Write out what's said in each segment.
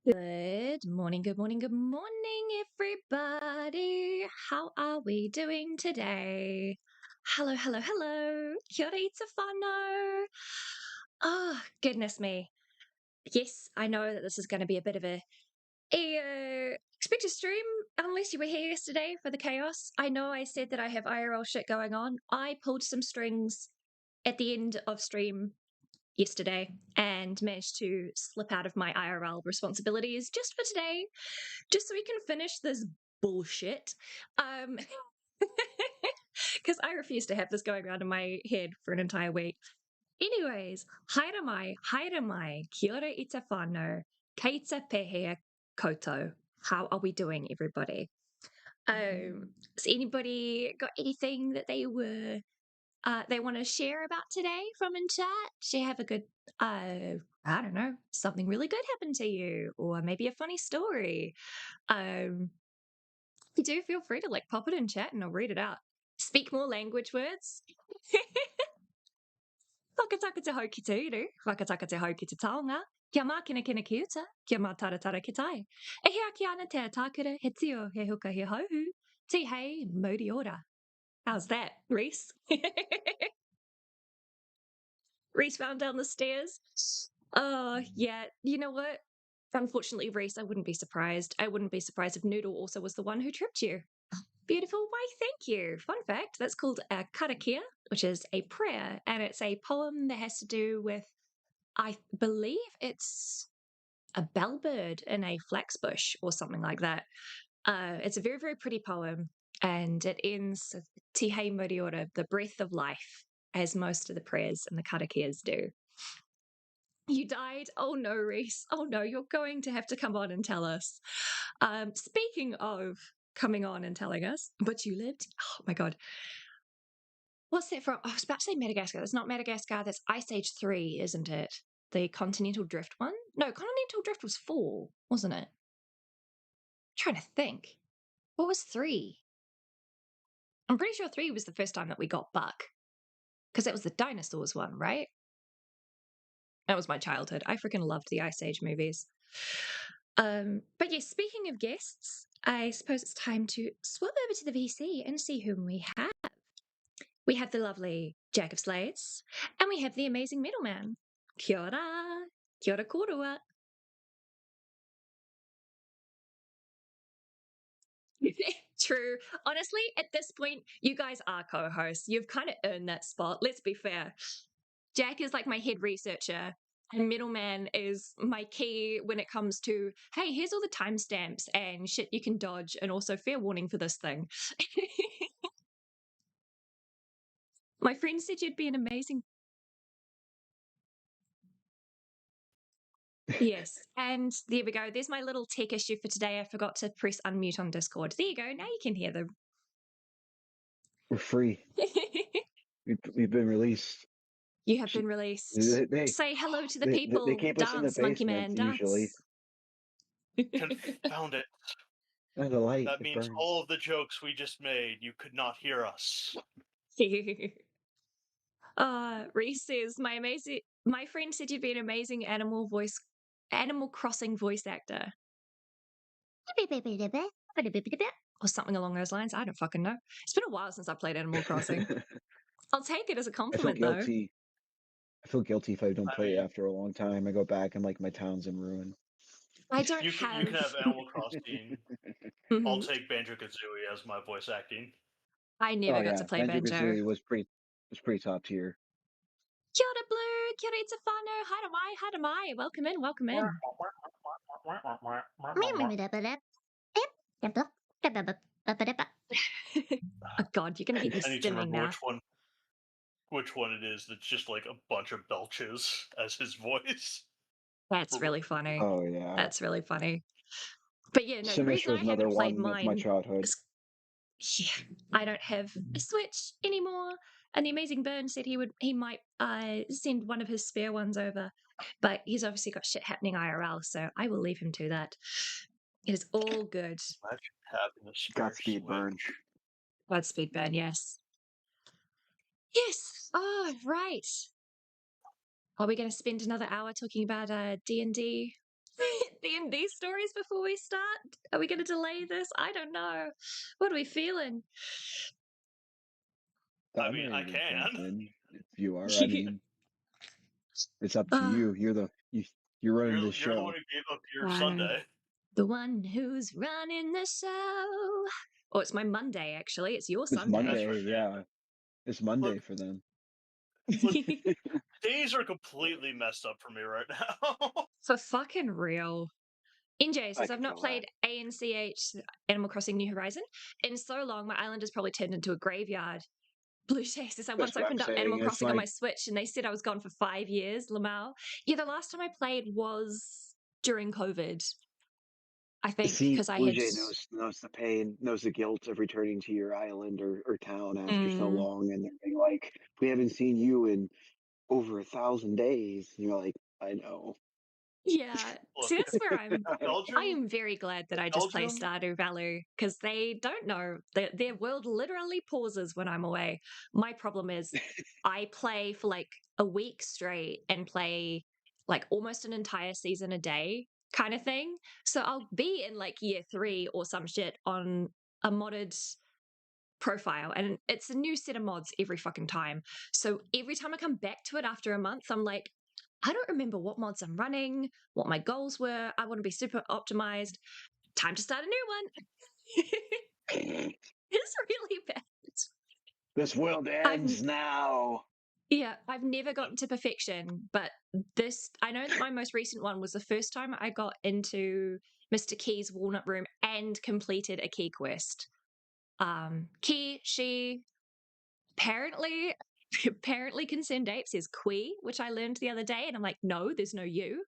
Good morning, everybody. How are we doing today? Hello, hello, hello. Kia ora ita whānau. Oh, goodness me. Yes, I know that this is going to be a bit of a expected stream, unless you were here yesterday for the chaos. I know I said that I have IRL shit going on. I pulled some strings at the end of stream yesterday and managed to slip out of my IRL responsibilities just for today, just so we can finish this bullshit. Because I refuse to have this going around in my head for an entire week. Anyways, haere mai, kia ora ita whānau, kaita pehea koutou. How are we doing, everybody? Has anybody got anything that they want to share about today from in chat? Do you have a good, I don't know, something really good happened to you, or maybe a funny story? If you do, feel free to pop it in chat and I'll read it out. Speak more language words. Whakataka te hau ki te iru, whakataka te hau ki te taonga, kia mā kina ki uta, kia mā taratara ki tai. E hea ki ana te atākura, he tio he huka he hauhu, te hei mauri ora. How's that, Reese? Reese found down the stairs. Oh, yeah. You know what? Unfortunately, Reese, I wouldn't be surprised. I wouldn't be surprised if Noodle also was the one who tripped you. Beautiful. Why, thank you. Fun fact, that's called a karakia, which is a prayer, and it's a poem that has to do with, I believe it's a bellbird in a flax bush or something like that. It's a very, very pretty poem, and it ends Te hei moriora, the breath of life, as most of the prayers and the karakias do. You died? Oh no, Reese. Oh no, you're going to have to come on and tell us. Speaking of coming on and telling us, but you lived? Oh my God. What's that from? I was about to say Madagascar. That's not Madagascar. That's Ice Age 3, isn't it? The Continental Drift one? No, Continental Drift was 4, wasn't it? I'm trying to think. What was 3? I'm pretty sure 3 was the first time that we got Buck. Because that was the dinosaurs one, right? That was my childhood. I freaking loved the Ice Age movies. But yes, speaking of guests, I suppose it's time to swap over to the VC and see whom we have. We have the lovely Jack of Slades, and we have the amazing middleman. Kia ora, kia ora korua. True. Honestly, at this point, you guys are co-hosts. You've kind of earned that spot. Let's be fair. Jack is like my head researcher, and middleman is my key when it comes to, hey, here's all the timestamps and shit you can dodge, and also fair warning for this thing. My friend said you'd be an amazing. Yes, and there we go. There's my little tech issue for today. I forgot to press unmute on Discord. There you go. Now you can hear them. We're free. We've been released. You have been released. Say hello to the people. They keep us in the Dance, monkey man, basement usually. Confound it. And the light. That it means burns. all of the jokes we just made, you could not hear us. Reese says, my friend said you'd be an amazing Animal Crossing voice actor. Or something along those lines. I don't fucking know. It's been a while since I played Animal Crossing. I'll take it as a compliment, though. I feel guilty if I don't play it after a long time. I go back and my town's in ruin. I don't You can have Animal Crossing. I'll take Banjo-Kazooie as my voice acting. I never got to play Banjo. Banjo-Kazooie was pretty top tier. Kia ora, Blue. Kia ora, it's a whānau. Haere mai. Welcome in. Oh God, you're gonna get me I need to stimming remember now. which one it is that's just like a bunch of belches as his voice. That's really funny. Oh yeah, that's really funny. But yeah, no, the reason I haven't played mine of my childhood. Yeah, I don't have a Switch anymore. And the amazing Burn said he might send one of his spare ones over, but he's obviously got shit happening IRL, so I will leave him to that. It is all good. Godspeed, Burn. Godspeed, Burn. Yes. Yes. Oh, right. Are we going to spend another hour talking about D&D? D&D stories before we start? Are we going to delay this? I don't know. What are we feeling? I I'm mean, I ready to jump can. in if you are. I mean, it's up to uh, you. You're running this You're the one show. who gave up your I'm Sunday. the one who's running the show. Oh, it's my Monday, actually. It's your It's Sunday. That's Monday, right. yeah. It's Look, Monday for them. look, days are completely messed up for me right now. For fucking real. NJ I says, I've can not feel that. played ANCH Animal Crossing New Horizon in so long, my island has probably turned into a graveyard. Blue Shay says, I That's once what I'm opened up saying. Animal It's Crossing on like my Switch and they said I was gone for 5 years, Lamau. Yeah, the last time I played was during COVID, I think, see, because I Blue had. Jay knows the pain, knows the guilt of returning to your island or town after so Mm, long, and they're being like, "We haven't seen you in over 1,000 days." And you're like, "I know." yeah. Look, See, that's where I Belgium, am very glad that I just play Belgium. Stardew Valley because they don't know that their world literally pauses when I'm away. My problem is I play for like a week straight and play like almost an entire season a day kind of thing. So I'll be in like year 3 or some shit on a modded profile and it's a new set of mods every fucking time. So every time I come back to it after a month, I'm like, I don't remember what mods I'm running, what my goals were. I want to be super optimized. Time to start a new one. It's really bad. This world I've ends now. Yeah, I've never gotten to perfection, but this I know that my most recent one was the first time I got into Mr. Key's Walnut Room and completed a key quest. Key, she apparently apparently concerned ape says Quee, which I learned the other day, and I'm like, no, there's no you.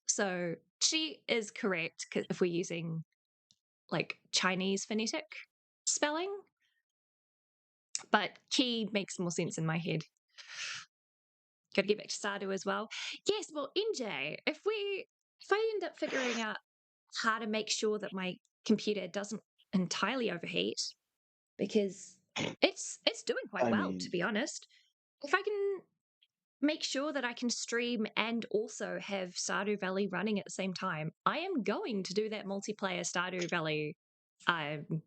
So she is correct if we're using like Chinese phonetic spelling, but key makes more sense in my head. Got to get back to Stardew as well. Yes, well, NJ, if I end up figuring out how to make sure that my computer doesn't entirely overheat, because it's doing quite I well, to mean, be honest. If I can make sure that I can stream and also have Stardew Valley running at the same time, I am going to do that multiplayer Stardew Valley um,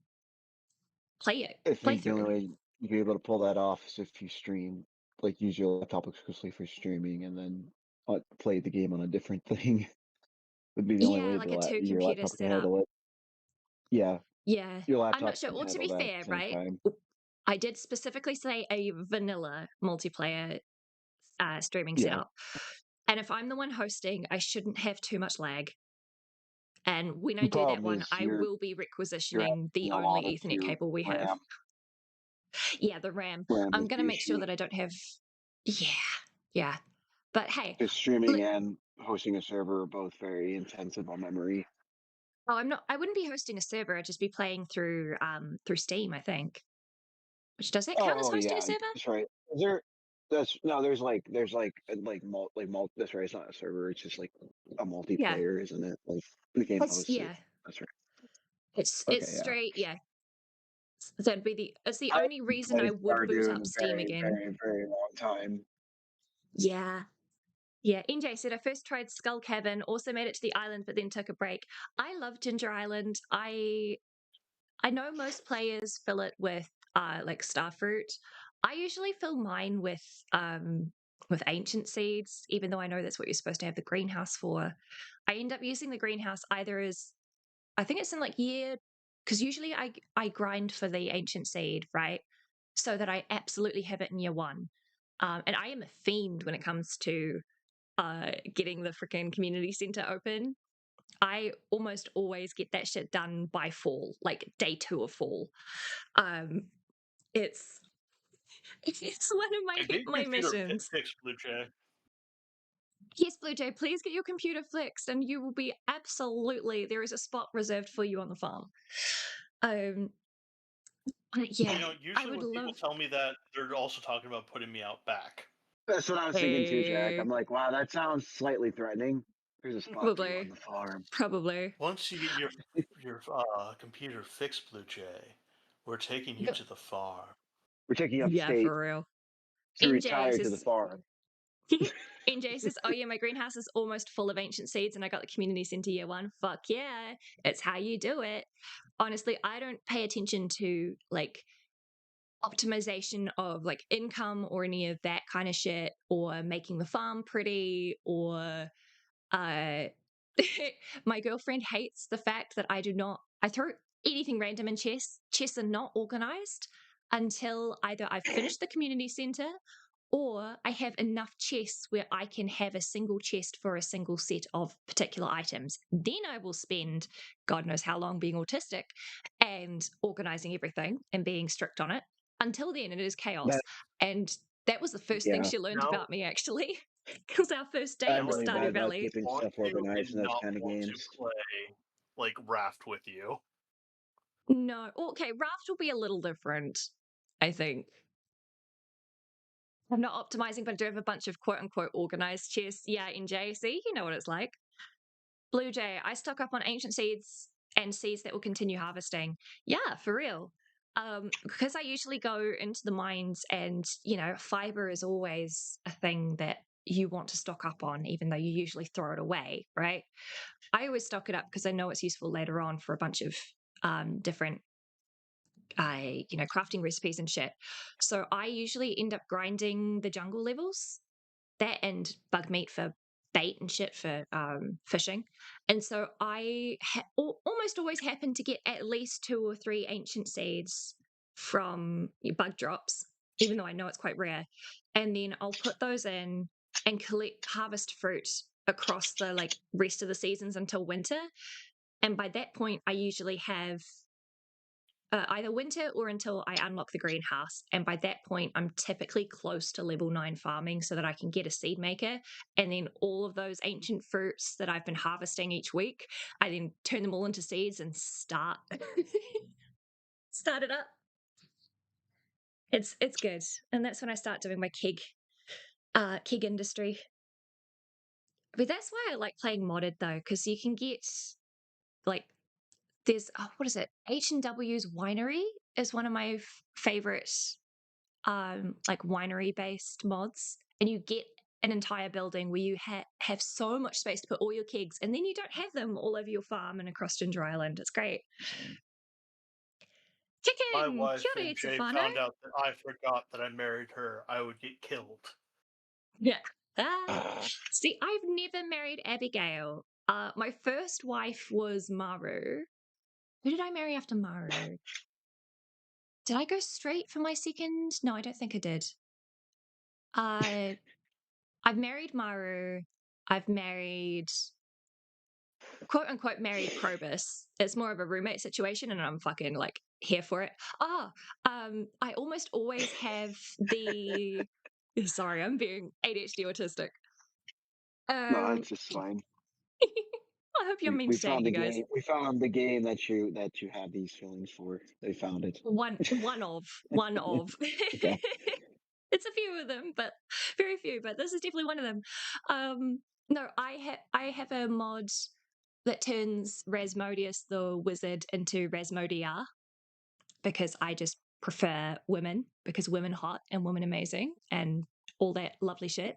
I think the only playthrough. way you'd be able to pull that off is if you stream, like use your laptop exclusively for streaming, and then play the game on a different thing. Would be the only Yeah, way like a two your computer laptop can setup. handle it. Yeah, Yeah, your I'm not laptop sure. can Well, to handle be that at fair, the same right? time. I did specifically say a vanilla multiplayer streaming Yeah, setup. And if I'm the one hosting, I shouldn't have too much lag. And when I the do that problem one, is I will be you're requisitioning the asking a only lot of Ethernet your cable we have. RAM. Yeah, the RAM. RAM I'm is going to the make sure issue. that I don't have. Yeah, yeah. But hey, Because li- streaming and hosting a server are both very intensive on memory. oh, I'm not. I wouldn't be hosting a server. I'd just be playing through Steam, I think. Which does that count as Oh hosting a yeah, server? that's right. Is there? That's no. That's right. It's not a server. It's just like a Yeah, multiplayer, isn't it? Like the game it's hosts it. yeah. That's right. It's Okay, yeah. straight. Yeah, that'd be the. It's the I only haven't reason I played would boot Stardew up in a Steam very, again. very, very long time. Yeah. Yeah, NJ said I first tried Skull Cabin, also made it to the island, but then took a break. I love Ginger Island. I know most players fill it with like starfruit. I usually fill mine with ancient seeds, even though I know that's what you're supposed to have the greenhouse for. I end up using the greenhouse either as I think it's in like year because usually I grind for the ancient seed, right? So that I absolutely have it in year 1. And I am a fiend when it comes to getting the freaking community center open. I almost always get that shit done by fall, like day 2 of fall. Um, it's it's one of Yeah, get your my computer missions. fixed, Blue Jay. Yes, Blue Jay, please get your computer fixed, and you will be absolutely there is a spot reserved for you on the farm. Um, but yeah, You know, I usually would when people love. tell me that, they're also talking about putting me out back. That's what I was thinking too, Jack. I'm like, wow, that sounds slightly threatening. There's a spot for you on Probably, the farm. probably. Once you get your computer fixed, Blue Jay, we're taking you Yep. to the farm. We're taking Yeah, upstate for real. to NJ retire to the says farm. NJ says, oh yeah, my greenhouse is almost full of ancient seeds and I got the community center year one. Fuck yeah, it's how you do it. Honestly, I don't pay attention to like optimization of like income or any of that kind of shit, or making the farm pretty, or uh my girlfriend hates the fact that I throw anything random in chess. Chess are not organized until either I've finished the community center or I have enough chests where I can have a single chest for a single set of particular items. Then I will spend God knows how long being autistic and organizing everything and being strict on it. Until then, it is chaos. That And that was the first thing yeah, she learned No, about me, actually, because our first date I'm was no, really Stardew bad about Valley. keeping want stuff to organized in and those not kind of want to games. play like Raft with you. No, okay, Raft will be a little different, I think. I'm not optimizing, but I do have a bunch of quote unquote organized chests. Yeah, in JC, you know what it's like. Blue Jay, I stock up on ancient seeds and seeds that will continue harvesting. Yeah, for real. Because I usually go into the mines and, fiber is always a thing that you want to stock up on, even though you usually throw it away, right? I always stock it up because I know it's useful later on for a bunch of different crafting recipes and shit. So I usually end up grinding the jungle levels, that and bug meat for bait and shit for fishing. And so I almost always happen to get at least 2 or 3 ancient seeds from bug drops, even though I know it's quite rare. And then I'll put those in and harvest fruit across the like rest of the seasons until winter. And by that point, I usually have either winter or until I unlock the greenhouse. And by that point, I'm typically close to level 9 farming so that I can get a seed maker. And then all of those ancient fruits that I've been harvesting each week, I then turn them all into seeds and start start it up. It's good. And that's when I start doing my keg industry. But that's why I like playing modded though, because you can get like there's what is it? H&W's Winery is one of my favorite like winery based mods, and you get an entire building where you have so much space to put all your kegs, and then you don't have them all over your farm and across Ginger Island. It's great. My Chicken, wife kia ora, and Jay Stefano. found out that I forgot that I married her, I would get killed. Yeah. See, I've never married Abigail. My first wife was Maru. Who did I marry after Maru? Did I go straight for my second? No, I don't think I did. Uh, I've married Maru. I've married quote unquote married Probus. It's more of a roommate situation, and I'm fucking like here for it. I almost always have the. Sorry, I'm being ADHD autistic. No, Um, it's just fine. I hope you're We maintaining, found the you guys. game. We found the game that you have these feelings for. They found it. One of. Okay. It's a few of them, but very few. But this is definitely one of them. No, I have a mod that turns Rasmodius the wizard into Rasmodia because I just prefer women, because women hot and women amazing and all that lovely shit.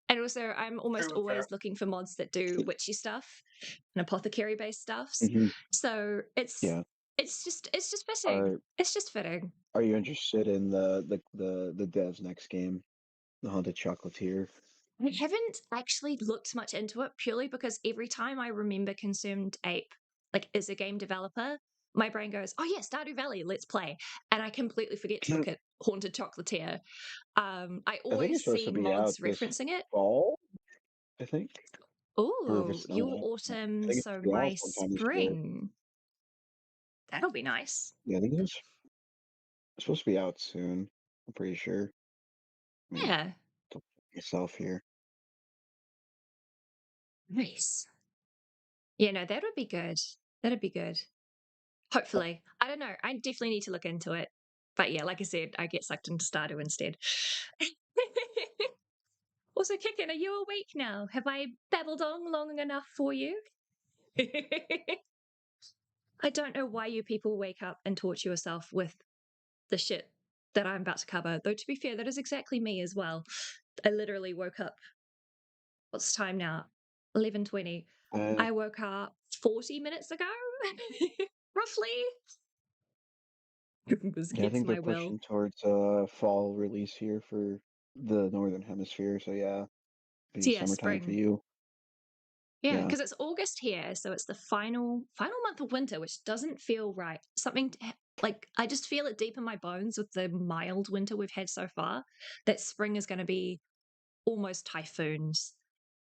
And also I'm almost True and fair. always looking for mods that do witchy stuff and apothecary based stuffs. hmm So Yeah. it's just fitting. Are It's just fitting. Are you interested in the dev's next game, the Haunted Chocolatier? I haven't actually looked much into it purely because every time I remember Consumed Ape, like is a game developer, my brain goes, "Oh yeah, Stardew Valley, let's play," and I completely forget to look at Haunted Chocolatier. I I think it's always supposed to see be out mods this referencing it. fall. I think, or if Oh, it's not your out, I autumn, think it's so due my out sometime this year. spring. That'll be nice. Yeah, I think it's supposed to be out soon. I'm pretty sure. Let me Yeah, double check myself here. nice. Yeah, no, that would be good. That'd be good. Hopefully. I don't know. I definitely need to look into it. But yeah, like I said, I get sucked into Stardew instead. Also, Kicken, are you awake now? Have I babbled on long enough for you? I don't know why you people wake up and torture yourself with the shit that I'm about to cover. Though, to be fair, that is exactly me as well. I literally woke up what's the time now? 11:20. Uh, I woke up 40 minutes ago, roughly. It was yeah, I against think they're my will. pushing towards fall release here for the northern hemisphere. So yeah, So be yeah, summertime for spring. you. Yeah, Yeah, because it's August here, so it's the final month of winter, which doesn't feel right. Like I just feel it deep in my bones with the mild winter we've had so far. That spring is going to be almost typhoons.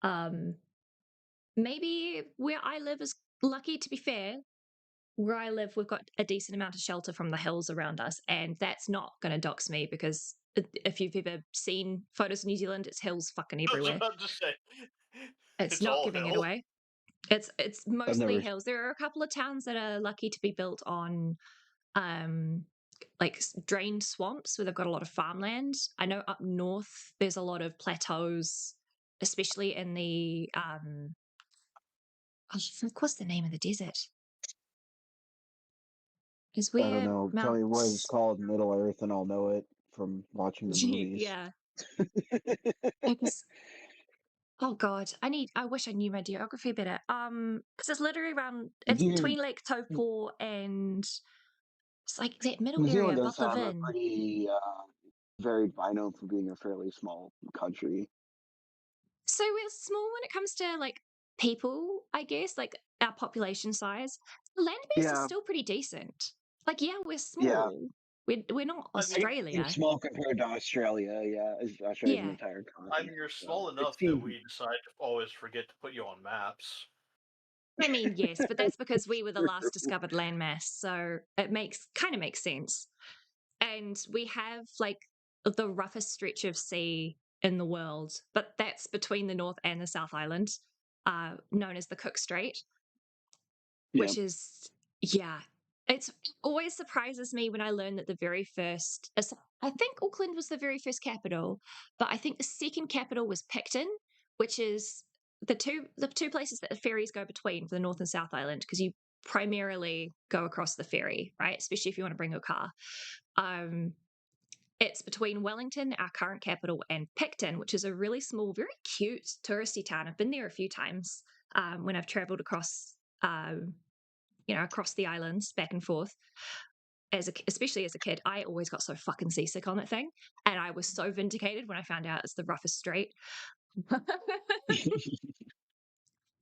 Um, Maybe where I live is lucky. To be fair, where I live, we've got a decent amount of shelter from the hills around us, and that's not going to dox me because if you've ever seen photos of New Zealand, it's hills fucking I was everywhere. about to say, It's it's not all giving it hell. away. It's I've mostly never. hills. There are a couple of towns that are lucky to be built on um drained swamps where they've got a lot of farmland. I know up north there's a lot of plateaus, especially in the oh, what's the name of the desert? Is I don't where know. Tell Mount me what it's called, Middle Earth, and I'll know it from watching the movies. yeah. Because oh god, I wish I knew my geography better. Because it's literally around New it's Zealand, between Lake Taupo and it's like that middle New Zealand area, does have a Buffalo. pretty varied biome for being a fairly small country. So we're small when it comes to like people, I guess, like our population size. The land base is Yeah, still pretty decent. Like, yeah, we're yeah. small. We're not I mean, You're Australia. small compared to Australia. Yeah, Australia's an Yeah. entire I mean, continent. you're So small it enough that seems. we decide to always forget to put you on maps. I mean, yes, but that's because we were the last discovered landmass, so it makes sense. And we have like the roughest stretch of sea in the world, but that's between the North and the South Island, known as the Cook Strait. Yeah, Which is yeah, it always surprises me when I learn that the very first I think Auckland was the very first capital, but I think the second capital was Picton, which is the two places that the ferries go between for the North and South Island, because you primarily go across the ferry, right? Especially if you want to bring a car. Um, it's between Wellington, our current capital, and Picton, which is a really small, very cute touristy town. I've been there a few times when I've travelled across across the islands back and forth. Especially as a kid, I always got so fucking seasick on that thing, and I was so vindicated when I found out it's the roughest strait.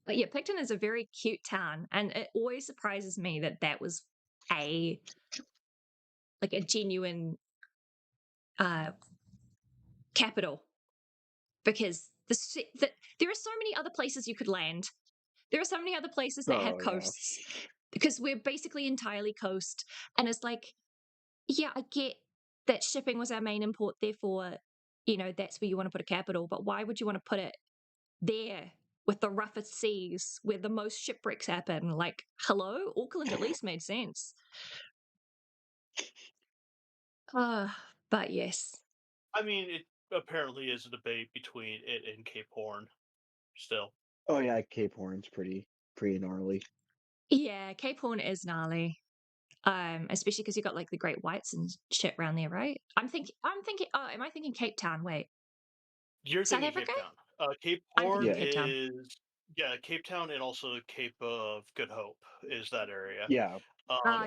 But yeah, Picton is a very cute town, and it always surprises me that that was a like a genuine uh, capital, because there are so many other places you could land. There are so many other places that have oh yeah. coasts, because we're basically entirely coast, and it's like, yeah, I get that shipping was our main import, therefore, that's where you want to put a capital. But why would you want to put it there with the roughest seas where the most shipwrecks happen? Like, hello? Auckland at least made sense. But yes. I mean, it apparently is a debate between it and Cape Horn still. Oh yeah, Cape Horn's pretty gnarly. Yeah, Cape Horn is gnarly. Especially because you got like the Great Whites and shit around there, right? I'm thinking, oh, am I thinking Cape Town? Wait. You're South thinking Africa? Cape Town. Cape I'm thinking Horn Yeah, Cape Town. is, yeah, Cape Town and also Cape of Good Hope is that area. yeah.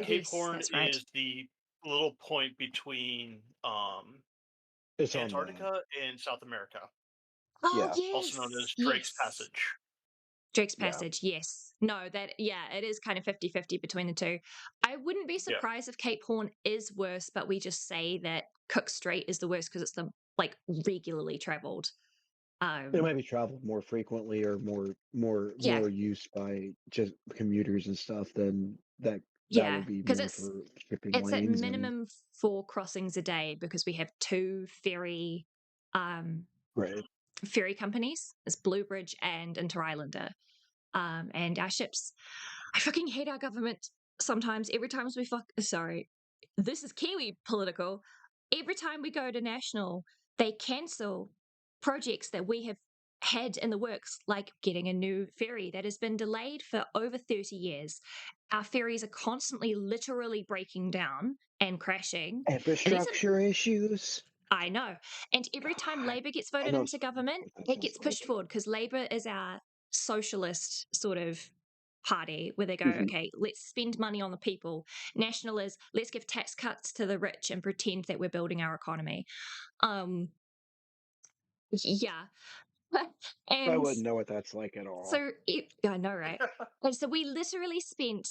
Cape Yes, Horn that's right. is the little point between It's on the Antarctica and South America, Oh, yeah, also known as yes, Drake's yes. Passage. Drake's yeah. Passage, yes. No, yeah, it is kind of 50-50 between the two. I wouldn't be Yeah. surprised if Cape Horn is worse, but we just say that Cook Strait is the worst because it's the like regularly traveled. It Um, might be traveled more frequently or yeah, more used by just commuters and stuff. Then that yeah, would be because more it's for shipping it's at lanes and minimum 4 crossings a day because we have two um right. ferry companies. It's Bluebridge and Inter-Islander. And our ships. I fucking hate our government sometimes. Every time we sorry, this is Kiwi political. Every time we go to national, they cancel projects that we have had in the works, like getting a new ferry that has been delayed for over 30 years. Our ferries are constantly literally breaking down and crashing. And these are Infrastructure issues. I know. And every time God, Labour gets I voted know into government, what that it feels gets like. pushed forward because Labour is our socialist sort of party where they go, Mhm. okay, let's spend money on the people. National is let's give tax cuts to the rich and pretend that we're building our economy. Yeah. I And wouldn't know what that's like at all. so I know, right? And so we literally spent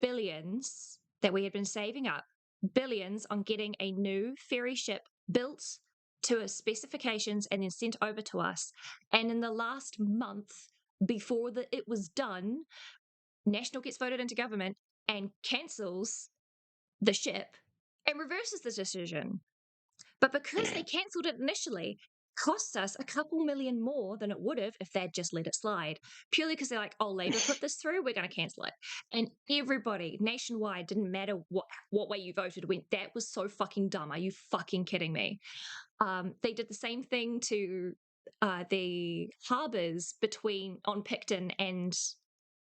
billions that we had been saving up, billions on getting a new ferry ship built to its specifications and then sent over to us. And in the last month, before it was done, National gets voted into government and cancels the ship and reverses the decision. But because they cancelled it initially, cost us a couple million more than it would have if they'd just let it slide. Purely because they're like, oh, Labour put this through, we're going to cancel it. And everybody nationwide, didn't matter what way you voted, went, that was so fucking dumb. Are you fucking kidding me? They did the same thing to the harbours on Picton and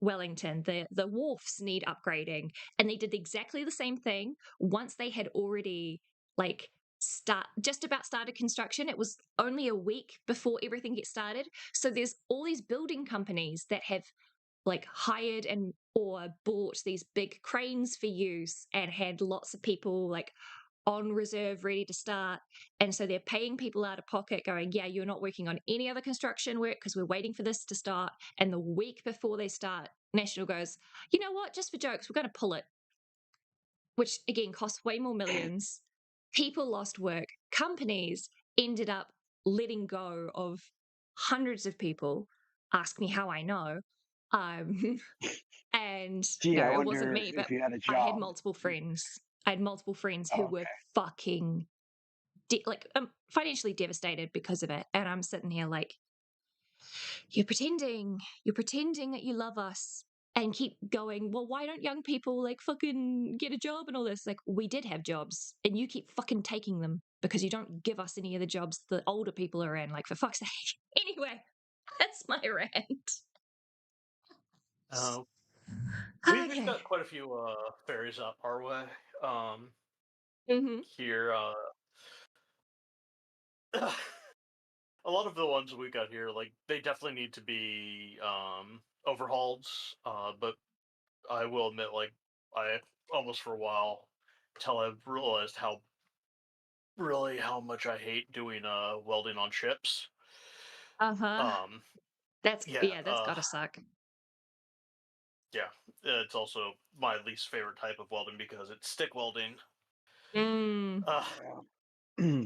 Wellington. The wharfs need upgrading, and they did exactly the same thing once they had already like just about started construction. It was only a week before everything gets started. So there's all these building companies that have like hired and or bought these big cranes for use and had lots of people like on reserve ready to start, and so they're paying people out of pocket going, yeah, you're not working on any other construction work because we're waiting for this to start. And the week before they start, National goes, you know what, just for jokes, we're going to pull it, which again costs way more millions. People lost work, companies ended up letting go of hundreds of people. Ask me how I know. um and Gee, no, I it wasn't wonder me, but if you had a I had job. multiple friends. I had multiple friends who Oh, were okay. fucking financially devastated because of it. And I'm sitting here like, you're pretending that you love us and keep going, well, why don't young people like fucking get a job and all this? Like, we did have jobs and you keep fucking taking them because you don't give us any of the jobs the older people are in. Like, for fuck's sake. Anyway, that's my rant. Uh, we've Okay. got quite a few ferries up our way Mm-hmm. here. A lot of the ones we got here, like they definitely need to be overhauled. But I will admit, like I almost for a while till I realized how much I hate doing welding on ships. Uh-huh. Um, yeah, That's gotta suck. yeah. It's also my least favorite type of welding because it's stick welding. Mm. Uh, Yeah.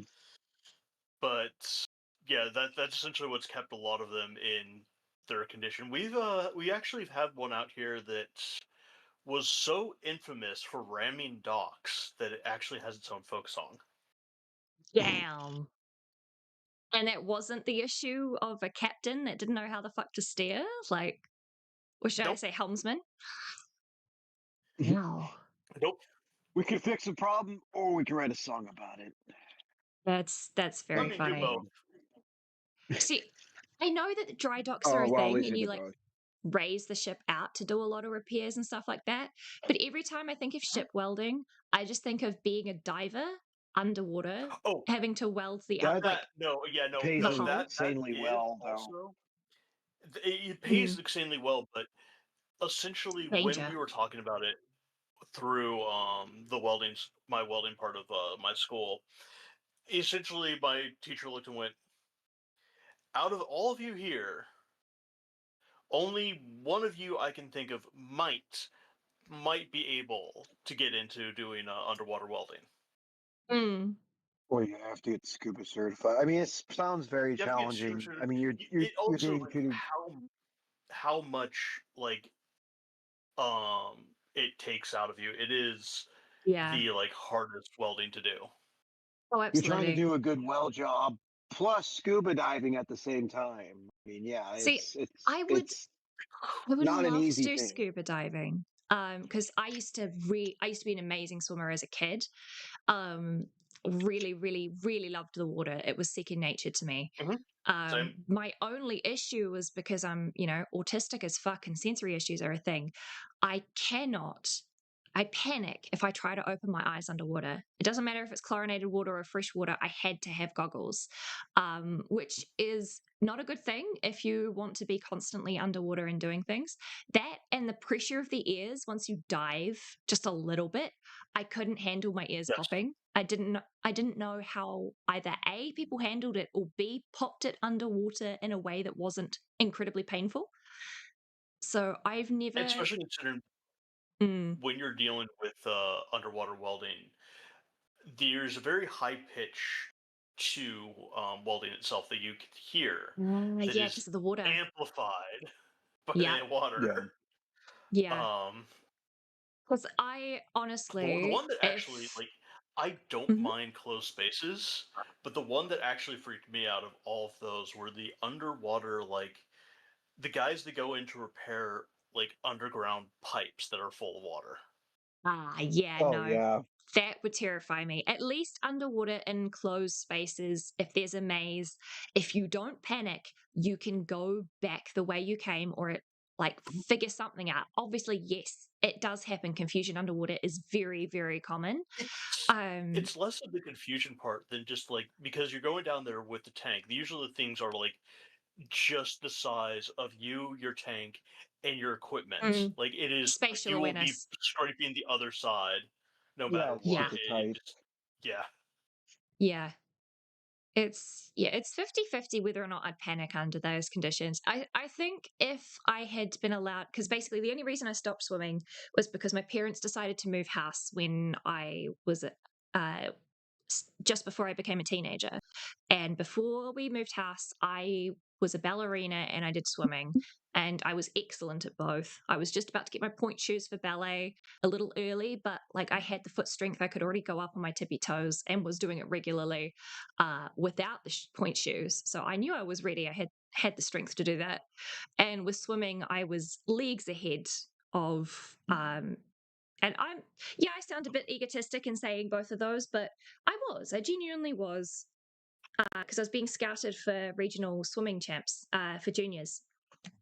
but yeah, that's essentially what's kept a lot of them in their condition. We actually had one out here that was so infamous for ramming docks that it actually has its own folk song. Damn. And it wasn't the issue of a captain that didn't know how the fuck to steer? Like, or should I Nope, say helmsman? No. nope. We could fix a problem, or we can write a song about it. That's I very mean, do funny. both. See, I know that the dry docks are Oh a well, at thing least and we you did like both. raise the ship out to do a lot of repairs and stuff like that. But every time I think of ship welding, I just think of being a diver underwater, Oh, having to weld the out That like that no, yeah, no, pays the that hull. that insanely is well, though. also it pays Mm. extremely well, but essentially when Danger. we were talking about it through my welding part of my school, essentially my teacher looked and went, out of all of you here, only one of you I can think of might be able to get into doing underwater welding. Mm. Well, you have to get scuba certified. I mean, it sounds very You have to get super challenging. I mean, It you're also getting like to how much like it takes out of you. It is Yeah. the like hardest welding to do. Oh, you're trying to absolutely. do a good weld job plus scuba diving at the same time. I mean, yeah, See, I would it's I would not an love to easy do thing. scuba diving. Because I used to be an amazing swimmer as a kid. Um, really, really, really loved the water. It was second nature to me. Hmm. Same. My only issue was because I'm, autistic as fuck and sensory issues are a thing. I cannot I panic if I try to open my eyes underwater. It doesn't matter if it's chlorinated water or fresh water. I had to have goggles, which is not a good thing if you want to be constantly underwater and doing things. That and the pressure of the ears once you dive just a little bit, I couldn't handle my ears Yes. popping. I didn't know how either A, people handled it, or B, popped it underwater in a way that wasn't incredibly painful. So I've never. Especially considering Mm, when you're dealing with underwater welding, there's a very high pitch to welding itself that you can hear that yeah, is because of the water. amplified by Yeah, the water. Yeah. yeah. Um, Because I the honestly, one that actually if like I don't Mhm. mind closed spaces, but the one that actually freaked me out of all of those were the underwater like the guys that go in to repair like underground pipes that are full of water. Yeah, Oh no, yeah. that would terrify me. At least underwater in closed spaces, if there's a maze, if you don't panic, you can go back the way you came or like figure something out. Obviously, yes, it does happen. Confusion underwater is very, very common. It's Um, it's less of the confusion part than just like because you're going down there with the tank. Usually the things are like just the size of you, your tank, and your equipment. mm, Like it is like spatial you will be awareness. scraping the other side no Yeah, matter it's what. Yeah, super tight. Yeah. yeah. It's 50-50 whether or not I'd panic under those conditions. I think if I had been allowed, because basically the only reason I stopped swimming was because my parents decided to move house when I was uh, just before I became a teenager. And before we moved house, I was a ballerina and I did swimming. And I was excellent at both. I was just about to get my point shoes for ballet a little early, but like I had the foot strength. I could already go up on my tippy toes and was doing it regularly without the point shoes. So I knew I was ready. I had the strength to do that. And with swimming, I was leagues ahead of and I sound a bit egotistic in saying both of those, but I genuinely was, because I was being scouted for regional swimming champs for juniors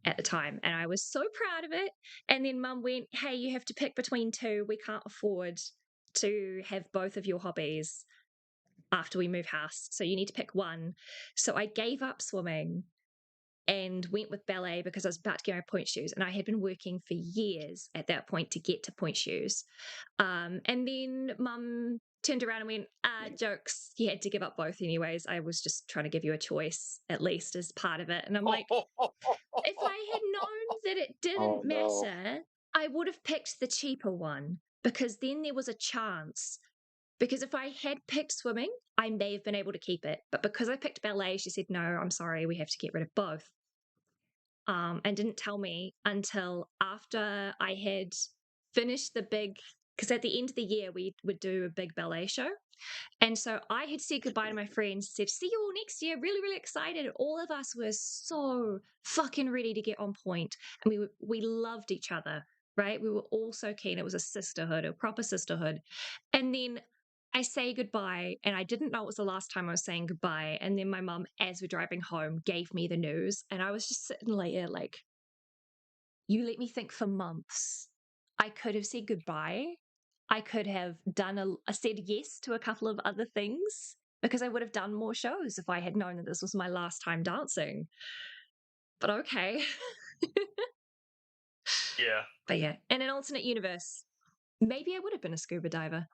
at the time. And I was so proud of it. And then mum went, hey, you have to pick between two. We can't afford to have both of your hobbies after we move house. So you need to pick one. So I gave up swimming and went with ballet because I was about to get my point shoes. And I had been working for years at that point to get to point shoes. And then mum turned around and went, jokes, you had to give up both anyways. I was just trying to give you a choice, at least as part of it. And I'm like, if I had known that it Oh didn't no. matter, I would have picked the cheaper one because then there was a chance. Because if I had picked swimming, I may have been able to keep it. But because I picked ballet, she said, no, I'm sorry, we have to get rid of both. And didn't tell me until after I had finished the big, because at the end of the year, we would do a big ballet show. And so I had said goodbye to my friends, said, see you all next year, really, really excited. All of us were so fucking ready to get on point. And we loved each other, right? We were all so keen. It was a sisterhood, a proper sisterhood. And then I say goodbye, and I didn't know it was the last time I was saying goodbye. And then my mum, as we're driving home, gave me the news. And I was just sitting there like, you let me think for months. I could have said goodbye. I could have said yes to a couple of other things because I would have done more shows if I had known that this was my last time dancing. But okay. Yeah. But yeah, in an alternate universe, maybe I would have been a scuba diver.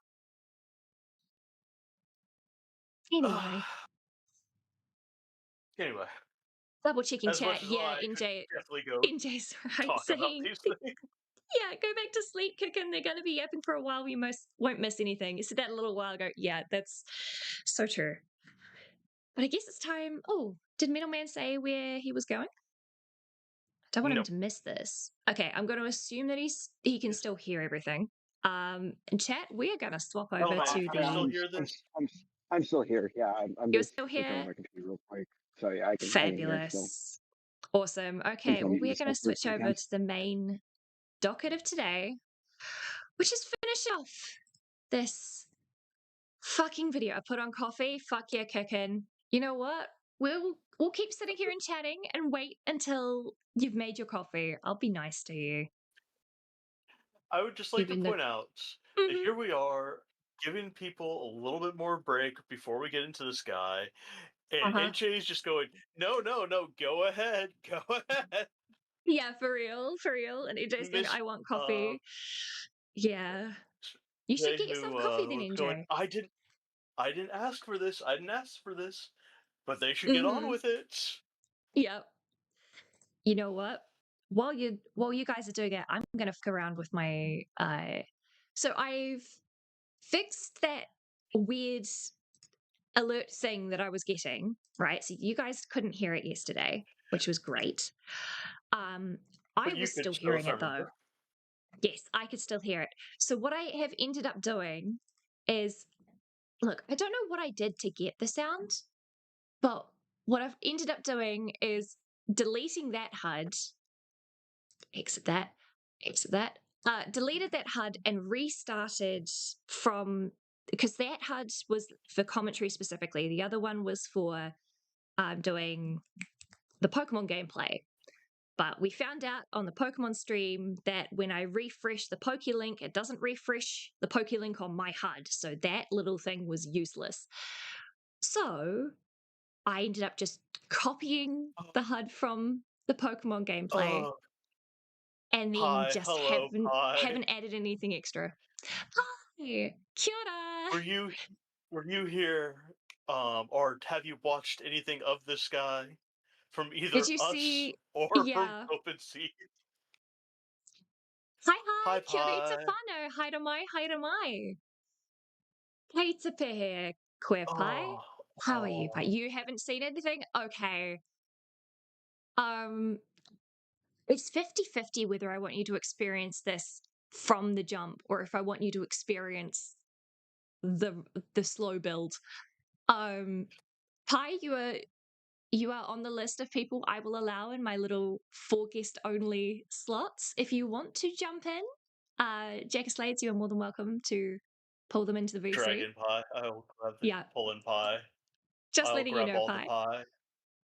Anyway, Anyway, double checking as much chat. as Yeah, I could NJ. definitely go NJ's right talk about saying, these things. yeah, go back to sleep, Kickin. They're going to be yapping for a while. You most won't miss anything. You said that a little while ago. Yeah, that's so true. But I guess it's time. Oh, did Metal Man say where he was going? I don't want him No. to miss this. Okay, I'm going to assume that he can still hear everything. In chat, we are going to swap Metal over Man, to can you still the. hear this? I'm still here. Yeah, I'm You're just still switching on here. my computer real quick. So yeah, I can hear it still. Fabulous. Awesome. I'm Okay, just well, muting we're going to myself for a switch over second. to the main docket of today, which is finish off this fucking video. I put on coffee. Fuck yeah, kicking. You know what? We'll keep sitting here and chatting and wait until you've made your coffee. I'll be nice to you. I would just like to Even though, point out that Mhm. here we are giving people a little bit more break before we get into this guy, and Uh-huh. NJ's just going, no, no, no, go ahead, go ahead. Yeah, for real, for real. And EJ's going, Miss I want coffee. Yeah. S- You should Jay get yourself coffee who then, was going, NJ. I didn't ask for this, I didn't ask for this, but they should get on Mm-hmm. with it. Yep. You know what? While you guys are doing it, I'm gonna fuck around with my so I've fixed that weird alert thing that I was getting, right? So you guys couldn't hear it yesterday, which was great. Um, I But you was could still still, hearing if I it though. remember. Yes, I could still hear it. So what I have ended up doing is, look, I don't know what I did to get the sound, but what I've ended up doing is deleting that HUD, exit that, exit that, deleted that HUD and restarted from, because that HUD was for commentary specifically. The other one was for doing the Pokemon gameplay. But we found out on the Pokemon stream that when I refresh the PokeLink, it doesn't refresh the PokeLink on my HUD. So that little thing was useless. So I ended up just copying the HUD from the Pokemon gameplay Oh, and then Pi, just hello, Pi. haven't added anything extra. Hi, kia ora. Were you were you here, or have you watched anything of this guy from Did either you us see? or from Yeah. Open Sea? Hi, hi, Hi, kia ora te Pi. whānau, haere mai, haere mai. Kei te pehe, koe pai. Oh, How are you, pai? oh. You haven't seen anything? Okay. Um, it's 50-50 whether I want you to experience this from the jump or if I want you to experience the slow build. Pi, you are on the list of people I will allow in my little 4 guest only slots. If you want to jump in, Jack Slades, you are more than welcome to pull them into the VC. Dragon Pie. I will grab the Yeah, pulling pie. just I'll letting you grab know, all the Pi. pie.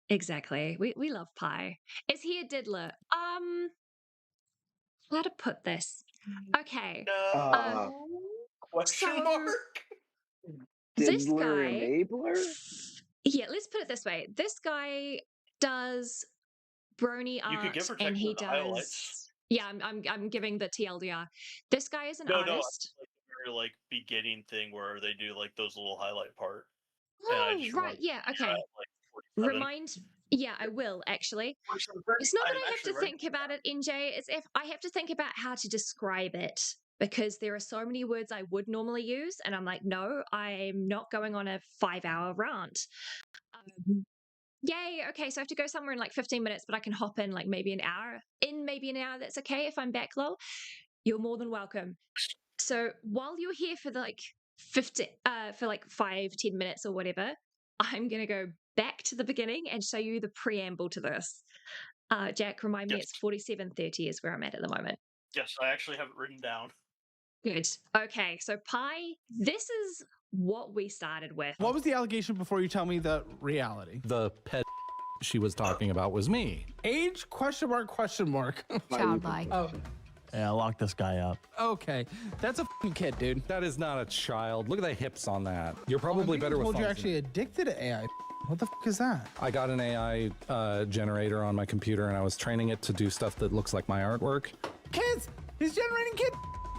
Exactly. We love pie. Is he a diddler? How to put this? Okay. Uh, No? Question So mark? this Diddler guy, enabler? yeah, let's put it this way. This guy does brony You could give art her and he technically the highlights. does, yeah, I'm giving the TLDR. This guy is an No, no, I artist. like the very like beginning thing where they do like those little highlight part, and I Oh, just right. remember Yeah. you're Okay. at like 47. Remind, yeah, I will actually. 47:30. It's not that I'm I have actually to ready. think about it, NJ. It's if I have to think about how to describe it because there are so many words I would normally use. And I'm like, no, I'm not going on a 5-hour rant. Um, Yay. Okay. So I have to go somewhere in like 15 minutes, but I can hop in like maybe an hour. In maybe an hour, that's okay if I'm back low. You're more than welcome. So while you're here for like 50, for like 5-10 minutes or whatever, I'm gonna go back to the beginning and show you the preamble to this. Jack, remind me Yes, it's 47:30 is where I'm at the moment. yes, I actually have it written down. Good. Okay, so Pi, this is what we started with. What was the allegation before you tell me the reality? The pet she was talking about was me. Age? Question mark, question mark. Childlike. Oh, Yeah, lock this guy up. okay. That's a f***ing kid, dude. That is not a child. Look at the hips on that. You're probably I'm better being with told you're thumbs than- actually addicted to AI. What the f*** is that? I got an AI generator on my computer and I was training it to do stuff that looks like my artwork Kids! He's generating kids!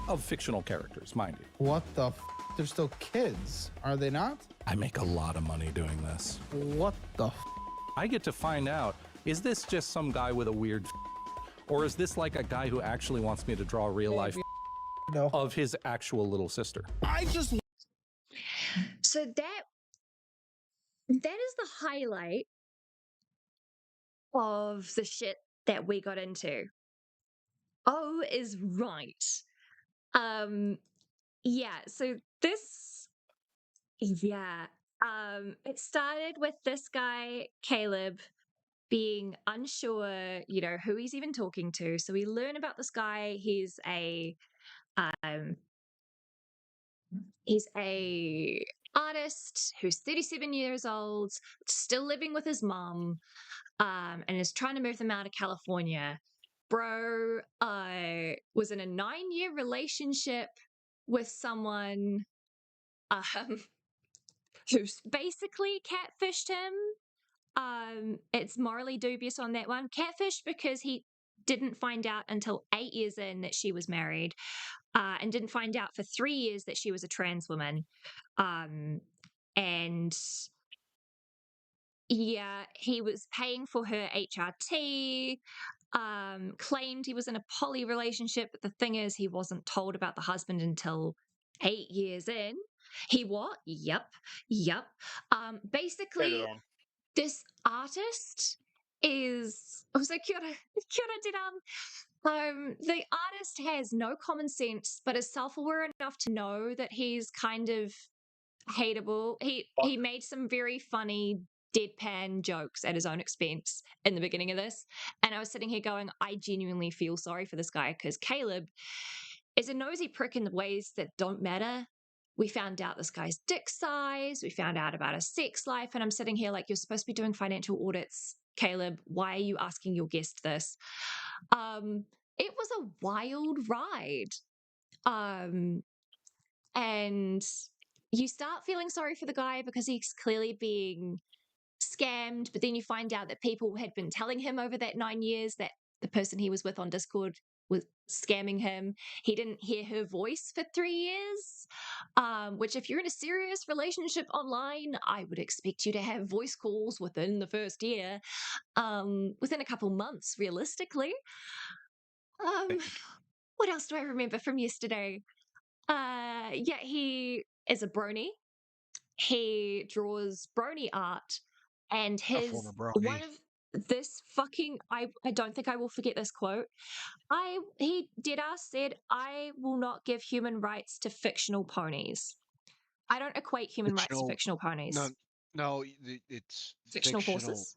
of fictional characters, mind you. What the f***? They're still kids, are they not? I make a lot of money doing this. What the f***? I get to find out, is this just some guy with a weird or is this like a guy who actually wants me to draw real life No. of his actual little sister? I just... So that is the highlight of the shit that we got into. Oh is right. Yeah, so this, yeah, it started with this guy Caleb being unsure, who he's even talking to. So we learn about this guy. Um he's a artist who's 37 years old, still living with his mom, and is trying to move them out of California. bro was in a 9-year relationship with someone who's basically catfished him. It's morally dubious on that one. Catfish because he didn't find out until 8 years in that she was married, and didn't find out for 3 years that she was a trans woman. And yeah, he was paying for her HRT, claimed he was in a poly relationship, but the thing is, he wasn't told about the husband until 8 years in. He what? Yep. Basically, Headed on. this artist is also kia ora te the artist has no common sense, but is self-aware enough to know that he's kind of hateable. He made some very funny deadpan jokes at his own expense in the beginning of this, and I was sitting here going, I genuinely feel sorry for this guy because Caleb is a nosy prick in the ways that don't matter. We found out this guy's dick size. We found out about his sex life. And I'm sitting here like, you're supposed to be doing financial audits, Caleb. Why are you asking your guest this? It was a wild ride. And you start feeling sorry for the guy because he's clearly being scammed. But then you find out that people had been telling him over that 9 years that the person he was with on Discord was scamming him. He didn't hear her voice for 3 years, which if you're in a serious relationship online, I would expect you to have voice calls within the first year, within a couple months, realistically. What else do I remember from yesterday? Yeah, he is a brony. He draws brony art, and former his brony. one of this fucking I don't think I will forget this quote. He dead ass said, I will not give human rights to fictional ponies. I don't equate human rights to fictional ponies. No, it's Fictional fictional horses.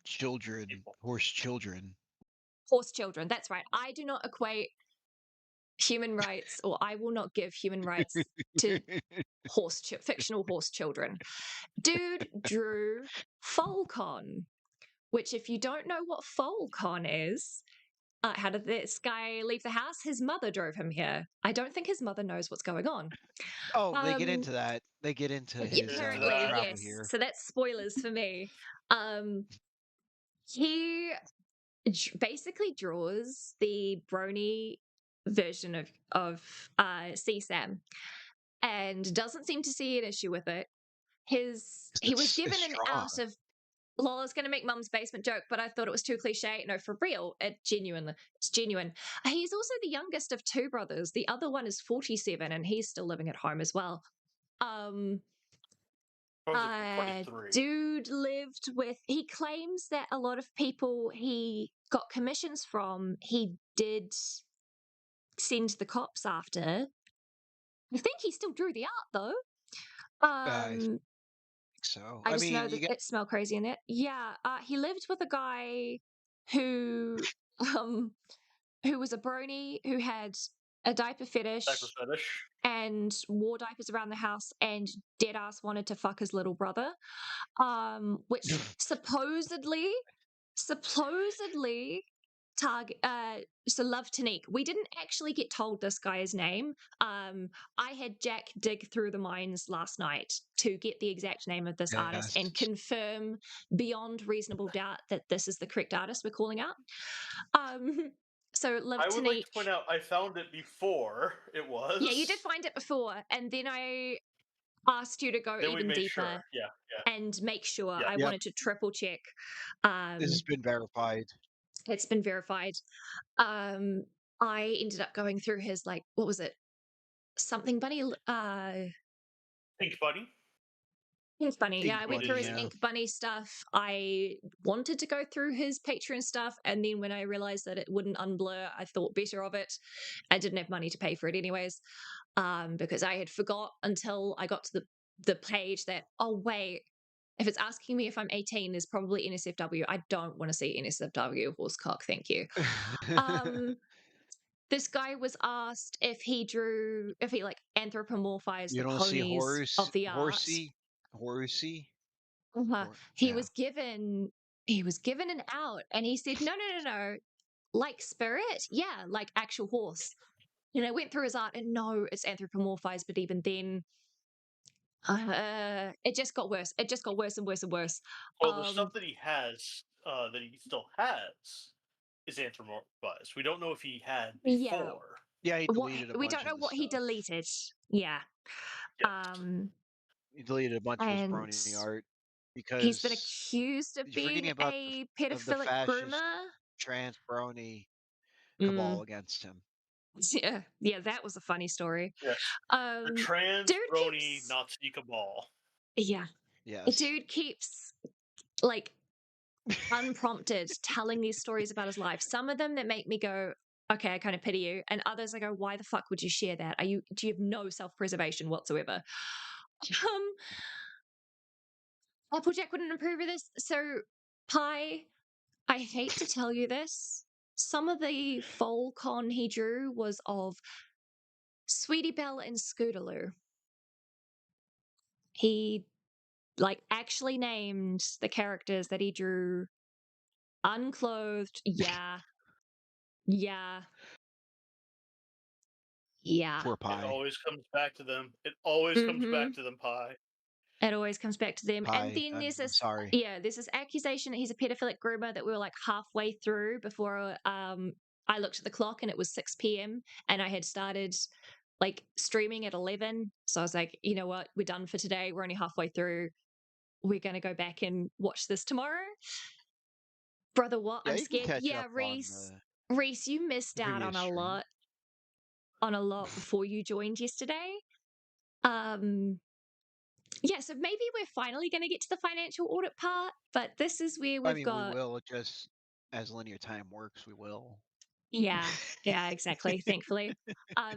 children, horse children. Horse children, that's right. I do not equate human rights, or I will not give human rights to fictional horse children. Dude drew Foalcon, which if you don't know what Foalcon is, how did this guy leave the house? His mother drove him here. I don't think his mother knows what's going on. Oh, they get into that. They get into his Apparently, travel yes. here. So that's spoilers for me. He basically draws the brony version of CSAM and doesn't seem to see an issue with it. He was given an out of Lola's going to make mum's basement joke, but I thought it was too cliche. No, for real, it's genuine. He's also the youngest of 2 brothers. The other one is 47, and he's still living at home as well. Dude lived with. He claims that a lot of people he got commissions from, he did send the cops after. I think he still drew the art though. So I just know that it smelled crazy in it. Yeah, he lived with a guy who was a brony who had a diaper fetish and wore diapers around the house, and deadass wanted to fuck his little brother, which supposedly so love Tonique. We didn't actually get told this guy's name. I had Jack dig through the mines last night to get the exact name of this artist and confirm beyond reasonable doubt that this is the correct artist we're calling out. So love Tonique. I would like to point out I found it before it was. Yeah, you did find it before, and then I asked you to go even deeper and make sure. I wanted to triple check. This has been verified. It's been verified. I ended up going through his, like, what was it? Something Bunny? Pink Bunny? Pink Bunny, yeah. I went through his Ink Bunny stuff. I wanted to go through his Patreon stuff, and then when I realized that it wouldn't unblur, I thought better of it. I didn't have money to pay for it anyways, because I had forgot until I got to the page that, oh, wait, if it's asking me if I'm 18, there's probably NSFW. I don't want to see NSFW horsecock, thank you. This guy was asked if he like anthropomorphized the ponies of the art. Horsey. He was given an out, and he said, no. like spirit, yeah, like actual horse. And I went through his art, and no, it's anthropomorphized, but even then, it just got worse. It just got worse and worse and worse. Well, the stuff that he has, that he still has, is anthropomorphized. We don't know if he had Yeah. before. Yeah, he What deleted a we bunch don't know of the what he stuff. deleted. Yeah. Yes. He deleted a bunch of his And brony art he's been because accused of you're being forgetting about a the pedophilic fascist groomer. trans brony Mm. cabal against him. Yeah, that was a funny story. Yes. The trans Dude brony keeps, Nazi cabal. yeah, Yes. dude keeps like unprompted telling these stories about his life. Some of them that make me go, okay, I kind of pity you, and others I go, why the fuck would you share that? Do you have no self-preservation whatsoever? Applejack wouldn't approve of this. So, Pi, I hate to tell you this. Some of the Folcon he drew was of Sweetie Belle and Scootaloo. He actually named the characters that he drew unclothed. Yeah. Yeah. Yeah. Poor It Pie. always comes back to them. It always comes back to them, Pi. It always comes back to them. And Pie. then there's I'm this, sorry. yeah, there's this accusation that he's a pedophilic groomer that we were like halfway through before I looked at the clock and it was 6 p.m. and I had started like streaming at 11. So I was like, you know what? We're done for today. We're only halfway through. We're going to go back and watch this tomorrow. Brother, what? Yeah, I'm you can scared. catch Yeah, up on Reese. Reese, you missed the out previous stream. on a lot before you joined yesterday. Yeah, so maybe we're finally going to get to the financial audit part, but this is where I we've mean, we got. will, just as linear time works, we will. Yeah, exactly. Thankfully.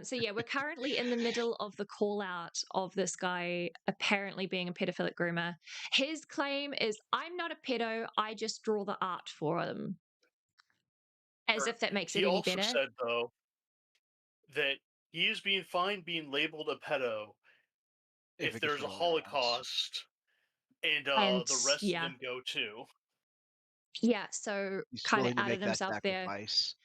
So yeah, we're currently in the middle of the call out of this guy apparently being a pedophilic groomer. His claim is, I'm not a pedo, I just draw the art for them. As if that makes it He any also better. said, though, that he is being fine being labeled a pedo If if it gets there's a really honest. Holocaust and And the rest of yeah. them go too. Yeah, so He's kind of willing to added make that himself there. sacrifice.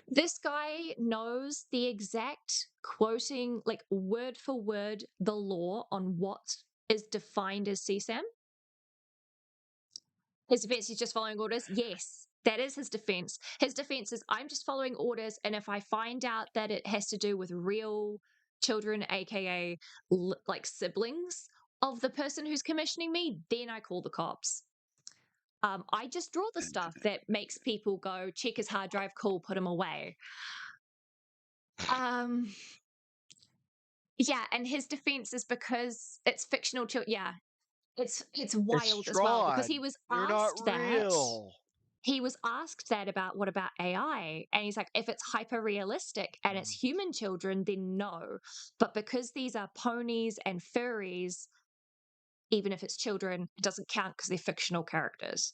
This guy knows the exact quoting, like word for word, the law on what is defined as CSAM. His defense is just following orders. Yes, that is his defense. His defense is, I'm just following orders, and if I find out that it has to do with real children, aka like siblings of the person who's commissioning me, then I call the cops. I just draw the stuff that makes people go, check his hard drive, cool, put him away. Yeah, and his defense is because it's fictional children. Yeah, it's wild as well because he Strawn, was you're not asked that. real. He was asked that about what about AI, and he's like, if it's hyper realistic and it's human children, then no. But because these are ponies and furries, even if it's children, it doesn't count because they're fictional characters.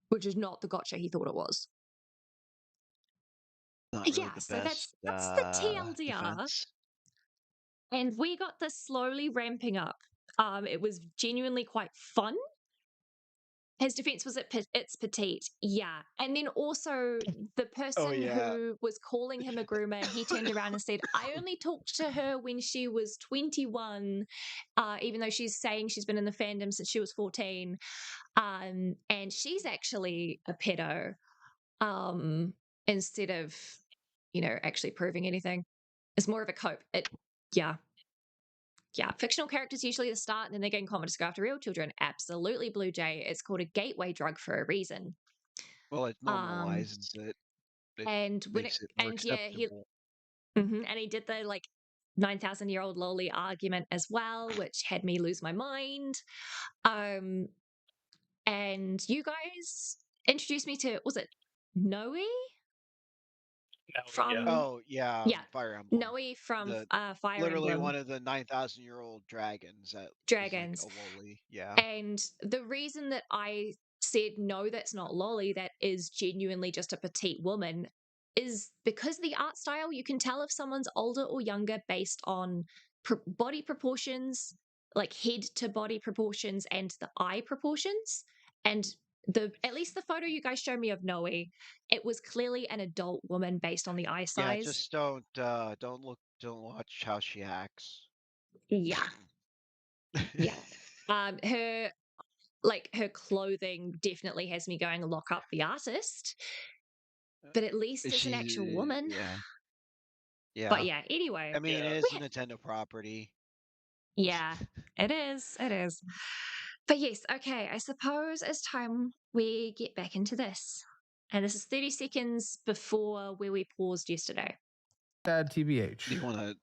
Which is not the gotcha he thought it was. Not really Yeah, the so best that's the TLDR. defense. And we got this slowly ramping up. It was genuinely quite fun. His defense was it's petite, yeah. And then also the person who was calling him a groomer, he turned around and said, I only talked to her when she was 21, even though she's saying she's been in the fandom since she was 14. And she's actually a pedo, instead of, actually proving anything. It's more of a cope. Yeah, fictional characters usually the start, and then they get in common to go after real children. Absolutely, Blue Jay. It's called a gateway drug for a reason. Well, it normalizes it. It And makes it more acceptable. and he did the 9,000-year-old loli argument as well, which had me lose my mind. And you guys introduced me to, was it Noe? From Fire Emblem. Noe from Fire literally Emblem. one of the 9,000-year-old dragons that is like a loli. Yeah. And the reason that I said no, that's not loli, that is genuinely just a petite woman, is because the art style, you can tell if someone's older or younger based on body proportions, like head to body proportions and the eye proportions. And at least the photo you guys showed me of Noe, it was clearly an adult woman based on the eye Yeah, size. just don't watch how she acts. Yeah. Yeah. Her clothing definitely has me going lock up the artist, but at least it's an actual woman. Yeah. But yeah, anyway. I mean, it is a Nintendo property. Yeah, it is. It is. But yes, okay, I suppose it's time we get back into this. And this is 30 seconds before where we paused yesterday. Sad TBH. Do you want to?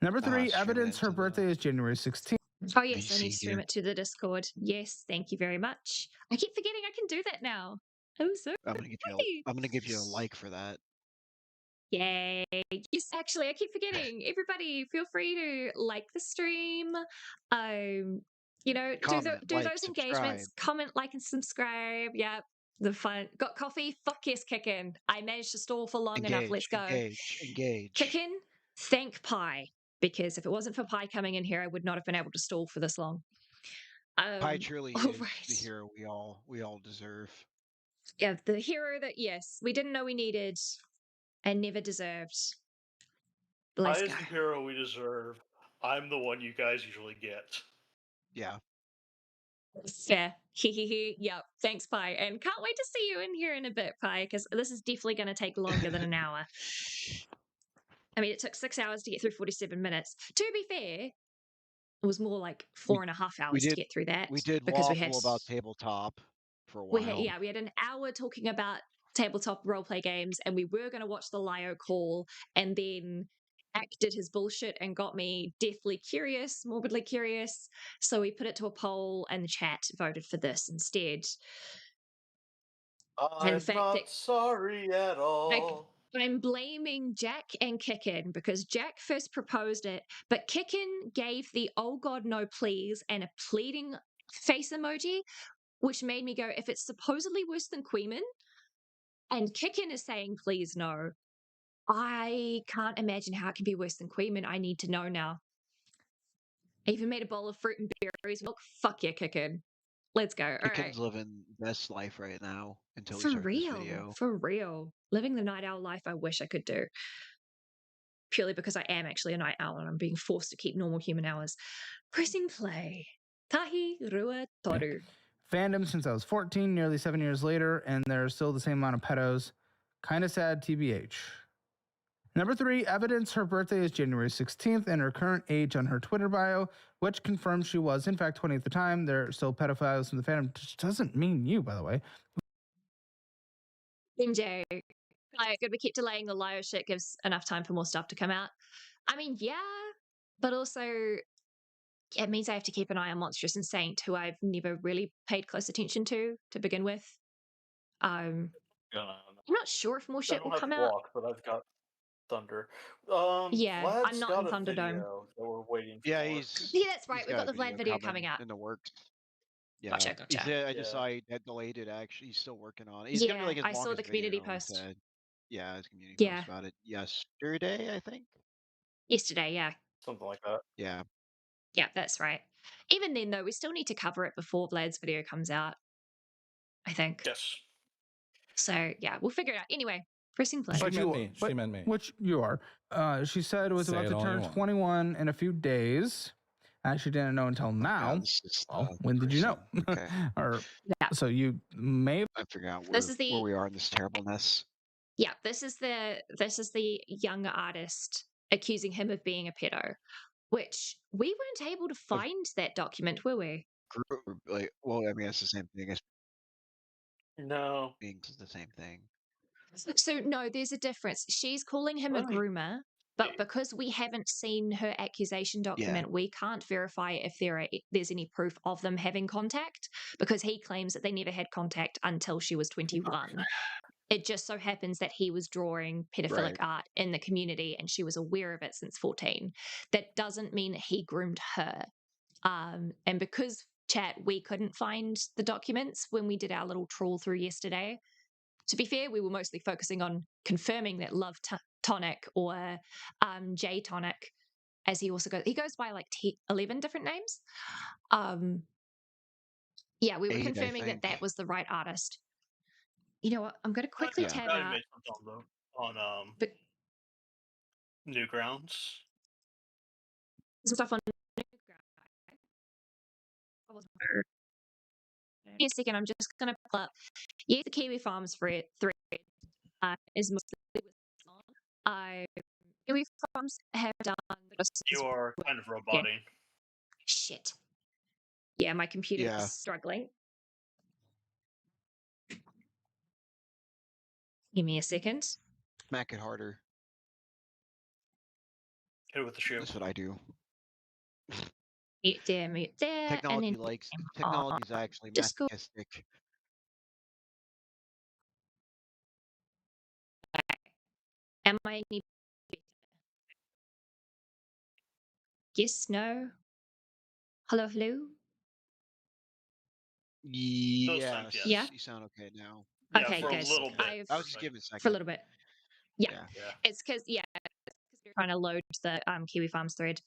Number 3, evidence her birthday is January 16th. Oh, yes, I need to stream it to the Discord. Yes, thank you very much. I keep forgetting I can do that now. I'm so I'm gonna give you a like for that. Yay. Yes, actually, I keep forgetting. Everybody, feel free to like the stream. Comment, do like, those engagements, subscribe. comment, like, and subscribe. Yep. The fun. Got coffee? Fuck yes, kick in. I managed to stall for long enough. Let's go. Engage. Kick in, thank Pi. Because if it wasn't for Pi coming in here, I would not have been able to stall for this long. Pi truly is the hero we all deserve. Yeah, the hero that, yes, we didn't know we needed and never deserved. Let's I go. is the hero we deserve. I'm the one you guys usually get. Yeah. Fair. Yep. Thanks, Pi. And can't wait to see you in here in a bit, Pi, because this is definitely going to take longer than an hour. I mean, it took 6 hours to get through 47 minutes. To be fair, it was more like 4.5 hours to get through that. We did because waffle about tabletop for a while. We had an hour talking about tabletop roleplay games, and we were going to watch the Lio call, and then Ack did his bullshit and got me deathly curious, morbidly curious. So we put it to a poll, and the chat voted for this instead. I'm not sorry at all. I'm blaming Jack and Kickin because Jack first proposed it, but Kickin gave the "oh god no please" and a pleading face emoji, which made me go, if it's supposedly worse than Queeman and Kickin is saying please no, I can't imagine how it can be worse than Queeman. I need to know now. I even made a bowl of fruit and berries milk. Fuck yeah, Kickin. Let's go. Kickin's living best life right now until we For start real, this video. for real. Living the night owl life I wish I could do. Purely because I am actually a night owl and I'm being forced to keep normal human hours. Pressing play. Tahi Rua Toru. Fandom since I was 14, nearly 7 years later, and there's still the same amount of pedos. Kind of sad, TBH. Number 3, evidence her birthday is January 16th and her current age on her Twitter bio, which confirms she was, in fact, 20 at the time. There are still pedophiles in the fandom. Which doesn't mean you, by the way. MJ. Good, we keep delaying the Lio shit, gives enough time for more stuff to come out. I mean, yeah, but also it means I have to keep an eye on Monstrous and Saint, who I've never really paid close attention to begin with. I'm not sure if more shit will come out. But I've got Thunder. Yeah, Vlad's I'm not got in a Thunderdome. Video that we're waiting for. Yeah, that's right. We've got the Vlad video coming out. In the works. Yeah, Gotcha. I just saw he had delayed it. Actually, he's still working on it. He's gonna be like his I saw the community video, post. Yeah, his community post about it yesterday, I think. Yesterday, yeah. Something like that. Yeah. Yeah, that's right. Even then, though, we still need to cover it before Vlad's video comes out, I think. Yes. So, yeah, we'll figure it out. Anyway, pressing play. She meant me. Which you are. She said it was about to turn 21 in a few days. She didn't know until now. When did you know? Okay. So you may. I forgot where we are in this terribleness. Yeah, this is the young artist accusing him of being a pedo, which we weren't able to find that document, were we? Well, I mean, it's the same thing. No. It's the same thing. So no, there's a difference. She's calling him a groomer, but because we haven't seen her accusation document, we can't verify if there's any proof of them having contact, because he claims that they never had contact until she was 21. It just so happens that he was drawing pedophilic art in the community and she was aware of it since 14. That doesn't mean that he groomed her. And because, chat, we couldn't find the documents when we did our little trawl through yesterday. To be fair, we were mostly focusing on confirming that Love Tonic or J Tonic, as he also goes by like 11 different names. Yeah, we were 8, I confirming that think. that was the right artist. You know what? I'm going to quickly tab I out. made something on But Newgrounds. stuff on in a second. I'm just going to pull up. Yeah, the Kiwi Farms thread is mostly with Kiwi Farms have done. You are kind of Yeah. roboting. Shit. Yeah, my computer Yeah. is struggling. Give me a second. Smack it harder. Hit it with the shoe. That's what I do. Mute there. Technology technology's actually Discord. masochistic. Am I any yes, no? Hello, hello? Times, Yes. Yeah? You sound okay now. Yeah, Okay, for good. a little bit. I was just giving a For a second. little bit. Yeah. Yeah. It's because we're trying to load the Kiwi Farms thread.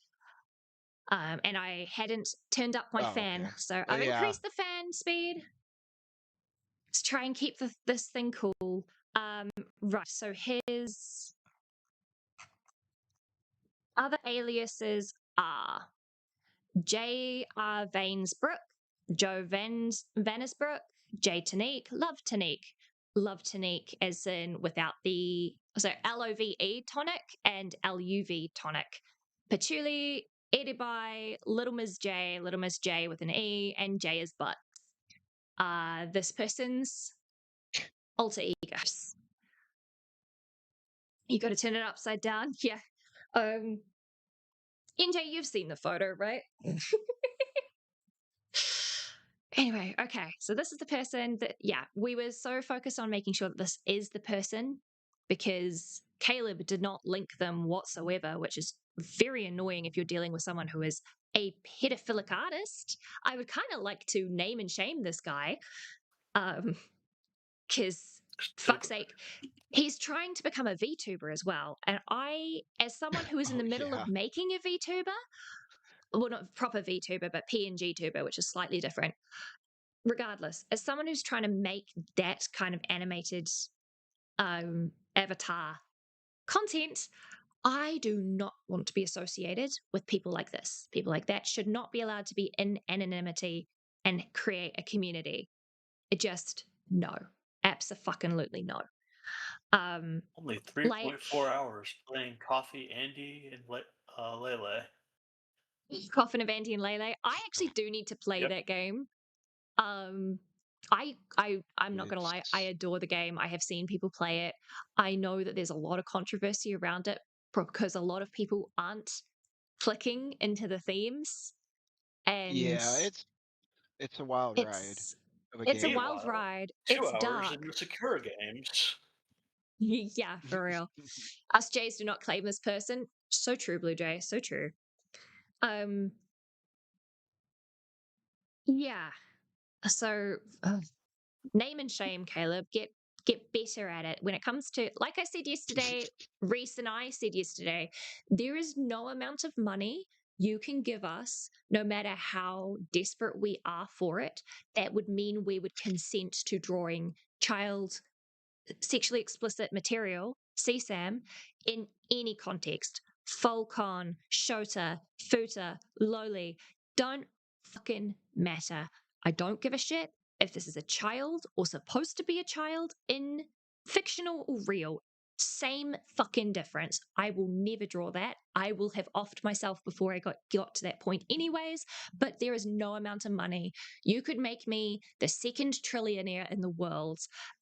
And I hadn't turned up my fan. Okay. So I've increased the fan speed to try and keep this thing cool. Right, so his other aliases are J.R. Vainsbrook, Joe Vanisbrook, J. Tonique, Love Tonique as in without the, so LOVE tonic and LUV tonic. Patchouli, Edibai, Little Miss J with an E, and J is butt. This person's alter egos. You got to turn it upside down. Yeah. NJ, you've seen the photo, right? Anyway, okay. So this is the person that, we were so focused on making sure that this is the person because Caleb did not link them whatsoever, which is very annoying if you're dealing with someone who is a pedophilic artist. I would kind of like to name and shame this guy. Because fuck's sake, he's trying to become a VTuber as well. And I, as someone who is in the middle of making a VTuber, well, not proper VTuber, but PNG tuber, which is slightly different. Regardless, as someone who's trying to make that kind of animated avatar content, I do not want to be associated with people like this. People like that should not be allowed to be in anonymity and create a community. It just, no. Abso-fucking-lutely no. Only 3.4 hours playing Coffee, Andy, and Lele. Coffin of Andy and Lele. I actually do need to play that game. I'm not gonna lie, I adore the game. I have seen people play it. I know that there's a lot of controversy around it because a lot of people aren't clicking into the themes. And yeah, it's a wild ride of a it's a game. wild ride. 2 It's hours dark. in the secure games. Yeah, for real. Us Jays do not claim this person. So true, Blue Jay. So true. Yeah. So name and shame, Caleb. Get better at it. When it comes to, like I said yesterday, Reese and I said yesterday, there is no amount of money you can give us, no matter how desperate we are for it, that would mean we would consent to drawing child sexually explicit material, CSAM, in any context. Folcon, Shota, Futa, Loli, don't fucking matter. I don't give a shit if this is a child or supposed to be a child in fictional or real. Same fucking difference. I will never draw that. I will have offed myself before I got to that point anyways, but there is no amount of money. You could make me the second trillionaire in the world.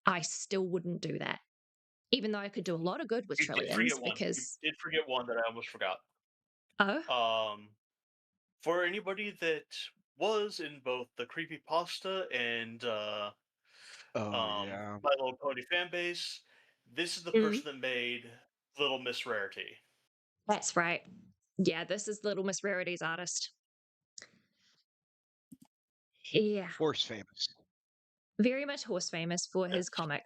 I still wouldn't do that. Even though I could do a lot of good with trillions because... You did forget one that I almost forgot. Oh? For anybody that was in both the creepypasta and My Little Pony fan base, this is the person that made Little Miss Rarity. That's right. Yeah, this is Little Miss Rarity's artist. Yeah. Horse famous. Very much horse famous for his comic.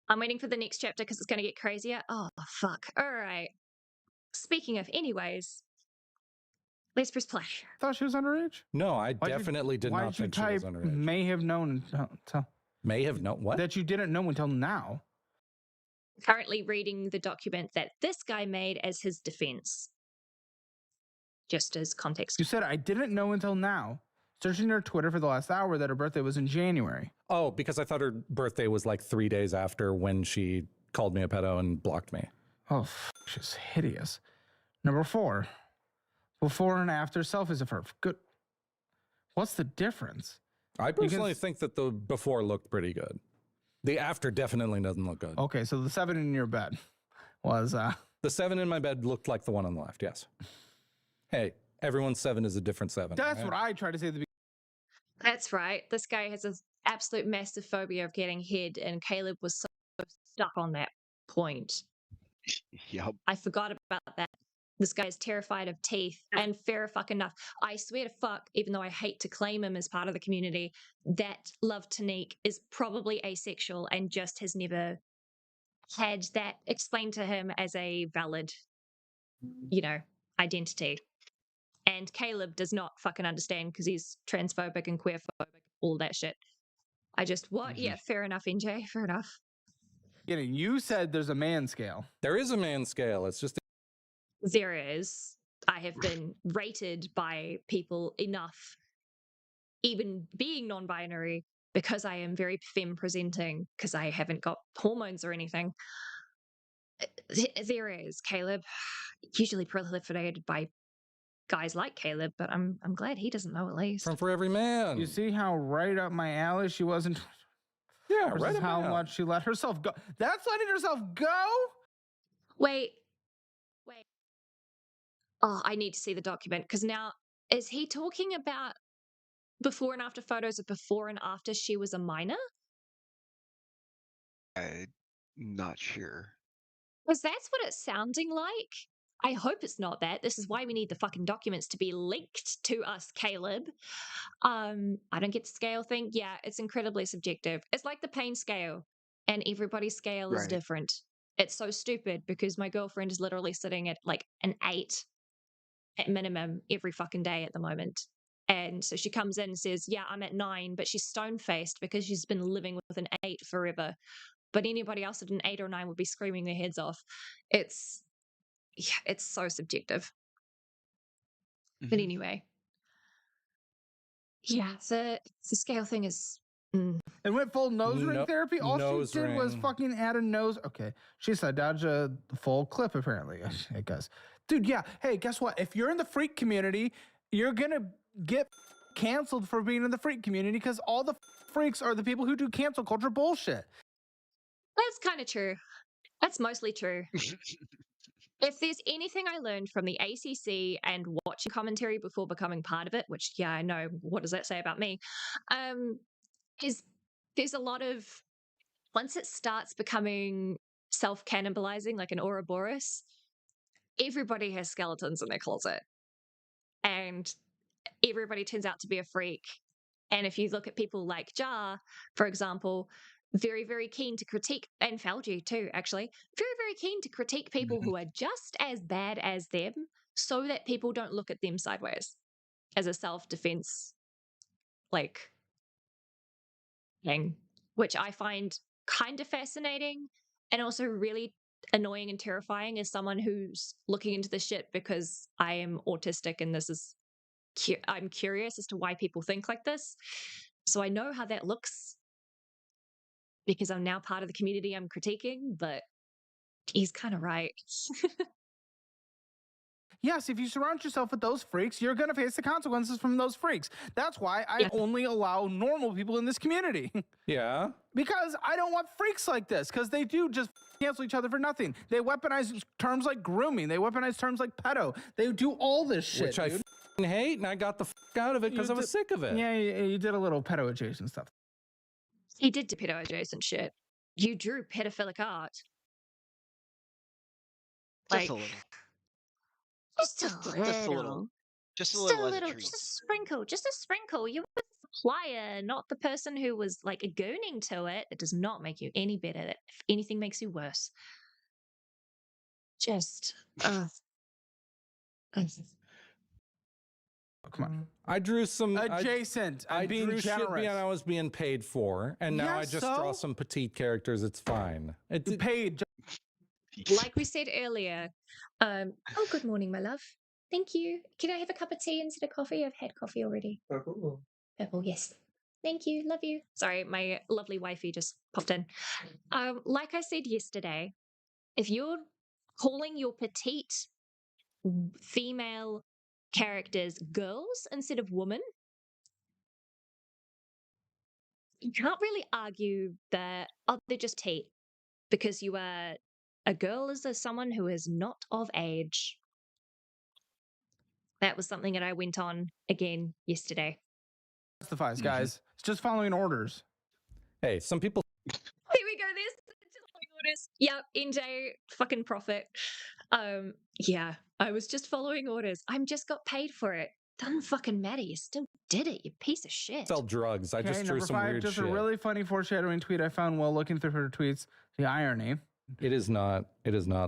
I'm waiting for the next chapter because it's going to get crazier. Oh, fuck. All right. Speaking of anyways, Let's press play. Thought she was underage. No, I Why'd you- definitely did why'd not you think she was type underage. may have known May have known what? that you didn't know until now. Currently reading the document that this guy made as his defense. Just as context. You said I didn't know until now. Searching her Twitter for the last hour that her birthday was in January. Oh, because I thought her birthday was like 3 days after when she called me a pedo and blocked me. Oh, she's hideous. Number 4. Before and after selfies of her. Good. What's the difference? I personally think that the before looked pretty good. The after definitely doesn't look good. Okay, so the 7 in your bed was The 7 in my bed looked like the one on the left, yes. Hey, everyone's 7 is a different 7. That's right? what I tried to say at the beginning. That's right. This guy has an absolute massive phobia of getting head, and Caleb was so stuck on that point. Yep. I forgot about that. This guy is terrified of teeth, and fair fuck enough. I swear to fuck, even though I hate to claim him as part of the community, that Love Tonique is probably asexual and just has never had that explained to him as a valid, identity. And Caleb does not fucking understand because he's transphobic and queerphobic, all that shit. What? Mm-hmm. Yeah, fair enough, NJ, fair enough. You said there's a man scale. There is a man scale. It's just There is. I have been rated by people enough, even being non-binary, because I am very femme presenting, because I haven't got hormones or anything. There is, Caleb. Usually proliferated by guys like Caleb, but I'm glad he doesn't know at least. from for every man. You see how right up my alley she wasn't? Yeah, Versus right. how much she let herself go. That's letting herself go? Wait. Oh, I need to see the document, because now, is he talking about before and after photos of before and after she was a minor? I'm not sure. Because that's what it's sounding like. I hope it's not that. This is why we need the fucking documents to be linked to us, Caleb. I don't get the scale thing. Yeah, it's incredibly subjective. It's like the pain scale, and everybody's scale is Right. different. It's so stupid because my girlfriend is literally sitting at like an 8 at minimum every fucking day at the moment. And so she comes in and says, yeah, I'm at 9, but she's stone-faced because she's been living with an 8 forever. But anybody else at an 8 or 9 would be screaming their heads off. It's so subjective. But Mhm. anyway. Yeah, the scale thing is... And went full nose ring therapy. All nose she did was ring. fucking add a nose. Okay, she said dodge a full clip. Apparently, I guess. Dude, yeah. Hey, guess what? If you're in the freak community, you're gonna get canceled for being in the freak community because all the freaks are the people who do cancel culture bullshit. That's kind of true. That's mostly true. If there's anything I learned from the ACC and watching commentary before becoming part of it, which, yeah, I know, what does that say about me? Is there's a lot of, once it starts becoming self-cannibalizing, like an Ouroboros, everybody has skeletons in their closet. And everybody turns out to be a freak. And if you look at people like Jar, for example, very, very keen to critique, and Falgi too, actually, very, very keen to critique people who are just as bad as them so that people don't look at them sideways as a self-defense, like, thing, which I find kind of fascinating and also really annoying and terrifying as someone who's looking into this shit because I am autistic and this is I'm curious as to why people think like this. So I know how that looks because I'm now part of the community I'm critiquing, but he's kind of right. Yes, if you surround yourself with those freaks, you're going to face the consequences from those freaks. That's why I only allow normal people in this community. Yeah. Because I don't want freaks like this, because they do just cancel each other for nothing. They weaponize terms like grooming. They weaponize terms like pedo. They do all this shit, Which I hate, and I got the out of it because I was sick of it. Yeah, you did a little pedo adjacent stuff. He did do pedo adjacent shit. You drew pedophilic art. Just a little. Just a little. Just a little as a treat. Just a sprinkle. You were the supplier, not the person who was like gooning to it. It does not make you any better. If anything, makes you worse. Just Come on. I drew some Adjacent. I being drew shit generous. I was being paid for, and now I just draw some petite characters. It's fine. You paid. Like we said earlier, oh, good morning, my love. Thank you. Can I have a cup of tea instead of coffee? I've had coffee already. Purple, yes. Thank you. Love you. Sorry, my lovely wifey just popped in. Like I said yesterday, if you're calling your petite female characters girls instead of women, you can't really argue that, oh, they're just petite, because you are a girl is someone who is not of age. That was something that I went on again yesterday. Justifies, guys. It's just following orders. Hey, some people. Here we go. There's just following orders. Yep, NJ, fucking profit. Yeah, I was just following orders. I'm just got paid for it. Doesn't fucking matter. You still did it, you piece of shit. Sell drugs. I just drew number some 5, weird just shit. a really funny foreshadowing tweet I found while looking through her tweets. The irony. It is not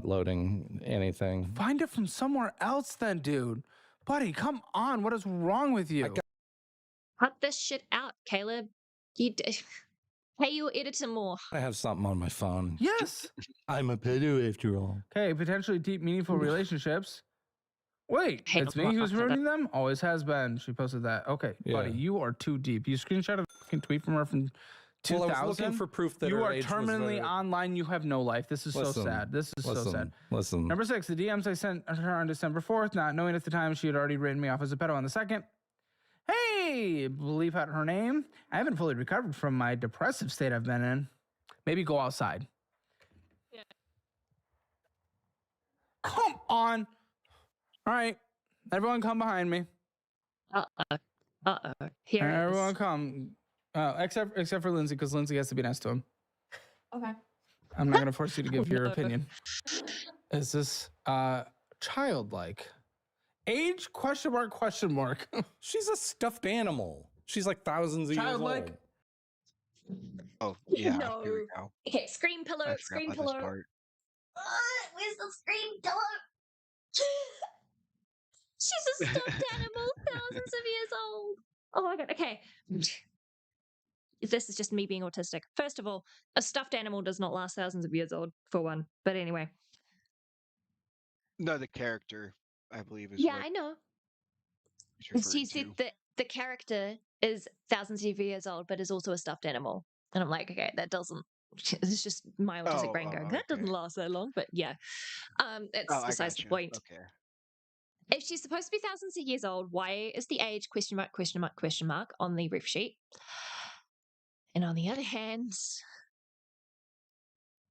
loading anything. Find it from somewhere else then, dude. Buddy, come on. What is wrong with you? Cut this shit out, Caleb. Pay your editor more. I have something on my phone. Yes. I'm a pedo after all. Okay, potentially deep, meaningful relationships. Wait, it's me who's ruining them? Always has been. She posted that. Okay, buddy, you are too deep. You screenshot a fucking tweet from her from 2000. Well, I was looking for proof that you her are age terminally was online. You have no life. This is so sad. This is so sad. Listen. Number 6, the DMs I sent her on December 4th, not knowing at the time she had already written me off as a pedo on the 2nd. Hey, believe out her name. I haven't fully recovered from my depressive state I've been in. Maybe go outside. Yeah. Come on. All right. Everyone come behind me. Here Everyone it is. come. Except for Lindsay, because Lindsay has to be nice to him. Okay. I'm not going to force you to give your opinion. Is this childlike? Age? Question mark. She's a stuffed animal. She's like thousands of years old. Oh, yeah. No. Here we go. Okay, screen pillow. I Screen forgot about pillow. this part. Where's the screen pillow? She's a stuffed animal, thousands of years old. Oh my god. Okay. This is just me being autistic. First of all, a stuffed animal does not last thousands of years old, for one. But anyway. No, the character, I believe, is Yeah, what I know. she said that the character is thousands of years old, but is also a stuffed animal. And I'm like, okay, that doesn't. It's just my autistic brain going, that doesn't last that long. But yeah, that's besides the point. Okay. If she's supposed to be thousands of years old, why is the age ? On the ref sheet? And on the other hand,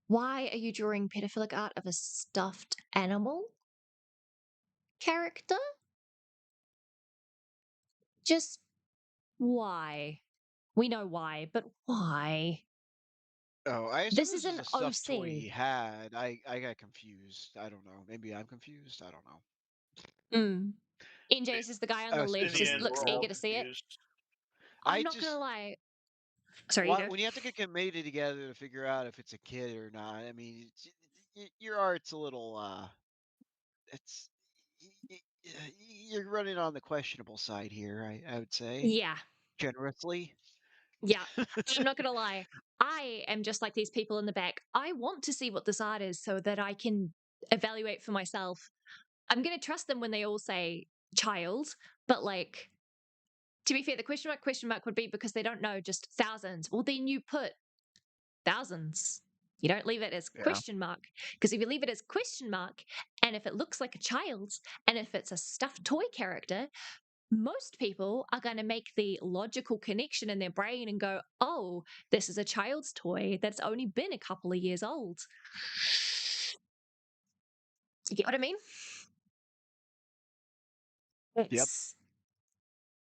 why are you drawing pedophilic art of a stuffed animal character? Just why? We know why, but why? Oh, I assume This is an a stuffed toy OC. he had. I got confused. I don't know. Maybe I'm confused. I don't know. NJ says the guy on the left just looks eager to see it. I'm not gonna lie. Sorry, when you have to get committed together to figure out if it's a kid or not, I mean, your art's a little. It's you're running on the questionable side here. I would say. Yeah. Generously. Yeah. I'm not gonna lie. I am just like these people in the back. I want to see what this art is so that I can evaluate for myself. I'm gonna trust them when they all say child, but like, to be fair, the question mark would be because they don't know just thousands. Well, then you put thousands. You don't leave it as question mark, because if you leave it as question mark, and if it looks like a child, and if it's a stuffed toy character, most people are going to make the logical connection in their brain and go, oh, this is a child's toy that's only been a couple of years old. You get what I mean?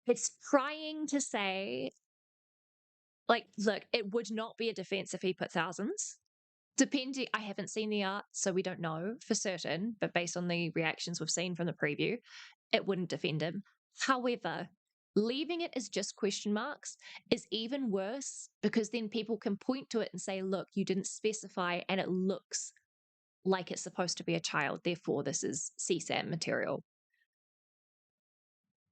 It's trying to say, like, look, it would not be a defense if he put thousands. Depending, I haven't seen the art, so we don't know for certain, but based on the reactions we've seen from the preview, it wouldn't defend him. However, leaving it as just question marks is even worse, because then people can point to it and say, look, you didn't specify and it looks like it's supposed to be a child, therefore this is CSAM material.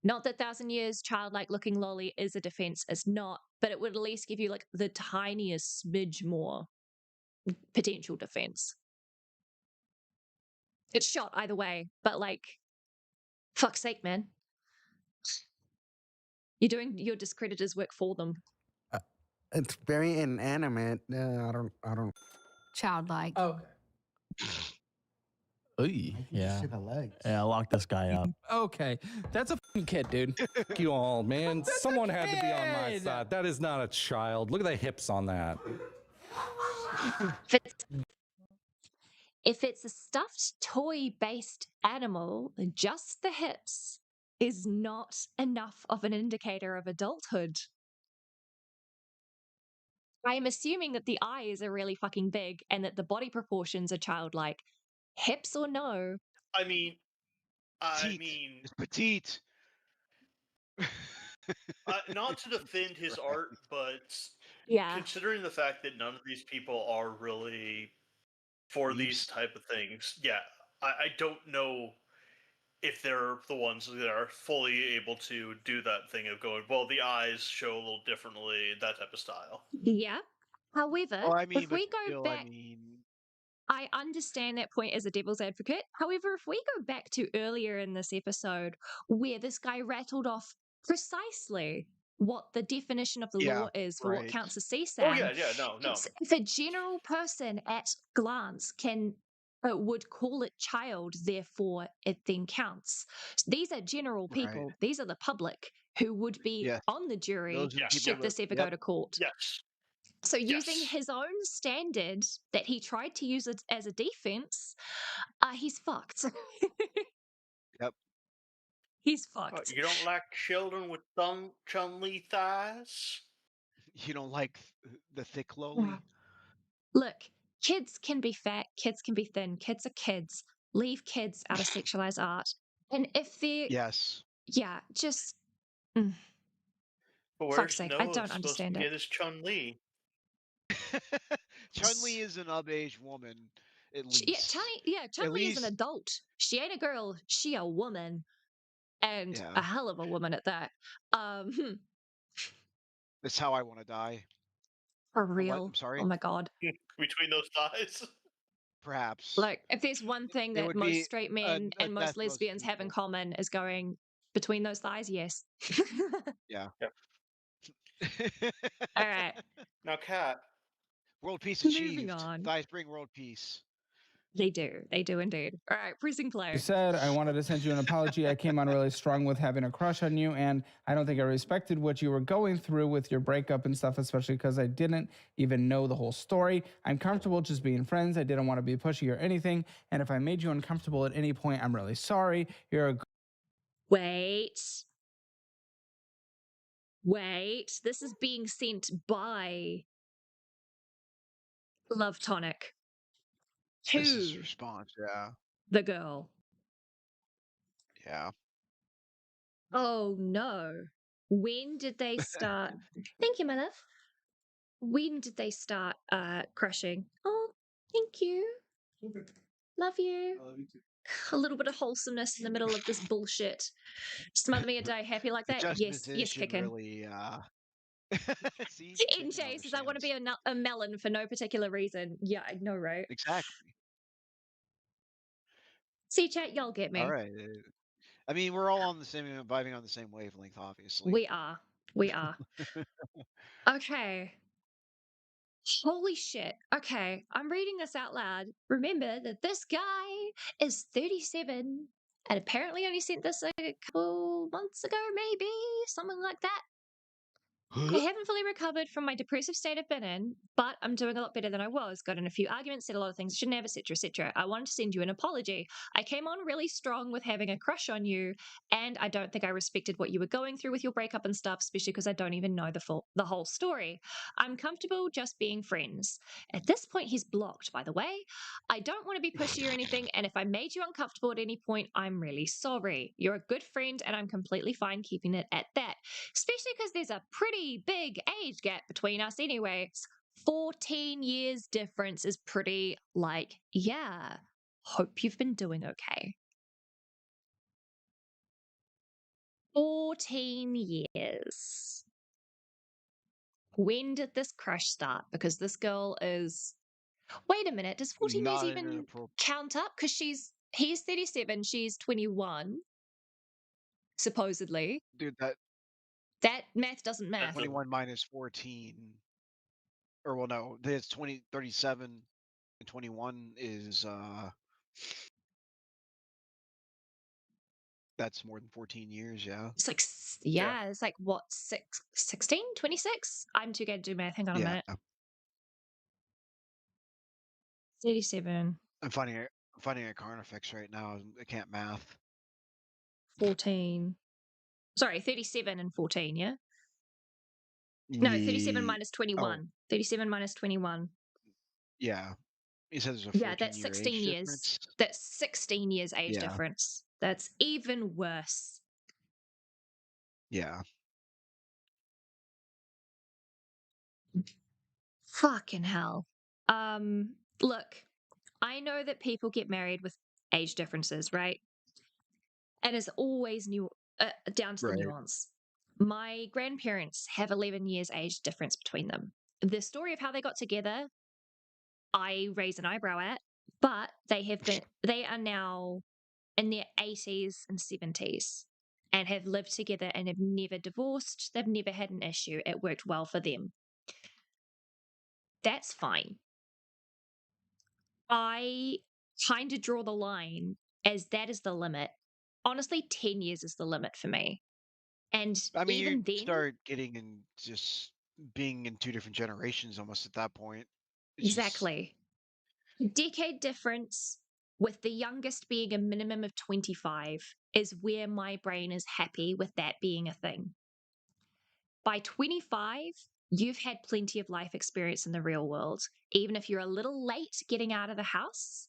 Not that 1,000 years childlike looking lolly is a defense, it's not, but it would at least give you like the tiniest smidge more potential defense. It's shot either way, but like, fuck's sake, man. You're doing your discreditors' work for them. It's very inanimate. I don't. Childlike. Okay. Ooh, Yeah. See the legs. Yeah, lock this guy up. Okay. That's a fucking kid, dude. Fuck you all, man. Someone had to be on my kid. side. That is not a child. Look at the hips on that. If it's a stuffed toy-based animal, just the hips is not enough of an indicator of adulthood. I am assuming that the eyes are really fucking big and that the body proportions are childlike. Hips or no? I mean, It's petite. not to defend his art, but Yeah. considering the fact that none of these people are really for these type of things, yeah, I don't know if they're the ones that are fully able to do that thing of going, well, the eyes show a little differently, that type of style. Yeah. However, Well, I mean, if but we go still, back, I understand that point as a devil's advocate. However, if we go back to earlier in this episode where this guy rattled off precisely what the definition of the law is for what counts as CSAM. Oh yeah, no. If a general person at glance would call it child, therefore it then counts. These are general people. These are the public who would be on the jury should this ever go to court. Yes. So using his own standard that he tried to use it as a defense, he's fucked. Yep. He's fucked. You don't like children with Chun-Li thighs? You don't like the thick lowly? Look, kids can be fat, kids can be thin, kids are kids. Leave kids out of sexualized art. And if they're... Yes. Yeah, just... But fuck's where's sake, Noah I don't supposed understand to it. get his Chun-Li? Chun-Li is an of-age woman, at least. Chun-Li is an adult. She ain't a girl, she a woman. And a hell of a woman at that. That's how I want to die. For real? I'm sorry? Oh my god. Between those thighs? Perhaps. Like, if there's one thing that most straight men and most death most lesbians have in common is going between those thighs, yes. Yeah. All right. Now, Kat. World peace Moving achieved. on. Thighs bring world peace. They do indeed. All right, pressing play. You said I wanted to send you an apology. I came on really strong with having a crush on you, and I don't think I respected what you were going through with your breakup and stuff, especially because I didn't even know the whole story. I'm comfortable just being friends. I didn't want to be pushy or anything, and if I made you uncomfortable at any point, I'm really sorry. You're a... Wait. This is being sent by Love Tonic to This is response, yeah. the girl. Yeah. Oh no. When did they start? Thank you, my love. When did they start crushing? Oh, thank you. Love you. I love you too. A little bit of wholesomeness in the middle of this bullshit. Smother me a day. Happy like that? Yes, kicking. Really, see, NJ says I want to be a melon for no particular reason. Yeah, I know, right? Exactly. See, chat, y'all get me. All right. I mean, we're all on the same, vibing on the same wavelength, obviously. We are. Okay. Holy shit. Okay, I'm reading this out loud. Remember that this guy is 37 and apparently only sent this a couple months ago, maybe, something like that. I haven't fully recovered from my depressive state I've been in, but I'm doing a lot better than I was. Got in a few arguments, said a lot of things I shouldn't have, etc., etc. I wanted to send you an apology. I came on really strong with having a crush on you, and I don't think I respected what you were going through with your breakup and stuff, especially because I don't even know the whole story. I'm comfortable just being friends. At this point, he's blocked, by the way. I don't want to be pushy or anything, and if I made you uncomfortable at any point, I'm really sorry. You're a good friend, and I'm completely fine keeping it at that, especially because there's a pretty big age gap between us anyway. 14 years difference is pretty, like, yeah, hope you've been doing okay. 14 years. When did this crush start? Because this girl is. Wait a minute. Does 14 years Not even inappropriate. count up? Because he's 37, she's 21, supposedly. Dude, that That math doesn't math. 21 minus 14. Or, well, no, it's 37 and 21 is, that's more than 14 years, yeah. It's like, it's like what, 16, 26? I'm too good to do math. Hang on a Yeah. minute. 37, I'm finding a Carnifex right now. I can't math. 14. Sorry, 37 and 14, yeah? No, 37 minus Oh, 21. 37 minus 21. yeah. He says there's a Yeah, 14 that's year 16 age years. difference. That's 16 years age Yeah. difference. That's even worse. Yeah. Fucking hell. Look, I know that people get married with age differences, right? And it's always down to the Right. nuance. My grandparents have 11 years age difference between them. The story of how they got together, I raise an eyebrow at, but they are now in their 80s and 70s and have lived together and have never divorced. They've never had an issue. It worked well for them. That's fine. I kind of draw the line as that is the limit. Honestly, 10 years is the limit for me. And I mean, you even then, start getting in just being in two different generations almost at that point. It's exactly. Decade difference with the youngest being a minimum of 25 is where my brain is happy with that being a thing. By 25, you've had plenty of life experience in the real world. Even if you're a little late getting out of the house,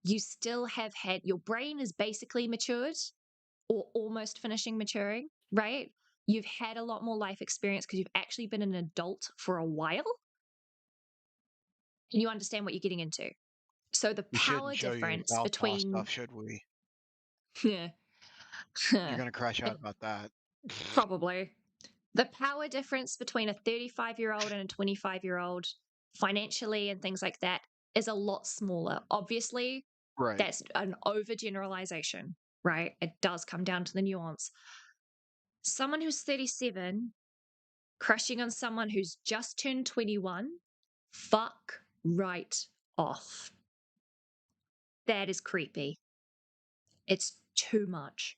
you still have had your brain is basically matured or almost finishing maturing, right? You've had a lot more life experience because you've actually been an adult for a while and you understand what you're getting into. So the we shouldn't power show you difference Southpaw between stuff, should we? yeah, You're gonna crash out about that. probably the power difference between a 35-year-old and a 25-year-old financially and things like that is a lot smaller. Obviously, Right. that's an overgeneralization, right? It does come down to the nuance. Someone who's 37 crushing on someone who's just turned 21, fuck right off. That is creepy. It's too much.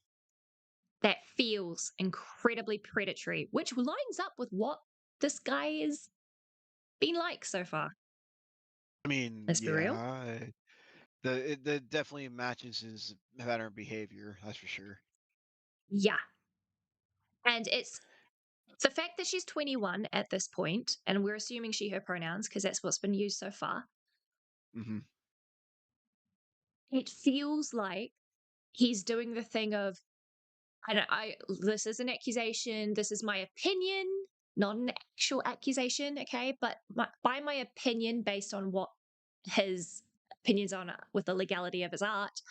That feels incredibly predatory, which lines up with what this guy has been like so far. I mean, Let's be real. yeah. It definitely matches his pattern of behavior, that's for sure. Yeah. And it's the fact that she's 21 at this point, and we're assuming she, her pronouns, because that's what's been used so far. Mm-hmm. It feels like he's doing the thing of, this is an accusation, this is my opinion, not an actual accusation, okay? But by my opinion, based on what his opinions on with the legality of his art,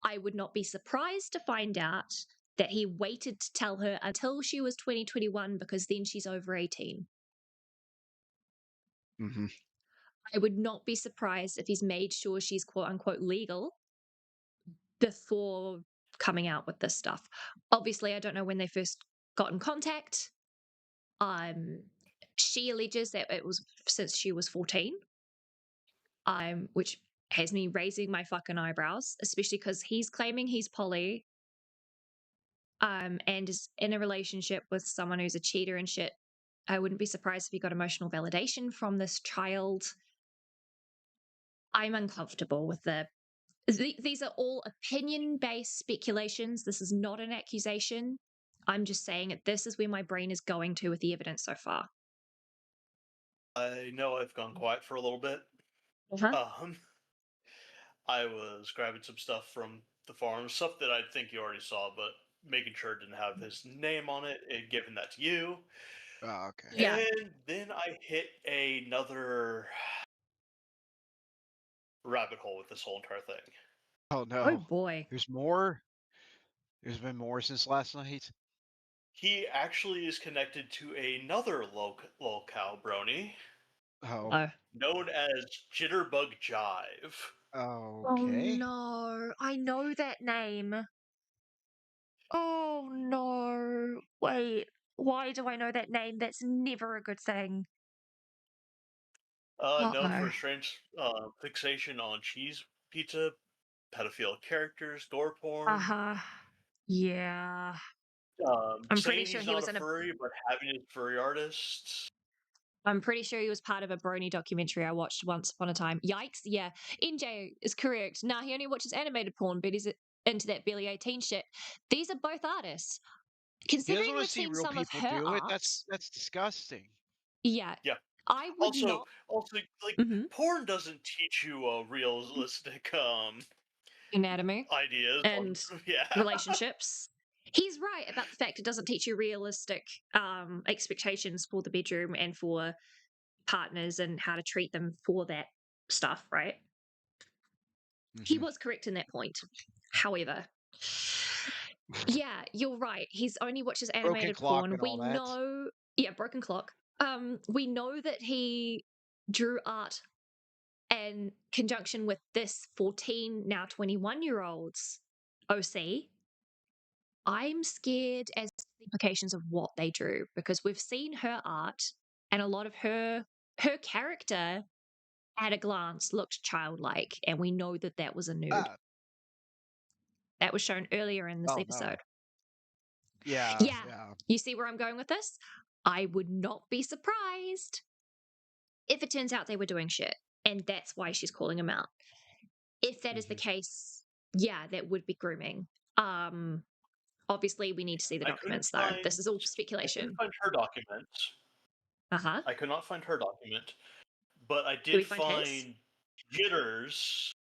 I would not be surprised to find out that he waited to tell her until she was 2021 because then she's over 18. Mm-hmm. I would not be surprised if he's made sure she's quote unquote legal before coming out with this stuff. Obviously, I don't know when they first got in contact. She alleges that it was since she was 14, which has me raising my fucking eyebrows, especially because he's claiming he's poly, and is in a relationship with someone who's a cheater and shit. I wouldn't be surprised if he got emotional validation from this child. I'm uncomfortable with these are all opinion-based speculations. This is not an accusation. I'm just saying that this is where my brain is going to with the evidence so far. I know I've gone quiet for a little bit. Uh-huh. I was grabbing some stuff from the forum, stuff that I think you already saw, but making sure it didn't have his name on it and giving that to you. Oh, okay. Yeah. And then I hit another rabbit hole with this whole entire thing. Oh no. Oh boy. There's more? There's been more since last night? He actually is connected to another locale brony Oh, Oh. known as Jitterbug Jive. Oh okay. no, I know that name. Oh no. Wait, why do I know that name? That's never a good thing. Known for Uh-oh. a strange fixation on cheese pizza, pedophile characters, gore porn, Uh-huh. Yeah. I'm pretty saying sure he's he not was a in a furry, but having his furry artists. I'm pretty sure he was part of a brony documentary I watched once upon a time. Yikes, yeah. NJ is correct. Nah, he only watches animated porn, but he's into that Billy 18 shit. These are both artists. He doesn't Considering want we've to see seen real some of people her do it. art, That's disgusting. yeah, Yeah. I would Also, not. like Mhm. porn doesn't teach you realistic Anatomy ideas and on yeah. relationships. He's right about the fact it doesn't teach you realistic expectations for the bedroom and for partners and how to treat them for that stuff, right? He Mhm. was correct in that point. However, yeah, you're right. He's only watches Broken animated clock porn. and We all that. know, yeah, broken clock. We know that he drew art in conjunction with this 14, now 21-year-olds OC. I'm scared as to the implications of what they drew because we've seen her art and a lot of her character at a glance looked childlike, and we know that that was a nude. That was shown earlier in this Oh episode. no. Yeah, Yeah, yeah. you see where I'm going with this? I would not be surprised if it turns out they were doing shit, and that's why she's calling him out. If that is the Mhm. case, yeah, that would be grooming. Obviously, we need to see the I couldn't documents, though. find This is all I couldn't speculation. find her document. Uh-huh. I could not find her document, but I Do we did find his? find Jitter's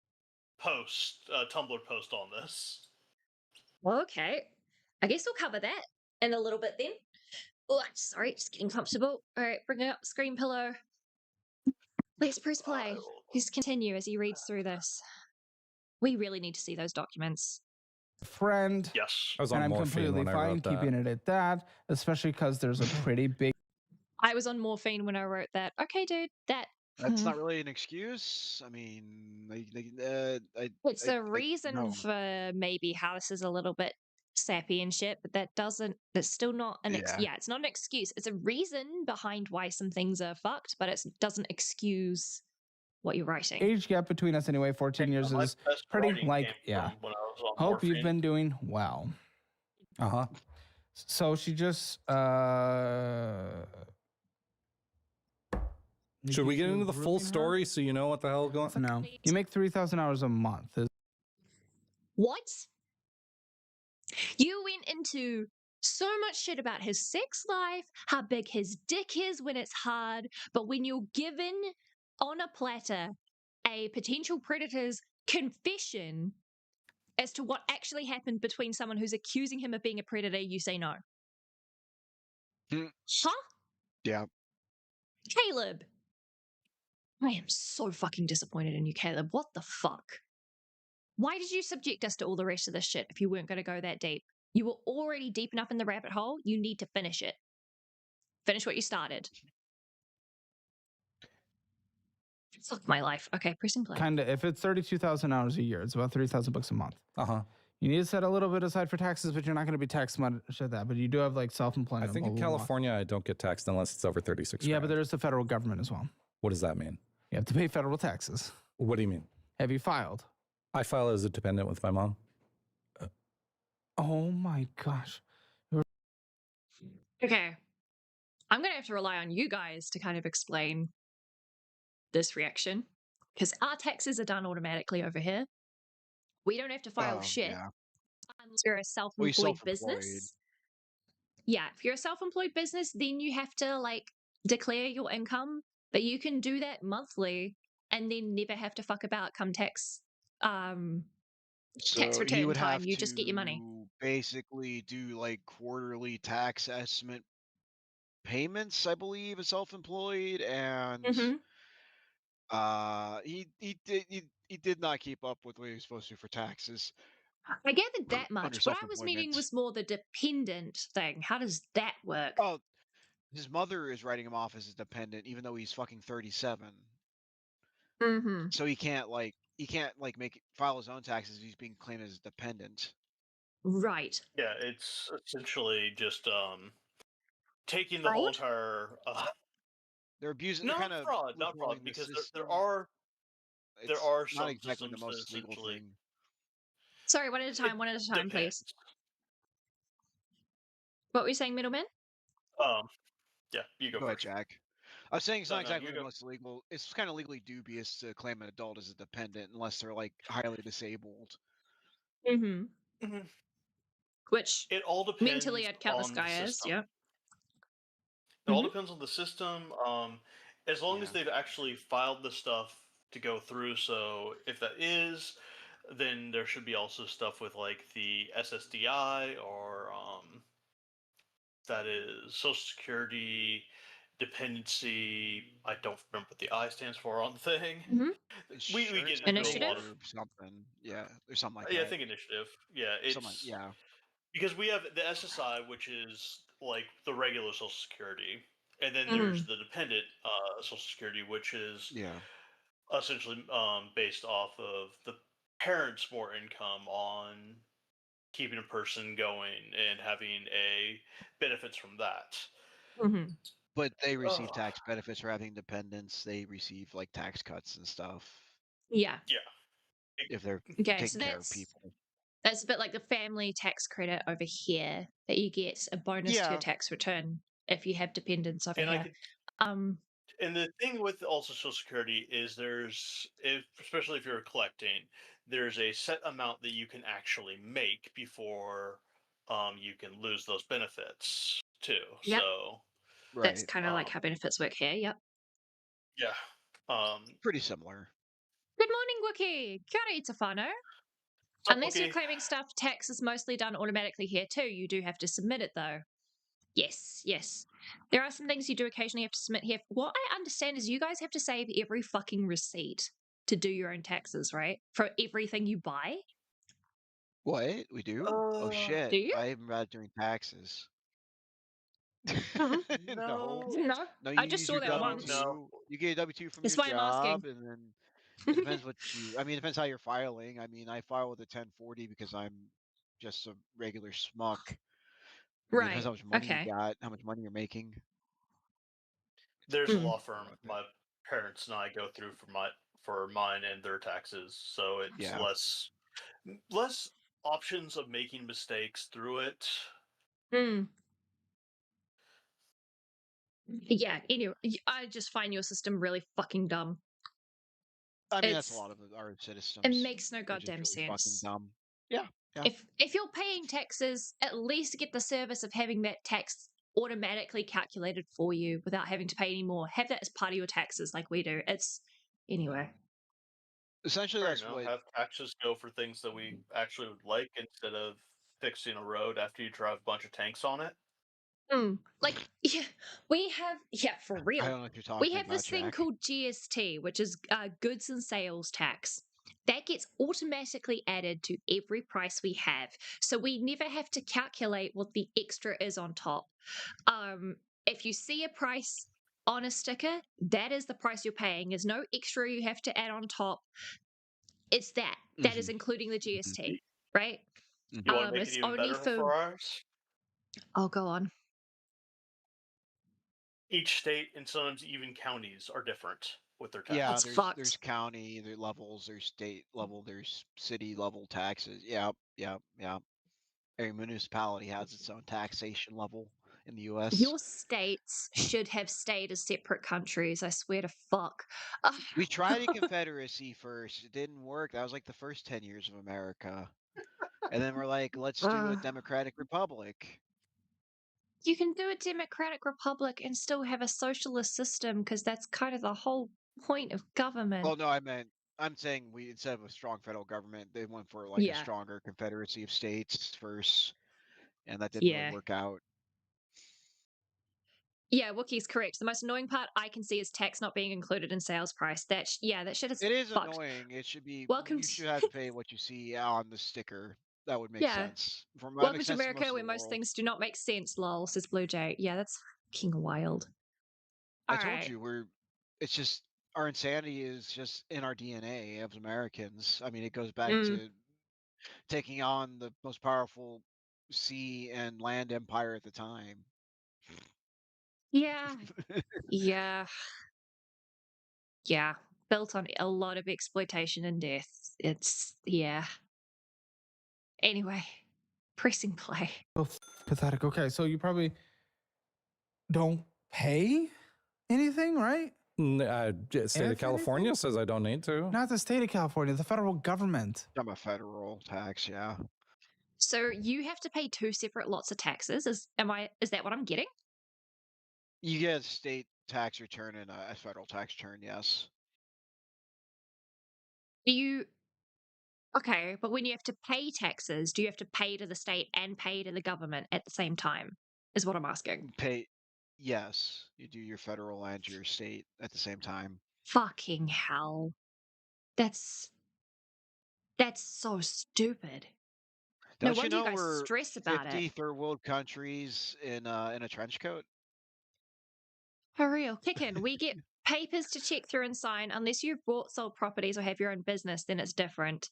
Tumblr post on this. Okay. I guess we'll cover that in a little bit then. Oh, sorry, just getting comfortable. All right, bring it up, screen pillow. Let's press play. Let's continue as he reads through this. We really need to see those documents. Friend. Yes. I was And on I'm morphine completely when I fine wrote that. keeping it at that, especially because there's a pretty big I was on morphine when I wrote that. Okay, dude, that. That's not really an excuse. I mean, It's a reason no. for maybe how this is a little bit sappy and shit, but that's still not an Yeah. it's not an excuse. It's a reason behind why some things are fucked, but it doesn't excuse what you're writing. age gap between us anyway. 14 years My is best pretty writing like, came yeah. from when I was on Hope you've morphine. been doing well. Uh-huh. So she just Should we get into the full story so you know what the hell going on? No. You make 3,000 hours a month. What? You went into so much shit about his sex life, how big his dick is when it's hard, but when you're given on a platter a potential predator's confession as to what actually happened between someone who's accusing him of being a predator, you say no. Hmm. Huh? Yeah. Caleb. I am so fucking disappointed in you, Caleb. What the fuck? Why did you subject us to all the rest of this shit if you weren't going to go that deep? You were already deep enough in the rabbit hole. You need to finish it. Finish what you started. Fuck my life. Okay, pressing play. Kind of, if it's 32,000 hours a year, it's about 3,000 bucks a month. Uh-huh. You need to set a little bit aside for taxes, but you're not going to be taxed much at that. But you do have like self-employment. I think blah, in blah, blah. California, I don't get taxed unless it's over 36 Yeah, grand. but there's the federal government as well. What does that mean? You have to pay federal taxes. What do you mean? Have you filed? I file as a dependent with my mom. Oh my gosh. Okay. I'm going to have to rely on you guys to kind of explain this reaction because our taxes are done automatically over here. We don't have to file shit Yeah. unless you're a Well, self-employed he's self-employed. business. Yeah, if you're a self-employed business, then you have to like declare your income, but you can do that monthly and then never have to fuck about come tax So tax he return would time. have You just get your money. to basically do like quarterly tax estimate payments, I believe, as self-employed, and Mm-hmm. he did not keep up with what he was supposed to for taxes. I gathered that under much. What I was meaning self-employment. was more the dependent thing. How does that work? Oh, his mother is writing him off as a dependent, even though he's fucking 37. Mm-hmm. So he can't file his own taxes if he's being claimed as a dependent. Right. Yeah, it's essentially just taking the whole Fraud? entire They're abusing. They're not kind of fraud, not fraud, loopholing the because system. there It's are not some exactly the systems that most legal essentially thing. Sorry, one it at a time, please. depends. What were you saying, middleman? Yeah, you go Go ahead, first. Jack. I was saying it's No, not no, exactly you the go. most legal. It's kind of legally dubious to claim an adult as a dependent unless they're like highly disabled. Mm-hmm. Mhm. Which It all mentally depends I'd count this on the guy as, system. yeah. It all Mm-hmm. depends on the system. As long as Yeah. they've actually filed the stuff to go through. So if that is, then there should be also stuff with like the SSDI or that is Social Security dependency. I don't remember what the I stands for on the thing. Mm-hmm. We Insurance, get I into a think, lot Initiative? of or something. Yeah, or something like yeah, I that. think initiative. Yeah, Something. it's Yeah. because we have the SSI, which is like the regular Social Security, and then Mm-hmm. there's the dependent Social Security, which is Yeah. essentially based off of the parents' more income on keeping a person going and having a benefits from that. Mm-hmm. But they receive Oh, tax benefits for having dependents. They receive like tax cuts and stuff Yeah. yeah. if they're Okay, so taking care of people. that's a bit like the family tax credit over here that you get a bonus to your Yeah. tax return if you have dependents over And I here. could Um, and the thing with also Social Security is especially if you're collecting, there's a set amount that you can actually make before you can lose those benefits too. yep, So that's Right. kind of like how benefits work here. Yep. yeah, Pretty similar. Good morning, Wookie. Kia ora, it's whānau. so Unless you're okay, claiming stuff, tax is mostly done automatically here too. You do have to submit it though. Yes, yes. There are some things you do occasionally have to submit here. What I understand is you guys have to save every fucking receipt to do your own taxes, right? For everything you buy. What? We do? Oh Do shit. you? I haven't been doing taxes. Mhm. No. no, No, No, I you just use saw your that W once. no. two. You get a W two from That's your why I'm asking. job, and then it depends what you. I mean, it depends how you're filing. I mean, I file with a 1040 because I'm just a regular schmuck. I mean, it depends Right. how much money you Okay. got, how much money you're making. There's a Hmm. law firm my parents and I go through for mine and their taxes, so it's Yeah. less options of making mistakes through it. Hmm. Yeah. Anyway, I just find your system really fucking dumb. I mean, that's a It's lot of our it systems. makes no They're just goddamn really fucking sense. dumb. Yeah. Yeah. If you're paying taxes, at least get the service of having that tax automatically calculated for you without having to pay any more. Have that as part of your taxes, like we do. It's anyway. Essentially, Or, that's what. have taxes go for things that we actually would like instead of fixing a road after you drive a bunch of tanks on it. Like, yeah, we have, yeah, for I real. don't know what you're We talking have about, this thing Jack. called GST, which is goods and sales tax. That gets automatically added to every price we have. So we never have to calculate what the extra is on top. If you see a price on a sticker, that is the price you're paying. There's no extra you have to add on top. It's that. That is Hmm. including the Hmm. GST, right? You want to make it It's even only better for, for ours? oh, go on. Each state and sometimes even counties are different with their Yeah, That's taxes. there's fucked. county, there levels, there's state level, there's city level taxes. Yep, yep, yep. Every municipality has its own taxation level in the U.S. Your states should have stayed as separate countries. I swear to fuck. Ah, We tried a confederacy first. It didn't work. That was like the first 10 years of America. And then we're like, let's do a ah. democratic republic. You can do a democratic republic and still have a socialist system because that's kind of the whole point of government. Well, no, I'm saying we instead of a strong federal government, they went for like a Yeah. stronger confederacy of states first, and that didn't really Yeah. work out. Yeah, Wookie's correct. The most annoying part I can see is tax not being included in sales price. Yeah, that shit is It is fucked. annoying. It should be Welcome you to should have to pay what you see on the sticker. That would make Yeah. sense. That Welcome makes to sense America, where of the most world. things do not make sense, lol, says Blue Jay. Yeah, that's fucking wild. I told you, it's just, our insanity is just in our DNA as Americans. I mean, it goes back to taking on the most powerful sea and land empire at the time. Yeah. Yeah. Yeah. Built on a lot of exploitation and death. It's, yeah. Anyway, pressing play. Oh, pathetic. Okay, so you probably don't pay anything, right? State of California says I don't need to. Not the state of California, the federal government. I'm a federal tax, yeah. So you have to pay 2 separate lots of taxes. Is that what I'm getting? You get a state tax return and a federal tax return, yes. Do you Okay, but when you have to pay taxes, do you have to pay to the state and pay to the government at the same time? Is what I'm asking. Yes, you do your federal and your state at the same time. Fucking hell. That's so stupid. No Don't you wonder you know guys we're stress about 50 it. third world countries in a trench coat? For real. Kickin', we get papers to check through and sign. Unless you've bought, sold properties, or have your own business, then it's different.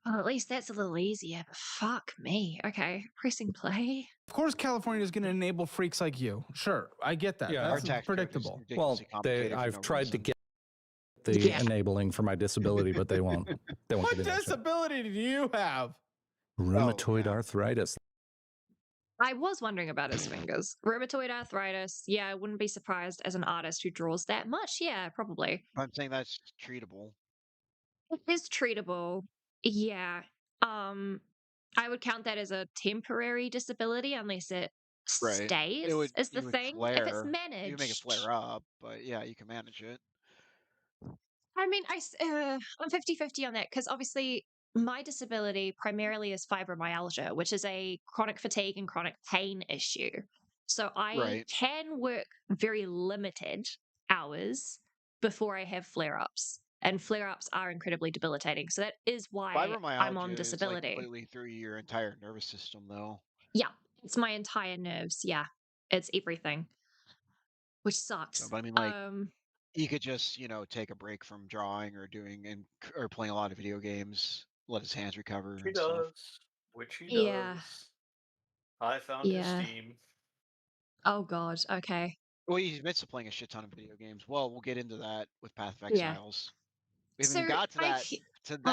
Well, at least that's a little easier, but fuck me. Okay, pressing play. Of course, California is going to enable freaks like you. Sure, I get that. Yeah. Our That's tax code is predictable. Well, ridiculously complicated for I've no tried to reason. get the Yeah. enabling for my disability, but they won't. They won't What give me that shit. disability do you have? Rheumatoid yeah. arthritis. I was wondering about his fingers. Rheumatoid arthritis. Yeah, I wouldn't be surprised as an artist who draws that much. Yeah, probably. I'm saying that's treatable. It is treatable. Yeah. I would count that as a temporary disability unless it Right. stays, is the You would thing. If it's flare. You would make it managed. flare up, but yeah, you can manage it. I mean, I'm 50-50 on that because obviously my disability primarily is fibromyalgia, which is a chronic fatigue and chronic pain issue. So I Right. can work very limited hours before I have flare ups. And flare ups are incredibly debilitating. So that is why I'm on Fibromyalgia is like disability. completely through your entire nervous system, though. Yeah, it's my entire nerves. Yeah, it's everything, which sucks. But I mean, like, he could just, take a break from drawing or or playing a lot of video games, let his hands recover He and stuff. does. Which he Yeah. does. I found his Yeah. Steam. Oh, God. Okay. Well, he admits to playing a shit ton of video games. Well, we'll get into that with Path of Yeah. Exiles. We haven't So even got to that. we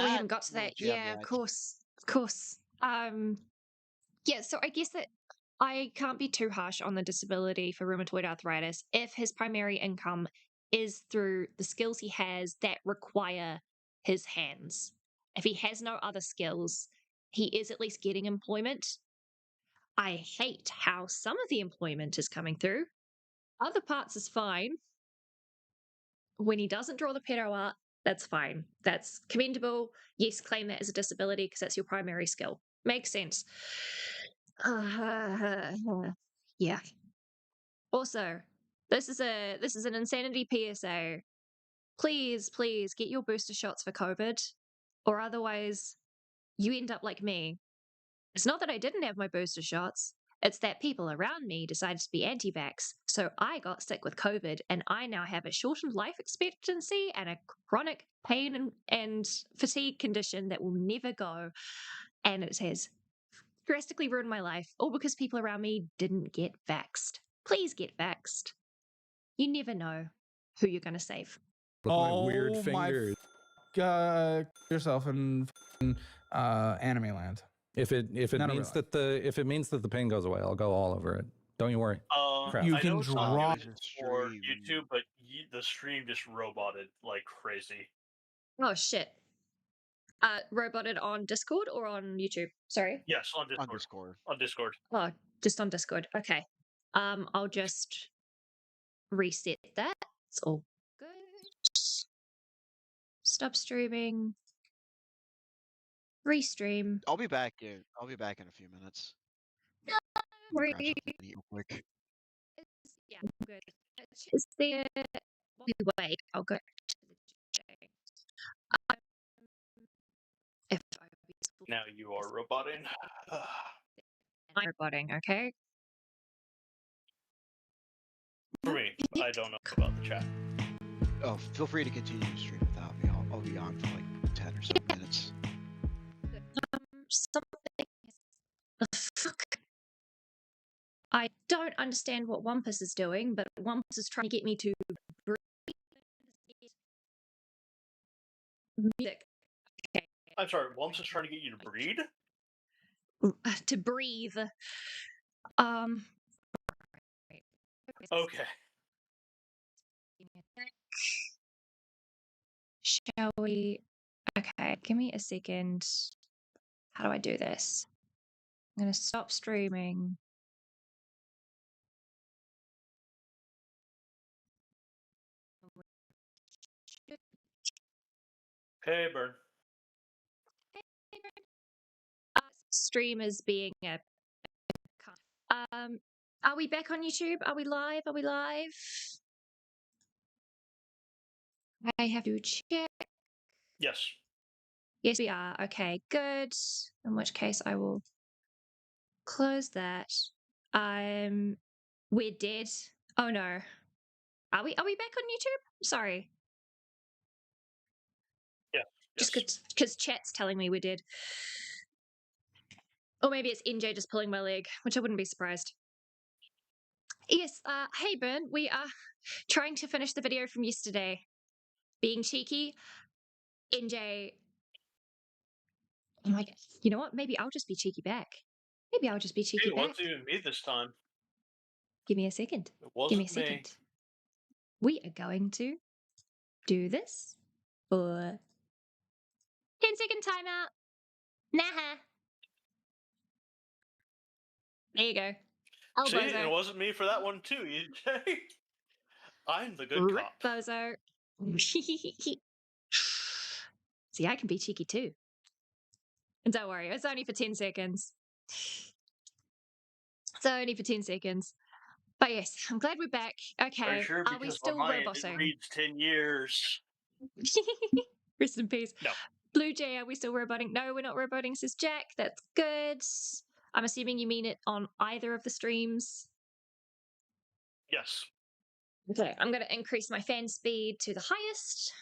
haven't got to little that. gem Yeah, of yet. course. Of course. Yeah, so I guess that I can't be too harsh on the disability for rheumatoid arthritis if his primary income is through the skills he has that require his hands. If he has no other skills, he is at least getting employment. I hate how some of the employment is coming through. Other parts is fine. When he doesn't draw the pedo art, that's fine. That's commendable. Yes, claim that as a disability because that's your primary skill. Makes sense. Yeah. Also, this is an insanity PSA. Please, please get your booster shots for COVID, or otherwise you end up like me. It's not that I didn't have my booster shots. It's that people around me decided to be anti-vax. So I got sick with COVID and I now have a shortened life expectancy and a chronic pain and fatigue condition that will never go. And it has drastically ruined my life, all because people around me didn't get vaxxed. Please get vaxxed. You never know who you're going to save. With my weird fingers. Yourself in anime land. If it means that the pain goes away, I'll go all over it. Don't you worry. Crap. You I can know it's not draw good for YouTube, but the stream just roboted like crazy. Oh shit. Roboted on Discord or on YouTube? Sorry. Yes, on Discord. On Discord. On Discord. Oh, just on Discord. Okay. I'll just reset that. It's all good. Stop streaming. Restream. I'll be back in a few minutes. Re- Grab something to eat real quick. Yeah, good. Is there? Wait, I'll go to the chat. If I Now you are roboting. I'm roboting, okay? For me, I don't know about the chat. Oh, feel free to continue to stream without me. I'll be on for like 10 or so minutes. Something. The fuck? I don't understand what Wampus is doing, but Wampus is trying to get me to breathe music. Okay. I'm sorry, Wumps is trying to get you to breed? To breathe. Okay. Shall we? Okay, give me a second. How do I do this? I'm going to stop streaming. Hey, Burn. Stream is being a. Are we back on YouTube? Are we live? Are we live? I have to check. Yes. Yes, we are. Okay, good. In which case, I will close that. We're dead. Oh no. Are we back on YouTube? Sorry. Yeah. Just Yes. because chat's telling me we're dead. Or maybe it's NJ just pulling my leg, which I wouldn't be surprised. Yes, hey Burn, we are trying to finish the video from yesterday. Being cheeky. NJ. Oh my god. You know what? Maybe I'll just be cheeky back. Maybe I'll just be cheeky It back. wasn't even me this time. Give me a second. It Give me a wasn't me. second. We are going to do this for 10-second timeout. Nah. There you go. See, Bozo. it wasn't me for that one too, EJ. I'm the good Rip cop. Bozo. See, I can be cheeky too. And don't worry, it's only for 10 seconds. It's only for 10 seconds. But yes, I'm glad we're back. Okay, Are you sure? are we Because still my mind, it roboting? reads 10 years. Rest in peace. No. Blue Jay, are we still roboting? No, we're not roboting, says Jack. That's good. I'm assuming you mean it on either of the streams. Yes. Okay, I'm going to increase my fan speed to the highest.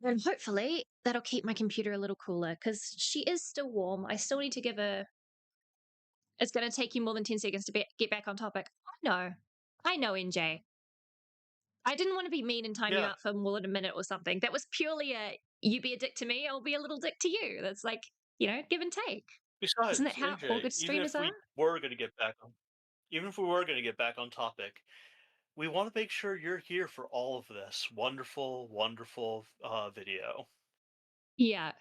And hopefully that'll keep my computer a little cooler because she is still warm. I still need to give her. It's going to take you more than 10 seconds to get back on topic. I know, NJ. I didn't want to be mean and time you out for more than a minute or something. That was purely you be a dick to me, I'll be a little dick to you. That's like, give and take. Besides, Isn't that how NJ, all good streamers are? even if we were going to get back on topic, we want to make sure you're here for all of this wonderful, wonderful video. Yeah.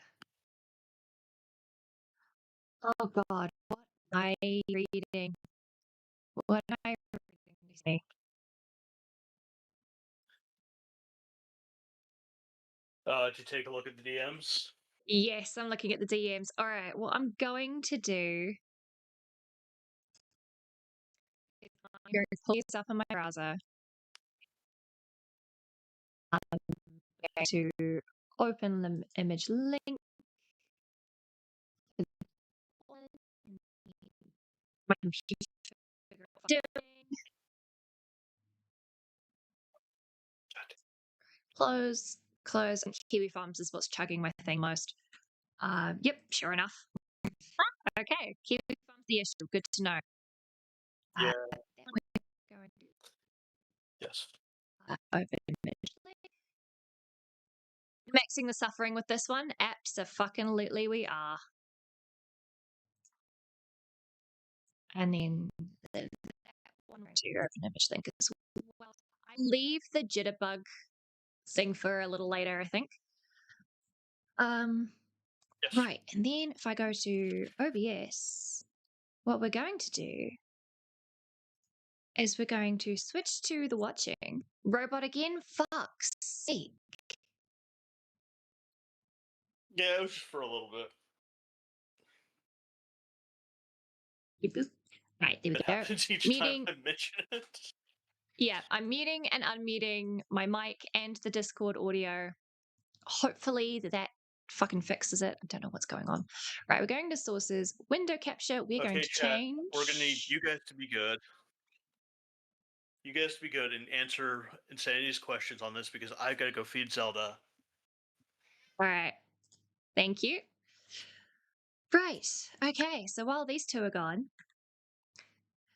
Oh God, what am I reading? What am I reading? To take a look at the DMs. Yes, I'm looking at the DMs. All right, what I'm going to do is I'm going to pull this up in my browser. I'm going to open the image link. My computer doing. Close, and Kiwi Farms is what's chugging my thing most. Yep, sure enough. Okay, Kiwi Farms the issue. Good to know. Yeah. Yes. Open image link. Maxing the suffering with this one? Abso-fucking-lutely we are. And then that one to open image link as well. I leave the jitterbug thing for a little later, I think. Yes. Right, and then if I go to OBS, what we're going to do is we're going to switch to the watching. Robot again? Fuck's sake. Yeah, it was just for a little bit. Right, there we It go. happens each Muting. time I mention it. Yeah, I'm muting and unmuting my mic and the Discord audio hopefully that fucking fixes it. I don't know what's going on. Right, we're going to sources, window capture. We're going Okay, to chat. change. We're gonna need you guys to be good. You guys to be good and answer Insanity's questions on this because I've got to go feed Zelda. All right. Thank you. Right. Okay. So while these two are gone,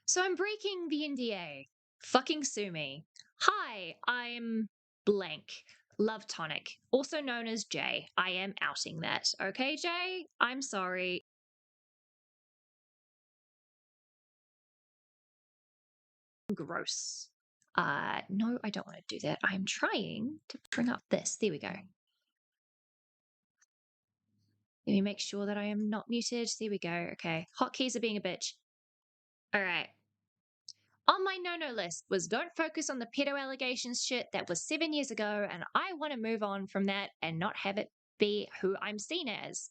so I'm breaking the NDA. Fucking sue me. Hi, I'm blank. Love Tonic, also known as Jay. I am outing that. Okay, Jay? I'm sorry. Gross. No, I don't want to do that. I'm trying to bring up this. There we go. Let me make sure that I am not muted. There we go. Okay. Hotkeys are being a bitch. All right. On my no-no list was don't focus on the pedo allegations shit that was 7 years ago, and I want to move on from that and not have it be who I'm seen as.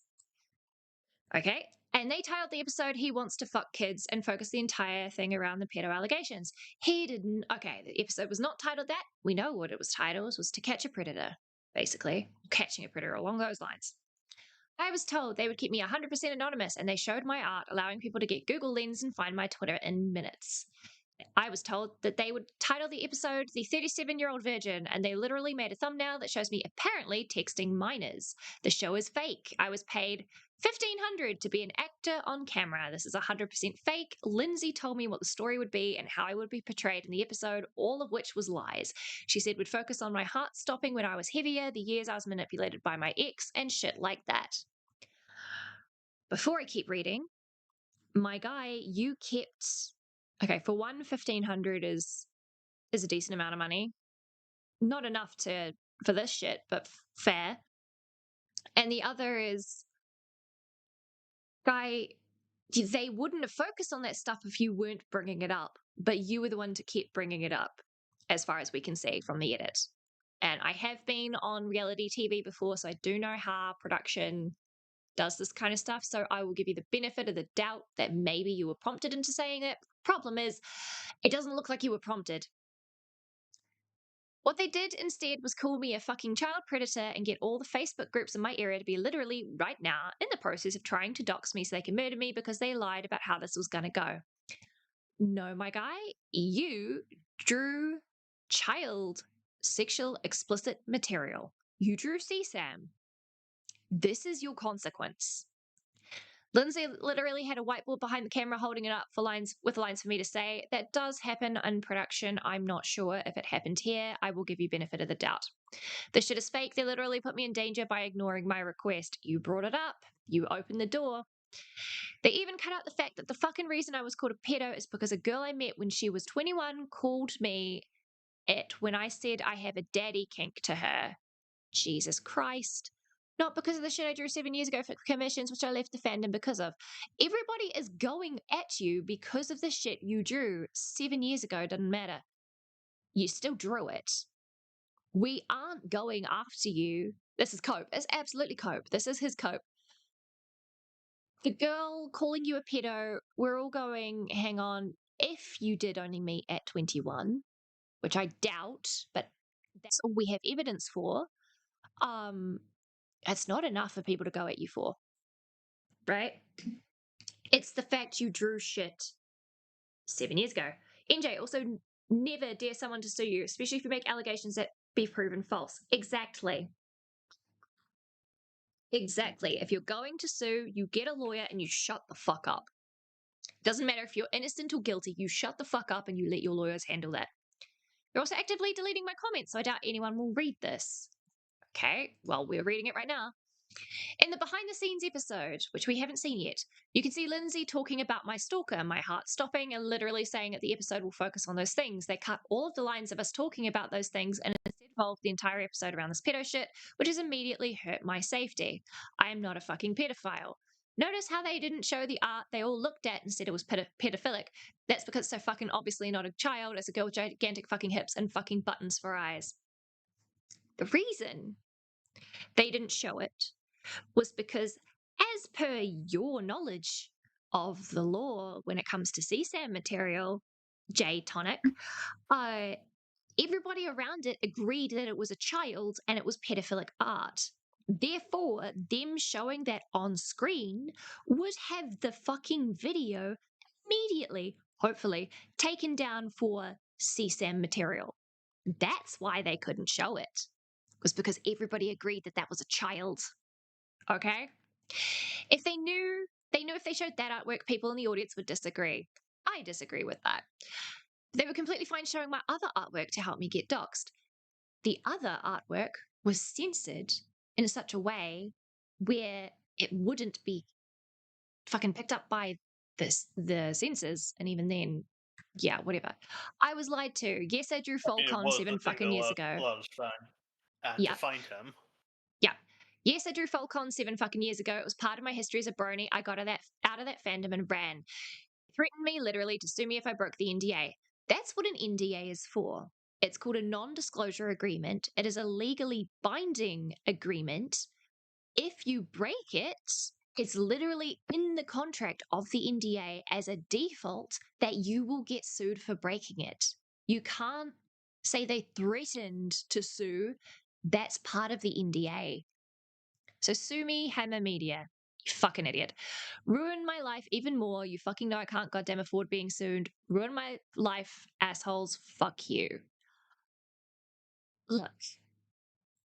Okay? And they titled the episode, He Wants to Fuck Kids, and focused the entire thing around the pedo allegations. He didn't. Okay, the episode was not titled that. We know what it was titled, was To Catch a Predator, basically. Catching a predator along those lines. I was told they would keep me 100% anonymous, and they showed my art, allowing people to get Google Lens and find my Twitter in minutes. I was told that they would title the episode The 37-Year-Old Virgin, and they literally made a thumbnail that shows me apparently texting minors. The show is fake. I was paid $1,500 to be an actor on camera. This is 100% fake. Lindsay told me what the story would be and how I would be portrayed in the episode, all of which was lies. She said we'd focus on my heart stopping when I was heavier, the years I was manipulated by my ex, and shit like that. Before I keep reading, my guy, you kept... Okay, for one, 1,500 is a decent amount of money. Not enough for this shit, but fair. And the other is, guy, they wouldn't have focused on that stuff if you weren't bringing it up, but you were the one to keep bringing it up, as far as we can see from the edit. And I have been on reality TV before, so I do know how production does this kind of stuff. So I will give you the benefit of the doubt that maybe you were prompted into saying it. Problem is, it doesn't look like you were prompted. What they did instead was call me a fucking child predator and get all the Facebook groups in my area to be literally right now in the process of trying to dox me so they can murder me because they lied about how this was going to go. No, my guy, you drew child sexual explicit material. You drew CSAM. This is your consequence. Lindsay literally had a whiteboard behind the camera holding it up for lines for me to say. That does happen in production. I'm not sure if it happened here. I will give you benefit of the doubt. This shit is fake. They literally put me in danger by ignoring my request. You brought it up. You opened the door. They even cut out the fact that the fucking reason I was called a pedo is because a girl I met when she was 21 called me it when I said I have a daddy kink to her. Jesus Christ. Not because of the shit I drew 7 years ago for commissions, which I left the fandom because of. Everybody is going at you because of the shit you drew 7 years ago. Doesn't matter. You still drew it. We aren't going after you. This is Cope. It's absolutely Cope. This is his Cope. The girl calling you a pedo, we're all going, hang on, if you did only meet at 21, which I doubt, but that's all we have evidence for, it's not enough for people to go at you for, right? It's the fact you drew shit 7 years ago. NJ, also never dare someone to sue you, especially if you make allegations that be proven false. Exactly. If you're going to sue, you get a lawyer and you shut the fuck up. Doesn't matter if you're innocent or guilty, you shut the fuck up and you let your lawyers handle that. You're also actively deleting my comments, so I doubt anyone will read this. Okay, well, we're reading it right now. In the behind the scenes episode, which we haven't seen yet, you can see Lindsay talking about my stalker, my heart stopping, and literally saying that the episode will focus on those things. They cut all of the lines of us talking about those things and instead involved the entire episode around this pedo shit, which has immediately hurt my safety. I am not a fucking pedophile. Notice how they didn't show the art they all looked at and said it was pedophilic. That's because it's so fucking obviously not a child. It's a girl with gigantic fucking hips and fucking buttons for eyes. The reason they didn't show it was because, as per your knowledge of the law when it comes to CSAM material, J Tonic, Everybody around it agreed that it was a child and it was pedophilic art. Therefore, them showing that on screen would have the fucking video immediately, hopefully, taken down for CSAM material. That's why they couldn't show it. Was because everybody agreed that that was a child. Okay? If they knew if they showed that artwork, people in the audience would disagree. I disagree with that. They were completely fine showing my other artwork to help me get doxxed. The other artwork was censored in such a way where it wouldn't be fucking picked up by the censors, and even then, yeah, whatever. I was lied to. Yes, I drew I mean, it Falcon was 7 the thing fucking that years ago. allowed us time Yeah. to find him. Yeah. Yes, I drew Falcon 7 fucking years ago. It was part of my history as a brony. I got out of that fandom and ran. Threatened me literally to sue me if I broke the NDA. That's what an NDA is for. It's called a non-disclosure agreement. It is a legally binding agreement. If you break it, it's literally in the contract of the NDA as a default that you will get sued for breaking it. You can't say they threatened to sue. That's part of the NDA. So sue me, Hammer Media. You fucking idiot. Ruin my life even more. You fucking know I can't goddamn afford being sued. Ruin my life, assholes. Fuck you. Look,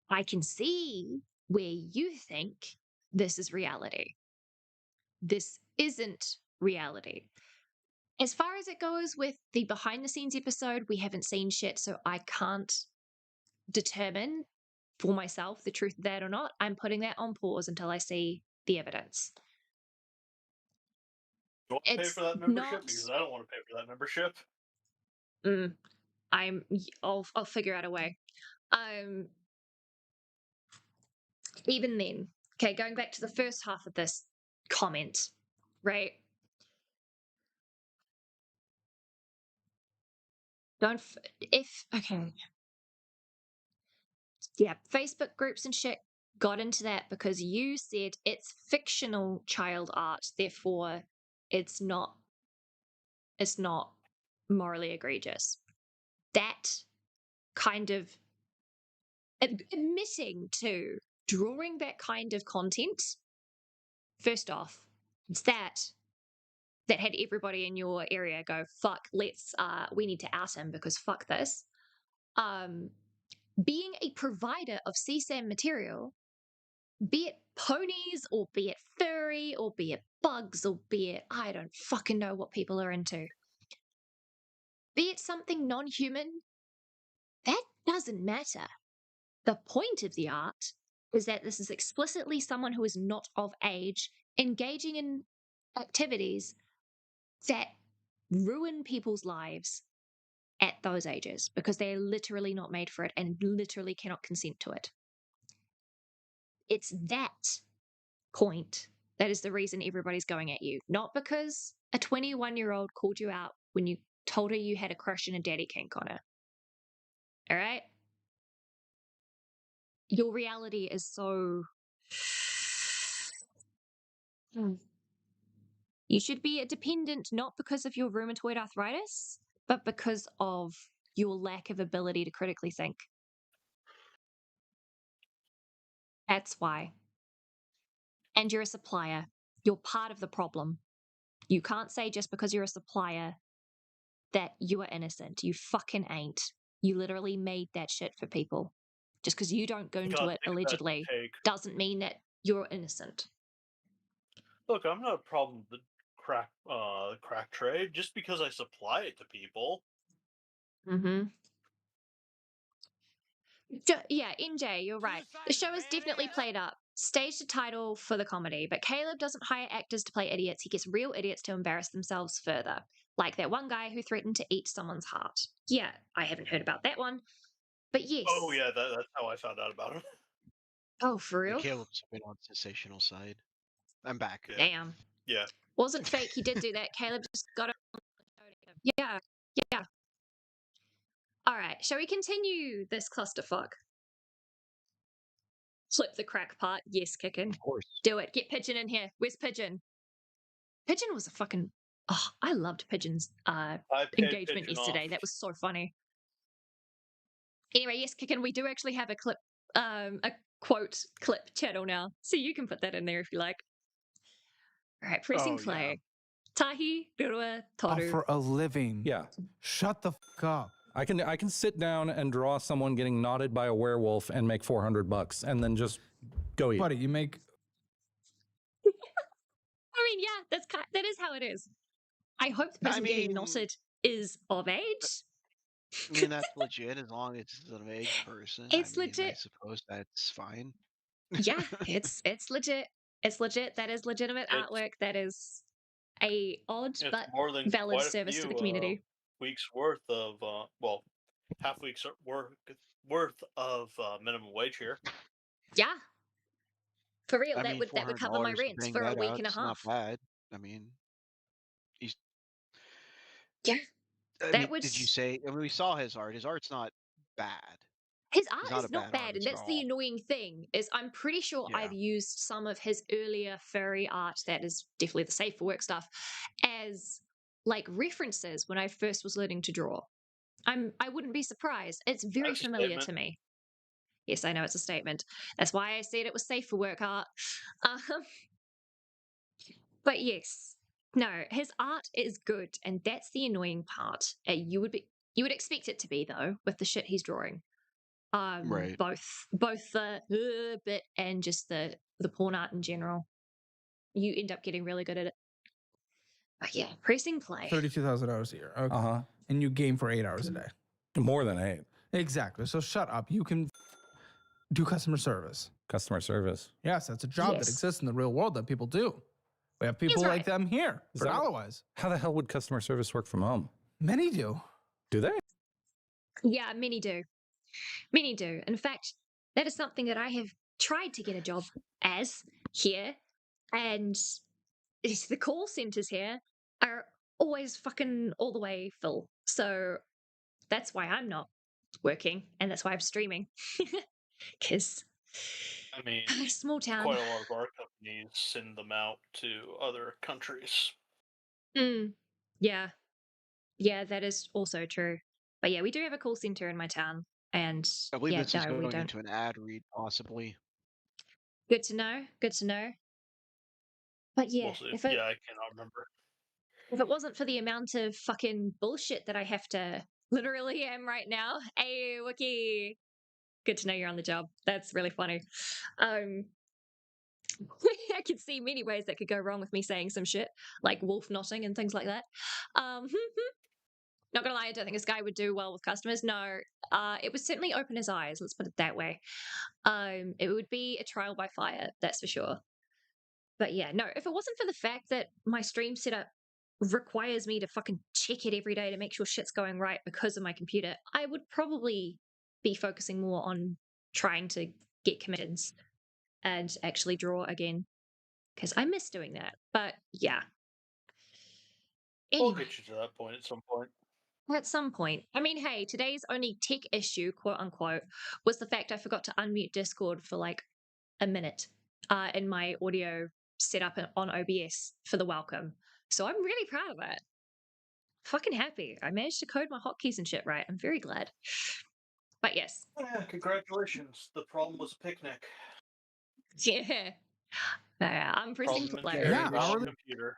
I can see where you think this is reality. This isn't reality. As far as it goes with the behind the scenes episode, we haven't seen shit, so I can't determine for myself the truth of that or not. I'm putting that on pause until I see the evidence. You want to pay It's for that membership? Because I don't want to pay for that membership. I'll figure out a way. Even then, okay, going back to the first half of this comment, right? Okay. Yeah, Facebook groups and shit got into that because you said it's fictional child art, therefore it's not morally egregious. That kind of admitting to drawing that kind of content, first off, it's that had everybody in your area go, fuck, we need to out him because fuck this. Being a provider of CSAM material, be it ponies or be it furry or be it bugs or be it, I don't fucking know what people are into. Be it something non-human, that doesn't matter. The point of the art is that this is explicitly someone who is not of age engaging in activities that ruin people's lives at those ages because they're literally not made for it and literally cannot consent to it. It's that point that is the reason everybody's going at you, not because a 21-year-old called you out when you told her you had a crush and a daddy kink on her. All right? Your reality is so... You should be a dependent not because of your rheumatoid arthritis, but because of your lack of ability to critically think. That's why. And you're a supplier. You're part of the problem. You can't say just because you're a supplier that you are innocent. You fucking ain't. You literally made that shit for people. Just because you don't go into it allegedly doesn't mean that you're innocent. Look, I'm not a problem with the crack trade just because I supply it to people. Mm-hmm. Yeah, NJ, you're right. The show is definitely played up. Staged a title for the comedy, but Caleb doesn't hire actors to play idiots. He gets real idiots to embarrass themselves further. Like that one guy who threatened to eat someone's heart. Yeah, I haven't heard about that one. But yes. Oh, yeah, that's how I found out about him. Oh, for real? Caleb's been on sensational side. I'm back. Yeah. Damn. Yeah. Wasn't fake. He did do that. Caleb just got it. Yeah. Yeah. All right. Shall we continue this clusterfuck? Flip the crack part. Yes, Kickin. Of course. Do it. Get Pigeon in here. Where's Pigeon? Pigeon was a fucking... Oh, I loved Pigeon's engagement yesterday. That was so funny. Anyway, yes, Kicken, we do actually have a clip, a quote clip channel now, so you can put that in there if you like. All right, pressing Oh, yeah. play. Tahi rua toru. For a living. Yeah. Shut the fuck up. I can sit down and draw someone getting knotted by a werewolf and make $400 and then just go eat. Buddy, you make. I mean, yeah, that is how it is. I hope the person getting knotted is of age. I mean, that's legit as long as it's an age person. It's I legit. suppose that's fine. Yeah, it's legit. It's legit. That is legitimate artwork. That is a odd but more than valid quite a service to the few, community. Weeks worth of half weeks worth of minimum wage here. Yeah, for real. I that mean, would cover my $400 rent bang for a that week out, and a it's not half. bad. I mean, Yeah, did you say? I mean, we saw his art. His art's not bad. his He's art is not bad, and artist at that's the all. annoying thing. Is I'm pretty sure Yeah. I've used some of his earlier furry art, that is definitely the safe for work stuff, as like references when I first was learning to draw. I wouldn't be surprised. It's very That's a familiar statement. to me. Yes, I know it's a statement. That's why I said it was safe for work art. But yes, no, his art is good, and that's the annoying part. You would expect it to be, though, with the shit he's drawing. Right. Both the bit and just the porn art in general. You end up getting really good at it. But yeah, pressing play. 32,000 hours a year. Okay. Uh-huh. And you game for 8 hours a day. More than 8. Exactly. So shut up. You can do customer service. Customer service. Yes, that's a job that Yes. exists in the real world that people do. We have people like right. them here. Is For that- otherwise, How the hell would customer service work from home? many do. Do they? Yeah, many do. Many do. In fact, that is something that I have tried to get a job as here, and the call centers here are always fucking all the way full. So that's why I'm not working, and that's why I'm streaming. Because I mean, small town. quite a lot of our companies send them out to other countries. Yeah. Yeah, that is also true. But yeah, we do have a call center in my town, and I believe yeah, this is no, we going don't. into an ad read, possibly. Good to know. Good to know. But yeah, We'll see. if it I cannot remember. if it wasn't for the amount of fucking bullshit that I have to literally am right now, hey Wookie, good to know you're on the job. That's really funny. I can see many ways that could go wrong with me saying some shit like wolf knotting and things like that. Not gonna lie, I don't think this guy would do well with customers. No, it would certainly open his eyes. Let's put it that way. It would be a trial by fire, that's for sure. But yeah, no, if it wasn't for the fact that my stream setup requires me to fucking check it every day to make sure shit's going right because of my computer, I would probably be focusing more on trying to get commissions and actually draw again, because I miss doing that. But yeah. We'll Anyway, get you to that point at some point. at some point. I mean, hey, today's only tech issue, quote unquote, was the fact I forgot to unmute Discord for like a minute in my audio setup on OBS for the welcome. So I'm really proud of it. Fucking happy. I managed to code my hotkeys and shit right. I'm very glad. But yes. Yeah, congratulations. The problem was a picnic. Yeah. I'm pressing Problem play. carrying Yeah, the wrong hourly- computer.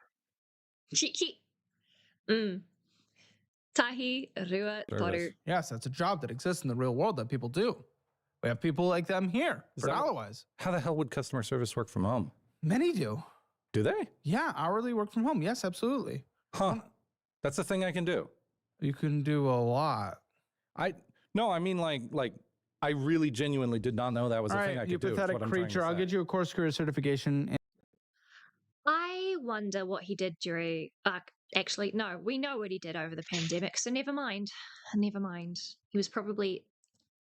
Tahi rua toru. Service. Yes, that's a job that exists in the real world that people do. We have people like them here. Is For that- otherwise, How the hell would customer service work from home? many do. Do they? Yeah, hourly work from home. Yes, absolutely. Huh. That's a thing I can do. You can do a lot. No, I mean like I really genuinely did not know that was All a thing right, I you could do. is pathetic what I'm trying to creature. I'll say. get you a course career certification. I wonder what he did during. Actually, no, we know what he did over the pandemic, so never mind. Never mind. He was probably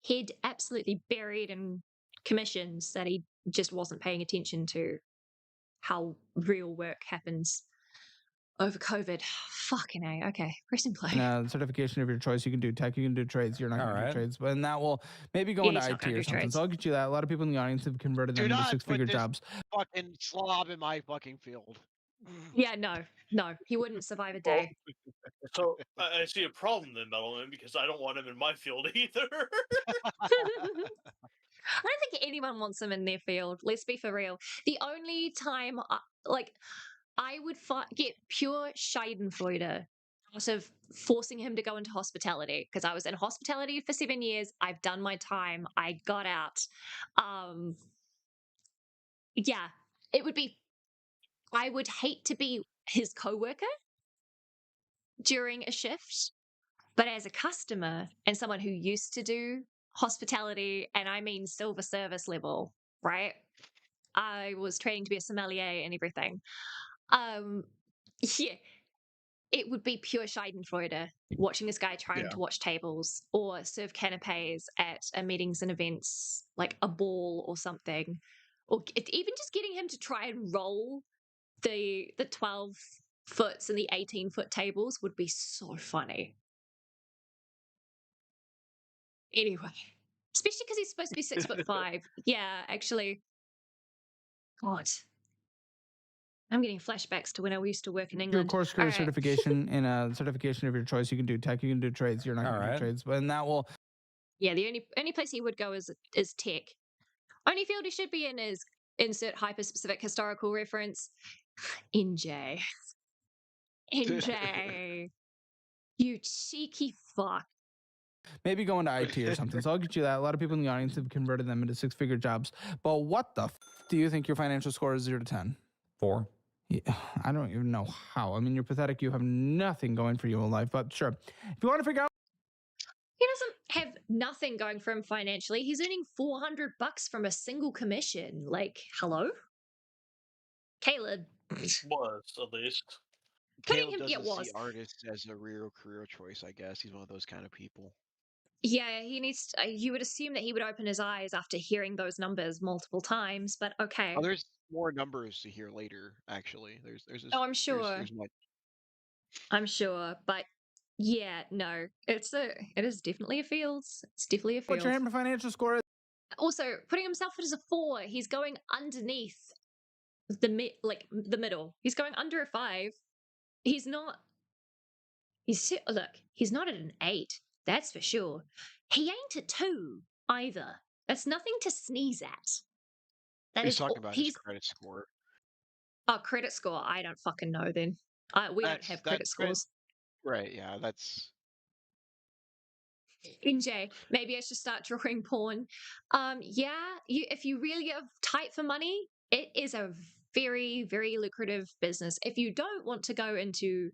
head absolutely buried in commissions that he just wasn't paying attention to how real work happens over COVID. Fucking A. Okay, press and play. Certification of your choice. You can do tech, you can do trades. You're not going to do Alright. trades, but that will maybe go Yeah, into he's not IT gonna or do something. trades. So I'll get you that. A lot of people in the audience have converted Do them into not put six-figure this- jobs. Fucking slob in my fucking field. Yeah, no, he wouldn't survive a day. So I see a problem then, Metalman, because I don't want him in my field either. I don't think anyone wants him in their field. Let's be for real. The only time, I would get pure Schadenfreude out of forcing him to go into hospitality, because I was in hospitality for 7 years. I've done my time. I got out. Yeah, it would be. I would hate to be his coworker during a shift, but as a customer and someone who used to do hospitality, and I mean silver service level, right? I was training to be a sommelier and everything. Yeah, it would be pure Schadenfreude watching this guy trying to watch tables or serve canapes at meetings and events, like a ball or something, or even just getting him to try and roll the 12 foots and the 18-foot tables would be so funny. Anyway, especially because he's supposed to be 6'5". Yeah, actually, God, I'm getting flashbacks to when I used to work in Your England. course All career right. certification in a certification of your choice. You can do tech, you can do trades. You're not going to do trades, but that will. Yeah, the only place he would go is tech. Only field he should be in is insert hyper-specific historical reference. NJ. NJ. You cheeky fuck. Maybe go into IT or something. So I'll get you that. A lot of people in the audience have converted them into six-figure jobs. But what the do you think your financial score is 0 to 10? 4. Yeah, I don't even know how. I mean, you're pathetic. You have nothing going for you in life. But sure, if you want to figure out. He doesn't have nothing going for him financially. He's earning $400 from a single commission. Like, hello? Caleb. Was, at least. Caleb doesn't see artists as a real career choice, I guess. He's one of those kind of people. Yeah, he needs to, you would assume that he would open his eyes after hearing those numbers multiple times, but okay. Oh, there's more numbers to hear later, actually. There's I'm sure. There's much. I'm sure, but yeah, no. It is definitely a field. It's definitely a field. What your financial score is? Also, putting himself as a 4, he's going underneath the middle. He's going under a 5. He's not. Look. He's not at an 8. That's for sure. He ain't a 2 either. That's nothing to sneeze at. He's talking about his credit score. Oh, credit score. I don't fucking know. Then we don't have credit scores. Right? Yeah, that's. NJ, maybe I should start drawing porn. Yeah, if you really are tight for money, it is a very, very lucrative business. If you don't want to go into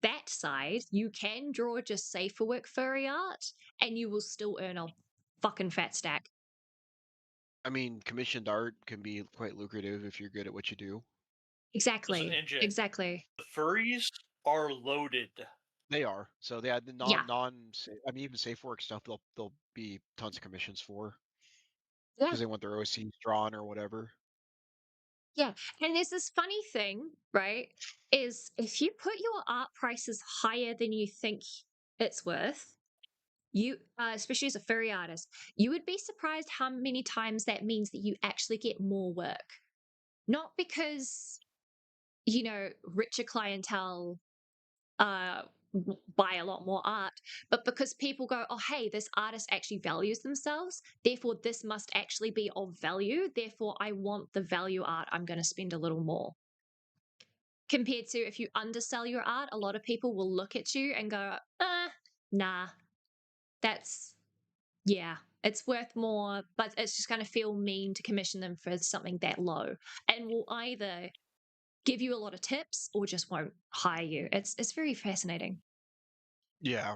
that side, you can draw just safe for work furry art, and you will still earn a fucking fat stack. I mean, commissioned art can be quite lucrative if you're good at what you do. Exactly. Listen, NJ, exactly. The furries are loaded. They are. So they had the I mean, even safe work stuff. They'll be tons of commissions for. Yeah. Because they want their OCs drawn or whatever. Yeah, and there's this funny thing, right? Is if you put your art prices higher than you think it's worth, you, especially as a furry artist, you would be surprised how many times that means that you actually get more work. Not because, richer clientele buy a lot more art, but because people go, oh, hey, this artist actually values themselves. Therefore, this must actually be of value. Therefore, I want the value art. I'm going to spend a little more. Compared to if you undersell your art, a lot of people will look at you and go, nah, it's worth more, but it's just going to feel mean to commission them for something that low, and will either give you a lot of tips or just won't hire you. It's very fascinating. Yeah.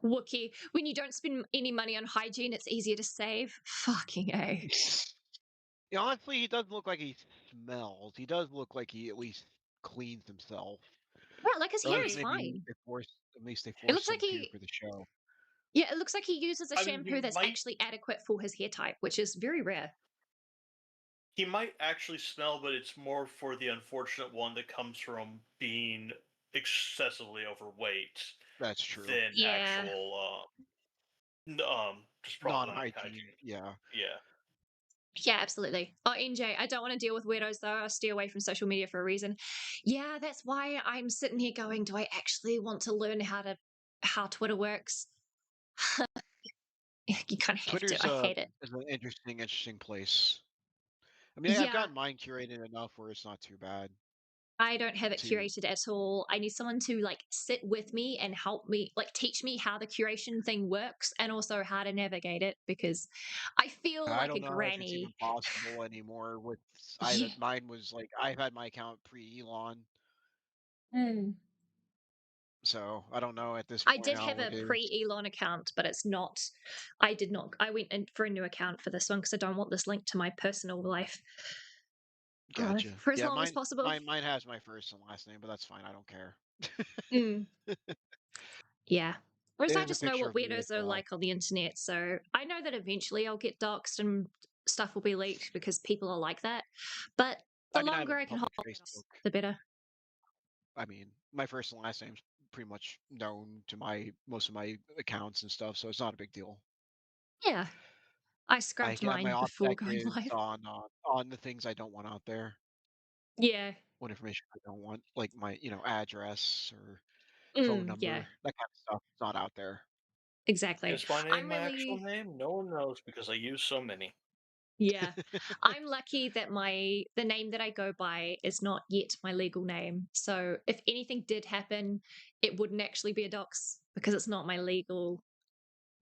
Wookie, when you don't spend any money on hygiene, it's easier to save. Fucking A. Yeah, honestly, he doesn't look like he smells. He does look like he at least cleans himself. Yeah, like his hair is maybe fine. At least they It force looks some like he. for the show. Yeah, it looks like he uses a I mean, shampoo that's actually adequate for his hair type, which is very rare. He might actually smell, but it's more for the unfortunate one that comes from being excessively overweight. That's true. Than actual, just problematic non-hygiene. Yeah. Yeah. Yeah, absolutely. Oh, NJ, I don't want to deal with weirdos though. I steer away from social media for a reason. Yeah, that's why I'm sitting here going, do I actually want to learn how Twitter works? You kind of have Twitter's to. I hate it. is an interesting place. I mean, I've Yeah, gotten mine curated enough where it's not too bad I don't have it to. curated at all. I need someone to like sit with me and help me, like teach me how the curation thing works and also how to navigate it because I feel I like a don't know if it's even granny. possible anymore. With Yeah. mine was like I've had my account pre-Elon, Mm. so I don't know at this I point did how have a it is. pre-Elon account, but it's not. I did not. I went in for a new account for this one because I don't want this linked to my personal life Gotcha. for as Yeah, long as possible. mine has my first and last name, but that's fine. I don't care. Mm. Yeah. Whereas I And a just know picture what of me as weirdos are well. like on the internet, so I know that eventually I'll get doxxed and stuff will be leaked because people are like that. But the I mean, I have a longer I can hold public it off, Facebook. the better. I mean, my first and last name's pretty much known to most of my accounts and stuff, so it's not a big deal. Yeah. I scrubbed My mine before OPSEC going is live. on the things I don't want out there. Yeah. What information I don't want, like my address or phone Yeah. number, that kind of stuff. It's not out there. Exactly. Is my name I'm my actual really name? No one knows because I use so many. Yeah. I'm lucky that the name that I go by is not yet my legal name. So if anything did happen, it wouldn't actually be a dox because it's not my legal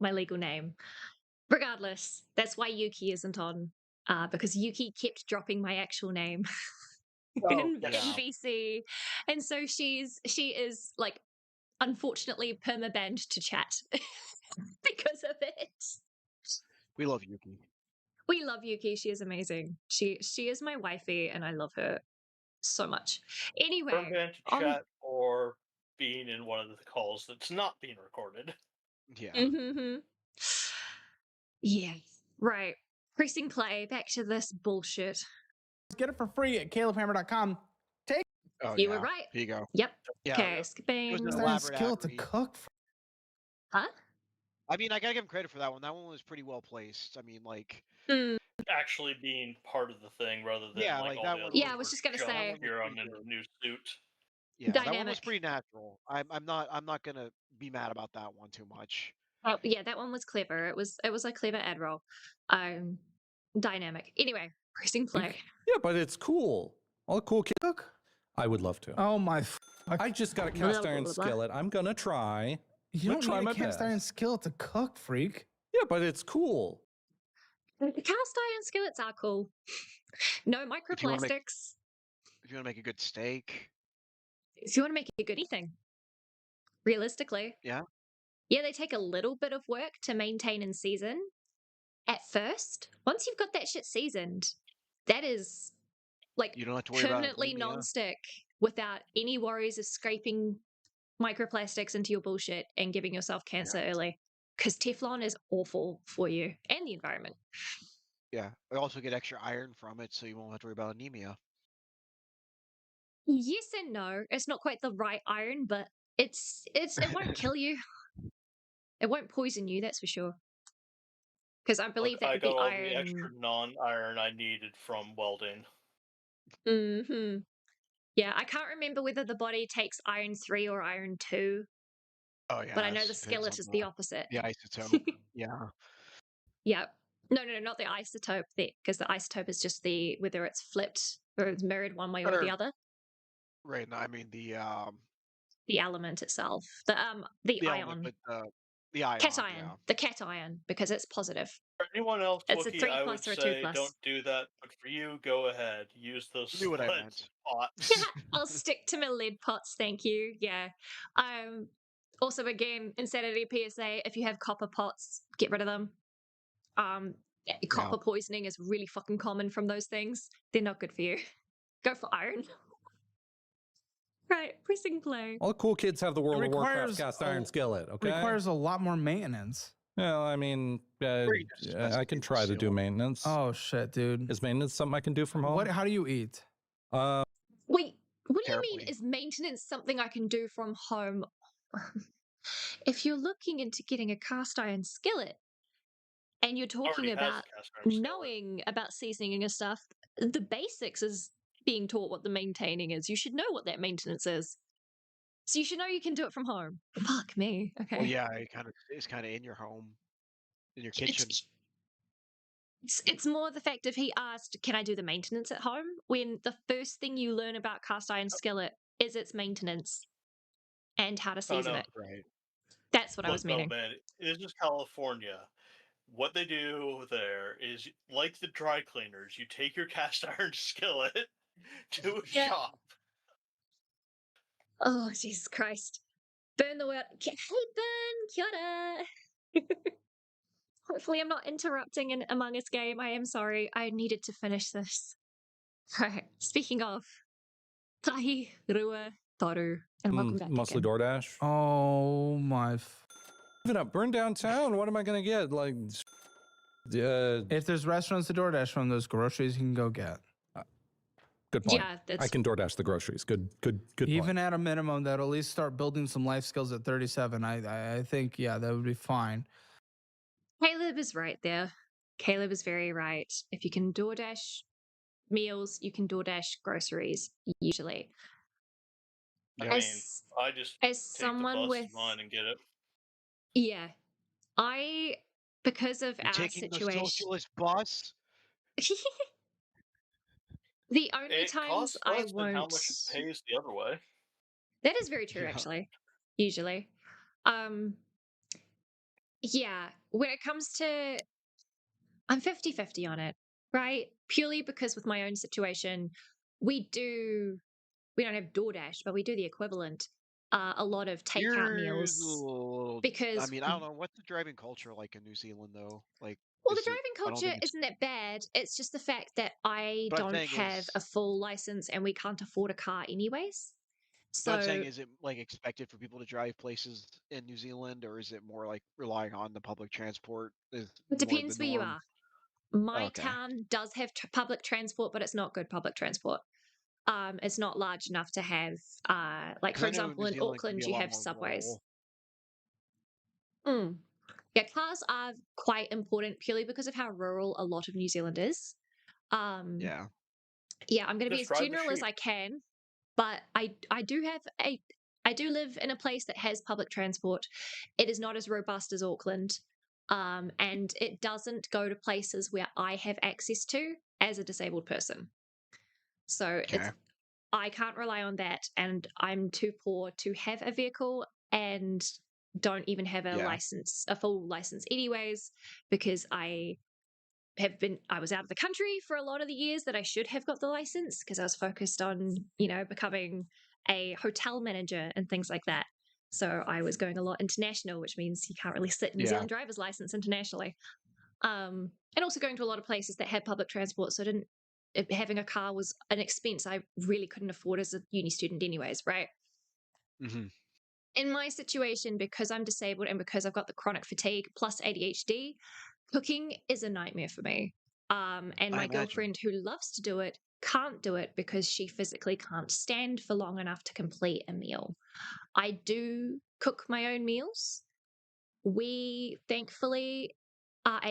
name. Regardless, that's why Yuki isn't on. Because Yuki kept dropping my actual name Oh, in Yeah, yes. VC. And so she is like unfortunately permabanned to chat because of it. we love Yuki. We love Yuki. She is amazing. She is my wifey, and I love her so much. From Anyway, ban to on chat or being in one of the calls that's not being recorded. Yeah. mm-hmm. Yeah, right. Pressing play. Back to this bullshit. Get it for free at calebhammer.com. Take Oh You were yeah. right. Here you go. Yep. Yeah, Okay, it was an skipping. elaborate skill ad to read. cook. Huh? I mean, I gotta give him credit for that one. That one was pretty well placed. I mean, like, Mm, Actually being part of the thing rather than yeah, like like all that the one others yeah, was I was were just gonna just that say one was here on pretty in good. a new suit. Yeah, that one was dynamic. pretty natural. I'm not gonna be mad about that one too much. Oh, yeah, that one was clever. It was a clever ad roll. Um, dynamic. Anyway, pressing play. Yeah, but it's cool. All the cool kids. Cook? I would love to. Oh my. I just got a Blah, cast blah, iron blah, blah. skillet. I'm gonna try. You I'm don't gonna try need my a cast iron best. skill to cook, freak. Yeah, but it's cool. The cast iron skillets are cool. No If you want to make microplastics. a good steak, If you want to make a good anything, realistically. yeah, Yeah, they take a little bit of work to maintain and season at first. Once you've got that shit seasoned, that is like you don't have to worry about permanently anemia. non-stick without any worries of scraping microplastics into your bullshit and giving yourself Yeah, cancer early. Because Teflon is awful for you and the environment. yeah. I also get extra iron from it, so you won't have to worry about anemia. Yes and no. It's not quite the right iron, but it won't kill you. It won't poison you, that's for sure. Because I Look, believe I that got the all the extra iron. non-iron I needed from welding. Hmm. Yeah, I can't remember whether the body takes iron 3 or iron 2, Oh but I yeah, know it the depends on skillet is the opposite. the isotope. Yeah, Yeah. No, no, not the isotope, because the isotope is just whether it's flipped or it's mirrored one way or the or other. right. No, I mean The element itself, the the element, ion, but the ion. cation, Yeah, the cation, because it's positive. For anyone else, It's a Wookie, 3 I would plus or a 2 say plus. don't do that. But for you, go ahead. Use those you knew what I split meant. pots. I'll stick to my lead pots, thank you. Yeah. Um. Also, again, insanity PSA: if you have copper pots, get rid of them. Yeah, Yeah. copper poisoning is really fucking common from those things. They're not good for you. Go for iron. Right, pressing play. All the cool kids have the World of Warcraft requires cast a- iron skillet. Okay. Requires a lot more maintenance. Well, I mean, Pretty just expensive I can people try to do still. maintenance. Oh shit, dude. Is maintenance something I can do from home? What? How do you eat? Wait, what do you mean? Terribly. Is maintenance something I can do from home? If you're looking into getting a cast iron skillet, and you're talking Already has about a cast iron skillet. knowing about seasoning and stuff, the basics is being taught what the maintaining is. You should know what that maintenance is. So you should know you can do it from home. Fuck me. Okay. Well, yeah, it's kind of in your home, in your kitchen. It's more the fact if he asked, can I do the maintenance at home? When the first thing you learn about cast iron skillet is its maintenance and how to season no. it. Right. That's what I was Look, meaning. no, man, this is California. What they do there is, like the dry cleaners, you take your cast iron skillet to a Yeah. shop. Oh, Jesus Christ. Burn the world. Hey, Burn! Kia ora! Hopefully I'm not interrupting an Among Us game. I am sorry. I needed to finish this. Right. Speaking of, tahi, rua, toru, and welcome back Mostly again. DoorDash. Oh my! Even up, burn downtown. What am I gonna get? Like, If there's restaurants to DoorDash from, those groceries you can go get. good point. Yeah, that's I can DoorDash the groceries. Good Even point. at a minimum, that'll at least start building some life skills at 37. I think, yeah, that would be fine. Caleb is right there. Caleb is very right. If you can DoorDash meals, you can DoorDash groceries, usually. I mean, I just as take the someone bus with, to mine and get it. yeah, because of You're our taking the situation, socialist bus? the only It times costs I less than how won't. much it pays the other way. That is very true, Yeah. actually. Usually, yeah. When it comes to, I'm 50-50 on it, right? Purely because with my own situation, we don't have DoorDash, but we do the equivalent. A lot of takeout meals I because, mean, I don't know. What's the driving culture like in New Zealand, though? Like, well, the is it? driving I don't culture think it's. isn't that bad. It's just the fact that I What I'm don't saying have is. a full license and we can't afford a car anyways. What I'm saying So is, it like expected for people to drive places in New Zealand, or is it more like relying on the public transport is it more the depends where you norm? are. My Okay. town does have public transport, but it's not good public transport. It's not large enough to have, like, Because for I know example, New in Zealand can be Auckland, a you lot have more subways. rural. Yeah, cars are quite important purely because of how rural a lot of New Zealand is. Yeah. Yeah, I'm going to be Just as drive the general as sheep. I can, but I do live in a place that has public transport. It is not as robust as Auckland, and it doesn't go to places where I have access to as a disabled person. So Okay. I can't rely on that, and I'm too poor to have a vehicle and don't even have a Yeah. license, a full license anyways, because I was out of the country for a lot of the years that I should have got the license because I was focused on, becoming a hotel manager and things like that. So I was going a lot international, which means you can't really sit New Yeah. Zealand driver's license internationally. And also going to a lot of places that had public transport. So having a car was an expense I really couldn't afford as a uni student anyways, right? Mm-hmm. In my situation, because I'm disabled and because I've got the chronic fatigue plus ADHD, cooking is a nightmare for me. And I my imagine. girlfriend who loves to do it can't do it because she physically can't stand for long enough to complete a meal. I do cook my own meals. We thankfully are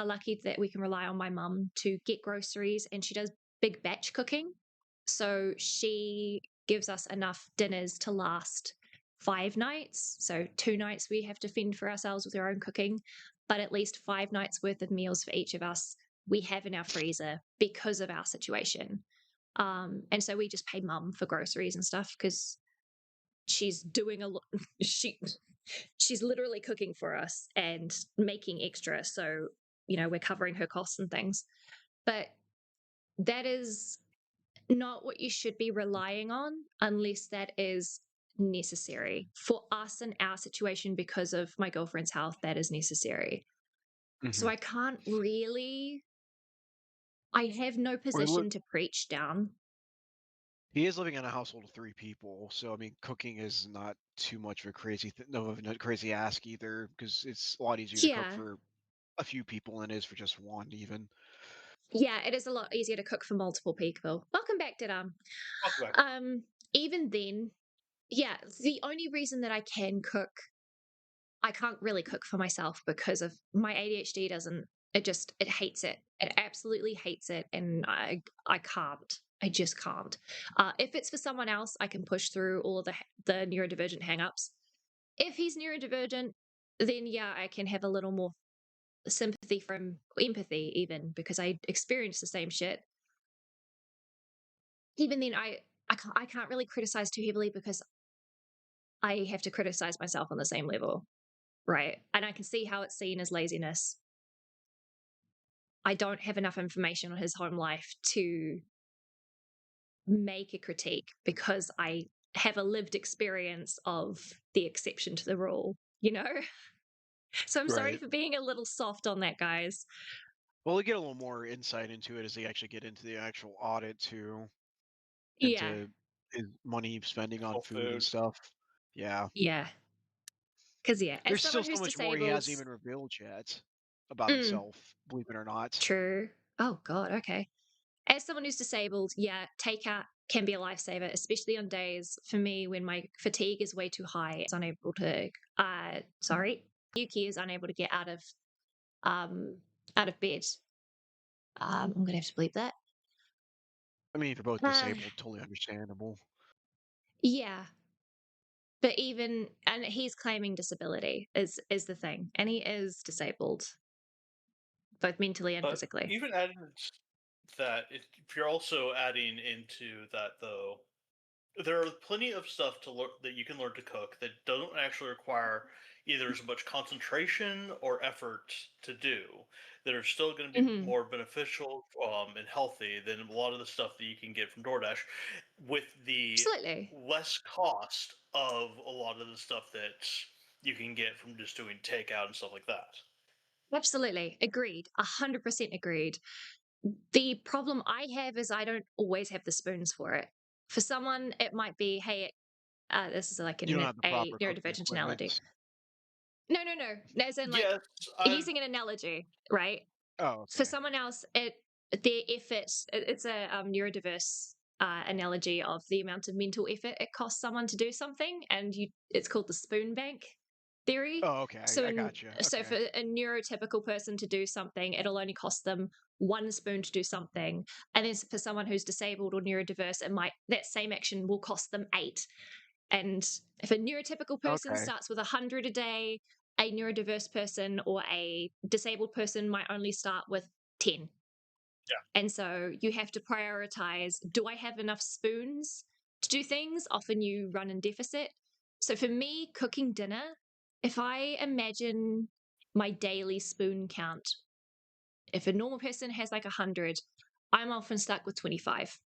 lucky that we can rely on my mum to get groceries, and she does big batch cooking. So she gives us enough dinners to last 5 nights. So 2 nights we have to fend for ourselves with our own cooking, but at least 5 nights worth of meals for each of us we have in our freezer because of our situation. And so we just pay mum for groceries and stuff because she's doing a lot. She's literally cooking for us and making extra. So, we're covering her costs and things. But that is not what you should be relying on unless that is necessary. For us in our situation, because of my girlfriend's health, that is necessary. So Mm-hmm. I can't really, I have no Well, position to preach down. he is living in a household of 3 people, so I mean, cooking is not too much of a crazy ask either, because it's a lot easier to cook Yeah. for a few people than it is for just one, even. Yeah, it is a lot easier to cook for multiple people. Welcome back, Didam. Welcome back. Even then, yeah, the only reason that I can cook, I can't really cook for myself because of my ADHD it hates it. It absolutely hates it. And I can't. I just can't. If it's for someone else, I can push through all of the neurodivergent hangups. If he's neurodivergent, then yeah, I can have a little more sympathy from empathy, even because I experienced the same shit. Even then, I can't really criticize too heavily because I have to criticize myself on the same level, right? And I can see how it's seen as laziness. I don't have enough information on his home life to make a critique because I have a lived experience of the exception to the rule, you know? So I'm sorry Right. for being a little soft on that, guys. Well, we get a little more insight into it as they actually get into the actual audit too, Yeah, into his money spending on Whole food and food. stuff. Yeah. yeah. Because, yeah, as There's still someone so who's much more he disabled, hasn't even revealed yet about mm, himself, believe it or not. true. Oh, God, okay. As someone who's disabled, yeah, takeout can be a lifesaver, especially on days for me when my fatigue is way too high. It's unable to, Yuki is unable to get out of bed. I'm gonna have to bleep that. I mean, if you're both Uh, disabled, totally understandable. yeah, but and he's claiming disability is the thing, and he is disabled, both mentally and But physically. even adding that, if you're also adding into that, though, there are plenty of stuff to learn that you can learn to cook that don't actually require either as much concentration or effort to do, that are still going to be Hmm. more beneficial and healthy than a lot of the stuff that you can get from DoorDash, with the Absolutely, less cost of a lot of the stuff that you can get from just doing takeout and stuff like that. absolutely agreed. 100% agreed. The problem I have is I don't always have the spoons for it. For someone, it might be, hey, this is like You don't have the a proper cooking neurodivergent analogy. equipment. No. As in, like, Yes, I've using an analogy, right? Oh, For okay. someone else, their effort, it's a neurodiverse analogy of the amount of mental effort it costs someone to do something, and it's called the spoon bank theory. Oh, okay. So, I gotcha. so for Okay. a neurotypical person to do something, it'll only cost them one spoon to do something, and then for someone who's disabled or neurodiverse, that same action will cost them 8. And if a neurotypical person Okay. starts with 100 a day, a neurodiverse person or a disabled person might only start with 10. yeah. And so you have to prioritize, do I have enough spoons to do things? Often you run in deficit. So for me, cooking dinner, if I imagine my daily spoon count, if a normal person has like 100, I'm often stuck with 25.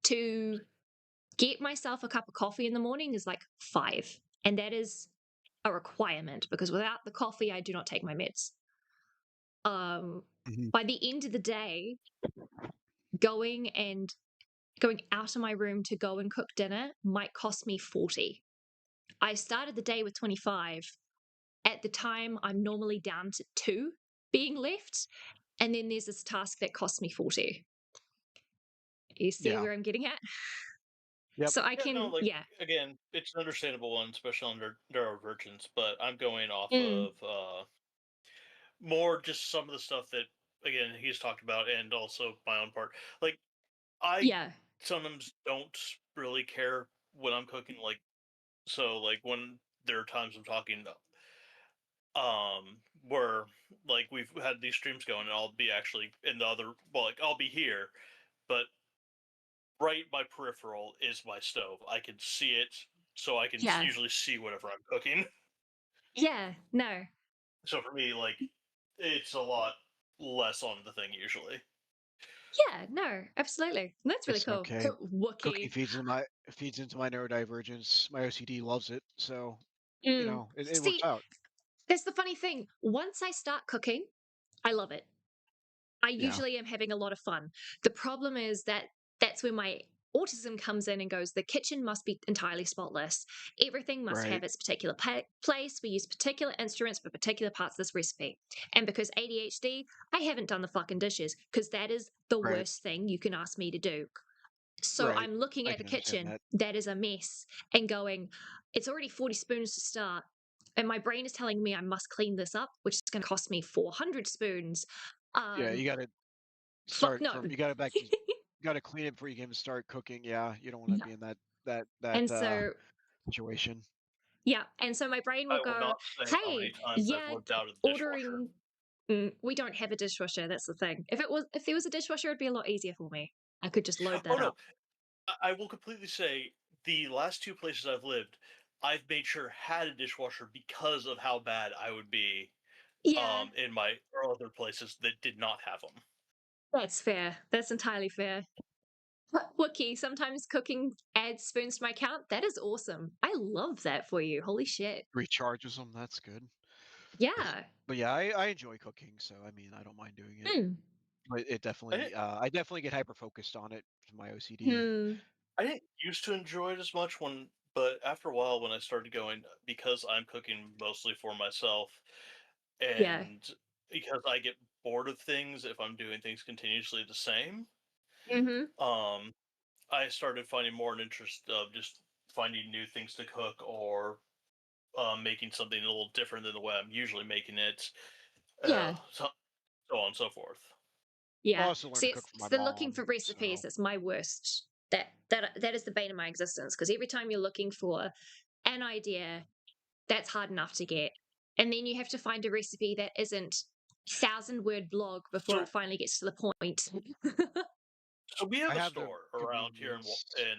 To get myself a cup of coffee in the morning is like 5. And that is a requirement because without the coffee, I do not take my meds. Um, Mhm. by the end of the day, going out of my room to go and cook dinner might cost me 40. I started the day with 25. At the time, I'm normally down to 2 being left. And then there's this task that costs me 40. You see Yeah. where I'm getting at? Yep. So I Yeah, no, can, like yeah. again, it's an understandable one, especially under neurovergence. But I'm going off Mm, of more just some of the stuff that again he's talked about, and also my own part. Like I yeah. sometimes don't really care when I'm cooking. So, when there are times I'm talking, where like we've had these streams going, and I'll be actually in the other. Well, like I'll be here, but right my peripheral is my stove. I can see it, so I can Yeah. usually see whatever I'm cooking. Yeah. No. So for me, like, it's a lot less on the thing usually. Yeah. No. Absolutely. That's really It's cool. okay. Cooking Wookie. feeds into my neurodivergence. My OCD loves it, so Mm. it works See, out. that's the funny thing. Once I start cooking, I love it. I Yeah. usually am having a lot of fun. The problem is that's where my autism comes in and goes, the kitchen must be entirely spotless. Everything must Right. have its particular place. We use particular instruments for particular parts of this recipe. And because ADHD, I haven't done the fucking dishes because that is the Right. worst thing you can ask me to do. So Right. I'm looking I at the can understand kitchen that. that is a mess and going, it's already 40 spoons to start. and my brain is telling me I must clean this up, which is going to cost me 400 spoons. Yeah, you gotta Fuck start no. from. You gotta clean it before you can even start cooking. Yeah, you don't want to Yeah. be in that And so, situation. yeah, and so my brain will I will go, not say how hey, many times I've yeah, lived out of the dishwasher. ordering. We don't have a dishwasher. That's the thing. If there was a dishwasher, it'd be a lot easier for me. I could just load Oh that no, up. I will completely say the last 2 places I've lived, I've made sure had a dishwasher because of how bad I would be Yeah, in my other places that did not have them. that's fair. That's entirely fair. Wookie, sometimes cooking adds spoons to my count. That is awesome. I love that for you. Holy shit. Recharges them. That's good. Yeah. But yeah, I enjoy cooking, so I mean, I don't mind doing it. Hmm. But it definitely, I definitely get hyper focused on it to my OCD. Hmm. I didn't used to enjoy it as much but after a while when I started going, because I'm cooking mostly for myself, Yeah. and because I get bored of things if I'm doing things continuously the same, Mm-hmm. I started finding more an interest of just finding new things to cook or making something a little different than the way I'm usually making it, Yeah. so on and so forth. I Yeah. also learned See, to cook for it's my the looking mom. for recipes So that's my worst. That is the bane of my existence, because every time you're looking for an idea, that's hard enough to get. And then you have to find a recipe that isn't 1,000-word blog before it So finally gets to the point. so we have I a have the store around here convenience. in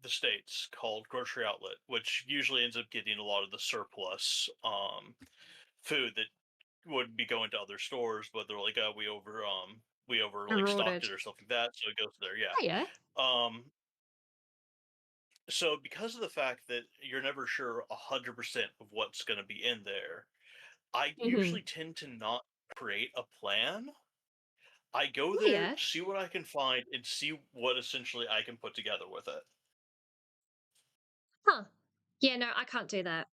the States called Grocery Outlet, which usually ends up getting a lot of the surplus food that would be going to other stores, but they're like, we over like stocked Eroded. it or stuff like that, so it goes there. Yeah. Oh, yeah. So because of the fact that you're never sure 100% of what's going to be in there, I Mm-hmm. usually tend to not create a plan. I go Oh, there, yeah. see what I can find, and see what essentially I can put together with it. Huh. Yeah, no, I can't do that.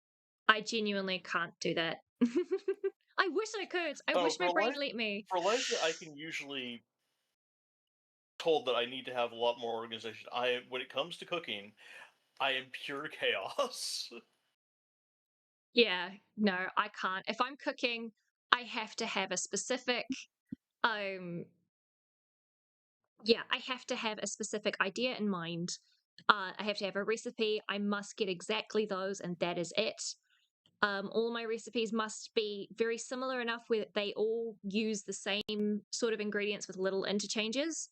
I genuinely can't do that. I wish I could. I Oh, wish my brain let me. for life, I can usually told that I need to have a lot more organization. When it comes to cooking, I am pure chaos. Yeah, no, I can't. If I'm cooking, I have to have a specific um yeah, I have to have a specific idea in mind. I have to have a recipe. I must get exactly those, and that is it. All my recipes must be very similar enough where they all use the same sort of ingredients with little interchanges.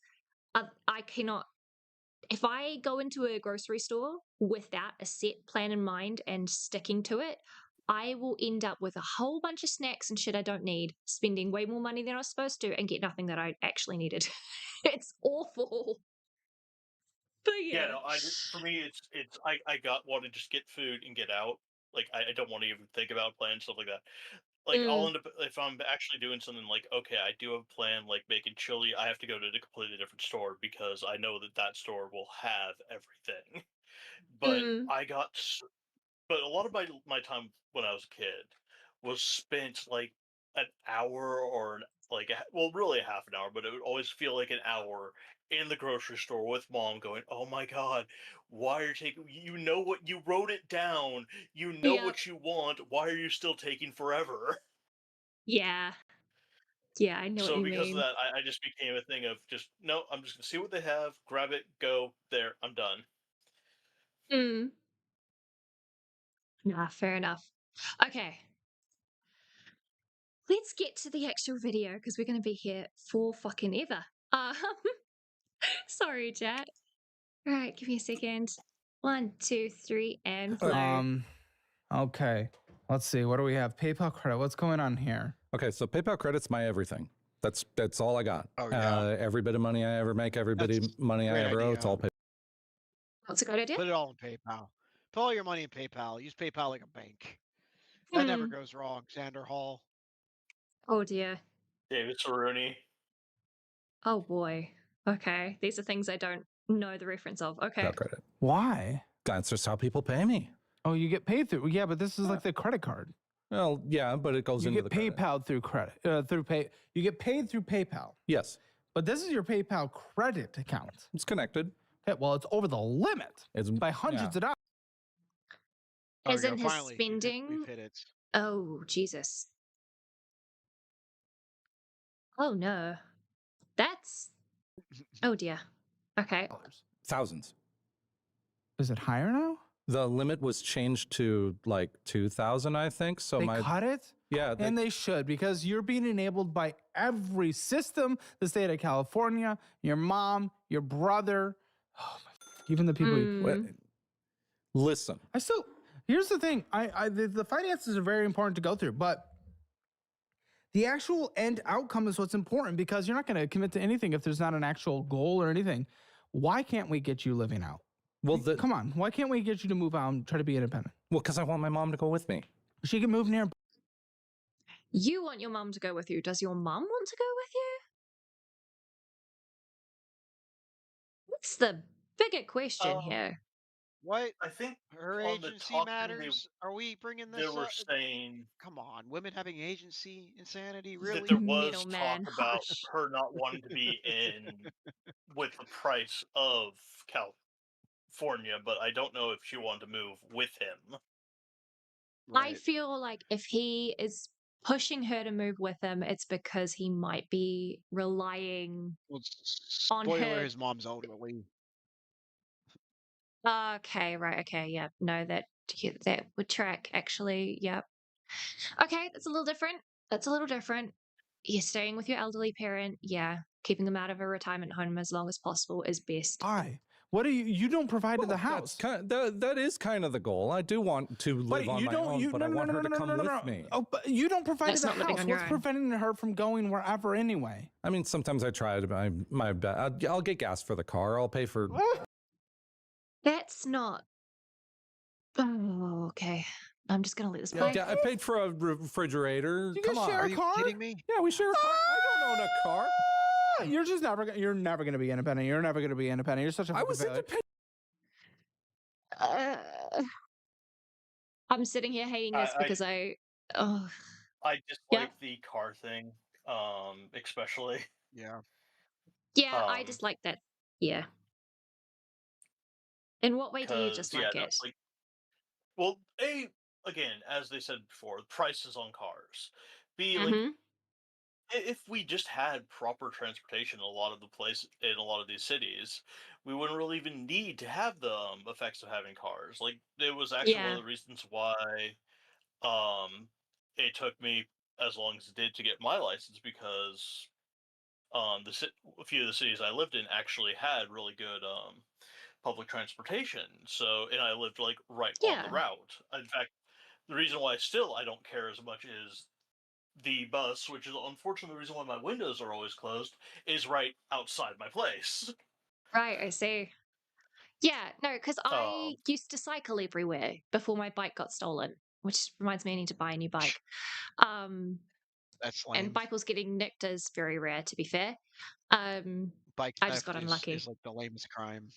I cannot, if I go into a grocery store without a set plan in mind and sticking to it, I will end up with a whole bunch of snacks and shit I don't need, spending way more money than I was supposed to, and get nothing that I actually needed. It's awful. But Yeah, yeah. no, for me, I got want to just get food and get out. Like I don't want to even think about plans stuff like that. Like I'll Mm, end up if I'm actually doing something like okay, I do have a plan like making chili. I have to go to a completely different store because I know that that store will have everything. But mm, but a lot of my time when I was a kid was spent like an hour or well, really a half an hour, but it would always feel like an hour in the grocery store with mom going, "Oh my god, why are you taking? You know what? You wrote it down. You know yep. what you want. Why are you still taking forever?" Yeah. Yeah, I know what So you because of mean. that, I just became a thing of just no. I'm just gonna see what they have, grab it, go there. I'm done. Mm. Nah, fair enough. Okay. Let's get to the actual video because we're going to be here for fucking ever. Sorry, chat. All right, give me a second. 1, 2, 3, and flow. Okay. Let's see. What do we have? PayPal credit. What's going on here? Okay, so PayPal credit's my everything. That's all I got. Oh, yeah. Every bit of money I ever make, every bit That's of money a I great ever owe, it's idea. all PayPal. That's a good idea. Put it all in PayPal. Put all your money in PayPal. Use PayPal like a bank. That never Hmm. goes wrong, Xander Hall. Oh dear. David Cerrone. Oh boy. Okay. These are things I don't know the reference of. Okay. PayPal credit. Why? That's just how people pay me. Oh, you get paid through. Yeah, but this is like the credit card. Well, yeah, but it goes You into get the credit. PayPal through credit. You get paid through PayPal. Yes, But this is your PayPal credit account. it's connected. Okay, well, it's over the limit. It's by hundreds of dollars. There As we go. in his Finally, we've spending? hit it. Oh, Jesus. Oh, no. That's... Oh, dear. Okay. Thousands. Is it higher now? The limit was changed to like 2,000, I think. So They cut it? Yeah, And they should, because you're being enabled by every system, the state of California, your mom, your brother, even the people you... Listen. Here's the thing. The finances are very important to go through, but the actual end outcome is what's important, because you're not going to commit to anything if there's not an actual goal or anything. Why can't we get you living out? Well, come on. Why can't we get you to move out and try to be independent? Well, because I want my mom to go with me. She can move near. You want your mum to go with you. Does your mum want to go with you? What's the bigger question here? What? I think Her on the agency talking matters? Are we bringing they this were up? saying Come on, women having agency insanity, that really? there was Middleman, talk about hush. her not wanting to be in with the price of California, but I don't know if she wanted to move with him. I feel like if he is pushing her to move with him, it's because he might be relying Well, on spoiler: her. his mom's elderly. Okay, right. Okay, yeah. No, that would track, actually. Yep. Okay, that's a little different. That's a little different. You're staying with your elderly parent. Yeah. Keeping them out of a retirement home as long as possible is best. Why? What do you don't provide to the house? That is kind of the goal. I do want to live on my own, but I want her to come with me. Oh, but you don't provide That's to the not living house. on your What's own. preventing her from going wherever anyway? I mean, sometimes I try to my best. I'll get gas for the car. I'll pay for. That's not. Oh, okay. I'm just gonna let this play. Yeah, I paid for a refrigerator. You Come guys share on. a car? Kidding me? Yeah, we share a car. I don't own a car. You're just never. You're never going to be independent. You're never going to be independent. You're such a. I was failure. independent. I'm sitting here hating this because I dislike the car thing, especially. Yeah. Yeah, I dislike that. Yeah. In what way do you dislike it? Well, again, as they said before, prices on cars. B, Mm-hmm. if we just had proper transportation in a lot of these cities, we wouldn't really even need to have the effects of having cars. Like, it was actually one of the reasons why it took me as long as it did to get my license, because a few of the cities I lived in actually had really good public transportation. So, and I lived like right on the route. In fact, the reason why I don't care as much is the bus, which is unfortunately the reason why my windows are always closed, is right outside my place. Right, I see. Yeah, no, because I used to cycle everywhere before my bike got stolen, which reminds me I need to buy a new bike. That's lame. And bike was getting nicked is very rare, to be fair. Bike I just got theft unlucky. is like the lamest crime.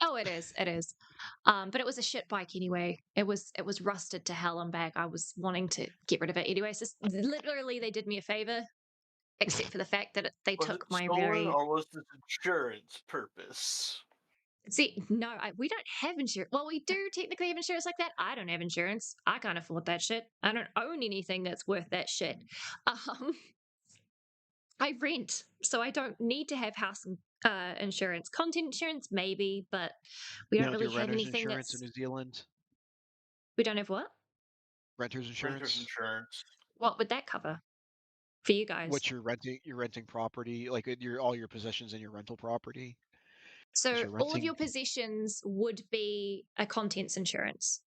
Oh, it is. It is. But it was a shit bike anyway. It was rusted to hell and back. I was wanting to get rid of it anyway. So literally, they did me a favor, except for the fact that they took my stolen, or was this insurance purpose? See, no, we don't have insurance. Well, we do technically have insurance like that. I don't have insurance. I can't afford that shit. I don't own anything that's worth that shit. I rent, so I don't need to have house insurance. Content insurance, maybe, but we don't really have anything insurance that's. in New Zealand. We don't have what? Renters insurance. Renters insurance. What would that cover for you guys? What you're renting? You're renting property, like all your possessions in your rental property. So all of your possessions would be a contents insurance,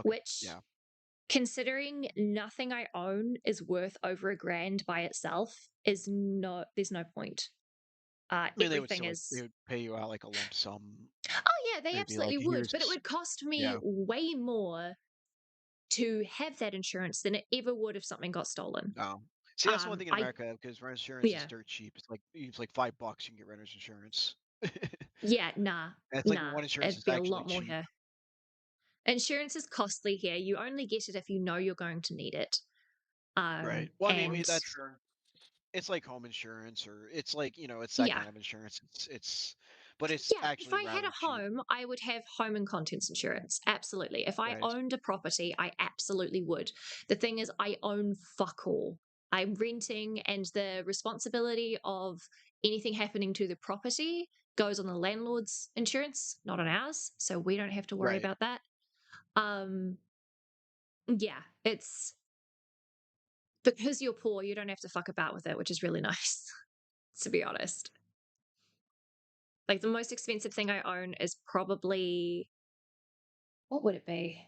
which, considering nothing I own is worth over $1,000 by itself, there's no point. I mean, Everything they would pay you out like a lump sum. Oh yeah, they absolutely would, but it would cost me way more to have that insurance than it ever would if something got stolen. Oh. See, that's one thing in America, because rent insurance is dirt cheap. It's like $5 you can get renter's insurance. Yeah, nah. It's like one insurance It'd is be a actually lot more cheap. here. Insurance is costly here. You only get it if you know you're going to need it. Right. Well, I mean, it's like home insurance, or it's like, it's that kind of insurance. It's but it's Yeah, if actually I had rather a cheap. home, I would have home and contents insurance. Absolutely. If I Right. owned a property, I absolutely would. The thing is, I own fuck all. I'm renting, and the responsibility of anything happening to the property goes on the landlord's insurance, not on ours. So we don't have to worry Right. about that. Yeah, it's because you're poor, you don't have to fuck about with it, which is really nice, to be honest. Like the most expensive thing I own is probably, what would it be?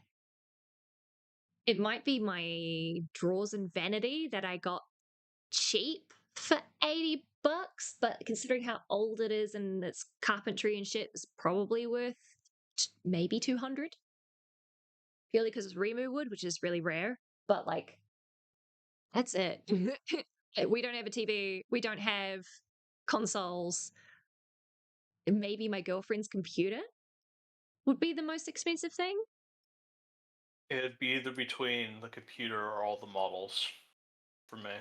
It might be my drawers and vanity that I got cheap for $80, but considering how old it is and its carpentry and shit, it's probably worth maybe 200. Purely because it's Remu wood, which is really rare. But like, that's it. We don't have a TV. We don't have consoles. Maybe my girlfriend's computer would be the most expensive thing. It'd be either between the computer or all the models for me.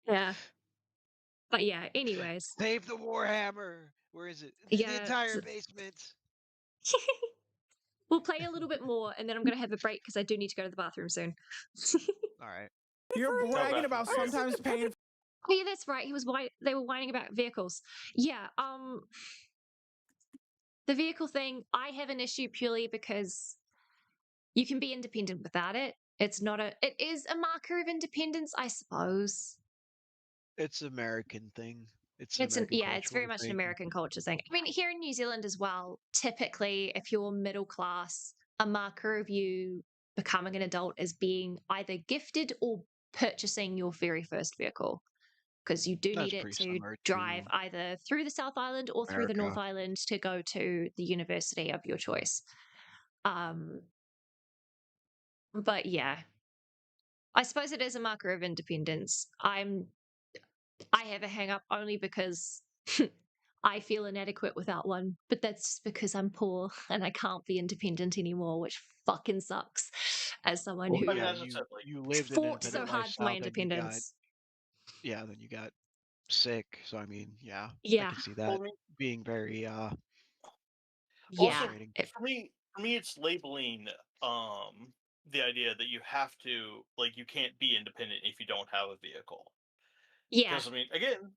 Yeah. But yeah, anyways. Save the Warhammer. Where is it? The Yeah. entire basement. We'll play a little bit more and then I'm going to have a break because I do need to go to the bathroom soon. All right. You're No bragging bathroom about for you. sometimes paying. Oh yeah, that's right. They were whining about vehicles. Yeah, the vehicle thing, I have an issue purely because you can be independent without it. It is a marker of independence, I suppose. It's an American thing. It's an American It's very cultural much an thing. American culture thing. I mean, here in New Zealand as well, typically, if you're middle class, a marker of you becoming an adult is being either gifted or purchasing your very first vehicle, because you do That's need it pretty to similar drive to either through the South Island or through the North America. Island to go to the university of your choice. Um, but yeah, I suppose it is a marker of independence. I have a hang up only because I feel inadequate without one, but that's just because I'm poor and I can't be independent anymore, which fucking sucks as someone Well, who I mean, yeah, as I said, like, you lived an fought so independent hard for my lifestyle, then independence. you got sick. So I mean, yeah, I Yeah, can see well, that I mean, being very yeah, also frustrating. for me, it's labeling the idea that you have to, like, you can't be independent if you don't have a vehicle. yeah, Because I mean, again,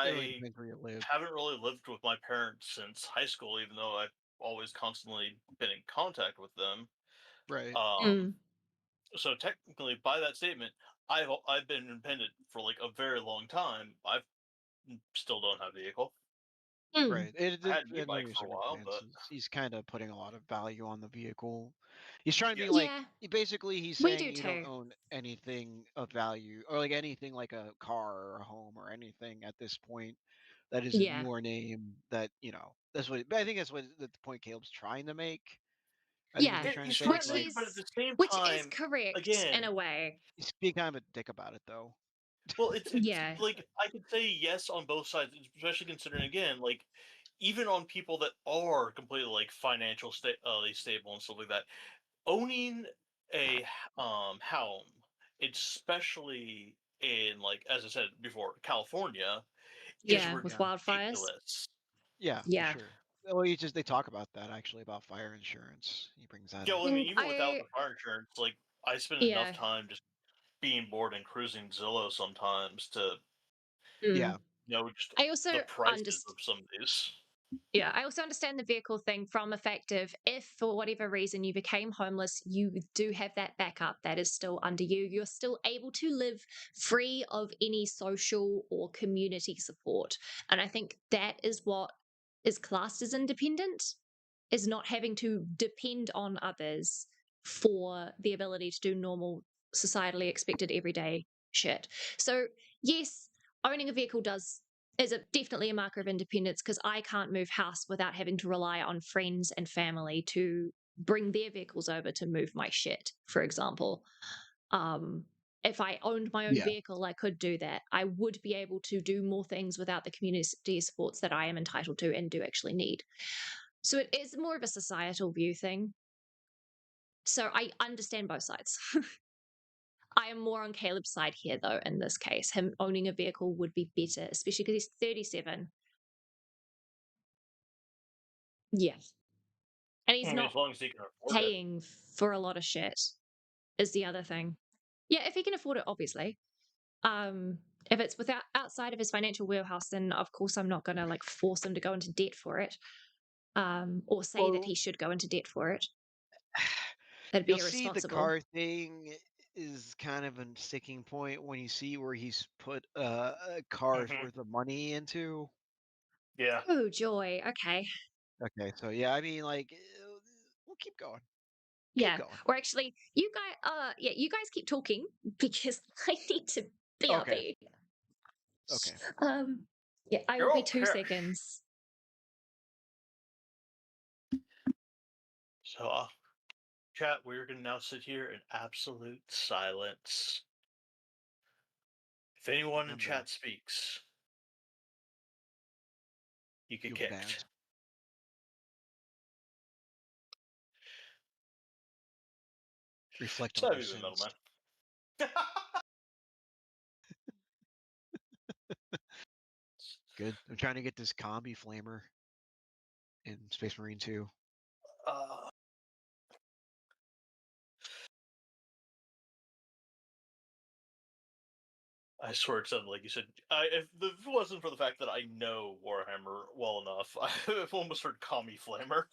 It really I depends where you live. haven't really lived with my parents since high school, even though I've always constantly been in contact with them. Right. Um, mm, so technically, by that statement, I've been independent for like a very long time. I still don't have a vehicle. mm, Right. It I had an depends on e-bike your for a while, but circumstances. He's kind of putting a lot of value on the vehicle. He's trying to be yes, like, yeah, basically, he's we saying do you don't too. own anything of value or like anything like a car or a home or anything at this point that is in Yeah, your name that, that's what, but I think that's what the point Caleb's trying to make. I think what yeah, he's trying to he's say. trying It's to which make like, it, but at is the same which is time, correct in again, a way. he's being kind of a dick about it though. well, it's Yeah, like I could say yes on both sides, especially considering again, like even on people that are completely like financial stable and stuff like that, owning a home, especially in like as I said before, California, is yeah, with Yeah. wildfires. ridiculous. Yeah, for Yeah, sure. Well, they talk about that actually about fire insurance. He brings that Yeah, up. well, I mean, and even without the fire insurance, like I spend enough yeah, time just being bored and cruising Zillow sometimes to mm. Yeah. know just I also the prices understand. of some of these. Yeah, I also understand the vehicle thing from a fact of if for whatever reason you became homeless, you do have that backup that is still under you. You're still able to live free of any social or community support. And I think that is what is classed as independent, is not having to depend on others for the ability to do normal, societally expected everyday shit. So, yes, owning a vehicle definitely a marker of independence because I can't move house without having to rely on friends and family to bring their vehicles over to move my shit, for example. Um, if I owned my own Yeah. vehicle, I could do that. I would be able to do more things without the community supports that I am entitled to and do actually need. So it is more of a societal view thing. So I understand both sides. I am more on Caleb's side here, though, in this case. Him owning a vehicle would be better, especially because he's 37. Yeah. And he's I mean, not as long as he can afford it. paying for a lot of shit is the other thing. Yeah, if he can afford it, obviously. If it's without outside of his financial wheelhouse, then of course I'm not gonna like force him to go into debt for it. Or say that he should go into debt for it. That'd be You'll see the irresponsible. car thing is kind of a sticking point when you see where he's put a car's worth of money into. Yeah. Oh joy. Okay. Okay, so yeah, I mean, like, we'll keep going. Yeah. Keep going. Or actually, you guys keep talking because I need to BRB. Okay. Okay. Yeah, I will be 2 seconds. So, chat, we're going to now sit here in absolute silence. If anyone in chat speaks, you get kicked. Banned. Reflect on your sins. Good. I'm trying to get this combi flamer in Space Marine 2. I swear it sounded like you said. If it wasn't for the fact that I know Warhammer well enough, I've almost heard commie flamer.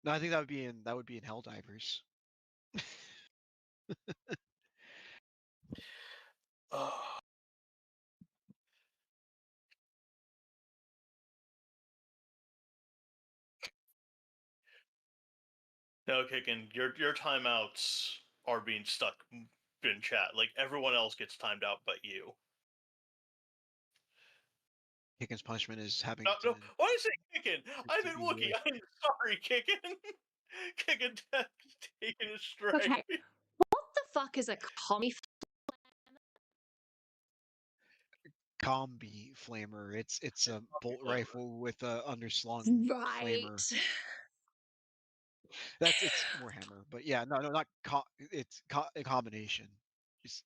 No, I think that would be in Helldivers. No, Kickin, your timeouts are being stuck in chat. Like everyone else gets timed out, but you. Kickin's punishment is having No, why is it Kickin? I'm in Wookiee. I'm sorry, Kickin. Kickin taking a strike. Okay. What the fuck is a commie? Combi flamer. It's a bolt rifle with a underslung flamer. It's Warhammer, but yeah, no, not it's a combination. Just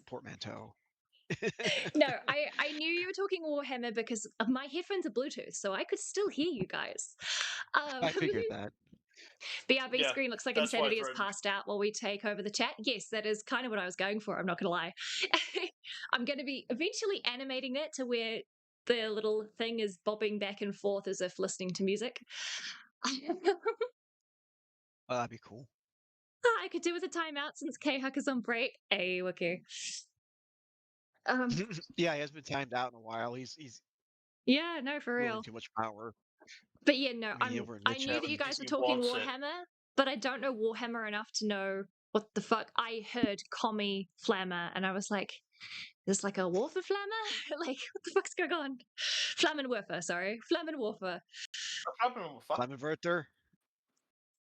portmanteau. No, I knew you were talking Warhammer because my headphones are Bluetooth, so I could still hear you guys. I figured that. BRB screen looks like Insanity is passed out while we take over the chat. Yes, that is kind of what I was going for. I'm not going to lie. I'm going to be eventually animating that to where the little thing is bobbing back and forth as if listening to music. Oh, that'd be cool. I could do with a timeout since K-Huck is on break. Hey, okay. Yeah, he has been timed out in a while. He's yeah, no, for real. Too much power. But yeah, no, I knew that you guys were talking Warhammer, but I don't know Warhammer enough to know what the fuck. I heard commie flammer, and I was like, is this like a warfare flammer? Like, what the fuck's going on? Flammenwerfer, sorry. Flammenwerfer. Flammenwerfer.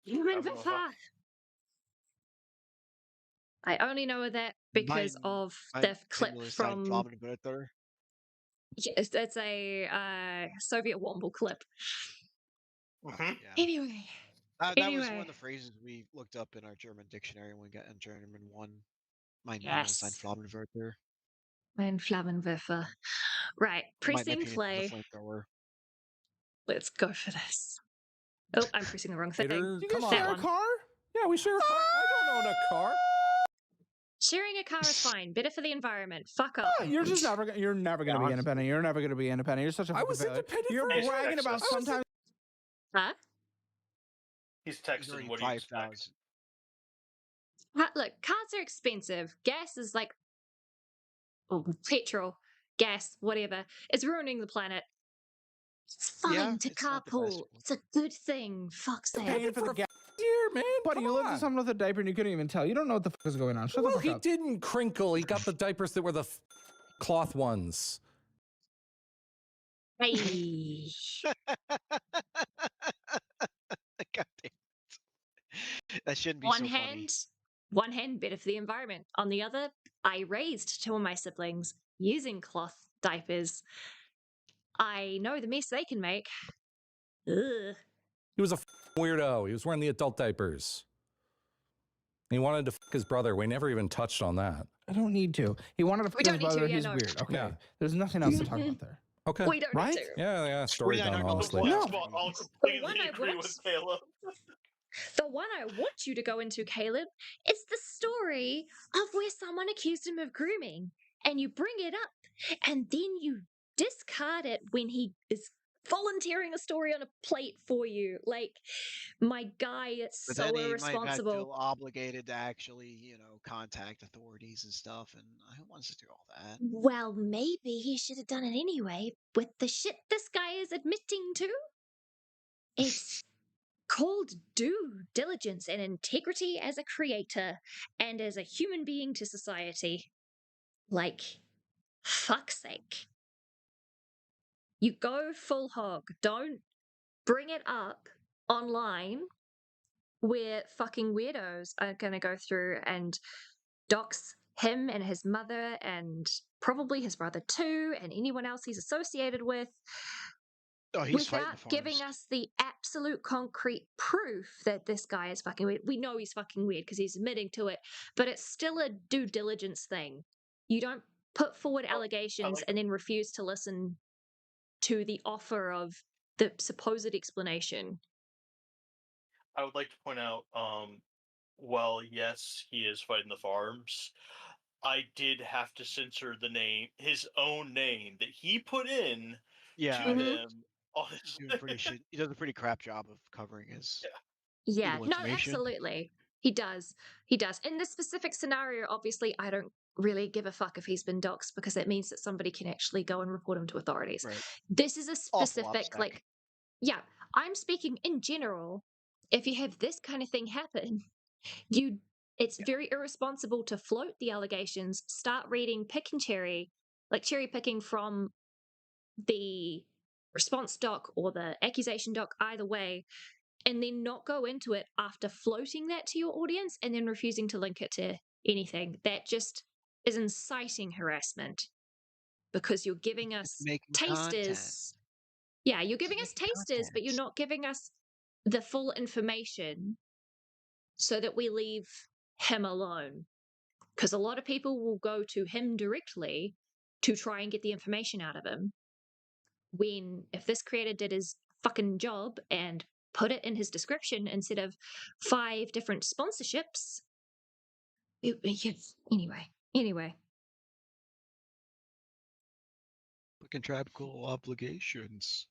Flammenwerfer. I only know that because of the clip from... Yes, it's a Soviet Womble clip. Yeah. Anyway. That was one of the phrases we looked up in our German dictionary when we got in German 1. Mein Name ist ein Flammenwerfer. Ein Flammenwerfer. Right, pressing play. Let's go for this. Oh, I'm pressing the wrong thing. Do you guys share a car? Yeah, we share a car. I don't own a car. Sharing a car is fine. Better for the environment. Fuck up. You're just never gonna. You're never gonna be independent. You're never gonna be independent. You're such a. I was independent. You're bragging about sometimes. Huh? He's texting. What do you expect? Look, cars are expensive. Gas is like, petrol, gas, whatever. It's ruining the planet. It's fine to carpool. It's a good thing. Fuck's sake. Paying for the gas. Here, man. Buddy, you lived with someone with a diaper and you couldn't even tell. You don't know what the fuck is going on. Shut the fuck up. He didn't crinkle. He got the diapers that were the cloth ones. Hey. God damn it. That shouldn't be so funny. One hand, better for the environment. On the other, I raised 2 of my siblings using cloth diapers. I know the mess they can make. Ugh. He was a weirdo. He was wearing the adult diapers. He wanted to fuck his brother. We never even touched on that. I don't need to. He wanted to fuck his brother. He's weird. Okay. Yeah. There's nothing else to talk about there. Okay. We don't Right? need to. Yeah, story done, $49 honestly. Blind No. spot. I'll one completely I agree want- with Caleb. The one I want you to go into, Caleb, is the story of where someone accused him of grooming, and you bring it up, and then you discard it when he is volunteering a story on a plate for you. Like, my guy, it's But so then he might have irresponsible. feel obligated to actually, contact authorities and stuff. And who wants to do all that? Well, maybe he should have done it anyway with the shit this guy is admitting to. It's called due diligence and integrity as a creator and as a human being to society. Like, fuck's sake. You go full hog. Don't bring it up online where fucking weirdos are gonna go through and dox him and his mother and probably his brother too and anyone else he's associated with. Oh, he's fighting the Without giving farms. us the absolute concrete proof that this guy is fucking weird. We know he's fucking weird because he's admitting to it, but it's still a due diligence thing. You don't put forward allegations and then refuse to listen to the offer of the supposed explanation. I would like to point out, well, yes, he is fighting the farms. I did have to censor the name, his own name that he put in Yeah, to Mhm. him. On his... he does a pretty crap job of covering his Yeah, legal no, information. absolutely. He does. He does. In this specific scenario, obviously, I don't really give a fuck if he's been doxxed because that means that somebody can actually go and report him to authorities. Right. This is a Awful specific, obstac. like, yeah, I'm speaking in general. If you have this kind of thing happen, it's very irresponsible to float the allegations, start reading pick and cherry, like cherry picking from the response doc or the accusation doc, either way, and then not go into it after floating that to your audience and then refusing to link it to anything. That just is inciting harassment because you're giving us Making tasters. content. Yeah, you're giving Just us making tasters, but you're content. not giving us the full information so that we leave him alone. Because a lot of people will go to him directly to try and get the information out of him. When if this creator did his fucking job and put it in his description instead of 5 different sponsorships. Anyway. Contractual obligations.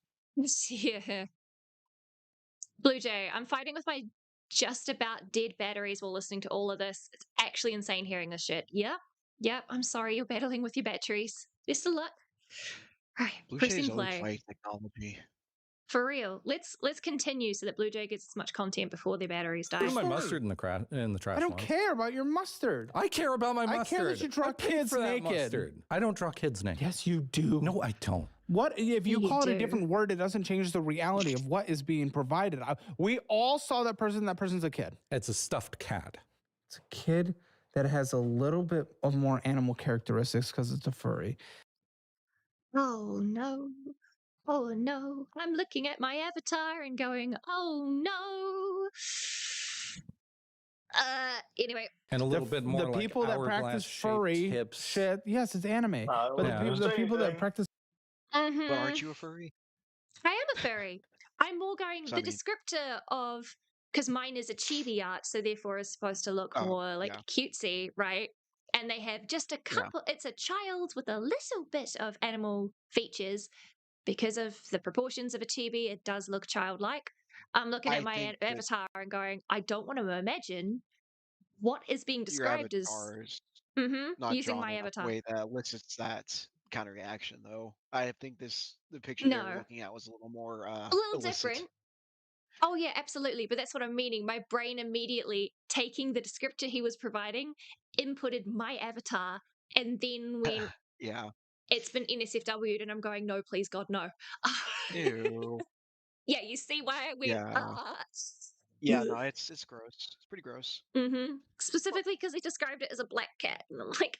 Yeah. Blue Jay, I'm fighting with my just about dead batteries while listening to all of this. It's actually insane hearing this shit. Yep, I'm sorry you're battling with your batteries. Best of luck. Right, Blue pressing Jay's old play. fight technology. For real. Let's continue so that Blue Jay gets as much content before their batteries die. Put my Sorry. mustard in the trash. I don't care about your mustard. I care about my I mustard. care that you draw I paid kids for that naked. mustard. I don't draw kids naked. Yes, you do. No, I don't. What if you You call it a do. different word? It doesn't change the reality of what is being provided. We all saw that person. That person's a kid. It's a stuffed cat. It's a kid that has a little bit of more animal characteristics because it's a furry. Oh no. Oh no. I'm looking at my avatar and going, oh no. Anyway. And a little bit more the like people that practice hourglass-shaped furry hips. shit. Yes, it's anime. But Yeah. the people that practice. Mhm. But aren't you a furry? I am a furry. I'm more going So, the I mean- descriptor of because mine is a chibi art, so therefore is supposed to look more like yeah. cutesy, right? And they have just a couple. It's a child with a little bit of animal features because of the proportions of a chibi. It does look childlike. I'm looking I at my think that avatar and going, I don't want to imagine what is being your described as avatar is not using drawn my in avatar. a way that elicits that kind of reaction, though. I think the picture they were No, looking at was a little more a little illicit. different. Oh yeah, absolutely. But that's what I'm meaning. My brain immediately taking the descriptor he was providing, inputted my avatar, and then when Yeah. it's been NSFW'd and I'm going, no, please God, no. Ew. Yeah, you see why I went, Yeah. Yeah, no, it's gross. It's pretty gross. Specifically because he described it as a black cat. And I'm like,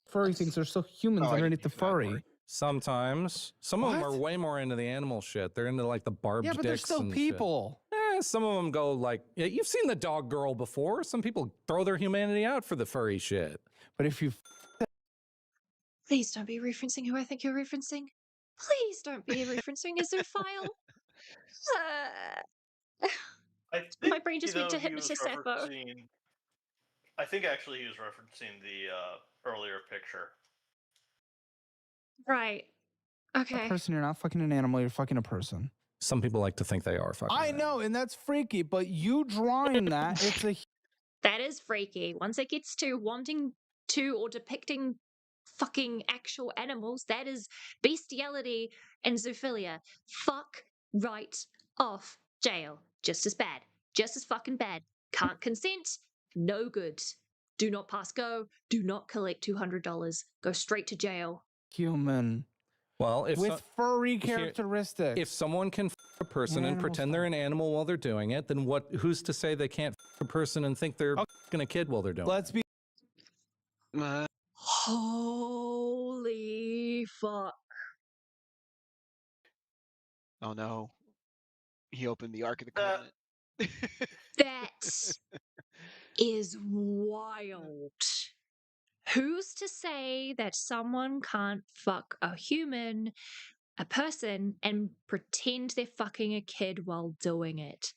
Furry things are still humans Oh, I didn't underneath the use that word. furry. Sometimes. Some of them are What? way more into the animal shit. They're into like the barbed Yeah, but they're dicks still and people. shit. Some of them go like, yeah, you've seen the dog girl before. Some people throw their humanity out for the furry shit. But if you please don't be referencing who I think you're referencing. Please don't be referencing a zoophile. I My think, brain just went to he was hypnotist Sappho. referencing. I think actually he was referencing the earlier picture. Right. A Okay. person, you're not fucking an animal, you're fucking a person. Some people like to think they are fucking. I know, and that's freaky, but you drawing that, it's a That is freaky. Once it gets to wanting to or depicting fucking actual animals, that is bestiality and zoophilia. Fuck right off. Jail. Just as bad. Just as fucking bad. Can't consent. No good. Do not pass go. Do not collect $200. Go straight to jail. human. Well, with furry characteristics. If someone can f a person and pretend they're an animal while they're doing it, then who's to say they can't f a person and think they're f***ing a kid while they're doing it? Let's be. Holy fuck. Oh no. He opened the Ark of the Covenant. That is wild. Who's to say that someone can't fuck a human, a person, and pretend they're fucking a kid while doing it?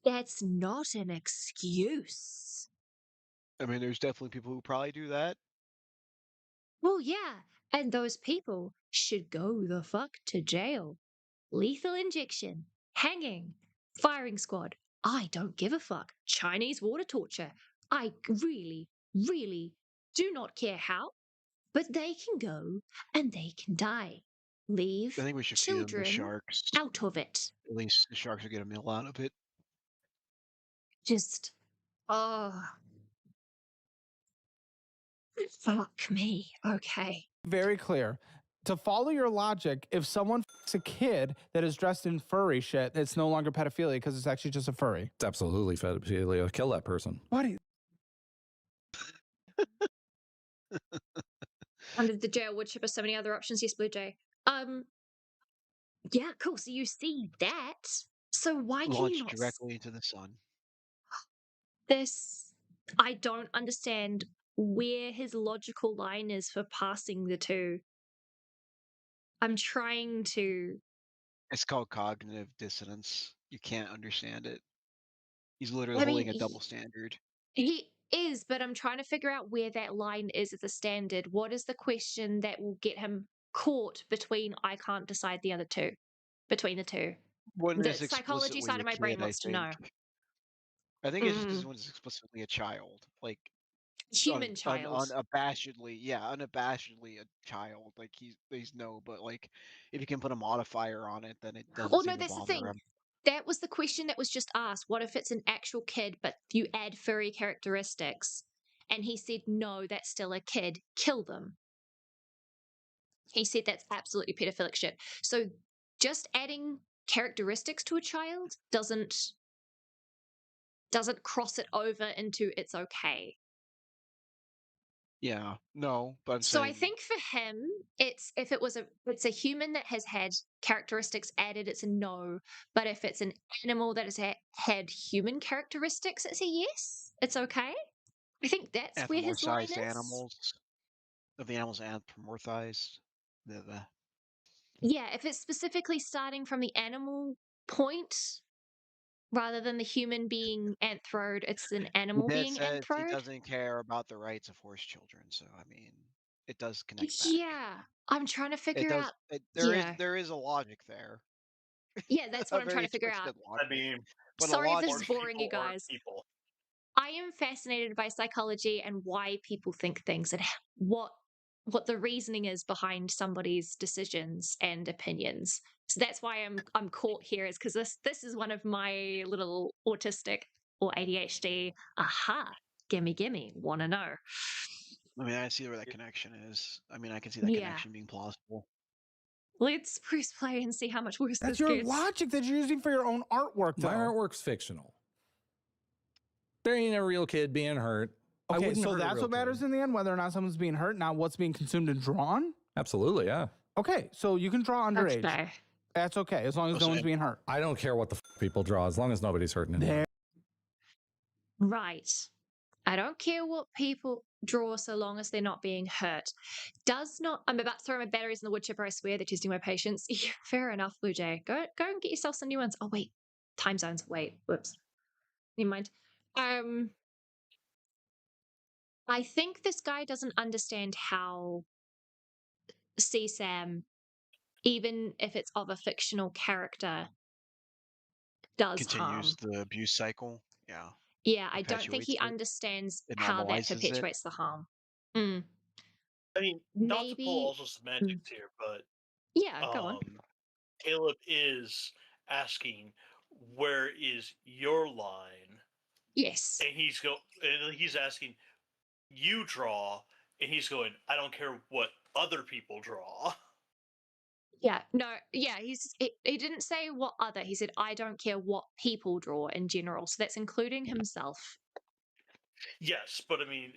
That's not an excuse. I mean, there's definitely people who probably do that. Well, yeah, and those people should go the fuck to jail. Lethal injection, hanging, firing squad. I don't give a fuck. Chinese water torture. I really, really do not care how, but they can go and they can die. Leave I think we should feed them to children sharks. out of it. At least the sharks will get a meal out of it. Just, oh, fuck me. Okay. Very clear. To follow your logic, if someone fucks a kid that is dressed in furry shit, it's no longer pedophilia because it's actually just a furry. It's absolutely pedophilia. Kill that person. What? Under the jail wood chip or so many other options. Yes, Blue Jay. Yeah, cool. So you see that. So why can you Launch not directly into the sun. this? I don't understand where his logical line is for passing the two. I'm trying to. It's called cognitive dissonance. You can't understand it. He's literally holding a double standard. He is, but I'm trying to figure out where that line is at the standard. What is the question that will get him caught between I can't decide the other two? Between the two. When The it's psychology explicitly side a of my kid, brain wants to know. I think it's because when it's explicitly a child, like Human child. unabashedly, yeah, unabashedly a child. Like he's no, but like if you can put a modifier on it, then it doesn't Oh seem no, to that's the bother thing. him. That was the question that was just asked. What if it's an actual kid, but you add furry characteristics? And he said, no, that's still a kid. Kill them. He said that's absolutely pedophilic shit. So just adding characteristics to a child doesn't cross it over into it's okay. Yeah, no, but I'm So saying I think for him, it's a human that has had characteristics added, it's a no. But if it's an animal that has had human characteristics, it's a yes. It's okay. I think that's where his line is. anthropomorphized animals, if the animal's anthropomorphized, the Yeah, if it's specifically starting from the animal point rather than the human being anthroed, it's an animal Dad being says he anthroed. doesn't care about the rights of horse children, so I mean, it does connect back. Yeah, I'm trying to figure out. There is a logic there. Yeah, that's what I'm trying to figure out. I mean, but sorry if this horse is boring, you people aren't guys. people. I am fascinated by psychology and why people think things and what the reasoning is behind somebody's decisions and opinions. So that's why I'm caught here, is because this is one of my little autistic or ADHD. Aha, gimme, wanna know. I mean, I see where that connection is. I mean, I can see that Yeah. connection being plausible. Let's press play and see how much worse That's this your gets. logic that you're using for your own artwork, though. My artwork's fictional. There ain't a real kid being hurt. Okay, so that's what matters in the end, whether or not someone's being hurt, not what's being consumed and drawn? Absolutely, yeah. Okay, so you can draw underage. Okay. That's okay, as long as no one's being hurt. I don't care what the people draw, as long as nobody's hurting anyone. Right. I don't care what people draw so long as they're not being hurt. Does not. I'm about to throw my batteries in the wood chipper. I swear they're testing my patience. Yeah, fair enough, Blue Jay. Go and get yourself some new ones. Oh wait, time zones. Wait, whoops. Never mind. I think this guy doesn't understand how CSAM, even if it's of a fictional character, does Continues harm. the abuse cycle. Yeah. Yeah, I don't think Perpetuates he it. understands It how that normalizes it. perpetuates the harm. Mm. I mean, not to pull Maybe. also semantics here, but Yeah, go on. Caleb is asking, "Where is your line?" Yes. And he's asking, "You draw," and he's going, "I don't care what other people draw." Yeah, no, yeah, he didn't say what other. He said, I don't care what people draw in general. So that's including himself. Yes, but I mean,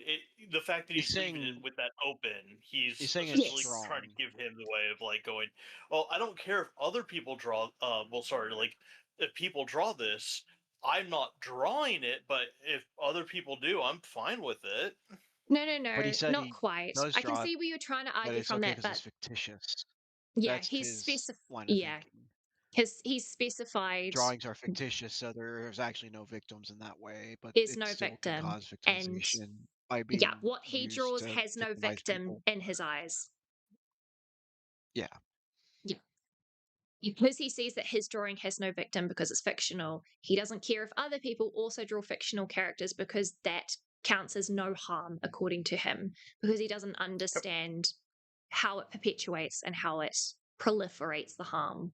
the fact that He's he's leaving it saying- with that open, he's saying it's essentially Yes. trying to strong. give him the way of like going, well, I don't care if other people draw. Well, sorry, like if people draw this, I'm not drawing it, but if other people do, I'm fine with it. No, But he said not he quite. does I can draw it, see where you're trying to but argue it's from okay that, because but it's fictitious. yeah, That's he's his line of thinking. he's specified Drawings are fictitious, so there's actually no victims in that way, but there's it no still can victim. cause And victimization by yeah, being what he used draws to has no victimize victim people. in his eyes. Yeah. Yeah. Because he sees that his drawing has no victim because it's fictional, he doesn't care if other people also draw fictional characters because that counts as no harm according to him, because he doesn't understand how it perpetuates and how it proliferates the harm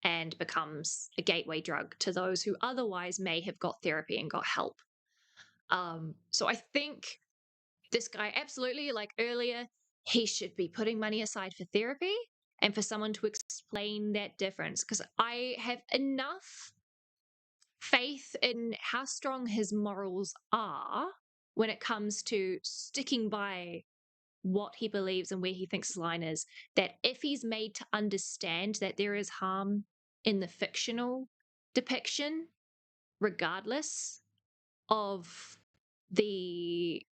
and becomes a gateway drug to those who otherwise may have got therapy and got help. So I think this guy, absolutely, like earlier, he should be putting money aside for therapy and for someone to explain that difference, because I have enough faith in how strong his morals are when it comes to sticking by what he believes and where he thinks his line is, that if he's made to understand that there is harm in the fictional depiction, regardless of the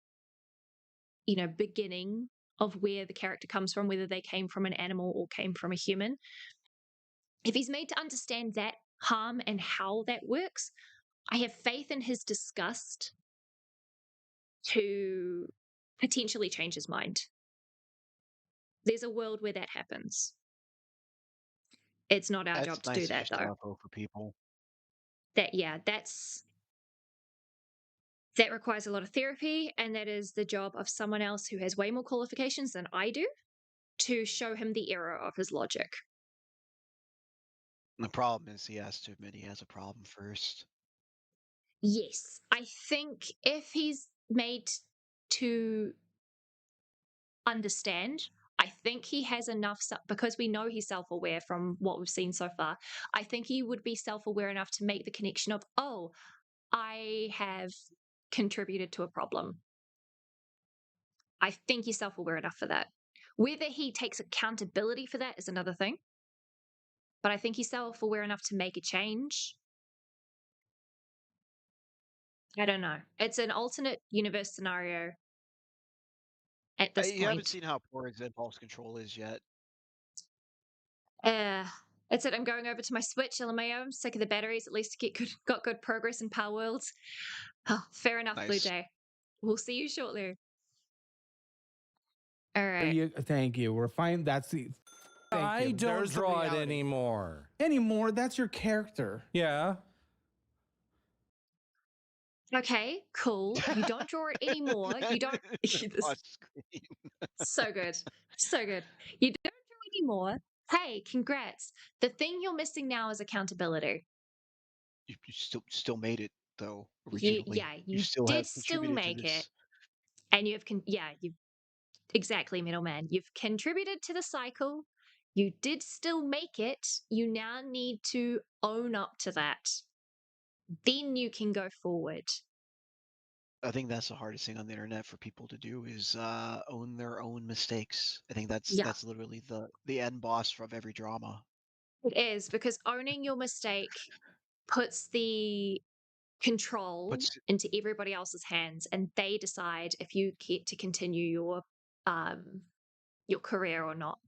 beginning of where the character comes from, whether they came from an animal or came from a human, if he's made to understand that harm and how that works, I have faith in his disgust to potentially change his mind. There's a world where that happens. It's not our job to nice do that, just though. have hope for people. That requires a lot of therapy, and that is the job of someone else who has way more qualifications than I do to show him the error of his logic. The problem is he has to admit he has a problem first. Yes, I think if he's made to understand, I think he has enough, because we know he's self-aware from what we've seen so far. I think he would be self-aware enough to make the connection of, oh, I have contributed to a problem. I think he's self-aware enough for that. Whether he takes accountability for that is another thing, but I think he's self-aware enough to make a change. I don't know. It's an alternate universe scenario at this You haven't point. seen how poor his impulse control is yet. That's it. I'm going over to my Switch, LMAO. I'm sick of the batteries. At least got good progress in Power Worlds. Oh, fair enough, Nice. Blue Jay. We'll see you shortly. All right. Thank you. We're fine. That's the. I don't There's the draw it reality. anymore. Anymore. That's your character. Yeah. Okay, cool. You don't draw it anymore. You don't. Pause screen. So good. So good. You don't draw anymore. Hey, congrats. The thing you're missing now is accountability. You still made it though originally. You still did have still contributed make to this. it, and you've exactly, middleman. You've contributed to the cycle. You did still make it. You now need to own up to that. Then you can go forward. I think that's the hardest thing on the internet for people to do is own their own mistakes. I think that's literally the end boss of every drama. It is, because owning your mistake puts the control But into everybody else's hands, and they decide if you get to continue your career or not,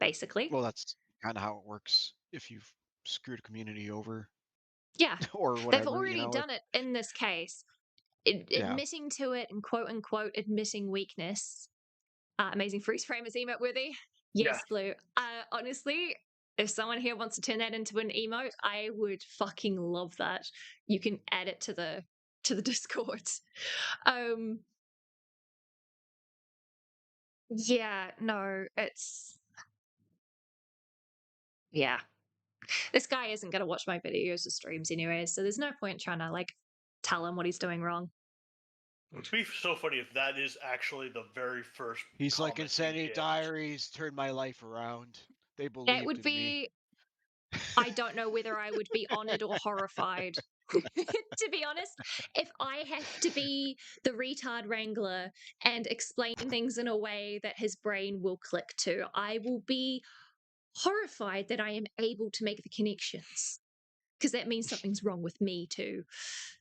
basically. well, that's kind of how it works if you've screwed a community over Yeah, or they've whatever, already done it in this case. Yeah. Admitting to it and quote unquote admitting weakness. Amazing freeze frame is emote worthy. Yes, Blue. Honestly, if someone here wants to turn that into an emote, I would fucking love that. You can add it to the Discord. Yeah, no, yeah. This guy isn't gonna watch my videos or streams anyway, so there's no point trying to like tell him what he's doing wrong. It would be so funny if that is actually the very first. He's like, comment you Insanity get. Diaries turned my life around. They That believed would in me. be I don't know whether I would be honored or horrified. To be honest, if I have to be the retard wrangler and explain things in a way that his brain will click to, I will be horrified that I am able to make the connections. Because that means something's wrong with me too.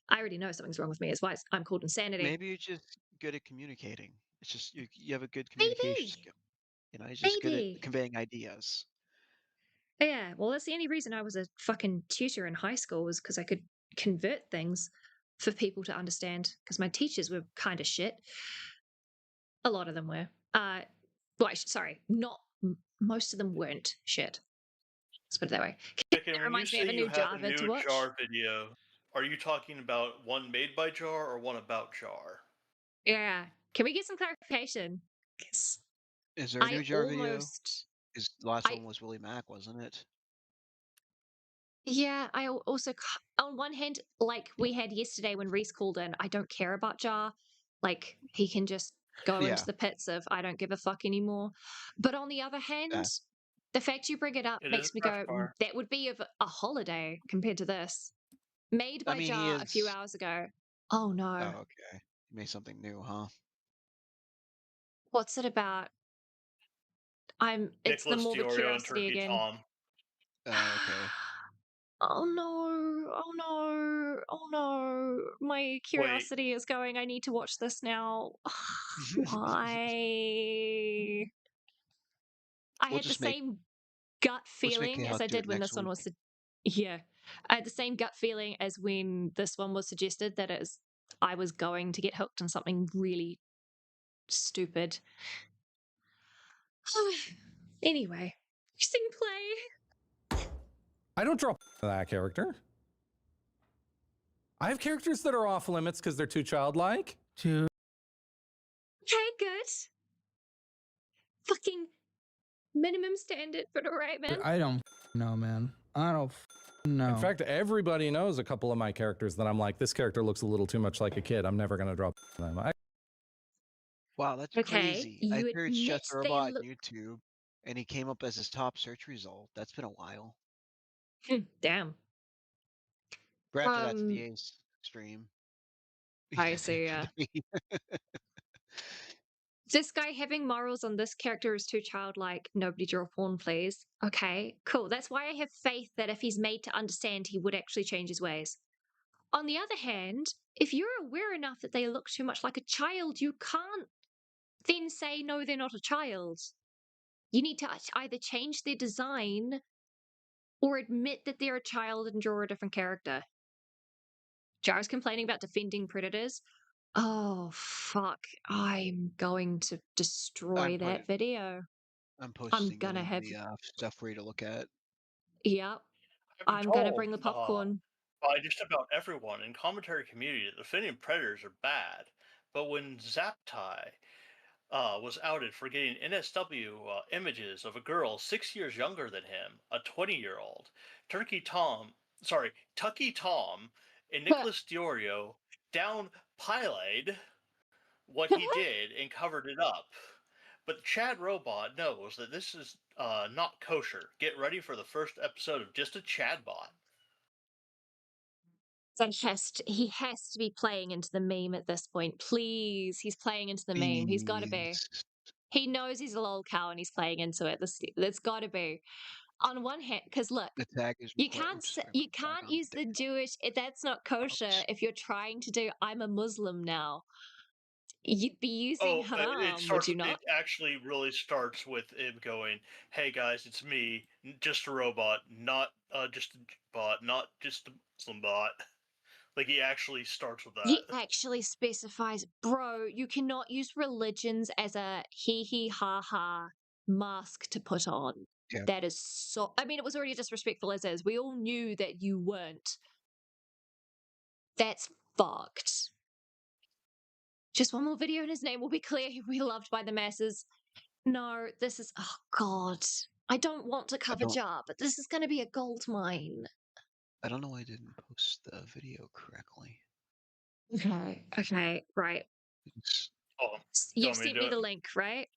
I already know something's wrong with me. It's why I'm called insanity. Maybe you're just good at communicating. It's just you have a good communication Maybe. skill. You know, you're just good at Maybe. conveying ideas. Yeah, well, that's the only reason I was a fucking tutor in high school was because I could convert things for people to understand. Because my teachers were kind of shit. A lot of them were. Sorry, not most of them weren't shit. Let's put it that way. Chicken, That when you reminds me of say a you new have Jar a vid to new watch. Jar video, are you talking about one made by Jar or one about Jar? Yeah, can we get some clarification? Because Is there a new Jar video? almost, His last I one was Willie Mack, wasn't it? yeah, I also on one hand, like we had yesterday when Reese called in, I don't care about Jar. Like he can just go into Yeah. the pits of I don't give a fuck anymore. But on the other hand, the fact you bring it up It is makes me trash go, bar. that would be a holiday compared to this. Made by I mean, he Jar a few is. hours ago. Oh no. Oh, okay. He made something new, huh? What's it about? It's the Nicholas morbid Diorio and curiosity Turkey again. Oh, okay. Oh no. Oh no. Oh no. My Wait, curiosity is going, I need to watch this now. Why? I We'll had the just make same gut let's make feeling as Kayhawk I do it did when next this one week. was yeah. I had the same gut feeling as when this one was suggested that I was going to get hooked on something really stupid. Anyway, sing play. I don't draw that character. I have characters that are off limits because they're too childlike. Okay, good. Fucking minimum standard for the right man. I don't know, man. I don't know. In fact, everybody knows a couple of my characters that I'm like, this character looks a little too much like a kid. I'm never going to draw them. Wow, that's Okay, crazy. I you searched admit Chess the they Robot on look. YouTube, and he came up as his top search result. That's been a while. Damn. Granted, that's the Ace stream. I see. This guy having morals on this character is too childlike. Nobody draw porn, please. Okay, cool. That's why I have faith that if he's made to understand, he would actually change his ways. On the other hand, if you're aware enough that they look too much like a child, you can't then say, no, they're not a child. You need to either change their design or admit that they're a child and draw a different character. Jar's complaining about defending predators. Oh, fuck. I'm going to destroy that video. I'm I'm posting it gonna in have. the stuff for you to look at. Yep. I've been I'm gonna told bring the popcorn. by just about everyone in commentary community that defending predators are bad. But when Zaptai was outed for getting NSW images of a girl 6 years younger than him, a 20-year-old, Tucky Tom, and Nicholas Diorio downplayed what he did and covered it up. But Chad Robot knows that this is not kosher. Get ready for the first episode of Just a Chad Bot. He has to be playing into the meme at this point. Please, he's playing into the meme. He's got to be. He knows he's a lol cow and he's playing into it. That's got to be. on one hand, because look, The tag is you required. can't Oops, sorry, you my tag can't on use the Jewish. That's not kosher Oops. if you're trying to do. I'm a Muslim now. You'd be using Oh, haram, would you not? It actually really starts with him going, "Hey guys, it's me, just a robot, not just a bot, not just a Muslim bot." Like he actually starts with He that. actually specifies, bro, you cannot use religions as a hee hee ha ha mask to put on. Yeah. That is so. I mean, it was already disrespectful as is. We all knew that you weren't. That's fucked. Just one more video and his name will be clear. He'll be loved by the masses. No, this is. Oh, God. I don't want to cover Jar, but this is going to be a gold mine. I don't know why I didn't post the video correctly. Okay, right. Oh, You've sent me the link, right?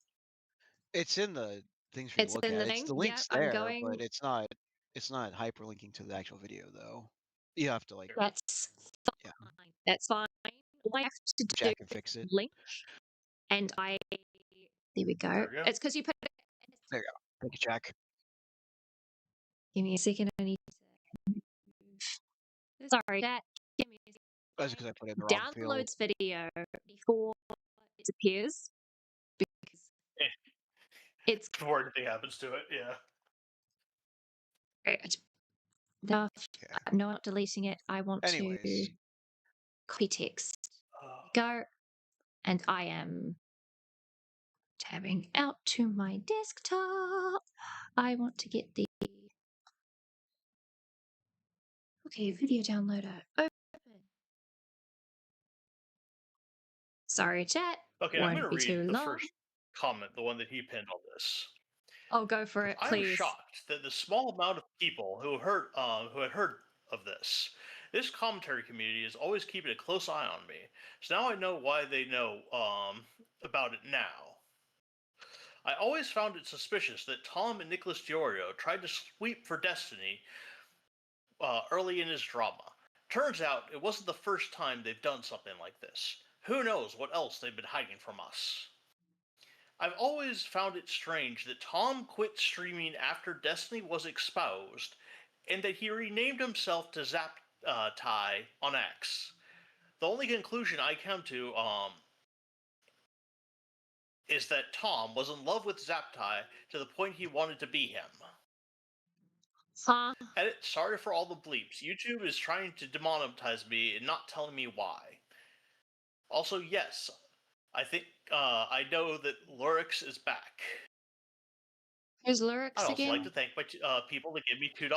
It's in the things for you to It's look in at. the It's link. the Yeah, link's I'm there, going. but it's not hyperlinking to the actual video though. You have to like That's yeah. fine. That's fine. All I have to do Jack can fix it. link, and I. There we go. There we go. It's because you put it. There you go. Thank you, Jack. Give me a second. I need to. Sorry, that. Give me a second. That's because I put it in the wrong field. Downloads video before it appears because it's Before anything happens to it, yeah. great. No, no, I'm not deleting it. I want to copy text. Go, and I am tabbing out to my desktop. I want to get the video downloader open. Sorry, chat. Okay, Won't I'm going to be too read the long. first comment, the one that he pinned on this. Oh, go for it, I'm please. shocked that the small amount of people who had heard of this. This commentary community is always keeping a close eye on me. So now I know why they know about it now. I always found it suspicious that Tom and Nicholas Diorio tried to sweep for Destiny early in his drama. Turns out it wasn't the first time they've done something like this. Who knows what else they've been hiding from us. I've always found it strange that Tom quit streaming after Destiny was exposed, and that he renamed himself to Zaptai on X. The only conclusion I come to is that Tom was in love with Zaptai to the point he wanted to be him. Huh? Edit, sorry for all the bleeps. YouTube is trying to demonetize me and not telling me why. Also, yes, I think I know that Lurix is back. Who's Lurix I'd also again? like to thank my people that give me $2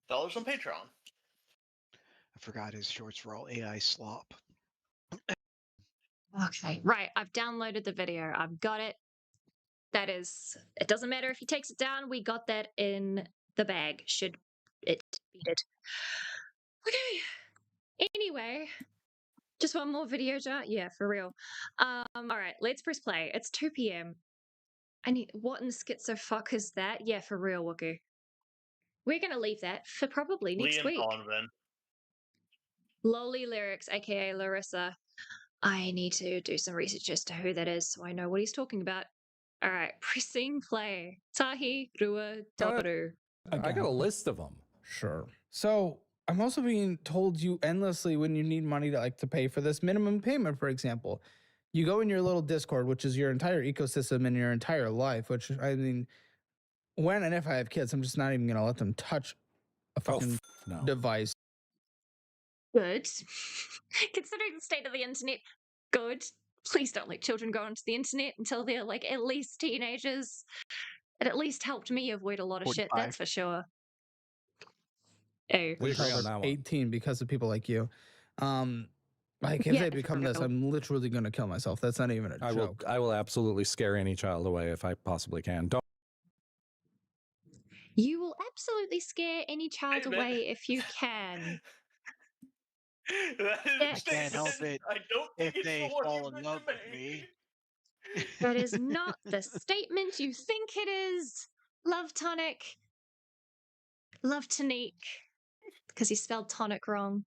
dollars on Patreon. I forgot his shorts were all AI slop. Okay, right. I've downloaded the video. I've got it. That is, it doesn't matter if he takes it down. We got that in the bag. Should it beat it? Okay. Anyway, just one more video, Jar. Yeah, for real. All right, let's press play. It's 2 p.m. I need. What in the schizo fuck is that? Yeah, for real, Wookie. We're gonna leave that for probably next week. Donovan. Loli Lyrics, aka Larissa. I need to do some research as to who that is so I know what he's talking about. All right, pressing play. Tahi Rua Toru. I got a list of them. Sure. So I'm also being told you endlessly when you need money to pay for this minimum payment, for example. You go in your little Discord, which is your entire ecosystem and your entire life, which I mean, when and if I have kids, I'm just not even going to let them touch a fucking device. Good. Considering the state of the internet, good. Please don't let children go onto the internet until they're like at least teenagers. It at least helped me avoid a lot of shit, that's for sure. Oh. We agree on that one. 18 because of people like you. Like if Yeah, they become this, I'm literally going to kill myself. That's not even a joke. I will absolutely scare any child away if I possibly can. Don't. You will absolutely scare any child away if you can. I can't help it. I don't think if they it's the one fall you in meant love to with me. That is not the statement you think it is. Love Tonic. Love Tonique. Because he spelled tonic wrong.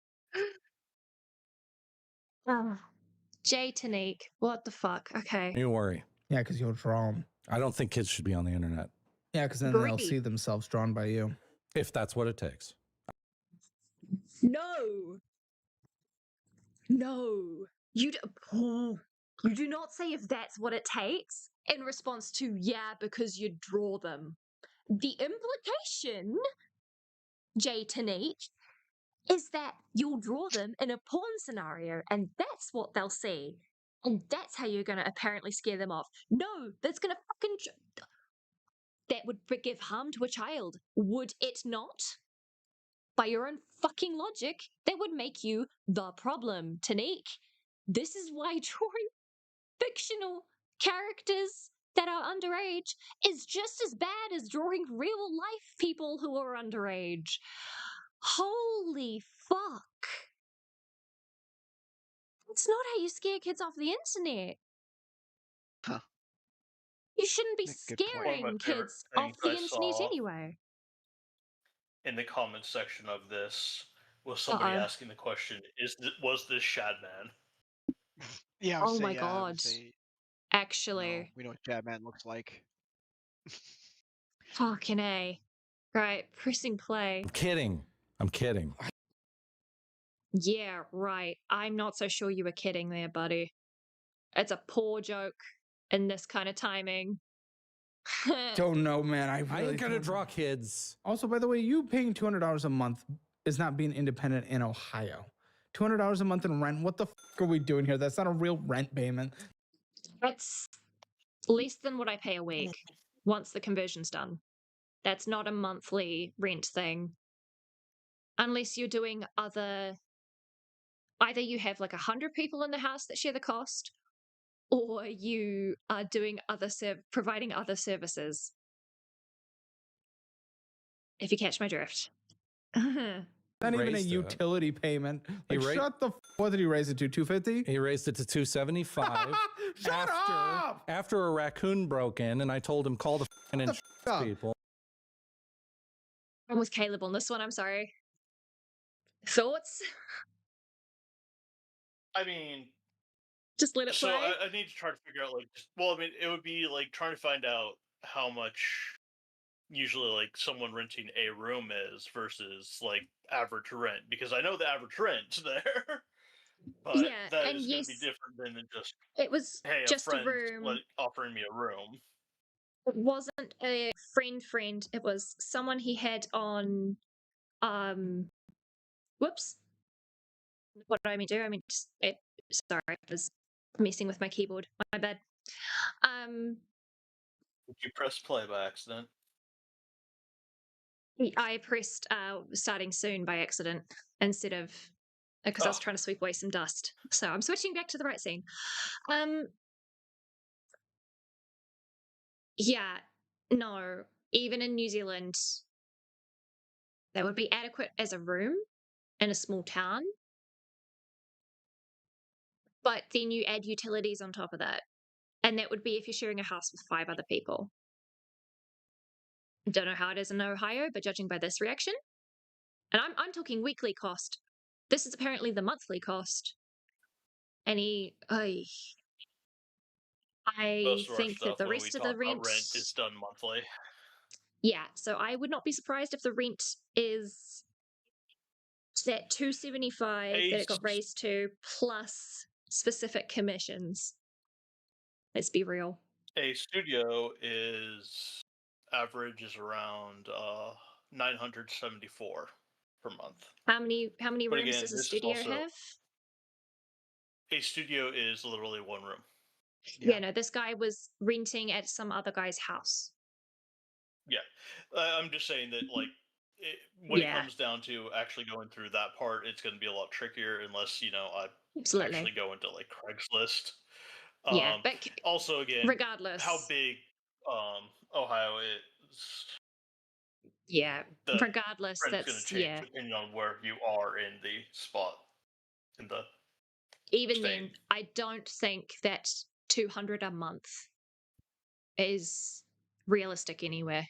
J Tonique. What the fuck? Okay. You worry. Yeah, because you'll draw them. I don't think kids should be on the internet. Yeah, because then they'll Agreed. see themselves drawn by you. If that's what it takes. No. No. You do not say if that's what it takes in response to, yeah, because you draw them. The implication, Tonique, is that you'll draw them in a porn scenario, and that's what they'll see. And that's how you're going to apparently scare them off. No, that's going to fucking... That would give harm to a child, would it not? By your own fucking logic, that would make you the problem, Tonique. This is why drawing fictional characters that are underage is just as bad as drawing real life people who are underage. Holy fuck. It's not how you scare kids off the internet. Huh. You shouldn't be Good point. One of my scaring favorite kids things off the I internet saw anyway. in the comments section of this was somebody asking the question: was this Shadman? Yeah, Oh my god. no, Actually, we know what Jabman looks like. fucking A. Right, pressing play. I'm kidding. Yeah, right. I'm not so sure you were kidding there, buddy. It's a poor joke in this kind of timing. Don't know, man. I I really ain't gonna don't draw know. kids. Also, by the way, you paying $200 a month is not being independent in Ohio. $200 a month in rent. What the fuck are we doing here? That's not a real rent payment. That's less than what I pay a week once the conversion's done. That's not a monthly rent thing. Unless you're doing either you have like 100 people in the house that share the cost, or you are doing providing other services. If you catch my drift. Not even a Raised it. utility payment. Like, ra- shut the what did he raise it to? 250? He raised it to 275. Shut up! After a raccoon broke in, and I told him call the insurance up. people. I'm with Caleb on this one. I'm sorry. Thoughts? I mean, Just let it so play. I need to try to figure out it would be like trying to find out how much usually like someone renting a room is versus like average rent, because I know the average rent's there, but Yeah, that and is going yes, to be different than just it was hey, a just a friend room. offering me a room. It wasn't a friend. It was someone he had on. Whoops. What do I mean? Sorry, I was messing with my keyboard. My bad. Did you press play by accident? I pressed starting soon by accident instead of because I was trying to sweep away some dust. So I'm switching back to the right scene. Yeah, no, even in New Zealand, that would be adequate as a room in a small town. But then you add utilities on top of that. And that would be if you're sharing a house with 5 other people. Don't know how it is in Ohio, but judging by this reaction, and I'm talking weekly cost. This is apparently the monthly cost. And I Most of our think that stuff the when we rest of the talk about rent rent is done monthly. Yeah, so I would not be surprised if the rent is that 275 that it got raised to plus specific commissions. Let's be real. A studio is average is around 974 per month. How many But rooms again, does a this is studio also have? a studio is literally one room. Yeah, no, this guy was renting at some other guy's house. Yeah, I'm just saying that like when it comes down to actually going through that part, it's going to be a lot trickier unless I Absolutely. actually go into like Craigslist. Yeah, but also again, regardless, how big Ohio is. Yeah, The regardless, rent's going to that's change depending on where you are in the spot in the even state. then, I don't think that 200 a month is realistic anywhere.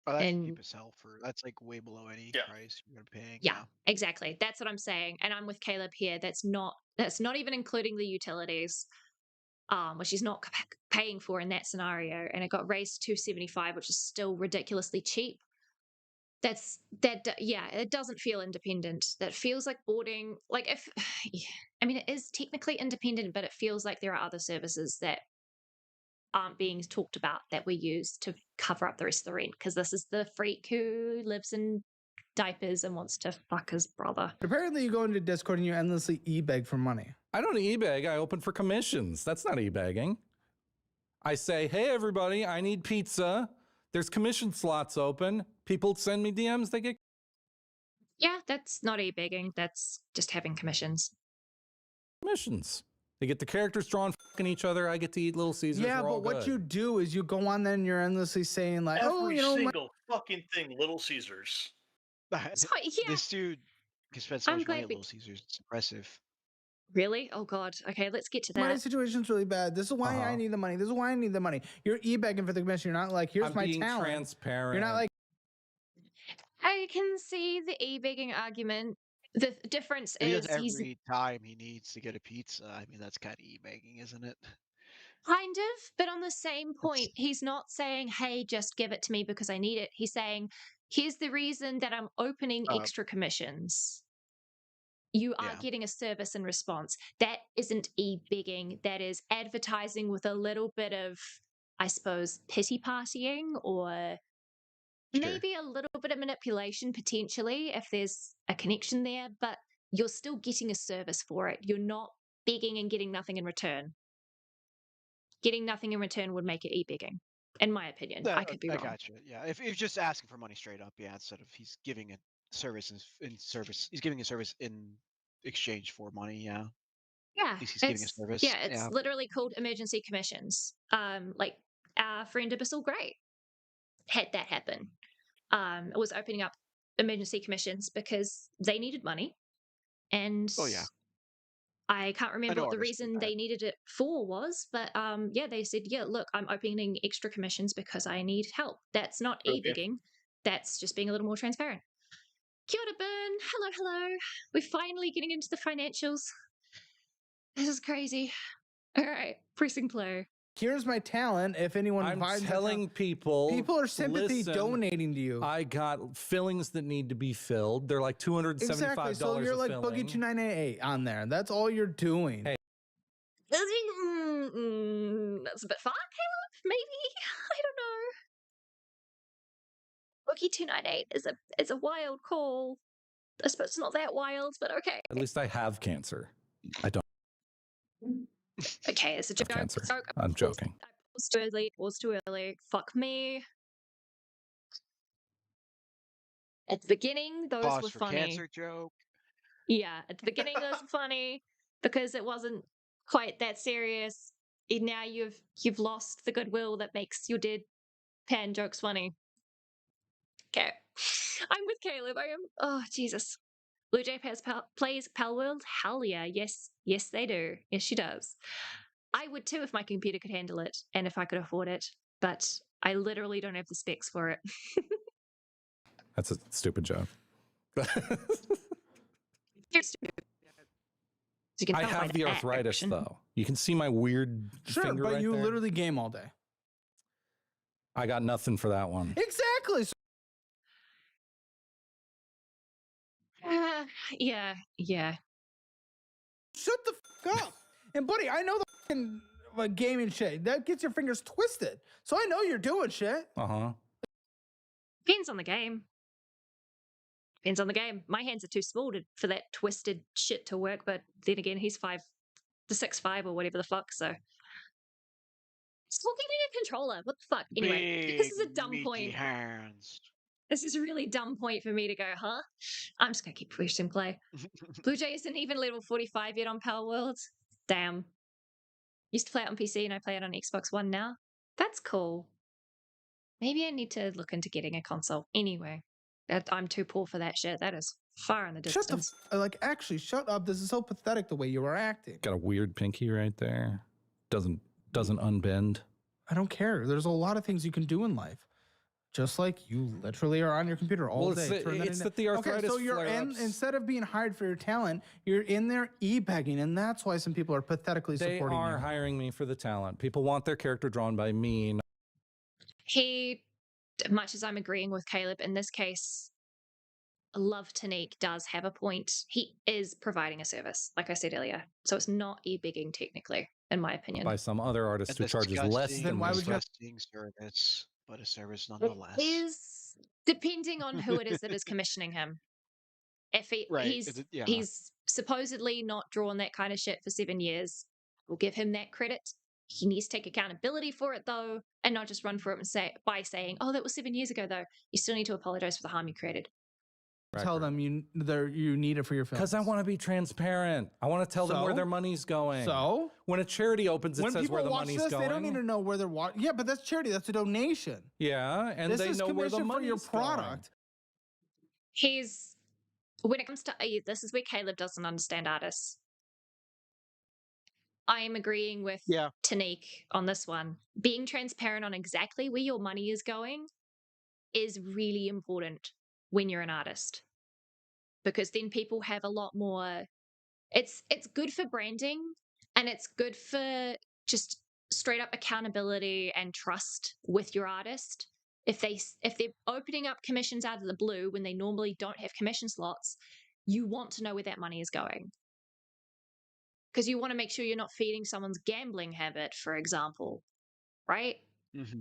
Oh, that's And cheap as hell that's like way below any price you're paying. yeah, exactly. That's what I'm saying. And I'm with Caleb here. That's not even including the utilities. which he's not paying for in that scenario, and it got raised to $275, which is still ridiculously cheap. Yeah, it doesn't feel independent. That feels like boarding. Like if, I mean, it is technically independent, but it feels like there are other services that aren't being talked about that we use to cover up the rest of the rent, because this is the freak who lives in diapers and wants to fuck his brother. Apparently, you go into Discord and you endlessly e-beg for money. I don't e-beg. I open for commissions. That's not e-begging. I say, hey, everybody, I need pizza. There's commission slots open. People send me DMs. They get Yeah, that's not e-begging. That's just having commissions. commissions. They get the characters drawn fucking each other. I get to eat Little Caesars. Yeah, We're all but what good. you do is you go on there and you're endlessly saying like, Every oh, you know, single fucking thing, Little Caesars. So, yeah, This dude can spend so I'm much money glad at we. Little Caesars. It's impressive. Really? Oh God. Okay, let's get to my that. situation's really bad. This is why I need the money. This is why I need the money. You're e-begging for the commission. You're not like, here's I'm my being talent. transparent. You're not like, I can see the e-begging argument. The difference If he is does he's every time he needs to get a pizza. I mean, that's kind of e-begging, isn't it? kind of, but on the same point, he's not saying, hey, just give it to me because I need it. He's saying, here's the reason that I'm opening extra commissions. You are Yeah. getting a service in response. That isn't e-begging. That is advertising with a little bit of, I suppose, pity partying, or maybe a little bit of manipulation potentially if there's a connection there, but you're still getting a service for it. You're not begging and getting nothing in return. Getting nothing in return would make it e-begging, in my opinion. I could be wrong. I gotcha. Yeah, if you're just asking for money straight up, yeah, instead of he's giving a service in service, he's giving a service in exchange for money. Yeah, Yeah, at least he's giving a service. it's literally called emergency commissions. Like our friend Abyssal Grey had that happen. It was opening up emergency commissions because they needed money, and Oh yeah. I can't remember what the artists do reason that. they needed it for was, but yeah, they said, yeah, look, I'm opening extra commissions because I need help. That's not e-begging. That's just being a little more transparent. Kia ora, Burn. Hello, hello. We're finally getting into the financials. This is crazy. All right, pressing play. here's my talent. If anyone I'm finds that telling talent- people people are sympathy listen, donating to you. I got fillings that need to be filled. They're like $275 Exactly. So you're a like filling. Boogie2988 on there. That's all you're doing. Hey. That's a bit far, Caleb. Maybe. I don't know. Bookie 298 is a wild call. I suppose it's not that wild, but okay. At least I have cancer. I don't Okay, it's a joke. have cancer. Joke. I'm joking. I paused too early. Paused too early. Fuck me. At the beginning, those Pause were for funny. cancer joke. Yeah, at the beginning, those were funny because it wasn't quite that serious. And now you've lost the goodwill that makes your deadpan jokes funny. Okay, I'm with Caleb. I am. Oh Jesus. Blue Jay plays Pal World. Hell yeah, yes, they do. Yes, she does. I would too if my computer could handle it and if I could afford it, but I literally don't have the specs for it. That's a stupid joke. You're stupid. You can I tell by have the arthritis action. though. You can see my weird Sure, finger but right you there. literally game all day. I got nothing for that one. Exactly. So Yeah. shut the fuck up. And buddy, I know the fucking like gaming shit. That gets your fingers twisted. So I know you're doing shit. Uh-huh. Depends on the game. Depends on the game. My hands are too small for that twisted shit to work, but then again, he's 6'5" or whatever the fuck, so. Still getting a controller. What the fuck? Anyway, this is a dumb meaty point. hands. This is a really dumb point for me to go, huh? I'm just gonna keep pushing play. Blue Jay isn't even level 45 yet on Power World. Damn. Used to play it on PC and I play it on Xbox One now. That's cool. Maybe I need to look into getting a console. Anyway, I'm too poor for that shit. That is far in the distance. Actually, shut up. This is so pathetic the way you are acting. Got a weird pinky right there. Doesn't unbend. I don't care. There's a lot of things you can do in life. Just like you literally are on your computer all Well, day. it's that the arthritis okay, so you're flare-ups. instead of being hired for your talent, you're in there e-begging, and that's why some people are pathetically They supporting are you. hiring me for the talent. People want their character drawn by me. He, much as I'm agreeing with Caleb in this case, Love Tonique does have a point. He is providing a service, like I said earlier. So it's not e-begging technically, in my opinion. By some other artist who charges less disgusting, than why me. would you have- disgusting service, but a service It nonetheless. is depending on who it is that is commissioning him. If Right, yeah. he's supposedly not drawn that kind of shit for 7 years, we'll give him that credit. He needs to take accountability for it though, and not just run for it and say by saying, "Oh, that was 7 years ago." Though you still need to apologize for the harm you created. Tell them you need it for your film. Because I want to be transparent. I want to tell them where their money's going. So when a charity opens, it when says people where the watch money's this, going. they don't need to know where they're watching. Yeah, but that's charity. That's a donation. Yeah, and this they is know where the commission for your money's going. product. When it comes to this is where Caleb doesn't understand artists. I am agreeing with Tonique on this one. Being transparent on exactly where your money is going is really important when you're an artist, because then people have a lot more. It's good for branding, and it's good for just straight up accountability and trust with your artist. If they're opening up commissions out of the blue when they normally don't have commission slots, you want to know where that money is going, because you want to make sure you're not feeding someone's gambling habit, for example, right? Mm-hmm.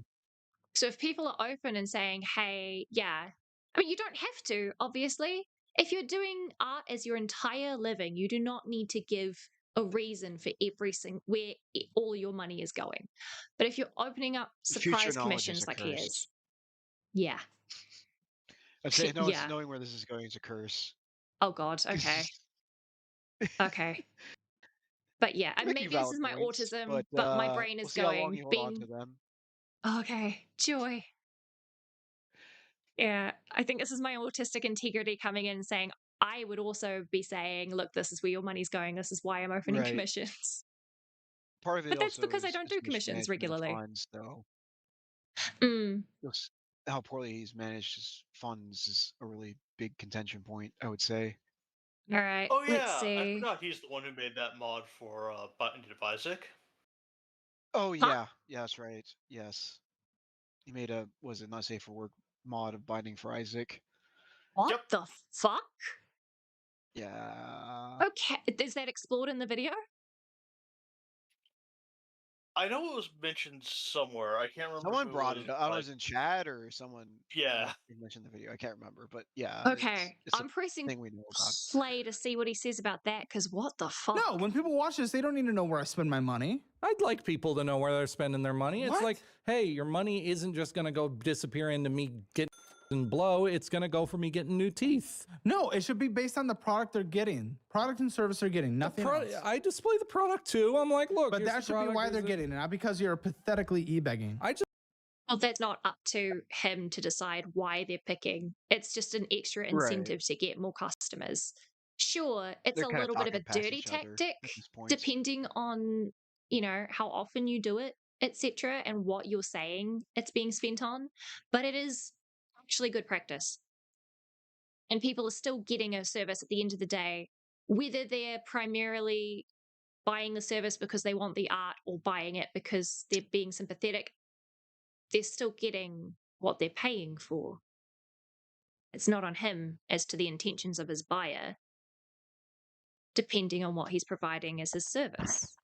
So if people are open and saying, "Hey, yeah," I mean, you don't have to, obviously. If you're doing art as your entire living, you do not need to give a reason for everything where all your money is going. But if you're opening up Future surprise knowledge is commissions a like he curse. is, yeah. I'd say Yeah. knowing where this is going is a curse. Oh God. Okay. Okay. But yeah, They're making maybe this valid is my points, autism, but my brain we'll is see how long going, you hold on to them. okay, joy. Yeah, I think this is my autistic integrity coming in saying, I would also be saying, look, this is where your money's going. This is why I'm opening Right. commissions. Part of it But that's also because I is don't do commissions mismanagement of regularly. funds, though. Mm. Just how poorly he's managed his funds is a really big contention point, I would say. All right, Oh let's yeah, I see. forgot he's the one who made that mod for Binding of Isaac. Oh yeah, yeah, that's right. Yes, he made a not safe for work mod of Binding for Isaac. What the fuck? Yeah. Okay, is that explored in the video? I know it was mentioned somewhere. I can't remember. Someone if brought was, it up. I don't know like, if it was in chat or someone mentioned the video. I can't remember, but yeah. Okay, it's I'm pressing thing we know about. play to see what he says about that, because what the fuck? No, when people watch this, they don't need to know where I spend my money. I'd like people to know where they're spending their money. It's like, hey, your money isn't just going to go disappear into me getting and blow. It's going to go for me getting new teeth. No, it should be based on the product they're getting. Product and service they're getting, nothing else. I display the product too. I'm like, look. But that should be why they're getting it, not because you're pathetically e-begging. Well, that's not up to him to decide why they're picking. It's just an extra incentive to get more customers. Sure, it's They're a kinda little bit of a talking past dirty each other tactic, at this point. depending on, how often you do it, etc., and what you're saying it's being spent on. But it is actually good practice. And people are still getting a service at the end of the day, whether they're primarily buying the service because they want the art or buying it because they're being sympathetic. They're still getting what they're paying for. It's not on him as to the intentions of his buyer, depending on what he's providing as his service.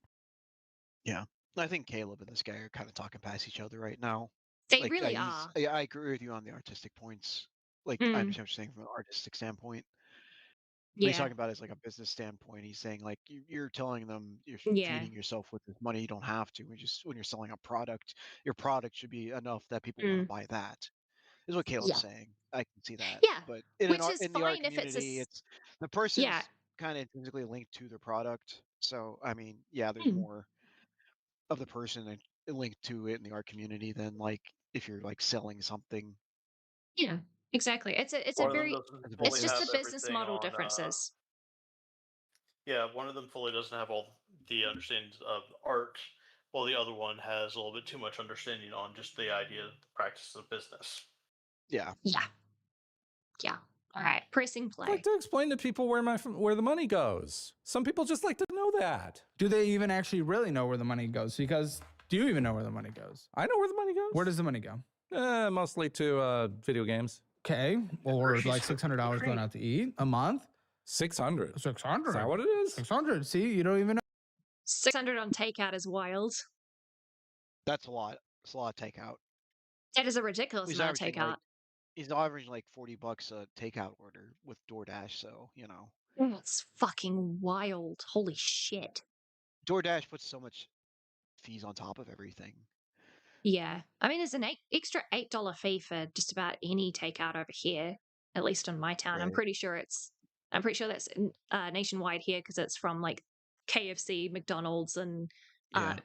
Yeah. I think Caleb and this guy are kind of talking past each other right now. They really are. I agree with you on the artistic points. Like, I understand what you're saying from an artistic standpoint. What he's talking about is like a business standpoint. He's saying like you're telling them you're feeding yourself with this money. You don't have to. When you're selling a product, your product should be enough that people want to buy that. Is what Caleb's saying. I can see that. Yeah, But which is in the art fine if community, it's it's the person is kind of intrinsically linked to their product. So I mean, yeah, there's more of the person linked to it in the art community than like if you're like selling something. Yeah, exactly. It's just the business model differences. Yeah, one of them fully doesn't have all the understandings of art, while the other one has a little bit too much understanding on just the idea of the practice of business. Yeah. Yeah. Yeah. All right. Pressing I'd play. like to explain to people where the money goes. Some people just like to know that. Do they even actually really know where the money goes? Because do you even know where the money goes? I know where the money goes. Where does the money go? Mostly to video games. Okay, or like $600 going out to eat a month. 600. 600. Is that what it is? 600. See, you don't even know. 600 on takeout is wild. That's a lot. It's a lot of takeout. That is a ridiculous He's amount of averaging takeout. he's averaging like $40 a takeout order with DoorDash, so That's fucking wild. Holy shit. DoorDash puts so much fees on top of everything. Yeah. I mean, there's an extra $8 fee for just about any takeout over here, at least in my town. I'm Right. pretty sure that's nationwide here because it's from like KFC, McDonald's, and Yeah.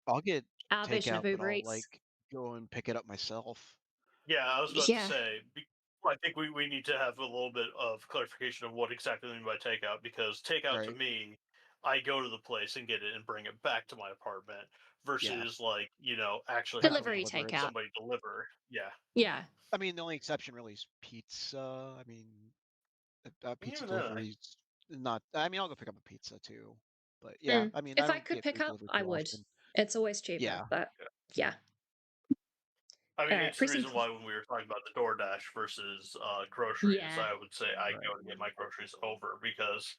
I'll get our version of takeout, but Uber I'll Eats. go and pick it up myself. Yeah, I was about Yeah. to say. I think we need to have a little bit of clarification of what exactly we mean by takeout, because takeout to Right. me, I go to the place and get it and bring it back to my apartment versus actually Delivery having takeout. somebody deliver. Yeah. Yeah. I mean, the only exception really is pizza. I mean, pizza Even then, delivery's not. I mean, I'll go pick up a pizza too. But yeah, I mean, I If I don't could get pick food up, delivered I too would. often. It's always cheaper, Yeah. but yeah. I mean, All right, it's the pressing reason why when we were talking about the DoorDash versus groceries, Yeah. I would say I go to get my groceries over, because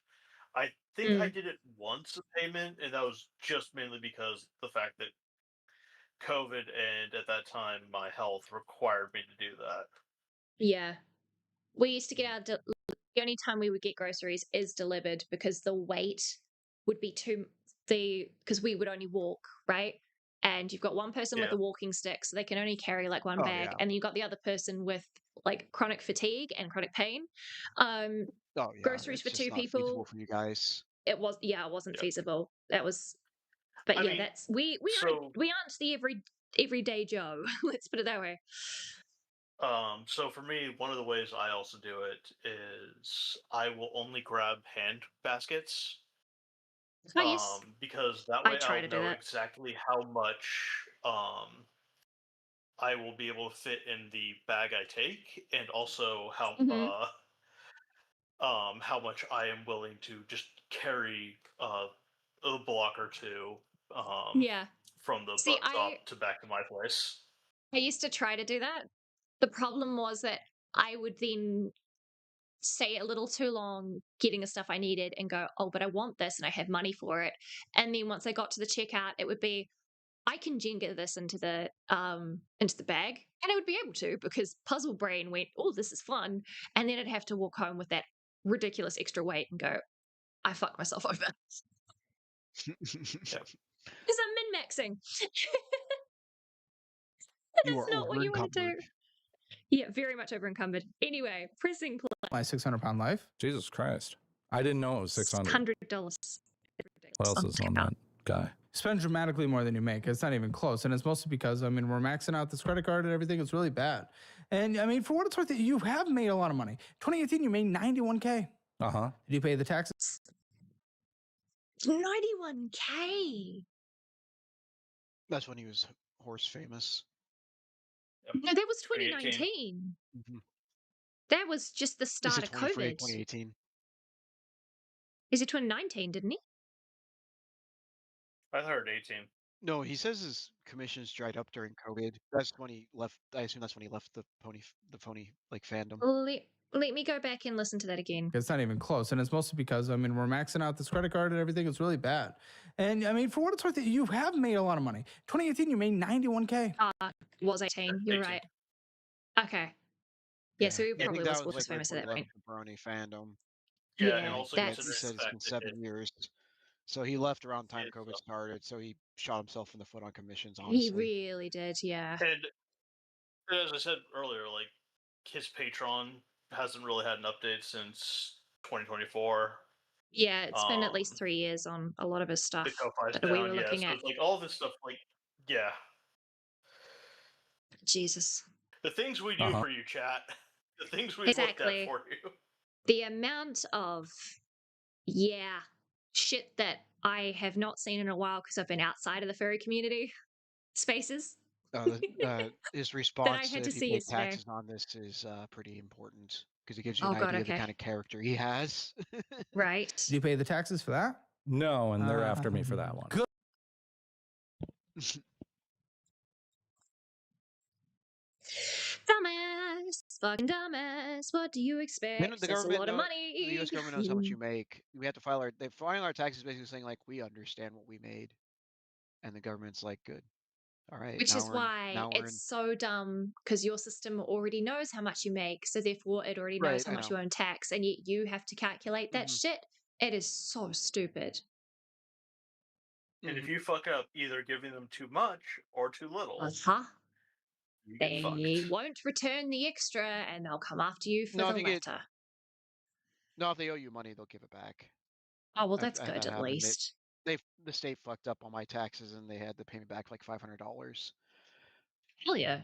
I think I Mm. did it once a payment, and that was just mainly because the fact that COVID and at that time my health required me to do that. Yeah. We used to get our the only time we would get groceries is delivered because the wait would be because we would only walk, right? And you've got one person with Yeah. a walking stick, so they can only carry like one Oh, bag, yeah. and then you've got the other person with like chronic fatigue and chronic pain. Um, Oh yeah. groceries It's for just two not feasible people. for you guys. It wasn't Yeah. feasible. That was, but I yeah, mean, that's we so aren't the everyday Joe. Let's put it that way. so for me, one of the ways I also do it is I will only grab hand baskets. Oh, yes. Because that I way try I'll to do know that. exactly how much I will be able to fit in the bag I take, and also Mhm. how much I am willing to just carry a block or two Yeah. from the See, bus stop to back to my place. I used to try to do that. The problem was that I would then stay a little too long getting the stuff I needed and go, oh, but I want this and I have money for it. And then once I got to the checkout, it would be, I can Jenga this into the bag. And I would be able to because puzzle brain went, oh, this is fun. And then I'd have to walk home with that ridiculous extra weight and go, I fucked myself over. Because I'm min-maxing. You That's are not what over you want to do. encumbered. Yeah, very much over encumbered. Anyway, pressing play. My 600-pound life. Jesus Christ. I didn't know it was 600. $100. What else is on that guy? Spend dramatically more than you make. It's not even close. And it's mostly because, I mean, we're maxing out this credit card and everything. It's really bad. And I mean, for what it's worth, you have made a lot of money. 2018, you made 91K. Uh-huh. Did you pay the taxes? 91K. That's when he was horse famous. No, that was 2018. 2019. Mhm. That was just the He start said of 23, COVID. 2018. Is it 2019, didn't he? I heard 18. No, he says his commissions dried up during COVID. That's when he left. I assume that's when he left the pony like fandom. Let me go back and listen to that again. It's not even close. And it's mostly because, I mean, we're maxing out this credit card and everything. It's really bad. And I mean, for what it's worth, you have made a lot of money. 2018, you made 91K. Was 18. You're 18. right. Okay. Yeah, so he I probably think that was was like right famous before at he that left point. the Brony fandom. Yeah, Yeah, and also Like, he considering said the it's fact been that 7 years. So he left around the time it's, COVID started. So he shot himself in the foot on commissions. He Honestly, really did, yeah. and as I said earlier, like his Patreon hasn't really had an update since 2024. Yeah, it's been at least 3 years on a lot of his The stuff Ko-Fi's that we down, were yeah. looking So at. it's like all this stuff, like, yeah. Jesus. The things we do for you, chat. The things we've looked at Exactly. for you. The amount of, shit that I have not seen in a while because I've been outside of the furry community spaces. His that I response had to if he see paid yesterday. taxes on this is pretty important because it gives you Oh an god, idea of the okay. kind of character he has. Right. Do you pay the taxes for that? No, and they're after me for that one. Good. Dumbass, fucking dumbass. What do you expect? The That's a government, lot of money. the U.S. government knows how much you make. We have to file they file our taxes basically saying like we understand what we made, and the government's like, good, all right. Which is why it's so dumb because your system already knows how much you make, so therefore it already knows Right, how I much know. you owe in tax, and yet you have to calculate that shit. It is so stupid. And if you fuck up either giving them too much or too little, you get They fucked. won't return the extra, and they'll come after you for No, the if you latter. No, if they owe you money, they'll give it back. Oh well, that's I've had good that at happen. least. The state fucked up on my taxes and they had to pay me back like $500. Hell yeah.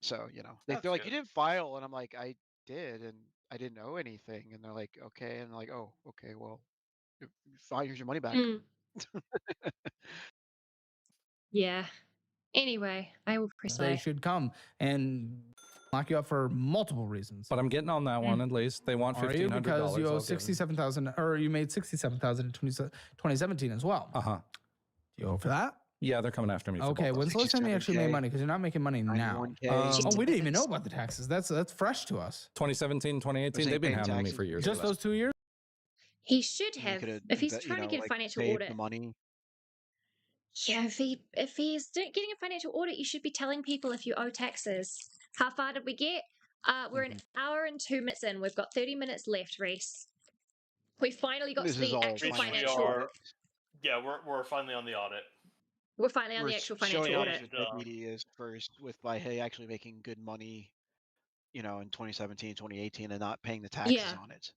So they're like, you didn't file, and I'm like, I did, and I didn't owe anything, and they're like, okay, and they're like, oh, okay, well, fine, here's your money back. Yeah. Anyway, I will press They should come and lock you up for multiple reasons. But I'm getting on that one at least. They want $1,500 because you owe 67,000, or you made 67,000 in 2017 as well. Do you owe for that? Yeah, they're coming after me. For Okay, when's the last time you actually made 67K, money? Because you're not making money now. 91K. We didn't even know about the taxes. That's fresh to us. 2017, 2018, they've been hounding me for years. Just those 2 years? He should have, if he's trying to get a like, financial save audit. the money. Yeah, if he's getting a financial audit, you should be telling people if you owe taxes. How far did we get? We're an hour and 2 minutes in. We've got 30 minutes left, Reese. We finally got to the actual financial audit. Yeah, we're finally on the audit. We're finally on the actual financial audit. What the is first by actually making good money, in 2017, 2018, and not paying the taxes on it.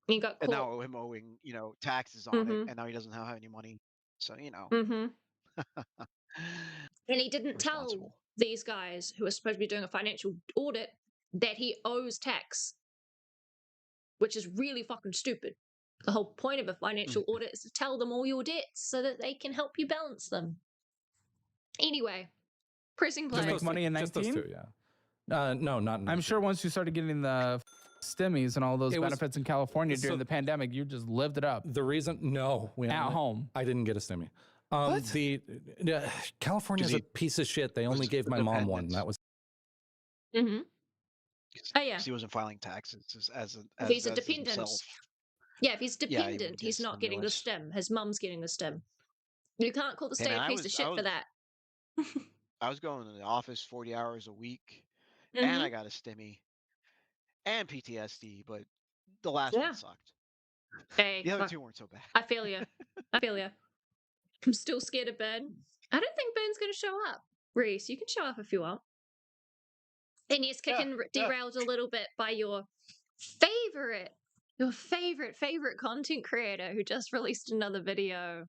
He got caught. And now him owing, taxes on it, and now he doesn't have any money. So And he didn't tell these guys who are supposed to be doing a financial audit that he owes tax, which is really fucking stupid. The whole point of a financial audit is to tell them all your debts so that they can help you balance them. Anyway, pressing play. Did you make money in 19? Just those two, yeah. No, not in I'm sure once you started getting the stimmies and all those benefits in California during the pandemic, you just lived it up. The reason, home. I didn't get a stimmy. What? California's a piece of shit. They only gave my mom one. That was. Oh yeah. He wasn't filing taxes as if he's a dependent. himself. Yeah, if he's dependent, he's not getting the stim. His mum's getting the stim. You can't call the state a piece of shit for that. I was going to the office 40 hours a week, and I got a stimmy and PTSD, but the last one sucked. Hey, the other two weren't so bad. I feel you. I'm still scared of Ben. I don't think Ben's going to show up. Reese, you can show up if you want. And yes, kicking derailed a little bit by your favorite content creator who just released another video,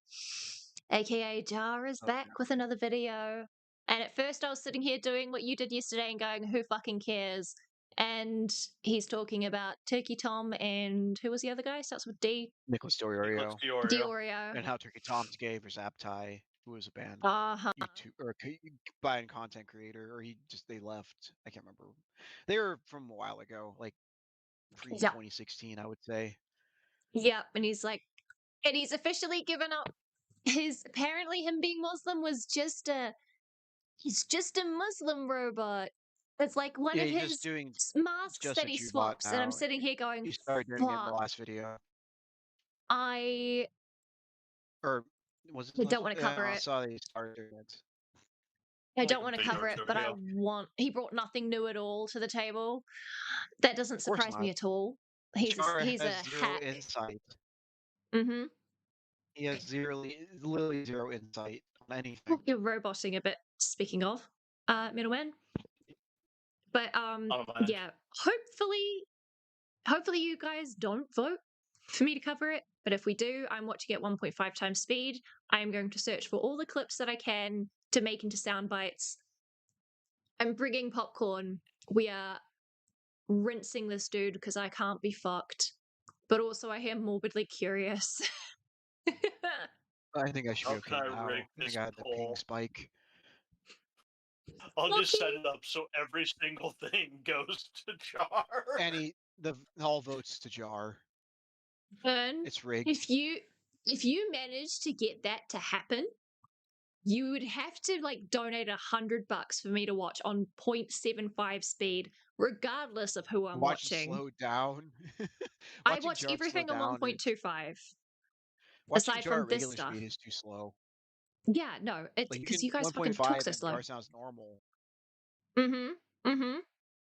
aka Jar is back with another video. And at first I was sitting here doing what you did yesterday and going, who fucking cares? And he's talking about Turkey Tom and who was the other guy? Starts with D. Nicholas Diorio. Diorio. And how Turkey Tom's gay for Zaptai, who was a band YouTube or buying content creator, or they left. I can't remember. They were from a while ago, like pre-2016, I would say. Yep, and he's officially given up apparently him being Muslim was he's just a Muslim robot. It's like one of his masks that he swaps, and I'm sitting here going, he started doing it in the last video. I don't want to cover it. I saw he started doing it. I don't want to cover it, but he brought nothing new at all to the table. That doesn't surprise me at all. He's a hack. Insight. He has literally zero insight on anything. You're roboting a bit, speaking of, middleman. But yeah, hopefully you guys don't vote for me to cover it. But if we do, I'm watching at 1.5 times speed. I am going to search for all the clips that I can to make into sound bites. I'm bringing popcorn. We are rinsing this dude because I can't be fucked. But also I am morbidly curious. I think I should be okay now. I think I had the ping spike. I'll just set Lucky. it up so every single thing goes to Jar. All votes to Jar. Burn. It's rigged. If you manage to get that to happen, you would have to like donate $100 for me to watch on 0.75 speed, regardless of who I'm Watch it watching. slow down. I Watching watch Jar slow everything on down. 1.25. Watching Aside Jar from at this regular stuff. speed is too slow. Yeah, no, it's Like because you guys fucking 1.5 talk so and slow. Jar sounds normal.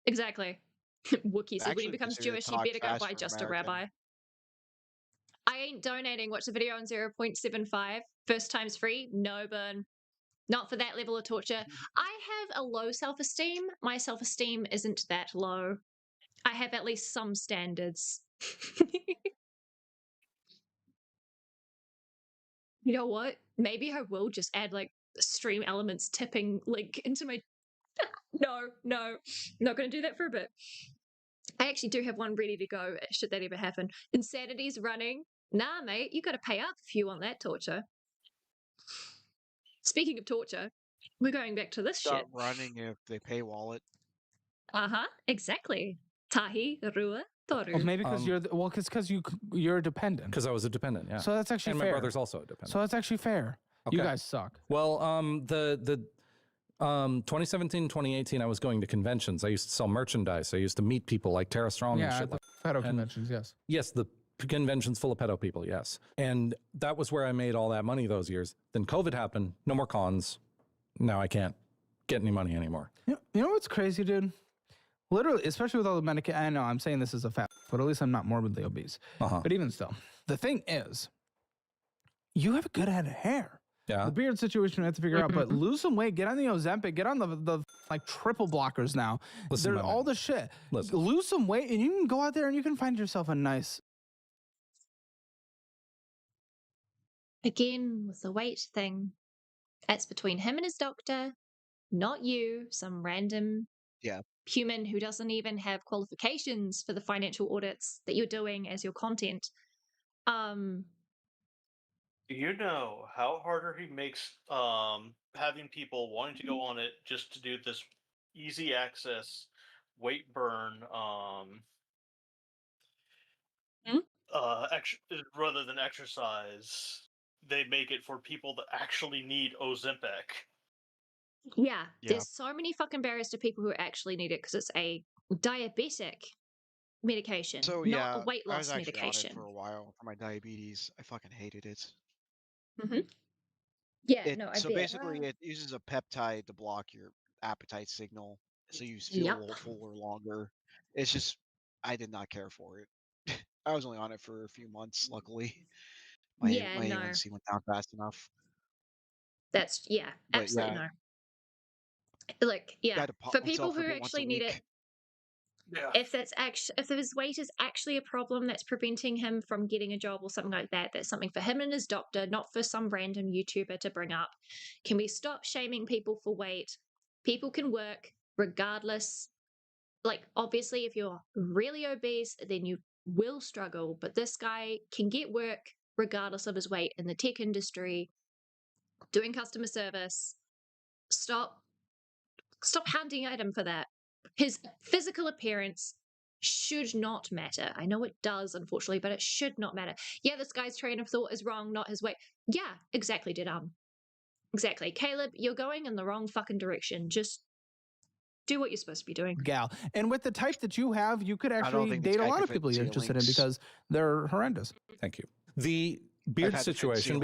Exactly. Wookie I says when he actually becomes consider to Jewish, he talk better go buy faster just a American. rabbi. I ain't donating. Watch the video on 0.75. First time's free. No, Burn. Not for that level of torture. I have a low self-esteem. My self-esteem isn't that low. I have at least some standards. You know what? Maybe I will just add like stream elements tipping link into my. No, not going to do that for a bit. I actually do have one ready to go. Should that ever happen? Insanity's running. Nah, mate, you got to pay up if you want that torture. Speaking of torture, we're going back to this Start shit. running if they paywall it. Exactly. Tahi, Rua, Toru. Well, maybe because because you're a dependent. Because I was a dependent, yeah. So that's actually and fair. my brother's also a dependent. So that's actually fair. Okay. You guys suck. Well, the 2017, 2018, I was going to conventions. I used to sell merchandise. I used to meet people like Tara Strong and Yeah, shit at the like pedo conventions, yes. Yes, the conventions full of pedo people, yes. And that was where I made all that money those years. Then COVID happened, no more cons. Now I can't get any money anymore. You know what's crazy, dude? Literally, especially with all the medication. I know I'm saying this as a fat, but at least I'm not morbidly obese. But even still, the thing is, you have a good head of hair. Yeah. The beard situation we have to figure out, but lose some weight, get on the Ozempic, get on the like triple blockers now. Listen, There's all the shit. Listen. Lose some weight and you can go out there and you can find yourself a nice. Again, with the weight thing, that's between him and his doctor, not you, some random human who doesn't even have qualifications for the financial audits that you're doing as your content. Do you know how harder he makes having people wanting to go on it just to do this easy access weight burn rather than exercise? They make it for people that actually need Ozempic. Yeah, there's so many fucking barriers to people who actually need it because it's a diabetic medication, So not a weight I was loss actually medication. on it for a while for my diabetes. I fucking hated it. Yeah, no, I So bet. basically, it uses a peptide to block your appetite signal, so you feel a little fuller longer. It's just, I did not care for it. I was only on it for a few months, luckily. My A1C went down fast enough. That's But absolutely no. Like, for people who once a actually need it, if his weight is actually a problem that's preventing him from getting a job or something like that, that's something for him and his doctor, not for some random YouTuber to bring up. Can we stop shaming people for weight? People can work regardless. Like, obviously, if you're really obese, then you will struggle. But this guy can get work regardless of his weight in the tech industry, doing customer service. Stop hounding at him for that. His physical appearance should not matter. I know it does, unfortunately, but it should not matter. Yeah, this guy's train of thought is wrong, not his weight. Yeah, exactly, Exactly. Caleb, you're going in the wrong fucking direction. Just do what you're supposed to be doing. Gal. And with the type that you have, you could actually date a lot of people you're interested in because they're horrendous. Thank you. The beard situation.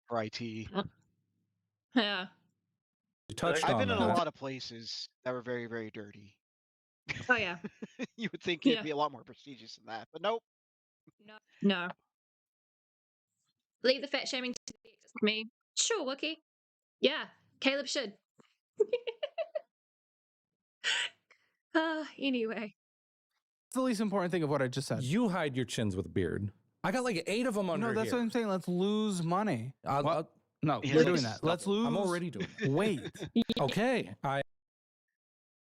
For IT. Yeah. I've been in a lot of places that were very, very dirty. Oh, yeah. You would think it'd be a lot more prestigious than that, but nope. No. Leave the fat shaming to me. Sure, Wookie. Yeah, Caleb should. Anyway. It's the least important thing of what I just said. You hide your chins with a beard. I got like 8 of them under here. No, that's what I'm saying. Let's lose money. No, Yeah, you're doing that. Let's lose. I'm already doing it. Wait. Okay.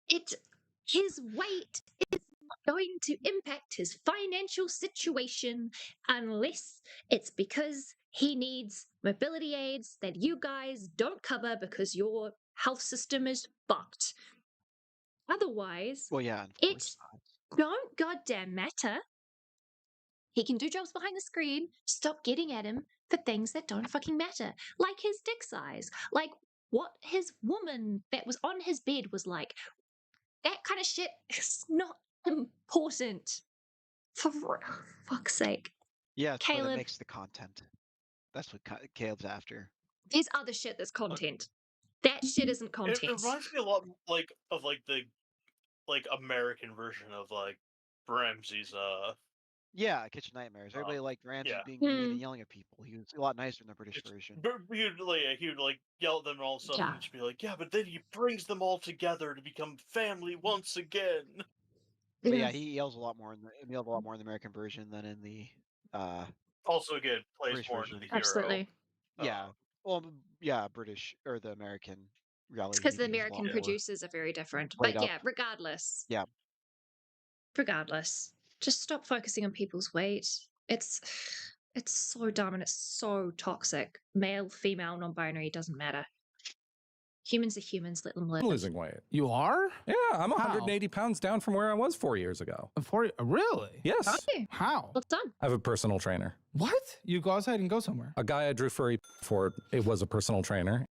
His weight is not going to impact his financial situation unless it's because he needs mobility aids that you guys don't cover because you're health system is fucked. Otherwise, Well, yeah, of it course not. don't goddamn matter. He can do jobs behind the screen. Stop getting at him for things that don't fucking matter. Like his dick size. Like what his woman that was on his bed was like. That kind of shit is not important. For fuck's sake. Yes, but it Caleb, makes the content. That's what Caleb's after. there's other shit that's content. That shit isn't It content. reminds me a lot of the American version of like Ramsey's Yeah, Kitchen Nightmares. Everybody liked Ramsey yeah. being mean and yelling at people. He was a lot nicer in the British It's, version. but he would like yell at them and all stuff Yeah. and just be like, yeah, but then he brings them all together to become family once again. But yeah, he yells a lot more in the American version than in the Also, again, plays British more version. into the hero. Absolutely. Yeah. Well, yeah, British or the American reality Because the TV is a lot American more producers are very different. played But up. yeah, regardless. Yeah. Regardless. Just stop focusing on people's weight. It's so dumb and it's so toxic. Male, female, non-binary, doesn't matter. Humans are humans, let them live. I'm losing weight. You are? Yeah, I'm How? 180 pounds down from where I was 4 years ago. Really? Yes. Okay. How? What's done? I have a personal trainer. What? You go outside and go somewhere. A guy I drew furry for, it was a personal trainer.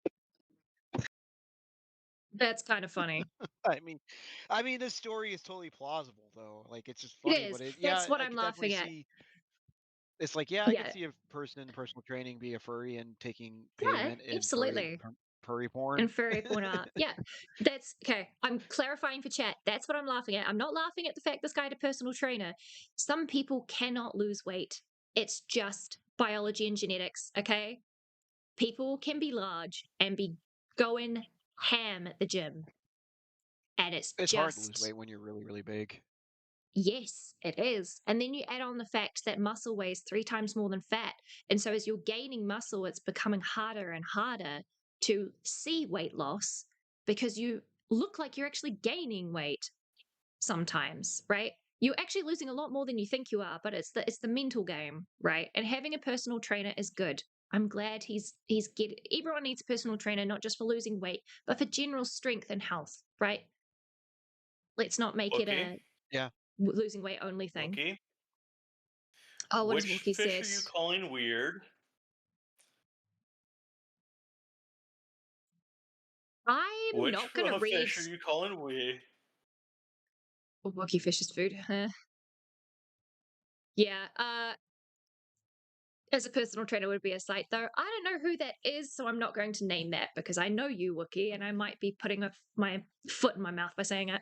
That's kind of funny. I mean, this story is totally plausible though. Like it's just It funny, is. but That's what I I'm could definitely laughing at. see. It's like, yeah, I Yeah. could see a person in personal training be a furry and taking Yeah, payment in absolutely. furry porn. And furry porn art. Yeah. That's okay. I'm clarifying for chat. That's what I'm laughing at. I'm not laughing at the fact this guy had a personal trainer. Some people cannot lose weight. It's just biology and genetics, okay? People can be large and be going ham at the gym. And it's It's hard to lose just weight when you're really, really big. yes, it is. And then you add on the fact that muscle weighs 3 times more than fat. And so as you're gaining muscle, it's becoming harder and harder to see weight loss because you look like you're actually gaining weight sometimes, right? You're actually losing a lot more than you think you are, but it's the mental game, right? And having a personal trainer is good. I'm glad he's everyone needs a personal trainer, not just for losing weight, but for general strength and health, right? Let's not make it Okay. a Yeah. losing weight only thing. Okay. Oh, what does Which Wookie fish said? are you calling weird? I'm Which not gonna read fish are you calling weird? Wookie Fish's food. Yeah, as a personal trainer would be a sight though. I don't know who that is, so I'm not going to name that because I know you, Wookie, and I might be putting my foot in my mouth by saying it.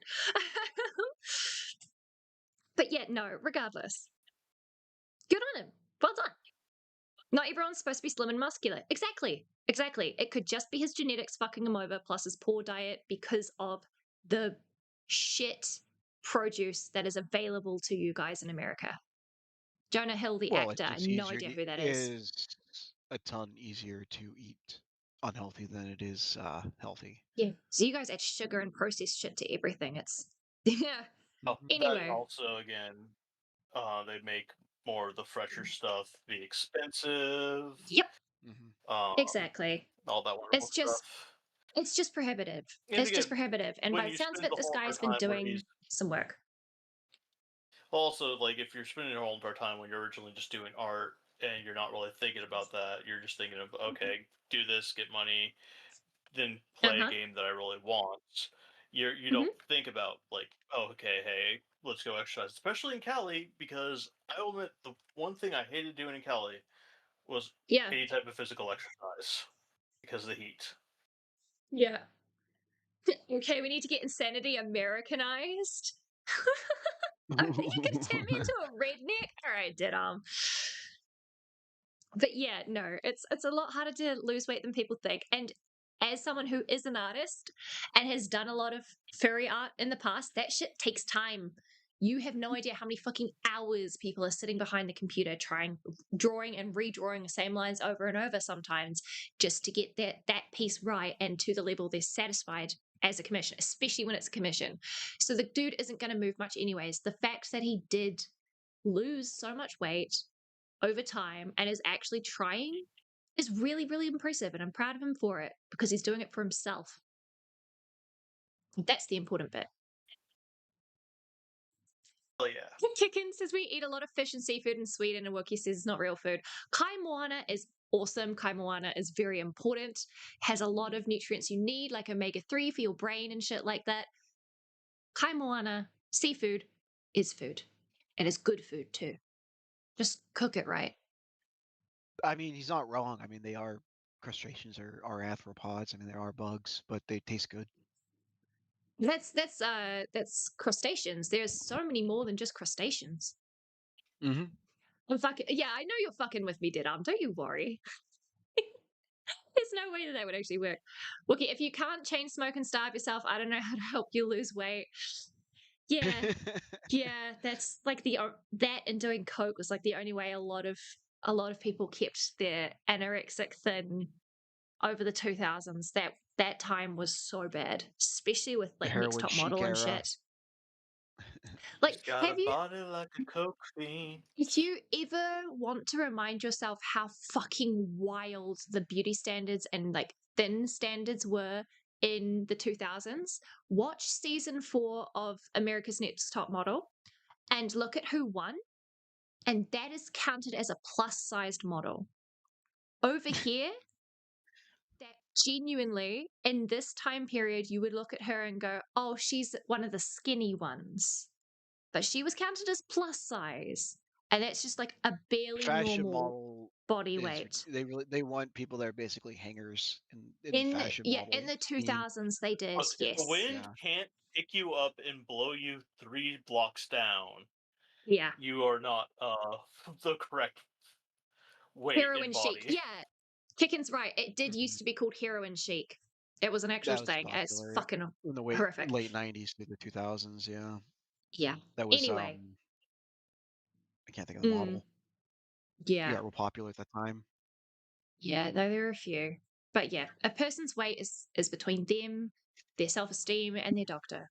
But yeah, no, regardless. Good on him. Well done. Not everyone's supposed to be slim and muscular. Exactly. Exactly. It could just be his genetics fucking him over, plus his poor diet because of the shit produce that is available to you guys in America. Jonah Hill, the Well, actor, I it's have no easier. idea It who that is. is a ton easier to eat unhealthy than it is healthy. Yeah. So you guys add sugar and processed shit to everything. It's yeah. Oh, that Anyway. also again, they make more of the fresher stuff be expensive. Yep. Mm-hmm. Exactly. All that wonderful stuff. It's just prohibitive. And It's again, just prohibitive. And when by the you sounds of spend it, the this whole guy's entire been time where doing he's some work. also like if you're spending your whole entire time when you're originally just doing art and you're not really thinking about that, you're just thinking of okay, do this, get money, then play a game that I really want. You don't think about like, oh, okay, hey, let's go exercise, especially in Cali, because I will admit the one thing I hated doing in Cali was Yeah. any type of physical exercise because of the heat. Yeah. Okay, we need to get insanity Americanized. Are you gonna turn me into a redneck? All right, dead arm. But yeah, no, it's a lot harder to lose weight than people think. And as someone who is an artist and has done a lot of furry art in the past, that shit takes time. You have no idea how many fucking hours people are sitting behind the computer drawing and redrawing the same lines over and over sometimes just to get that piece right and to the level they're satisfied as a commission, especially when it's a commission. So the dude isn't going to move much anyways. The fact that he did lose so much weight over time and is actually trying is really, really impressive. And I'm proud of him for it because he's doing it for himself. That's the important bit. Oh yeah. Kicken says we eat a lot of fish and seafood in Sweden, and Wookie says it's not real food. Kai moana is awesome. Kai moana is very important, has a lot of nutrients you need, like omega-3 for your brain and shit like that. Kai moana, seafood, is food. And it's good food too. Just cook it right. I mean, he's not wrong. I mean, they are crustaceans are arthropods. I mean, there are bugs, but they taste good. That's crustaceans. There's so many more than just crustaceans. Mm-hmm. Yeah, I know you're fucking with me, Dead Arm. Don't you worry. There's no way that would actually work. Wookie, if you can't chain smoke and starve yourself, I don't know how to help you lose weight. Yeah, yeah, that's like that and doing coke was like the only way a lot of people kept their anorexic thin over the 2000s. That time was so bad, especially with The like Next heroin Top chic Model and era. shit. Like, She's got a body like a coke fiend. if you ever want to remind yourself how fucking wild the beauty standards and like thin standards were in the 2000s, watch season 4 of America's Next Top Model and look at who won. And that is counted as a plus sized model. Over here, that genuinely, in this time period, you would look at her and go, oh, she's one of the skinny ones. But she was counted as plus size. And that's just like a barely Fashion normal model body is weight. they want people that are basically hangers in fashion model. In the scheme. 2000s, they did, Look, if yes. the wind can't pick you up and blow you 3 blocks down, Yeah. you are not the correct weight Heroin and chic. body. Yeah. Kicken's right. It did used to be called heroin chic. It was an actual That was thing. It's popular fucking in the horrific. late 90s to the 2000s. Yeah, Yeah. that was Anyway. I can't think of the model. Yeah. That were popular at the time. Yeah, no, there are a few. But yeah, a person's weight is between them, their self-esteem, and their doctor.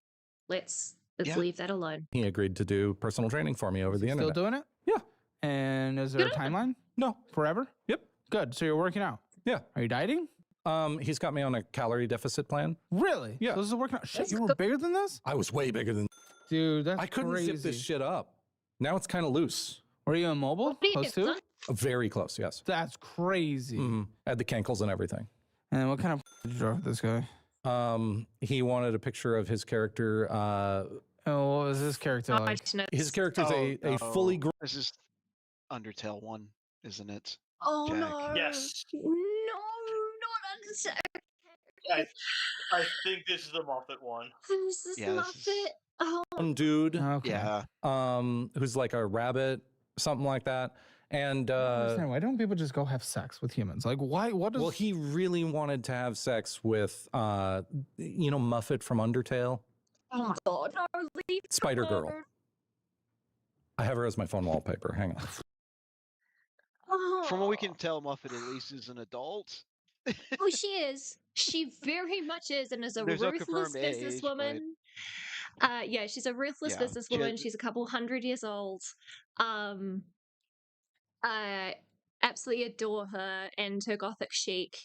Let's leave that alone. He agreed to do personal training for me over Is the he internet. still doing it? Yeah. And is there a Good on timeline? No. Forever? Yep. Good. So you're working out. Yeah. Are you dieting? He's got me on a calorie deficit plan. Really? Yeah. So this is working out. Shit, That's you were good. bigger than this? I was way bigger than. Dude, that's I couldn't crazy. zip this shit up. Now it's kind of loose. Were you immobile? What do you Close do? to it? Very close, yes. That's crazy. I had the cankles and everything. And what kind of did you draw for this guy? He wanted a picture of his character. Oh, what was this character like? His character's a fully grown. This is Undertale one, isn't it? Oh Jack. no. Yes. No, not Undertale. I think this is the Moffat one. This is Yeah, this Muppet. is- Oh, Dude, Okay. Yeah. who's like a rabbit, something like that. And I don't understand. Why don't people just go have sex with humans? Like, why? What is? well, he really wanted to have sex with, Muffet from Undertale, oh my god, no, leave it Spider Girl. alone. I have her as my phone wallpaper. Hang on. Oh. From what we can tell, Muffet at least is an adult. Oh, she is. She very much is, and is a There's no ruthless confirmed age, businesswoman. Yeah, she's a ruthless Yeah, businesswoman. She's a couple hundred years old. I absolutely adore her and her gothic chic.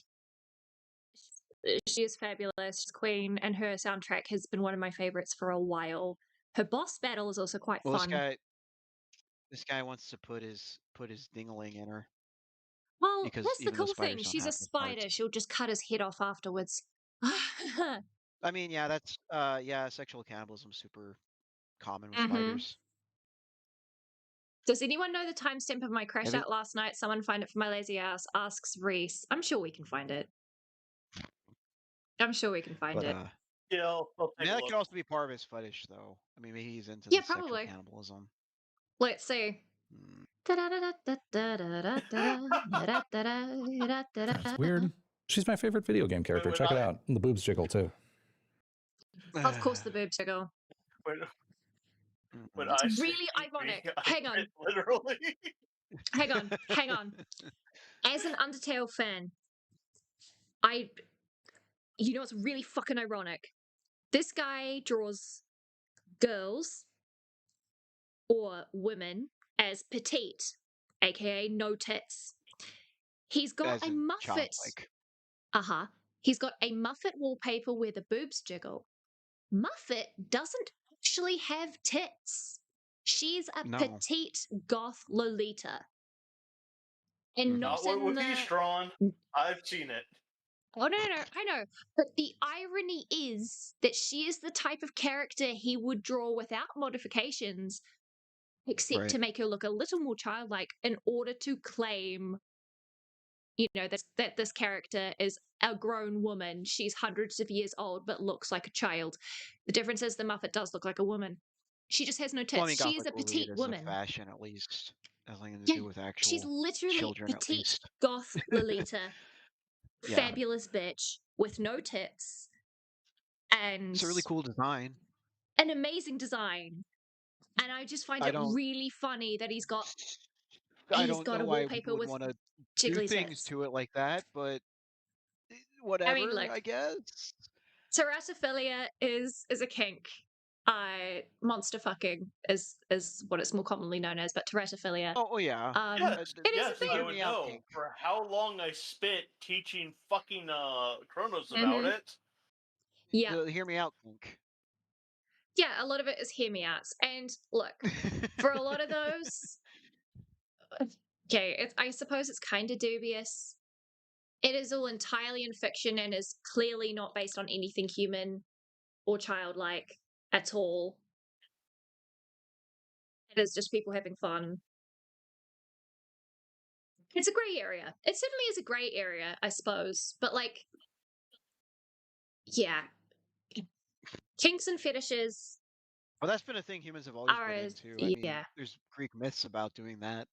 She is fabulous. She's queen, and her soundtrack has been one of my favorites for a while. Her boss battle is also quite Well, fun. this guy wants to put his dingling in her. Well, because that's the even though cool thing. spiders don't She's a have no parts. spider. She'll just cut his head off afterwards. I mean, yeah, that's sexual cannibalism super common with Mhm. spiders. Does anyone know the timestamp of my crash Every- out last night? Someone find it for my lazy ass. Asks Reese. I'm sure we can find it. I'm sure we can find But it. Yeah, I'll I take mean, a that look. could also be part of his fetish, though. I mean, maybe he's into Yeah, the sexual probably. cannibalism. Let's see. Hmm. That's weird. She's my favorite video game character. Wait, Check it I- out. And the boobs jiggle too. Of course, the boobs jiggle. When Mm-mm. I It's say really eat me, ironic. I Hang on. meant literally. Hang on. As an Undertale fan, you know what's really fucking ironic? This guy draws girls or women as petite, aka no tits. He's got As a in Muffet. childlike. He's got a Muffet wallpaper where the boobs jiggle. Muffet doesn't actually have tits. She's a No. petite goth Lolita. And Not not what in would be the. Strawn. I've seen it. Oh, no, I know. But the irony is that she is the type of character he would draw without modifications, except Right. to make her look a little more childlike in order to claim, that this character is a grown woman. She's hundreds of years old, but looks like a child. The difference is the Muffet does look like a woman. She just has no tits. Well, I mean, She is a Gothic Lolita petite is a woman. fashion, at least. Has nothing to Yeah, do with she's actual literally children, at petite least. goth Lolita, Yeah. fabulous bitch with no tits, and It's a really cool design. an amazing design. And I just find it really funny that he's got I don't a know why wallpaper people would with want to do jiggly things tits. to it like that, but I whatever, mean, look, I guess. teratophilia is a kink. Monster fucking is what it's more commonly known as, but teratophilia. Oh yeah. Yes, it is yes, a I thing. would know. For how long I spent teaching fucking Kronos Mm-hmm. about it. Yeah. The hear me out kink. Yeah, a lot of it is hear me outs. And look, for a lot of those, okay, I suppose it's kind of dubious. It is all entirely in fiction and is clearly not based on anything human or childlike at all. It is just people having fun. It's a grey area. It certainly is a grey area, I suppose. But, like, yeah. Kinks and fetishes Well, that's been a thing humans have always been into. I mean, yeah. there's Greek myths about doing that.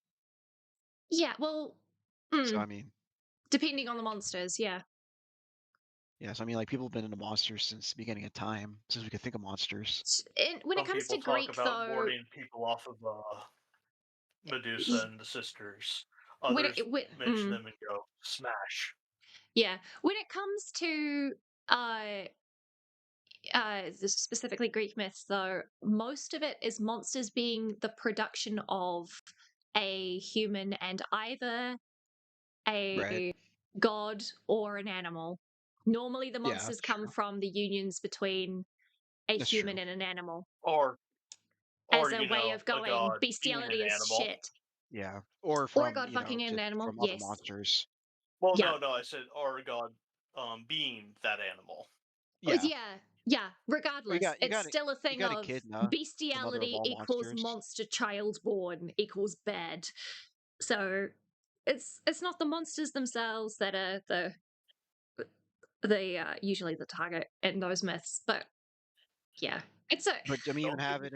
Yeah, well, So, I mean, depending on the monsters, yeah. yes, I mean, like, people have been into monsters since the beginning of time, since we could think of monsters. And when Some it comes to people talk Greek, about though, boarding people off of Medusa and the sisters. Others mention them and go, smash. Yeah. When it comes to specifically Greek myths, though, most of it is monsters being the production of a human and either a god or an animal. Normally, the monsters come from the unions between a human and an animal. Or as a way of going, a god bestiality is animal. shit. Yeah. Or Or a from, god fucking an animal. from other Yes. monsters. Well, Yeah. no, I said or a god being that animal. Yeah. Yeah. Regardless, it's still a thing of bestiality equals monster child born equals bad. So it's not the monsters themselves that are the usually the target in those myths, but yeah, it's a. But I mean, even have it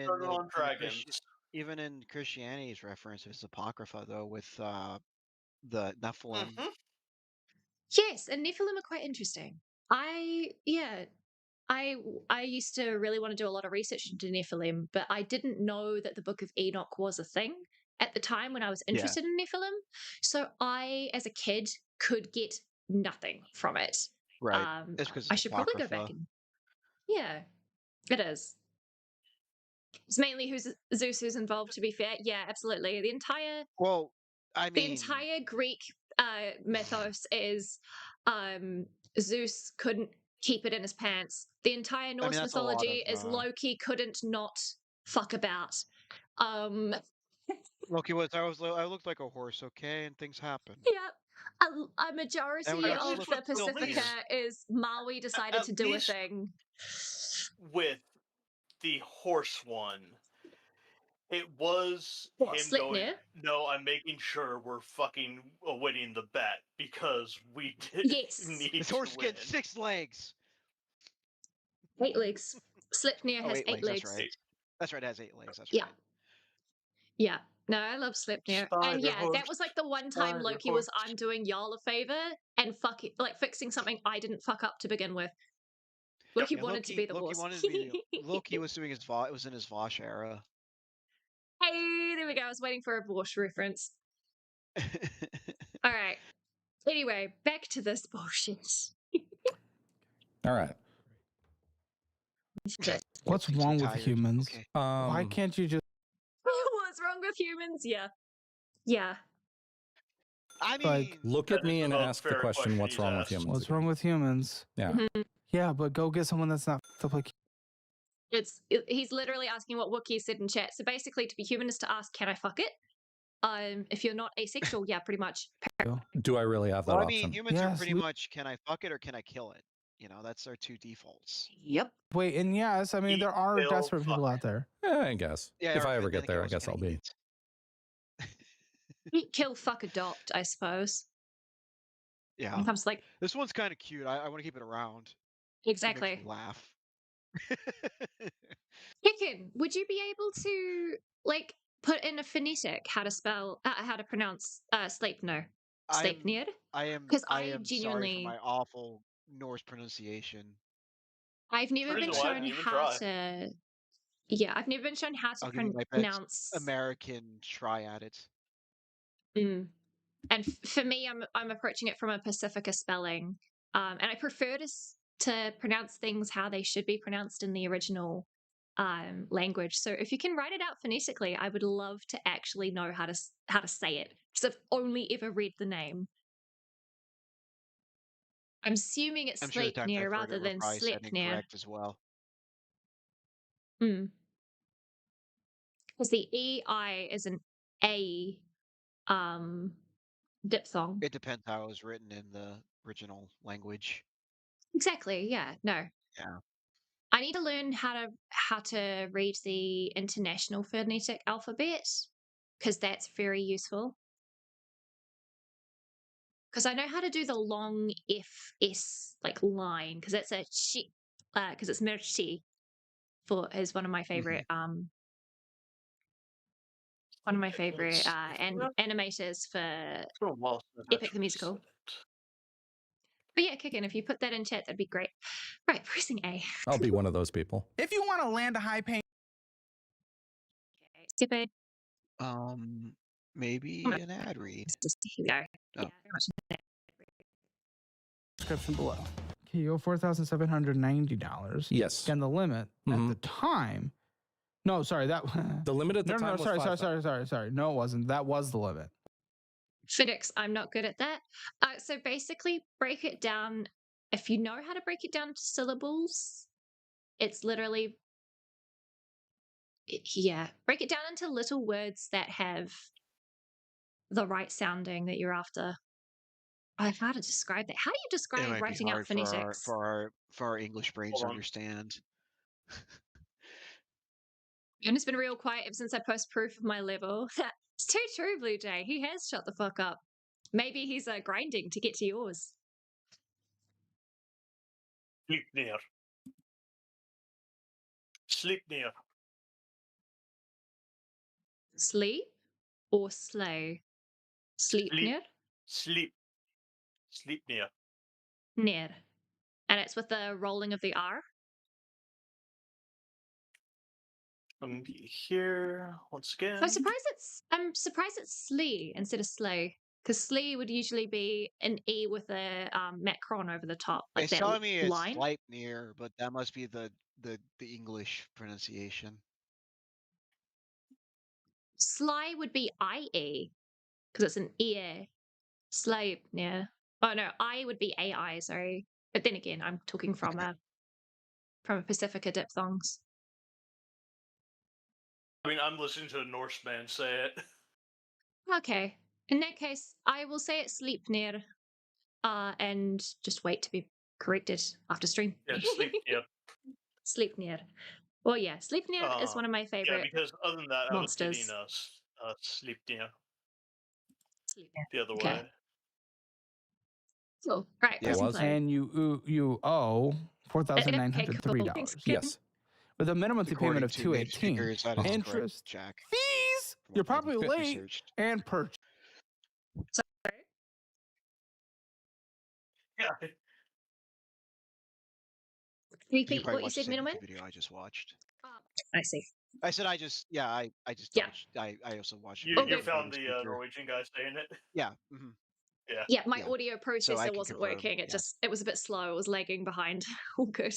dragons. Even in Christianity's reference, it's Apocrypha though, with the Nephilim. Yes, and Nephilim are quite interesting. I used to really want to do a lot of research into Nephilim, but I didn't know that the Book of Enoch was a thing at the time when I was interested in Nephilim. So I, as a kid, could get nothing from it. Right. It's because I should probably go back and. Yeah, it is. It's mainly Zeus who's involved, to be fair. Yeah, absolutely. The entire Greek mythos is Zeus couldn't keep it in his pants. The entire Norse mythology is Loki couldn't not fuck about. Loki was I looked like a horse, okay, and things happen. Yeah. A majority of the Pacifica is Maui decided to do a thing. With the horse one, it was him going, no, I'm making sure we're fucking winning the bet because we need this horse gets 6 legs. 8 legs. Sleipnir has 8 legs. That's right, it has 8 legs. That's right. Yeah. No, I love Sleipnir. And yeah, that was like the one time Loki was, I'm doing y'all a favor and fixing something I didn't fuck up to begin with. Loki wanted to be the boss. Loki was doing it was in his Vosh era. Hey, there we go. I was waiting for a Vosh reference. All right. Anyway, back to this bullshit. All right. What's wrong with humans? Okay. Why can't you just... What's wrong with humans? Yeah. Yeah. I mean... look at me and ask the question, what's wrong with humans? What's wrong with humans? Yeah. Yeah, but go get someone that's not like He's literally asking what Wookiee said in chat. So basically, to be human is to ask, "Can I fuck it?" If you're not asexual, yeah, pretty much. Do I really have that Well, I option? mean, humans are Yes, pretty much, can I fuck it or can I kill it? You know, that's our two defaults. Yep. Wait, and yes, I mean, there are Kill, desperate people fuck. out there. I guess. Yeah, If I or ever then get there, I goes, guess can I'll eat be. it? Eat, kill, fuck, adopt, I suppose. Yeah. When it comes to, like, This one's kind of cute. I want to keep it around. It makes exactly. me laugh. Chicken, would you be able to, like, put in a phonetic how to pronounce sleep? No, Sleipnir? Because I I am sorry for genuinely, my awful Norse pronunciation. I've never been Reason why I shown didn't even how try. to. Yeah, I've never been shown how to I'll give you my best pronounce. American try at it. Mm. And for me, I'm approaching it from a Pacifica spelling, and I prefer to pronounce things how they should be pronounced in the original language. So if you can write it out phonetically, I would love to actually know how to say it, because I've only ever read the name. I'm assuming it's I'm sure the times Sleipnir I've heard rather it were than probably said Sleipnir. incorrect as well. Because the EI is an A diphthong. It depends how it was written in the original language. Exactly. Yeah. No. Yeah. I need to learn how to read the international phonetic alphabet, because that's very useful. Because I know how to do the long FS like line, because that's a chi, because it's Mirchi is one of my favorite animators for It's been a while since I've Epic the actually Musical. said it. But yeah, Kicken, if you put that in chat, that'd be great. Right, pressing A. I'll be one of those people. If you want to land a high paying Okay, skip it. Maybe an ad read. Here we go. Oh. Yeah, very much. description below. Okay, you owe $4,790. Yes. Again, the limit at the time. No, sorry, that The limit at the no, time no, was sorry, 5,000. sorry. No, it wasn't. That was the limit. Phoenix, I'm not good at that. So basically, break it down. If you know how to break it down to syllables, it's literally, yeah, break it down into little words that have the right sounding that you're after. How to describe that? How do you It describe might be writing out hard phonetics? for our English brains to Hold on. understand. And it's been real quiet ever since I post proof of my level. It's too true, Blue Jay. He has shut the fuck up. Maybe he's grinding to get to yours. Sleipnir. Sleipnir. Sleep or slay? Sleipnir? Sleipnir. Nir. And it's with the rolling of the R. Here once again. So I'm surprised it's slee instead of slay, because slee would usually be an E with a macron over the top, like It's that telling me it's line. Sleipnir, but that must be the English pronunciation. Sly would be IE, because it's an ear. Sleipnir. Oh no, I would be AI, sorry. But then again, I'm talking from a Pacifica diphthongs. I mean, I'm listening to a Norseman say it. Okay. In that case, I will say it's Sleipnir, and just wait to be corrected after stream. Yeah, Sleipnir. Sleipnir. Well, yeah, Sleipnir is one of my Yeah, favorite because other than that, monsters. I was getting Sleipnir Sleipnir. the other Okay. way. Cool. Right, Yeah. pressing Was? play. And you owe $4,903. Thanks, Yes. With a minimum monthly payment of According to made $218. figures, that is correct, Interest, Jack. fees. from You're what I've probably late researched. and purchase. Sorry. Yeah. You Repeat probably what you watched the said, same middleman. YouTube video I just watched. I see. I said I just I just Yeah. I also watched. You, Oh, you good. found the speaker. Norwegian guy saying it? Yeah. Mm-hmm. Yeah. Yeah, my Yeah. audio So I processor can wasn't confirm, working. yeah. It was a bit slow. It was lagging behind. All good.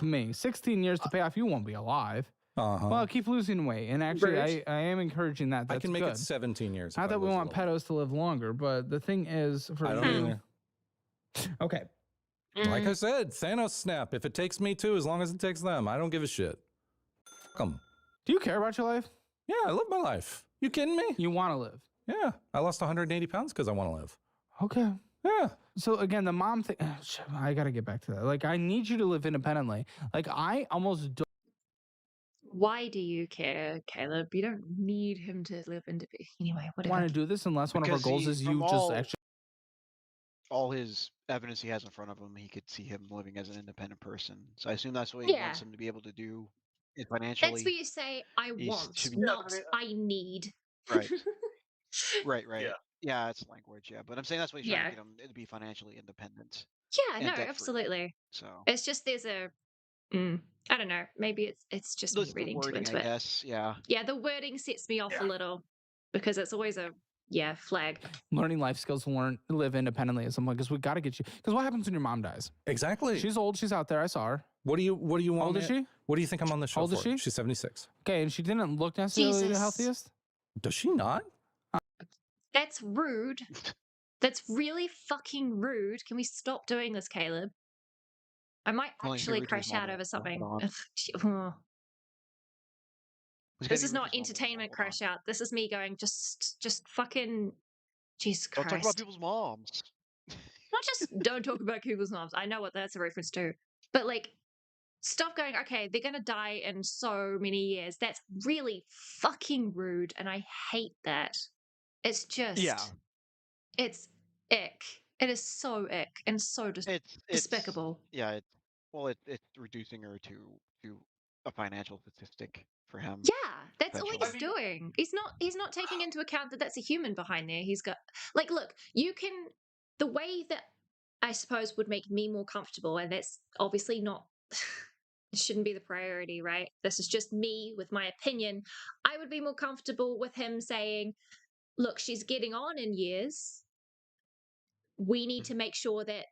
Me, 16 years to pay off. You won't be alive. Uh-huh. Well, keep losing weight. And actually, Rude. I am encouraging that. That's I can make good. it 17 years. if Not I that we lose a want little. pedos to live longer, but the thing is, for I don't you. either. Okay. Like I said, Thanos snap. If it takes me too, as long as it takes them, I don't give a shit. Fuck 'em. Do you care about your life? Yeah, I live my life. You kidding me? You want to live. Yeah, I lost 180 pounds because I want to live. Okay. Yeah. So again, the mom thing, I got to get back to that. Like, I need you to live independently. Like, I almost don't. Why do you care, Caleb? You don't need him to live independently. Anyway, whatever. want to do this unless one of our Because goals he- is from you just all- actually. All his evidence he has in front of him, he could see him living as an independent person. So I assume that's what he wants him to be able to do financially. That's where you say, I He want, should be- not I need. Right. Right. Yeah. Yeah, it's language. Yeah, but I'm saying that's what he's trying Yeah. to get him to be financially independent. Yeah, and no, debt-free. absolutely. So It's just there's a, I don't know, maybe it's just me that's the reading too wording, into I it. guess. Yeah. Yeah, the wording sets me off Yeah. a little because it's always a flag. Learning life skills to live independently at some point, because we got to get you. Because what happens when your mom dies? Exactly. She's old. She's out there. I saw her. What do you want? How old is she? What do you think I'm on the show How old is for? she? She's 76. Okay, and she didn't look necessarily the Jesus. healthiest. Does she not? That's rude. That's really fucking rude. Can we stop doing this, Caleb? I might Only actually rude to his crash out mother. over something. Hold on. Ugh. He's This gotta is be rude not to his mom as well. entertainment Hold on. crash out. This is me going, just fucking Jesus Don't Christ. talk about people's moms. Not just don't talk about people's moms. I know what that's a reference to. But like, stop going, okay, they're gonna die in so many years. That's really fucking rude, and I hate that. It's just it's ick. It is so ick and so It's despicable. Yeah, it's reducing her to a financial statistic for him. Yeah, that's all Eventually. he's doing. He's not taking into account that that's a human behind there. He's got like, look, you can the way that I suppose would make me more comfortable, and that's obviously not it shouldn't be the priority, right? This is just me with my opinion. I would be more comfortable with him saying, look, she's getting on in years. We need to make sure that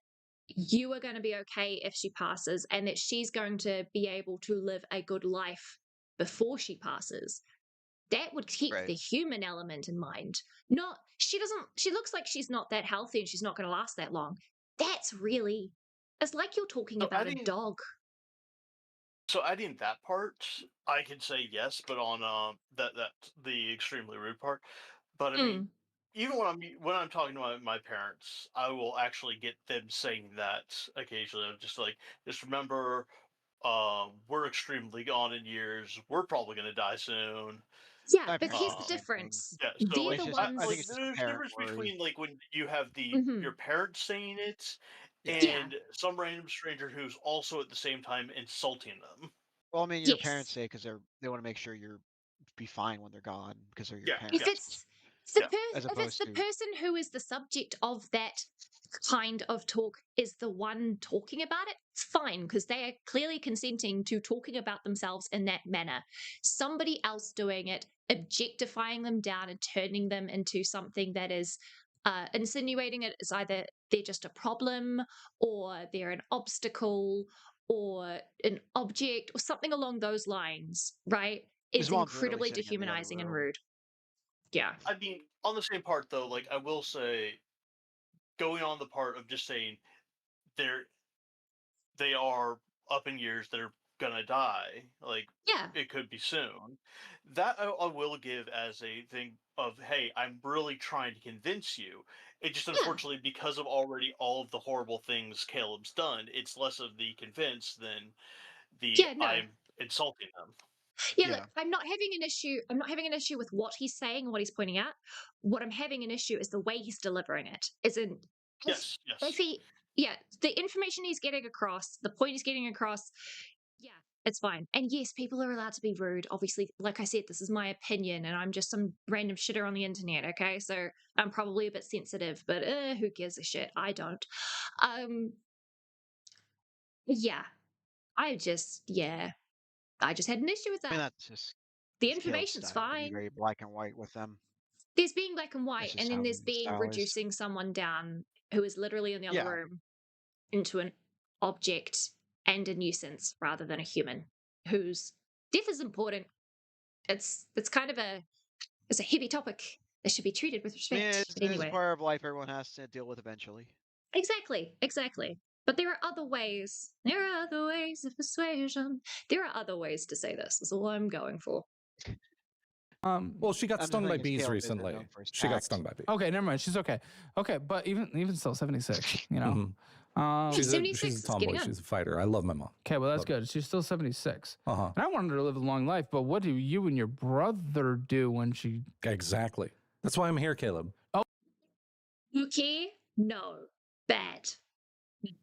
you are going to be okay if she passes and that she's going to be able to live a good life before she passes. That would keep the human element in mind. Not, she looks like she's not that healthy and she's not going to last that long. It's like you're talking So about a dog. So adding that part, I can say yes, but on that the extremely rude part. But I mean, even when I'm talking to my parents, I will actually get them saying that occasionally. I'm just like, just remember, we're extremely gone in years. We're probably gonna die soon. Yeah, My but parents here's do the the same thing. difference. Yeah, so They're like, the I ones. think it's just a there's a parent difference worry. between like when you have Mhm. your parents saying it Yeah. and some random stranger who's also at the same time insulting them. Well, I mean, your Yes. parents say because they want to make sure you're be fine when they're gone because they're your Yeah, parents. If it's the Yeah. As if it's opposed the to person who is the subject of that kind of talk is the one talking about it, it's fine because they are clearly consenting to talking about themselves in that manner. Somebody else doing it, objectifying them down and turning them into something that is insinuating it as either they're just a problem or they're an obstacle or an object or something along those lines, right? his Is mom's literally incredibly sitting in the other dehumanizing and room. rude. Yeah. I mean, on the same part though, like I will say, going on the part of just saying they are up in years, they're gonna die. Like Yeah. it could be soon. That I will give as a thing of, hey, I'm really trying to convince you. It just unfortunately because of already all of the horrible things Caleb's done, it's less of the convince than the Yeah, no. I'm insulting them. Yeah, Yeah. look, I'm not having an issue with what he's saying and what he's pointing out. What I'm having an issue is the way he's delivering it. As in Yes, if the information he's getting across, the point he's getting across, yeah, it's fine. And yes, people are allowed to be rude. Obviously, like I said, this is my opinion and I'm just some random shitter on the internet, okay? So I'm probably a bit sensitive, but who gives a shit? I don't. Yeah. I just had an issue with I mean, that. that's just The it's Caleb's information's style to be fine. very black and white with them. There's being black and white, just and then how there's his being style is. reducing someone down who is literally in the other Yeah. room into an object and a nuisance rather than a human whose death is important. It's kind of it's a heavy topic that should be treated with I mean, respect. it's But anyway, part of life everyone has to deal with eventually. exactly. But there are other ways. There are other ways of persuasion. There are other ways to say this. Is all I'm going for. Well, she got I'm just stung by thinking bees Caleb isn't recently. known for his She got tact. stung by bees. Okay, never mind. She's okay. Okay, but even still, 76. You know. Mhm. She's 76 a is tomboy. getting on. She's a fighter. I love my mom. Okay, well that's Love good. She's still 76. Uh-huh. And I wanted her to live a long life, but what do you and your brother do when she? Exactly. That's why I'm here, Caleb. Wookie? No. Bad.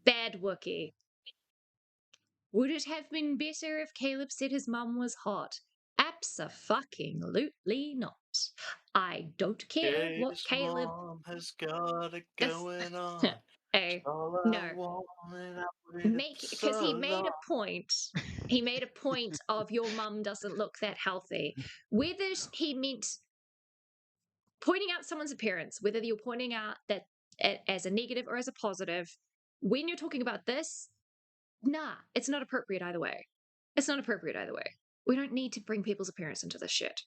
Bad Wookie. Would it have been better if Caleb said his mum was hot? Abso-fucking-lutely not. I don't care what His Caleb. mom has got it That's- going on. Hey, All I no. want, and I waited Because he so made long. a point. He made a point of your mum doesn't look that healthy. Whether he meant pointing out someone's appearance, whether you're pointing out that as a negative or as a positive, when you're talking about this, nah, it's not appropriate either way. It's not appropriate either way. We don't need to bring people's appearance into this shit.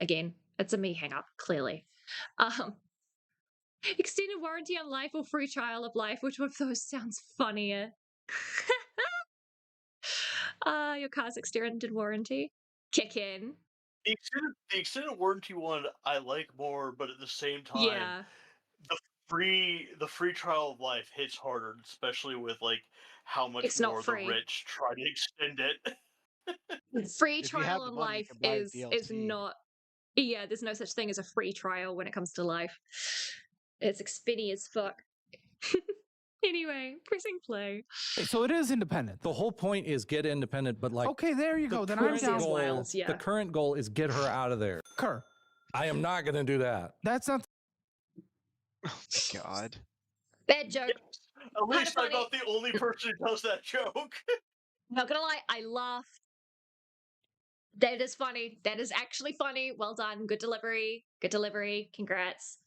Again, it's a me hang up, clearly. Extended warranty on life or free trial of life, which one of those sounds funnier? Your car's extended warranty. Kick in. The extended warranty one I like more, but at the same time, Yeah. the free trial of life hits harder, especially with like how much It's not more the free. rich try to extend it. Free If you have trial the on money, you life can buy the is DLC. not. Yeah, there's no such thing as a free trial when it comes to life. It's expenny as fuck. Anyway, pressing play. So it is independent. The whole point is get independent, but like Okay, there you the go. Then I'm current down. Princess goal, Wales, yeah. the current goal is get her out of there. Kerr. I am not going to do that. That's not. Oh my god. Bad joke. At least I'm funny. not the only person who does that joke. Not gonna lie, I laughed. That is funny. That is actually funny. Well done. Good delivery. Good delivery. Congrats.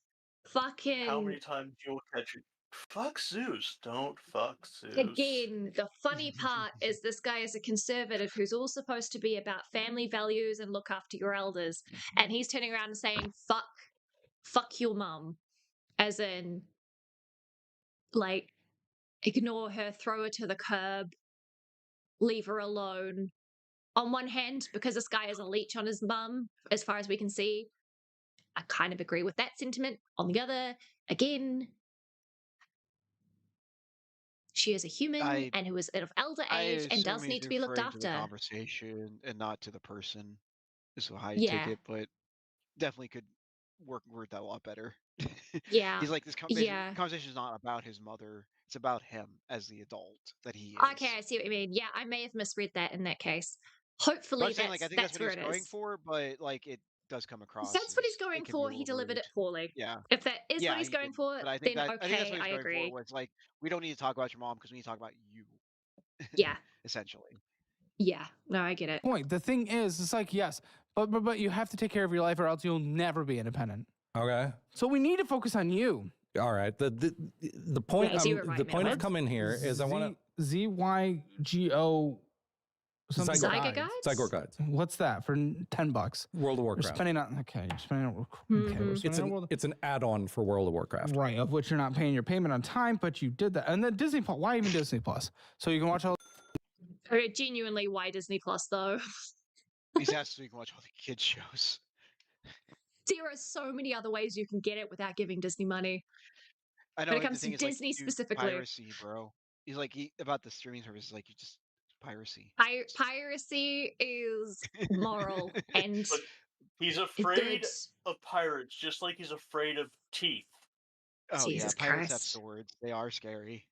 Fucking. How many times you'll catch it? Fuck Zeus. Don't fuck Zeus. Again, the funny part is this guy is a conservative who's all supposed to be about family values and look after your elders. And he's turning around and saying, fuck your mum. As in, like, ignore her, throw her to the curb, leave her alone. On one hand, because this guy is a leech on his mum, as far as we can see, I kind of agree with that sentiment. On the other, again, she is a human and who is of elder I age and assume does he's need to be looked referring to the after. conversation and not to the person. Is how I Yeah. take it, but definitely could word that a lot better. Yeah. He's like, this Yeah. conversation is not about his mother; it's about him as the adult that he is. Okay, I see what you mean. Yeah, I may have misread that in that case. Hopefully, I'm saying, like, I think that's what he where was it going is. for, but like, it does come across. That's what he's as going it can be for. a He little delivered rude. it poorly. Yeah. If that is Yeah, what he's he going did. for, But I think then I think that's okay, what I he's going for. agree. Where it's like, we don't need to talk about your mom because we need to talk about you. Yeah. Essentially. Yeah. No, I get it. Point. The thing is, it's like, yes, but you have to take care of your life or else you'll never be independent. Okay. So we need to focus on you. All right. The point Yeah, so you were right, the point of man. coming here is I want to ZYGO something Zyga guides. Guides? Zygo Guides. What's that for $10? World of We're Warcraft. spending on you're spending on okay, we're Mhm. spending on World It's an add-on for World of Warcraft. right, of which you're not paying your payment on time, but you did that. And then Disney Plus, why even Disney Plus? So you can watch all Okay, genuinely, why Disney Plus though? He's asked so you can watch all the kids shows. There are so many other ways you can get it without giving Disney money. I know When it the comes to thing is, like, Disney dude, specifically. piracy, bro. He's like, about the streaming service, like, you just piracy. Piracy is moral and But he's good. afraid of pirates, just like he's afraid of teeth. Oh Jesus yeah, pirates have Christ. swords. They are scary.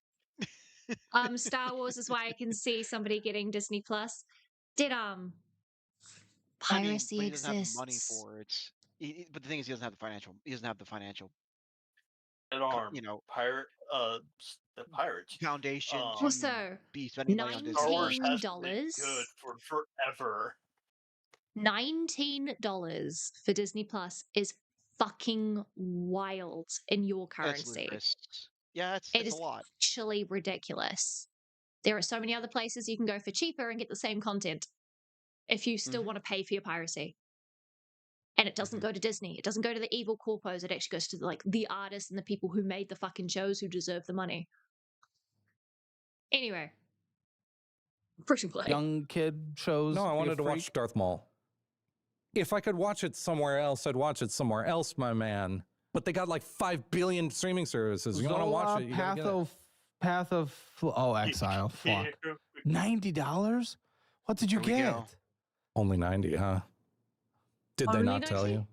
Star Wars is why I can see somebody getting Disney Plus. Did piracy but he doesn't have the money exists? for it. But the thing is, he doesn't have the financial. He doesn't have the financial. An arm. You know, The pirates. foundation to Also, be spending money on Disney. Star Wars $19 hasn't been good for forever. $19 for Disney Plus is fucking wild in your That's currency. ludicrous. Yeah, It it's is a lot. actually ridiculous. There are so many other places you can go for cheaper and get the same content if you still want to pay for your piracy. And it doesn't go to Disney. It doesn't go to the evil corpos. It actually goes to like the artists and the people who made the fucking shows who deserve the money. Anyway, free to play. Young kid shows. No, I be a wanted to freak. watch Darth Maul. If I could watch it somewhere else, I'd watch it somewhere else, my man. But they got like 5 billion streaming services. You want to watch Zola, it, you gotta get it. Path of Exile. Fuck. $90? What did you There we get? go. Only 90, huh? Did they Only not tell 90? you?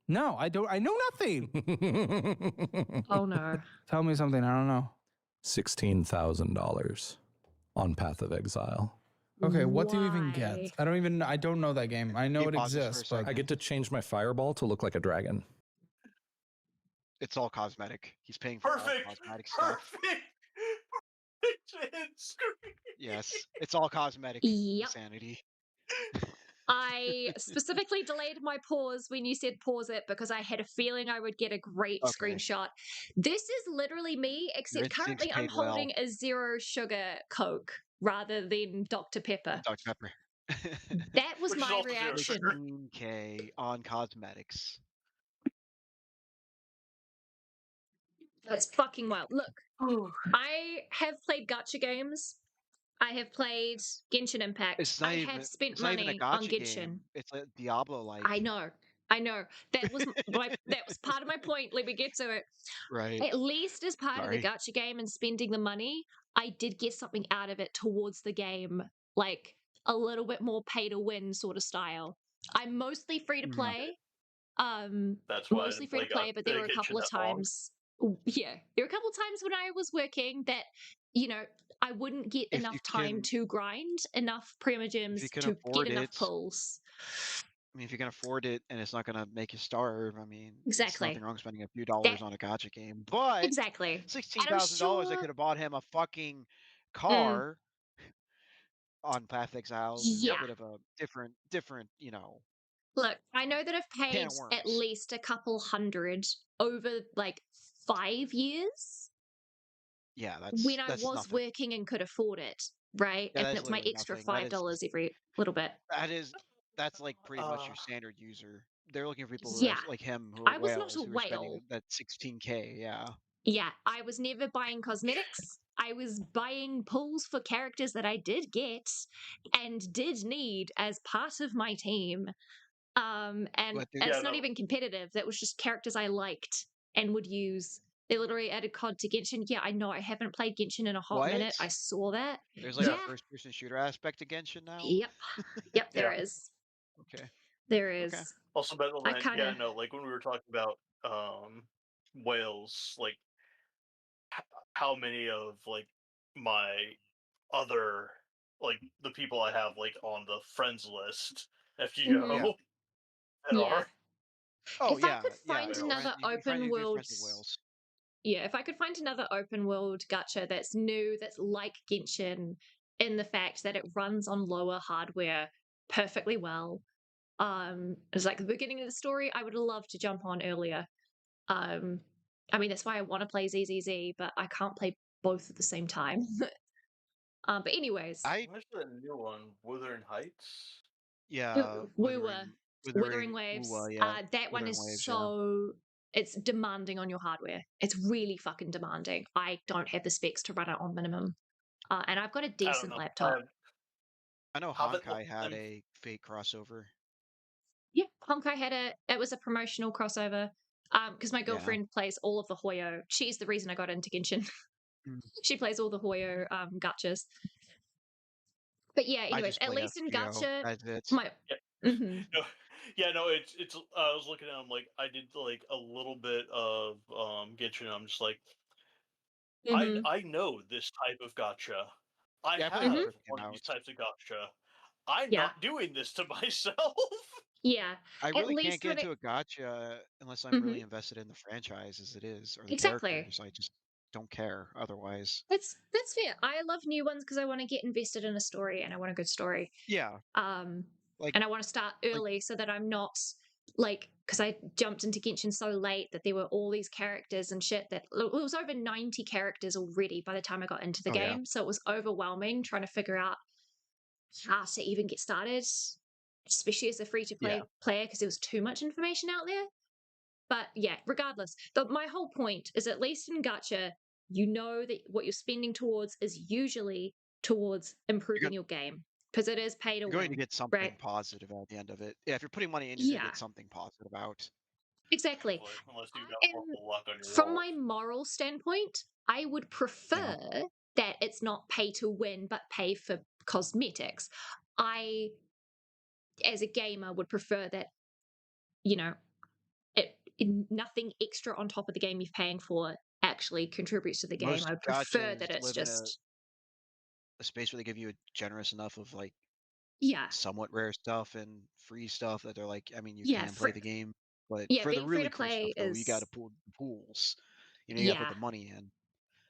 No, I don't. I know nothing. Oh no. Tell me something. I don't know. $16,000 on Path of Exile. Okay, what do you even Why? get? I don't know that game. I know Can it you pause this for a exists, but second? I get to change my fireball to look like a dragon. It's all cosmetic. He's paying for all Perfect. cosmetic stuff. Perfect. Perfect screen. Yes, it's all cosmetic. Yep. Insanity. I specifically delayed my pause when you said pause it because I had a feeling I would get a great Okay. screenshot. This is literally me, except instincts currently I'm paid well. holding a zero sugar Coke rather than Dr. Pepper. Dr. Pepper. That was Which is my also zero reaction. sugar. 16K on cosmetics. That's fucking wild. Look, I have played gacha games. I have played Genshin Impact. It's not I even. have spent It's not even a money on gacha Genshin. game. It's a Diablo-like. I know. That was that was part of my point. Let me get to it. Right. At least as part of the Sorry. gacha game and spending the money, I did get something out of it towards the game, like a little bit more pay to win sort of style. I'm mostly free to Mhm. play. That's why I Mostly didn't free to play, but there were a Genshin couple of that long. times. Yeah, there were a couple of times when I was working that, I wouldn't get If enough you time can- to grind enough If you Primogems can to get afford enough it, pulls. I mean, if you can afford it and it's not going to make you starve, I mean, it's Exactly. nothing wrong spending a few dollars That on a gacha game. But exactly. And I'm $16,000, I sure. could have bought him a fucking car on Path Exiles. Is Yeah. a bit of a different, Look, I know that I've can paid of at worms. least a couple hundred over like 5 years Yeah, that's when I that's was nothing. working and could afford it, right? Yeah, And that's it was my literally extra nothing. That is $5 every little bit. that's like pretty much your standard user. They're looking for people who Yeah. are like him, who are I was not whales, a who are spending whale. that 16K. Yeah. Yeah, I was never buying cosmetics. I was buying pulls for characters that I did get and did need as part of my team. And But it's Yeah, not no. even competitive. That was just characters I liked and would use. They literally added COD to Genshin. Yeah, I know. I haven't played Genshin in a hot minute. What? I saw that. There's like Yeah. a first-person shooter aspect to Genshin now. Yep. Yep. There Yeah. is. Okay. There is. Okay. Also, I Battleland, kind yeah, of. no, like when we were talking about whales, like how many of like my other like the people I have like on the friends list, FGO, Yeah. that Yeah. are Oh If I yeah, could yeah. find Your another friend, you open be world. friends with whales. Yeah, if I could find another open world gacha that's new, that's like Genshin, in the fact that it runs on lower hardware perfectly well. It's like the beginning of the story, I would love to jump on earlier. I mean, that's why I want to play ZZZ, but I can't play both at the same time. But anyways, There's a new one, Wuthering Heights. Yeah, Woowa, Withering Waves. Woowa, yeah. That one Wuthering is Waves, so it's demanding on your hardware. It's really fucking demanding. I don't have the specs to run it on minimum, and I've got a decent know. laptop. I know Haven't Honkai looked had them- a fake crossover. Yeah, Honkai had it was a promotional crossover. Because my girlfriend plays all of the Hoyo. She's the reason I got into Genshin. Mm. She plays all the Hoyo gachas. But yeah, I anyways, just at play least in FGO. gacha, That's it. my No, yeah, no, it's. I was looking at them like I did like a little bit of Genshin. I'm just like, I know this type of gacha. I Yeah, I played have it first came one of these out. types of gacha. I'm Yeah. not doing this to myself. Yeah, I at really can't least get when into a gacha unless I'm really Mhm. invested in the franchise as it is, or the Exactly. characters. I just don't care otherwise. That's fair. I love new ones because I want to get invested in a story and I want a good story. Yeah, like And I want to start early so that I'm not like because I jumped into Genshin so late that there were all these characters and shit that it was over 90 characters already by the time I got into the Oh, yeah. game. So it was overwhelming trying to figure out how to even get started, especially as a free to play player because there was too much information out there. But yeah, regardless, my whole point is at least in gacha, you know that what you're spending towards is usually towards improving your game because it is pay to You're win. going to get something right? positive at the end of it. Yeah, if you're putting money in, you're going to Yeah, get something positive out. exactly. Exactly, unless you've got And horrible luck on your from roll. my moral standpoint, I would prefer that it's not pay to win, but pay for cosmetics. I, as a gamer, would prefer that, nothing extra on top of the game you're paying for actually contributes to the game. Most I would prefer that gachas it's live in just, a space where they give you a generous enough of like yeah, somewhat rare stuff and free stuff that they're like, I mean, you yeah, can play the game, but yeah. for the Being free really to cool play stuff though, you got to is, pull the pools. You got to yeah, put the money in.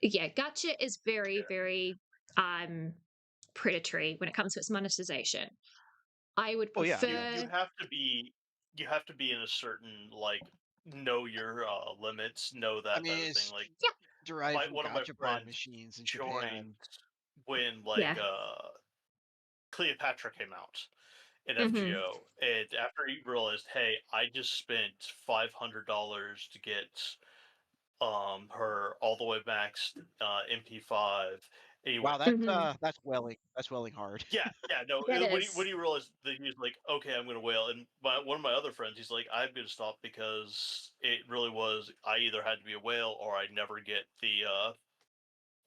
yeah. Gacha is very, very predatory when it comes to its monetization. I would Oh, yeah, prefer, You have to be in a certain know your limits, know I that mean, type of thing. it's Like derived from one of my gachapon friends machines in joined Japan. when yeah. Cleopatra came out in Mm-hmm. FGO, and after he realized, hey, I just spent $500 to get her all the way maxed MP5. And he Wow, went, that's welling hard. yeah, no. That When is, he realized that, he was like, okay, I'm gonna whale. And one of my other friends, he's like, I'm gonna stop because it really was. I either had to be a whale or I'd never get the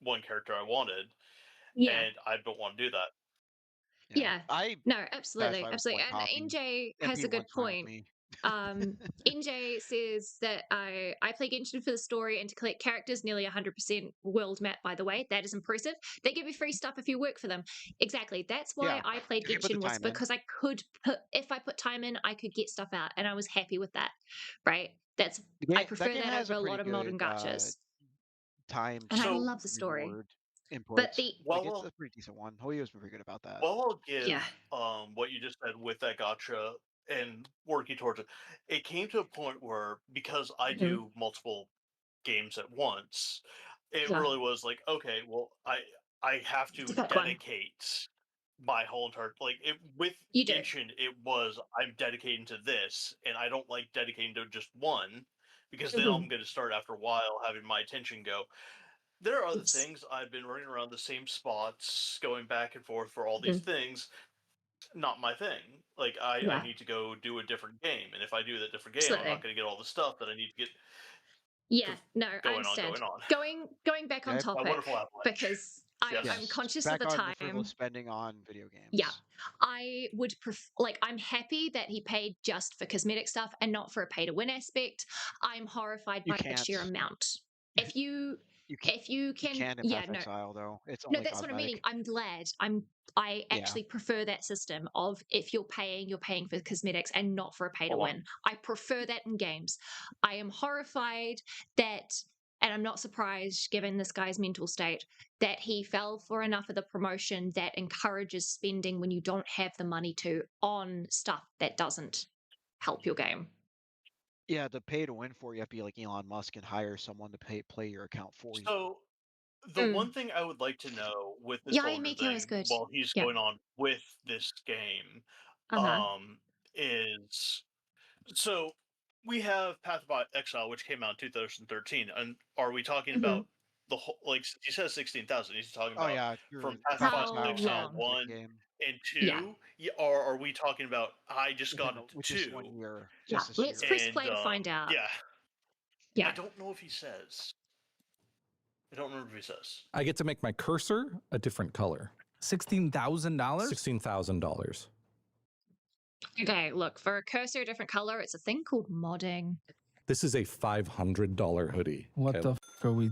one character I wanted, yeah, and I don't want to do that. yeah. I No, passed absolutely, 5 absolutely. point And copy. NJ has MP a good one's fine with point. me. NJ says that I play Genshin for the story and to collect characters, nearly 100% world map, by the way. That is impressive. They give you free stuff if you work for them. Exactly. That's why Yeah, I played if you put the Genshin, was time in. because I could if I put time in, I could get stuff out, and I was happy with that. Right? I prefer That game that has over a a lot pretty of modern good gachas. time And I to love the story. reward But input. the Like it's a pretty decent one. Hoyo's been pretty good about that. Well, I'll give yeah. what you just said with that gotcha and working towards it. It came to a point where, because I Mhm. do multiple games at once, it Yeah. really was like, okay, well, I have to To pick one. dedicate my whole entire with You do. Genshin. It was, I'm dedicating to this, and I don't like dedicating to just one, because then Mhm. I'm going to start after a while having my attention go. There are other Yes. things. I've been running around the same spots, going back and forth for all these Mhm. things. Not my thing. Like I Yeah. need to go do a different game, and if I do that different game, I'm not Absolutely. going to get all the stuff that I need to get. Yeah, no, I Going understand. on. Going back on Yeah, My topic, wonderful Avalanche. because I'm Yes. conscious of back the on the frivolous time. spending on video games. Yeah, I would I'm happy that he paid just for cosmetic stuff and not for a pay to win aspect. I'm horrified You by the can't. sheer amount. If you You can. if you You can, can in yeah, Path no, Exile though. It's no, only that's what I'm meaning. cosmetic. I'm glad. I Yeah. actually prefer that system of, if you're paying for cosmetics and not for a pay to Hold on. win. I prefer that in games. I am horrified that, and I'm not surprised given this guy's mental state, that he fell for enough of the promotion that encourages spending when you don't have the money to, on stuff that doesn't help your game. Yeah, the pay to win for you have to be like Elon Musk and hire someone to play your account for you. So the one thing I would like to know with this Yeah, soldier Miko is thing, good. while he's Yeah. going on with this game, Uh-huh. is, so we have Path of Exile, which came out in 2013, and are we talking Mhm. about the whole? Like, he says 16,000. He's talking Oh about yeah, from Path Path of of How Exile long? 1 game. and Yeah. 2, or are we talking about I just got into With 2? this 1 year, Yeah. just this Let's year. press And play to find out. yeah, Yeah. I don't know if he says. I don't remember if he says. I get to make my cursor a different color. $16,000? $16,000. Okay, look, for a cursor, a different color, it's a thing called modding. This is a $500 hoodie. What okay? the f are we?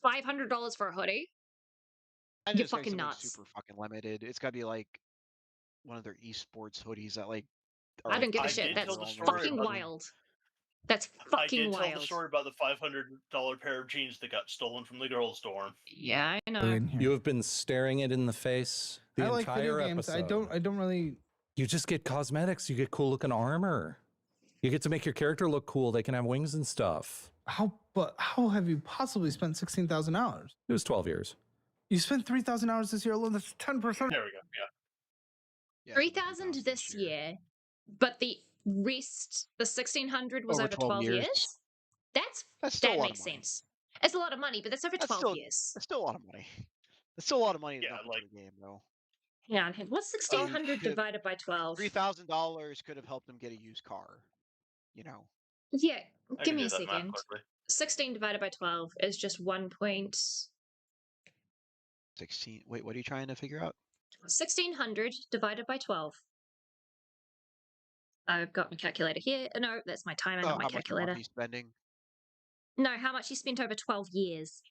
$500 for a hoodie? And You're it's gotta be fucking something nuts. super fucking limited. It's gotta be like one of their esports hoodies that like are I don't like give a I shit. did That's tell the story fucking about wild. That's I fucking did tell the wild. story about the $500 pair of jeans that got stolen from the girls' dorm. Yeah, I know. In here? You have been staring it in the face the I like video entire games. episode. I don't really. You just get cosmetics. You get cool looking armor. You get to make your character look cool. They can have wings and stuff. But how have you possibly spent $16,000? It was 12 years. You spent $3,000 this year alone. That's 10%. There we go. yeah, 3,000 this year, but the rest, the 1,600 was Over over 12 12 years. years. That's still a That lot makes of money. sense. It's a lot of money, but that's over That's 12 still years. that's still a lot of money. That's still a lot of money to Yeah, dump like into a game, though. Yeah, okay. What's I mean, 1,600 divided by 12? $3,000 could have helped them get a used car. You know, Yeah, I give can me do a that math second. quickly. 16 divided by 12 is just 16. Wait, what are you trying to figure out? 1,600 divided by 12. I've got my calculator here. No, that's my timer, not my How much a month calculator. he's spending? No, how much you spent over 12 years.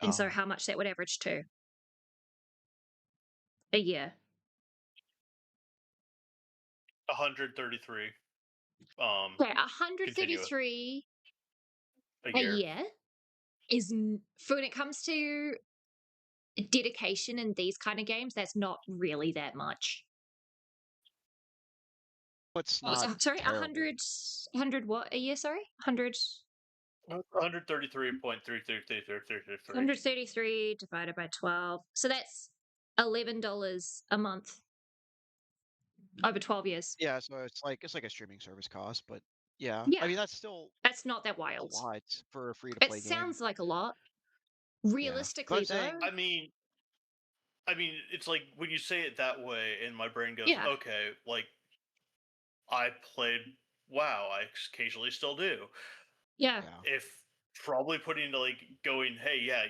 And so Oh, how much that would average to a year. 133. Okay, Continuous 133 a a year. year is, for when it comes to dedication in these kind of games, that's not really that much. it's Oh, not sorry, terrible. 100 what a year? Sorry, 100. 133.333333. 133 divided by 12. So that's $11 a month over 12 years. Yeah, so it's like a streaming service cost, but yeah, Yeah, I mean that's still that's not that a wild. lot for a free to It play game. sounds like a lot. Yeah, but Realistically, I'm saying, though, I mean, it's like when you say it that way, and my brain goes, yeah, okay, like I played WoW, I occasionally still do. yeah, yeah, If probably putting like going, hey, yeah,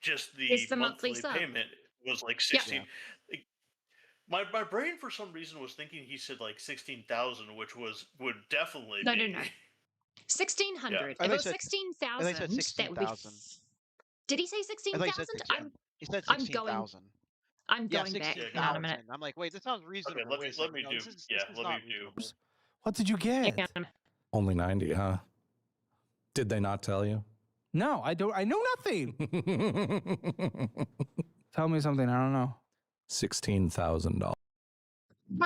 just the it's the monthly monthly sub. payment was like Yep. 16. Like, my brain for some reason was thinking he said like 16,000, which would definitely No, be no, no. 1,600. I If thought it you was said 16,000, that would be. 16,000. Did he say I thought you said 16,000? 16. He said I'm going. 16,000. I'm Yeah, going back. Yeah, Hang on a minute. 16,000. I'm like, wait, this sounds okay. reasonable. Let Wait me a second. No, do this is let me not do. reasonable. What did you Hang get? on a minute. Only 90, huh? Did they not tell you? No, I don't. I know nothing. Tell me something. I don't know. $16,000.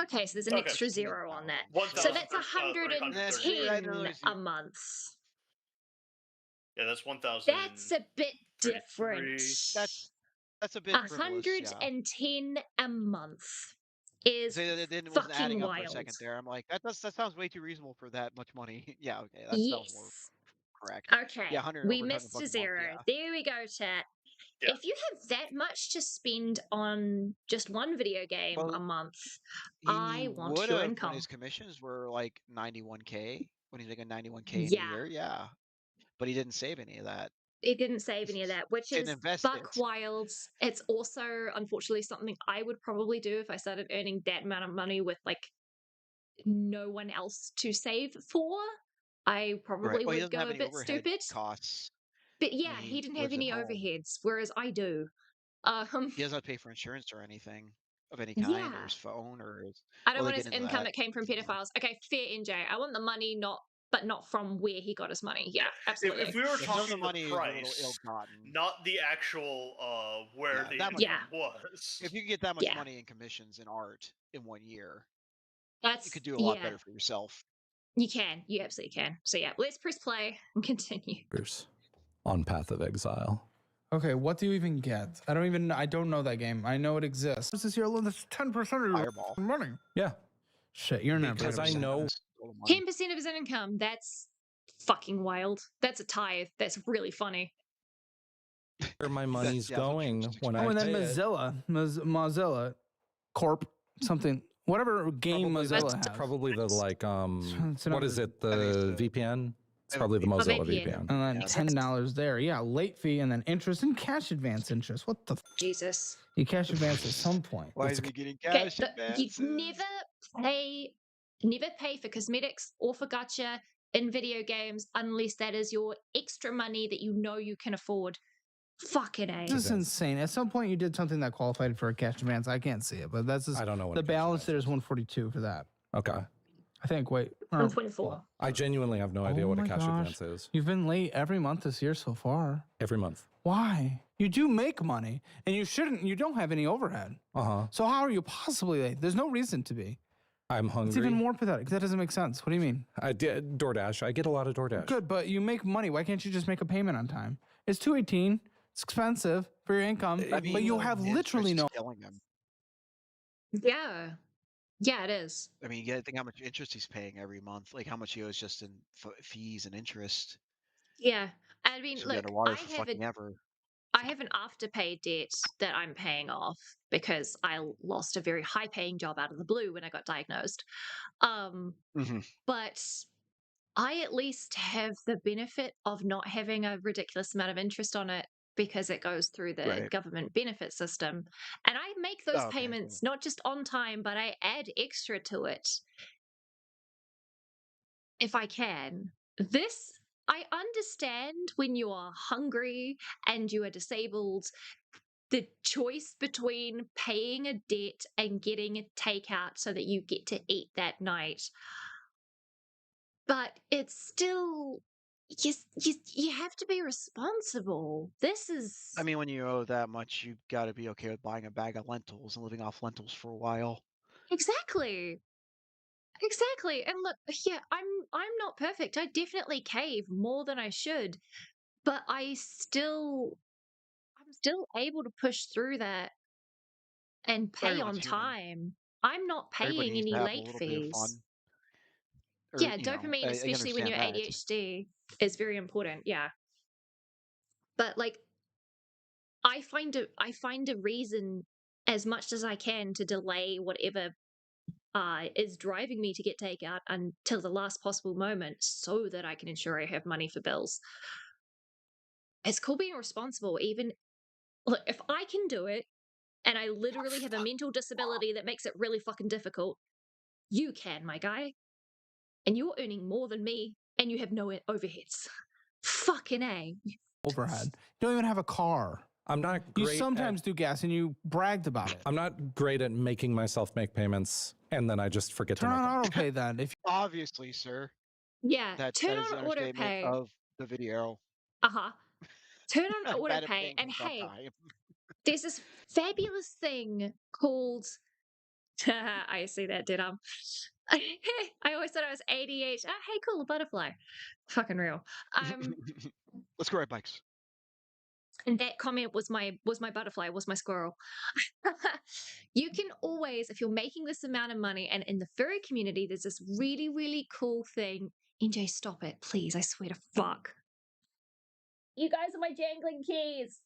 Okay, so there's an Okay. extra zero on that. 1,333. So that's 110 a month. Yeah, that's 1,000. That's a bit different. That's a bit frivolous. Yeah. 110 a month is So it wasn't fucking adding up for a wild. second there. I'm like, that sounds way too reasonable for that much money. Yeah, okay, that sounds more Yes. correct. Okay. Yeah, 100 We over 100 missed bucks a a month. zero. Yeah. There we go, chat. Yeah. If you have that much to spend on just one video game a month, I want would your have income. when his commissions were like 91K, when he's making 91K in Yeah. a year. Yeah, but he didn't save any of that. It didn't save any of that, which Didn't is invest buck it. wild. It's also, unfortunately, something I would probably do if I started earning that amount of money with like no one else to save for. I probably Right. Well, he would doesn't go have a any bit overhead stupid. costs. But I yeah, mean, he didn't have lives at any home. overheads, whereas I do. He doesn't have to pay for insurance or anything of any kind, or Yeah. his phone, or his. I don't Well, they want his get into income that. that came from pedophiles. Okay, fair NJ. I want the money, but not from where he got his money. Yeah, absolutely. If we were Yeah, some of the talking money is a little price, ill-gotten. not the actual where Yeah, the that much income money. was. If you could get that much Yeah. money in commissions in art in 1 year, That's you could do a lot better for yourself. You can. You absolutely can. So yeah, let's press play and continue. On Path of Exile. Okay, what do you even get? I don't know that game. I know it exists. This is your loan. That's 10% of your Fireball. money. Yeah. Shit, you're never Because gonna I be know 10% of his income. That's fucking wild. That's a tithe. That's really funny. where my money's Yeah, that's what going churches when expect. I and then pay it. Mozilla Corp, something, whatever game Probably Mozilla It's has. probably the like It's what is it? I think it's The the- VPN? It's Oh, probably the VPN. Mozilla VPN. VPN. And then Yeah, $10 there. Yeah, late fee and then interest and cash advance interest. What the? Jesus. You cash advance at some point. Why It's is he getting Okay, cash you advances? never pay for cosmetics or for gacha in video games unless that is your extra money that you know you can afford. Fucking A. This is insane. At some point, you did something that qualified for a cash advance. I can't see it, but that's just, I don't know what the a cash balance there advance is 142 for that. Okay. I think. Wait, I'm 24. I genuinely have no idea Oh what a my cash gosh. advance is. You've been late every month this year so far. Every month. Why? You do make money, and you shouldn't. You don't have any overhead. Uh-huh. So how are you possibly late? There's no reason to be. I'm hungry. It's even more pathetic. That doesn't make sense. What do you mean? I did DoorDash. I get a lot of DoorDash. Good, but you make money. Why can't you just make a payment on time? It's $218. It's expensive for your income, I mean, but you have interest literally is no. killing him. Yeah. Yeah, it is. I mean, you gotta think how much interest he's paying every month, like how much he owes just in fees and interest. Yeah. I mean, Should be look, underwater for fucking ever. I have an afterpay debt that I'm paying off because I lost a very high paying job out of the blue when I got diagnosed. Mhm. But I at least have the benefit of not having a ridiculous amount of interest on it because it goes through the Right. government benefit system. And I make those Oh, okay, cool. payments not just on time, but I add extra to it if I can. This, I understand when you are hungry and you are disabled, the choice between paying a debt and getting a takeout so that you get to eat that night. But it's still, you have to be responsible. This is I mean, when you owe that much, you've got to be okay with buying a bag of lentils and living off lentils for a while. exactly. Exactly. And look, yeah, I'm not perfect. I definitely cave more than I should, but I'm still able to push through that and pay on Everyone's human. time. I'm not Everybody paying needs to any have a late little bit of fees. fun. Or, Yeah, dopamine, I especially when understand you're that. ADHD, is very important. Yeah. But like I find a reason as much as I can to delay whatever is driving me to get takeout until the last possible moment so that I can ensure I have money for bills. It's called being responsible. Even look, if I can do it and I literally have a mental disability that makes it really fucking difficult, you can, my guy. And you're earning more than me and you have no overheads. Fucking A. Overhead. You don't even have a car. I'm not You great sometimes at, do gas and you bragged about it. I'm not great at making myself make payments and then I just forget Turn to make on them. autopay then. If Obviously, sir. Yeah, That turn is the on understatement autopay. of the video. Uh-huh. Turn on I'm bad at autopay. paying And things on hey, time. there's this fabulous thing called I see that, did I always thought I was ADH. Oh, hey, cool, a butterfly. Fucking real. Let's go ride bikes. And that comment was my butterfly, was my squirrel. You can always, if you're making this amount of money, and in the furry community, there's this really, really cool thing. NJ, stop it, please. I swear to fuck. You guys are my jangling keys.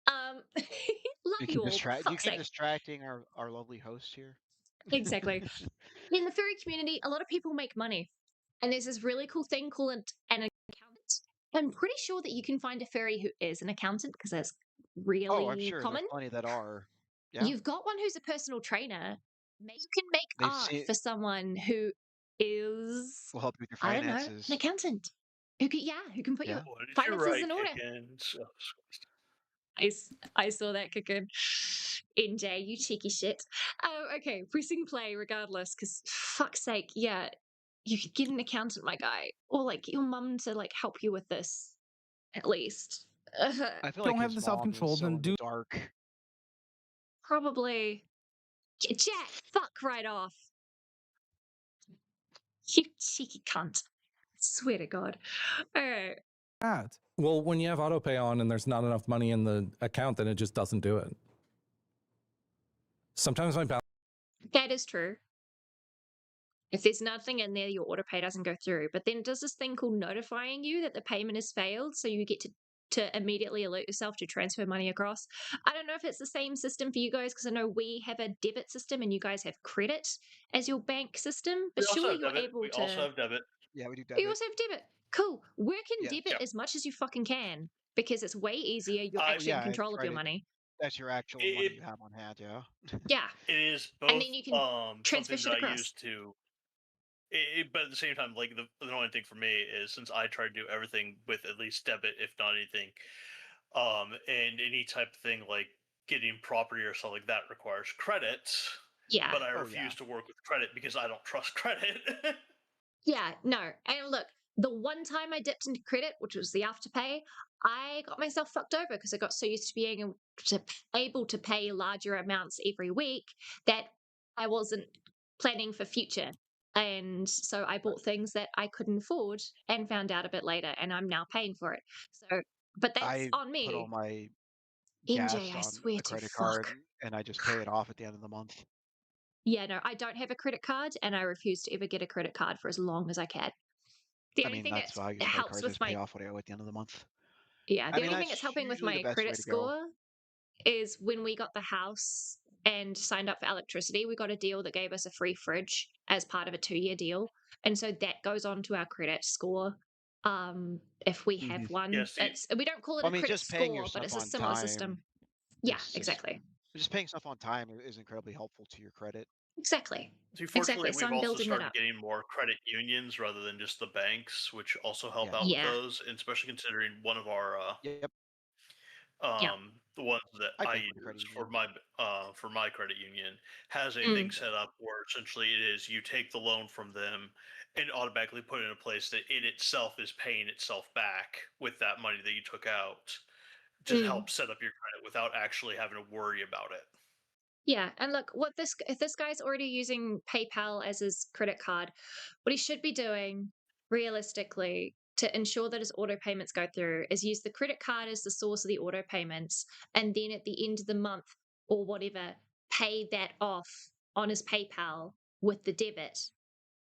Love you all. Do you Fuck's keep sake. distracting our lovely host here? Exactly. In the furry community, a lot of people make money. And there's this really cool thing called an accountant. I'm pretty sure that you can find a furry who is an accountant because that's Oh, I'm really sure there's common. plenty that are. Yeah. You've got one who's a personal trainer. Maybe you can make They've art seen for someone who is, will help you with your I don't know, an finances. accountant who can put Yeah. your What did you finances write, in order. Kickens? I saw that, Kicken. NJ, you cheeky shit. Okay, pressing play regardless, because fuck's sake, yeah, you could get an accountant, my guy, or like your mum to like help you with this at least. I feel you like don't have his the mom is self-control, so then in the do dark. Probably. Jack, fuck right off. You cheeky cunt. Swear to God. All right. that. Well, when you have autopay on and there's not enough money in the account, then it just doesn't do it. Sometimes my balance. That is true. If there's nothing in there, your autopay doesn't go through. But then it does this thing called notifying you that the payment has failed, so you get to immediately alert yourself to transfer money across. I don't know if it's the same system for you guys because I know we have a debit system and you guys have credit as your bank system. But We also surely have you're debit. able We also to. have debit. Yeah, we do You debit. also have debit. Cool. Work in Yes. debit Yep. as much as you fucking can because it's way easier. You're actually in Yeah, control it's of your right. money. That's your actual money you have on hand, yeah. Yeah. It is And both then you can transfer something shit that I across. use to but at the same time, like the annoying thing for me is since I try to do everything with at least debit, if not anything, and any type of thing like getting property or something like that requires credit, Yeah. but I Oh, refuse yeah. to work with credit because I don't trust credit. Yeah, no. And look, the one time I dipped into credit, which was the afterpay, I got myself fucked over because I got so used to being able to pay larger amounts every week that I wasn't planning for future. And so I bought things that I couldn't afford and found out a bit later, and I'm now paying for it. So, but that's I on put all me. my NJ, gas I on swear the to credit card fuck. and I just pay it off at the end of the month. Yeah, no, I don't have a credit card and I refuse to ever get a credit card for as long as I can. The I only mean, thing that's that why I use credit helps cards. with Just pay my off what I owe at the end of the month. the I mean, only thing that's that's helping with usually the my best way credit to go. score is when we got the house and signed up for electricity, we got a deal that gave us a free fridge as part of a 2-year deal. And so that goes on to our credit score. If we have one, Yes, we don't call it I a mean, credit just paying your score, but stuff it's a on similar time system. Yeah, is exactly. just paying stuff on time is incredibly helpful to your credit. Exactly. See, fortunately, Exactly. So we've I'm also building that started up. getting more credit unions rather than just the banks, which also help Yeah. out with Yeah. those, and especially considering one of our Yep. Yeah. the ones that I I bank with a credit use union. for my credit union has a thing Mm. set up where essentially it is you take the loan from them and automatically put it in a place that it itself is paying itself back with that money that you took out to Mm. help set up your credit without actually having to worry about it. Yeah, and look, if this guy's already using PayPal as his credit card, what he should be doing realistically to ensure that his auto payments go through is use the credit card as the source of the auto payments, and then at the end of the month or whatever, pay that off on his PayPal with the debit,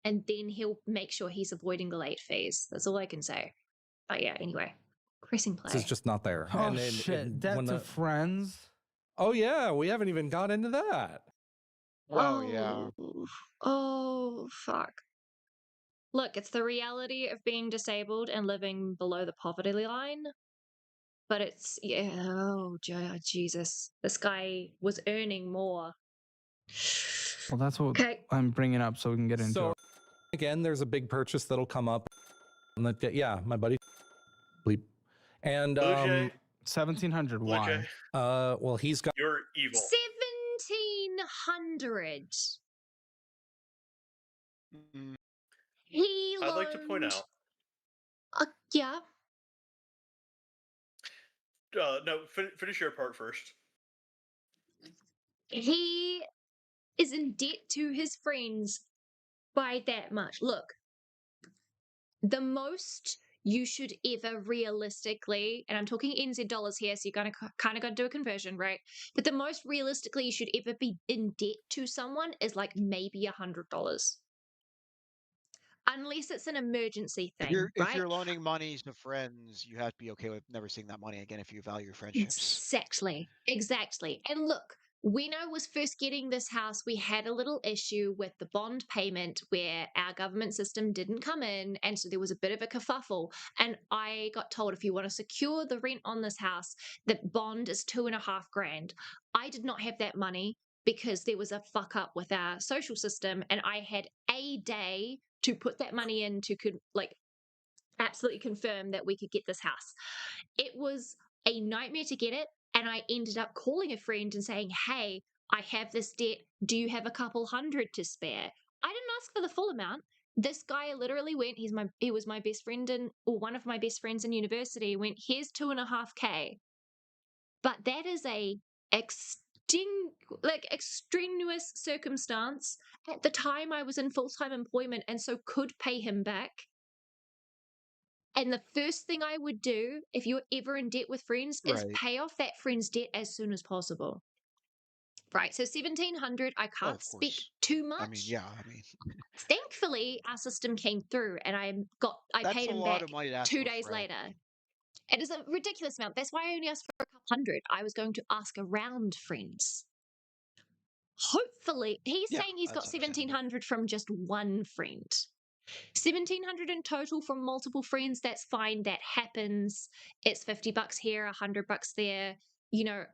and then he'll make sure he's avoiding the late fees. That's all I can say. But yeah, anyway, pressing This is play. just not there. Oh and shit! Debt to friends. Oh yeah, we haven't even got into that. Oh, yeah. Oh, fuck. Look, it's the reality of being disabled and living below the poverty line. But it's, yeah, oh, Jesus. This guy was earning more. Well, that's what Okay. I'm bringing up so we can get into So it. again, there's a big purchase that'll come up. Yeah, my buddy. Bleep. And Blue Jay, 1700. Blue Why? Jay, well, he's got you're evil. 1700. Mm, He I'd like to point loaned. out. Yeah. No, finish your part first. He is in debt to his friends by that much. Look, the most you should ever realistically, and I'm talking NZ dollars here, so you're gonna kind of got to do a conversion, right? But the most realistically you should ever be in debt to someone is like maybe $100, unless it's an emergency thing, if right? you're loaning money to friends, you have to be okay with never seeing that money again if you value your friendships. Exactly. And look, when I was first getting this house, we had a little issue with the bond payment where our government system didn't come in. And so there was a bit of a kerfuffle. And I got told if you want to secure the rent on this house, the bond is $2,500. I did not have that money because there was a fuck up with our social system. And I had a day to put that money in to absolutely confirm that we could get this house. It was a nightmare to get it. And I ended up calling a friend and saying, hey, I have this debt. Do you have a couple hundred to spare? I didn't ask for the full amount. This guy literally went, he was my best friend or one of my best friends in university, went, here's 2.5K. But that is a extraneous circumstance. At the time I was in full-time employment and so could pay him back. And the first thing I would do if you're ever in debt with friends is Right. pay off that friend's debt as soon as possible. Right. So 1700, I Oh, can't of speak course. too much. I mean, yeah. I mean, Thankfully, our system came through and I that's paid a him lot back of money to ask 2 for a days friend. later. It is a ridiculous amount. That's why I only asked for a couple hundred. I was going to ask around friends. Hopefully, he's Yeah, saying he's got that's understandable. 1700 from just one friend. 1700 in total from multiple friends, that's fine. That happens. It's $50 here, $100 there,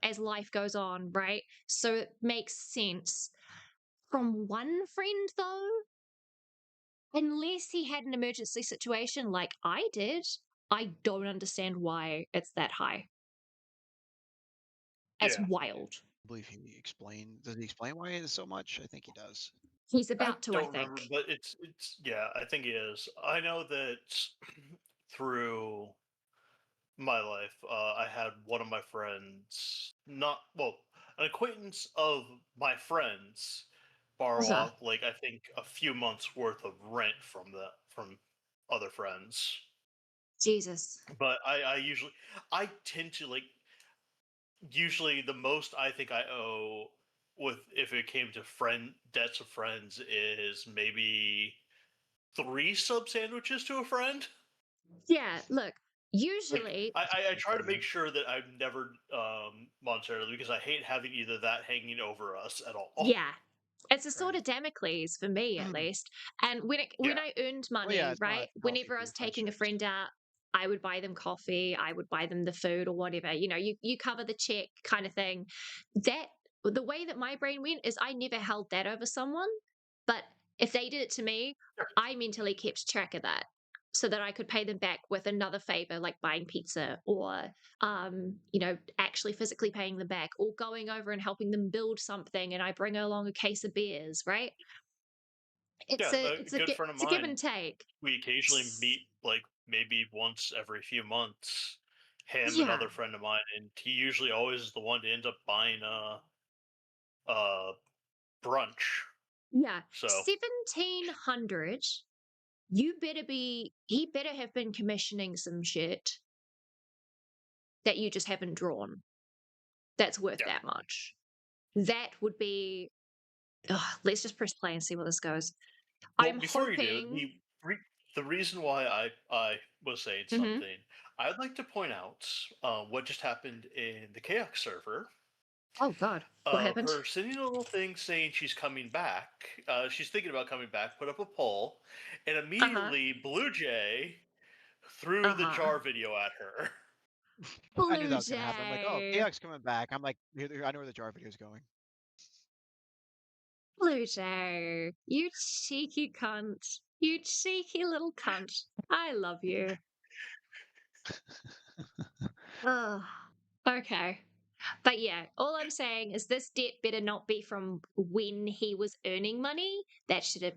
as life goes on, right? So it makes sense. From one friend, though, unless he had an emergency situation like I did, I don't understand why it's that high. It's Yeah. wild. I believe does he explain why it is so much? I think he does. He's I about to, I don't remember, think. but it's yeah, I think he is. I know that through my life, I had one of my friends, an acquaintance of my friends, borrow Uh-huh. off I think a few months worth of rent from other friends. Jesus. But I tend to usually the most I think I owe with if it came to debts of friends is maybe 3 sub sandwiches to a friend. Yeah, look, Like, usually, I try to make sure that I'm never monetarily, because I hate having either that hanging over us at all. yeah, it's a sort Right. of Damocles for me, at least. And when Yeah. I earned Well, yeah, money, it's not right? healthy Whenever I for was your taking a friendships. friend out, I would buy them coffee, I would buy them the food or whatever. You know, you cover the check kind of thing. That the way that my brain went is I never held that over someone, but if they did it to me, I mentally kept track of that so that I could pay them back with another favor like buying pizza or you know, actually physically paying them back or going over and helping them build something and I bring along a case of beers, right? Yeah, a good friend of It's a give mine, and take. we occasionally meet, like, maybe once every few months, him, Yeah, another friend of mine, and he usually always is the one to end up buying uh, brunch. yeah. So 1,700. He better have been commissioning some shit that you just haven't drawn. That's worth yeah. that much. That would be, let's just press play and see where this goes. Well, I'm before you do, hoping. the reason why I was saying Hmm. something, I'd like to point out what just happened in the Chaos server. Oh, God. What Of happened? her sending a little thing saying she's coming back. She's thinking about coming back. Put up a poll, and Uh huh. immediately Blue Jay threw Uh the huh. jar video at her. I knew Blue that was gonna happen. I'm like, oh, Jay. Chaos coming back. I'm like, I know where the jar video is going. Blue Jay. You cheeky cunt. You cheeky little cunt. I love you. Ugh. Okay. But yeah, all I'm saying is this debt better not be from when he was earning money. That should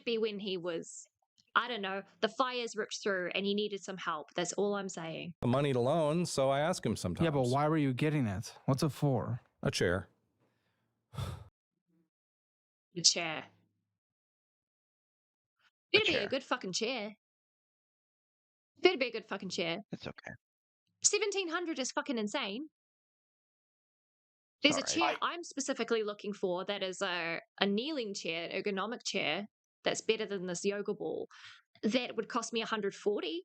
be when he was, I don't know, the fires ripped through and he needed some help. That's all I'm saying. The money to loan, so I ask him sometimes. Yeah, but why were you getting it? What's it for? A chair. The chair. A Better be a chair. good fucking chair. Better be a good fucking chair. It's okay. 1,700 is fucking insane. It's There's all a right. chair I'm specifically looking for that is a kneeling chair, ergonomic chair that's better than this yoga ball. That would cost me 140.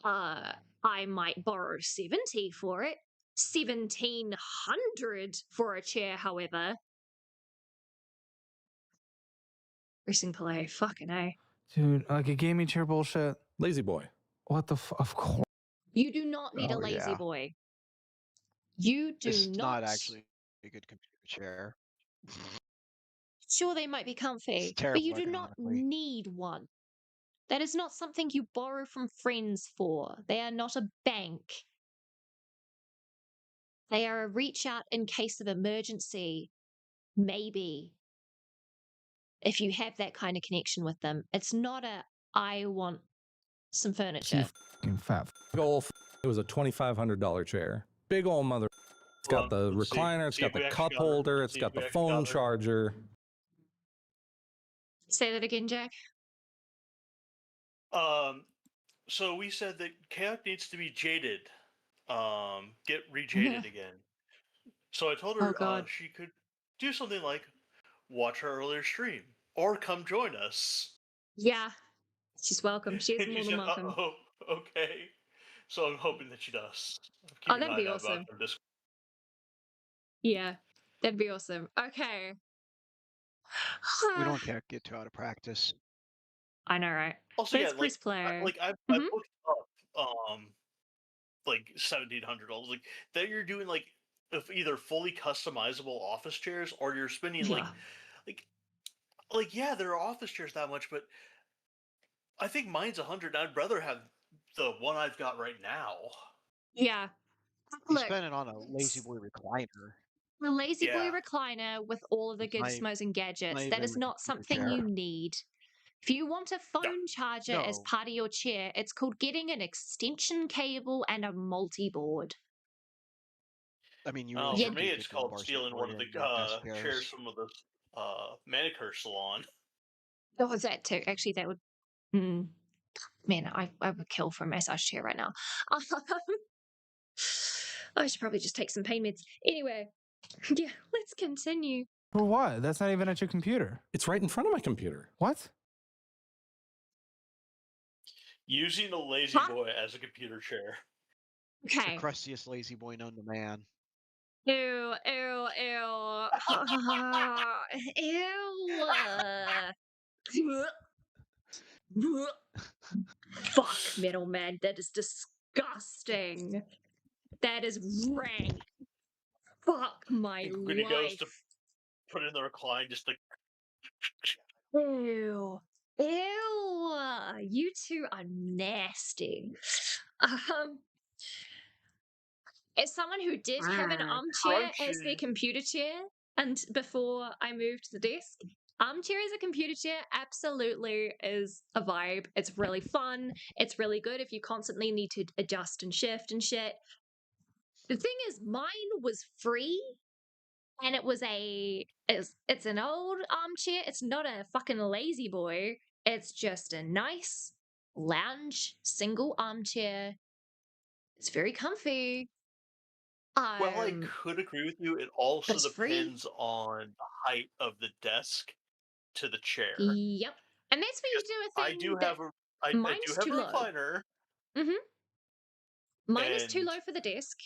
I might borrow 70 for it. 1,700 for a chair, however. Pressing play, fucking A. Dude, like a gaming chair bullshit. Lazy boy. What the of course. You do not need a Oh, lazy yeah. boy. You do It's not. not actually a good computer chair. Sure, they might be It's comfy, but you terrible do not economically. need one. That is not something you borrow from friends for. They are not a bank. They are a reach out in case of emergency. Maybe. If you have that kind of connection with them. It's not a, I want some You furniture. fucking fat. Big ol' it was a $2,500 chair. Big old mother. It's got the Let's see. recliner, it's See got if we the actually cup got her. holder, Let's it's see got if we the actually phone got her. charger. Say that again, Jack. So we said that Chaos needs to be jaded. Get rejaded again. So I told Oh, her God. she could do something like watch her earlier stream or come join us. Yeah, she's welcome. She is And more she than said, welcome. "Oh, okay." So I'm hoping that she does. I'm Oh, keeping an that'd eye be out about awesome. her Discord. Yeah, that'd be awesome. Okay. We don't get too out of practice. I know, right? Also, yeah, Let's press play. I Mhm. looked up like $1,700. Like that you're doing like if either fully customizable office chairs or you're spending Yeah. like yeah, there are office chairs that much, but I think mine's 100. I'd rather have the one I've got right now. Yeah. You Look, spend it on a lazy boy recliner. the Lazy Boy Yeah. recliner with all of the It's not, gizmos and gadgets, not that even is a not computer something you chair. need. If you want a phone charger as No. part of your chair, it's called getting an extension cable and a multi-board. I mean, you Oh, really Yeah. for should me, get it's good called lumbar stealing support one of in the your desk chairs chairs. from the manicure salon. Oh, is that too? Actually, that would. Man, I would kill for a massage chair right now. I should probably just take some pain meds. Anyway, yeah, let's continue. For what? That's not even at your computer. It's right in front of my computer. What? Using a lazy Huh? boy as a computer chair. It's the Okay. crustiest lazy boy known to man. Ew, ew, ew. Ew. Fuck, middleman. That is disgusting. That is rank. Fuck my When he goes to life. put it in the recline, just like Ew. Ew. You two are nasty. As someone who did have an armchair as their crunchy. computer chair, and before I moved to the desk, armchair as a computer chair absolutely is a vibe. It's really fun. It's really good if you constantly need to adjust and shift and shit. The thing is, mine was free, and it's an old armchair. It's not a fucking lazy boy. It's just a nice lounge single armchair. It's very comfy. Well, I could agree with you. It also It's free. depends on the height of the desk to the chair. Yep. And that's where you do a I thing do that have a I mine's do have too a low. recliner. Mine is too And- low for the desk.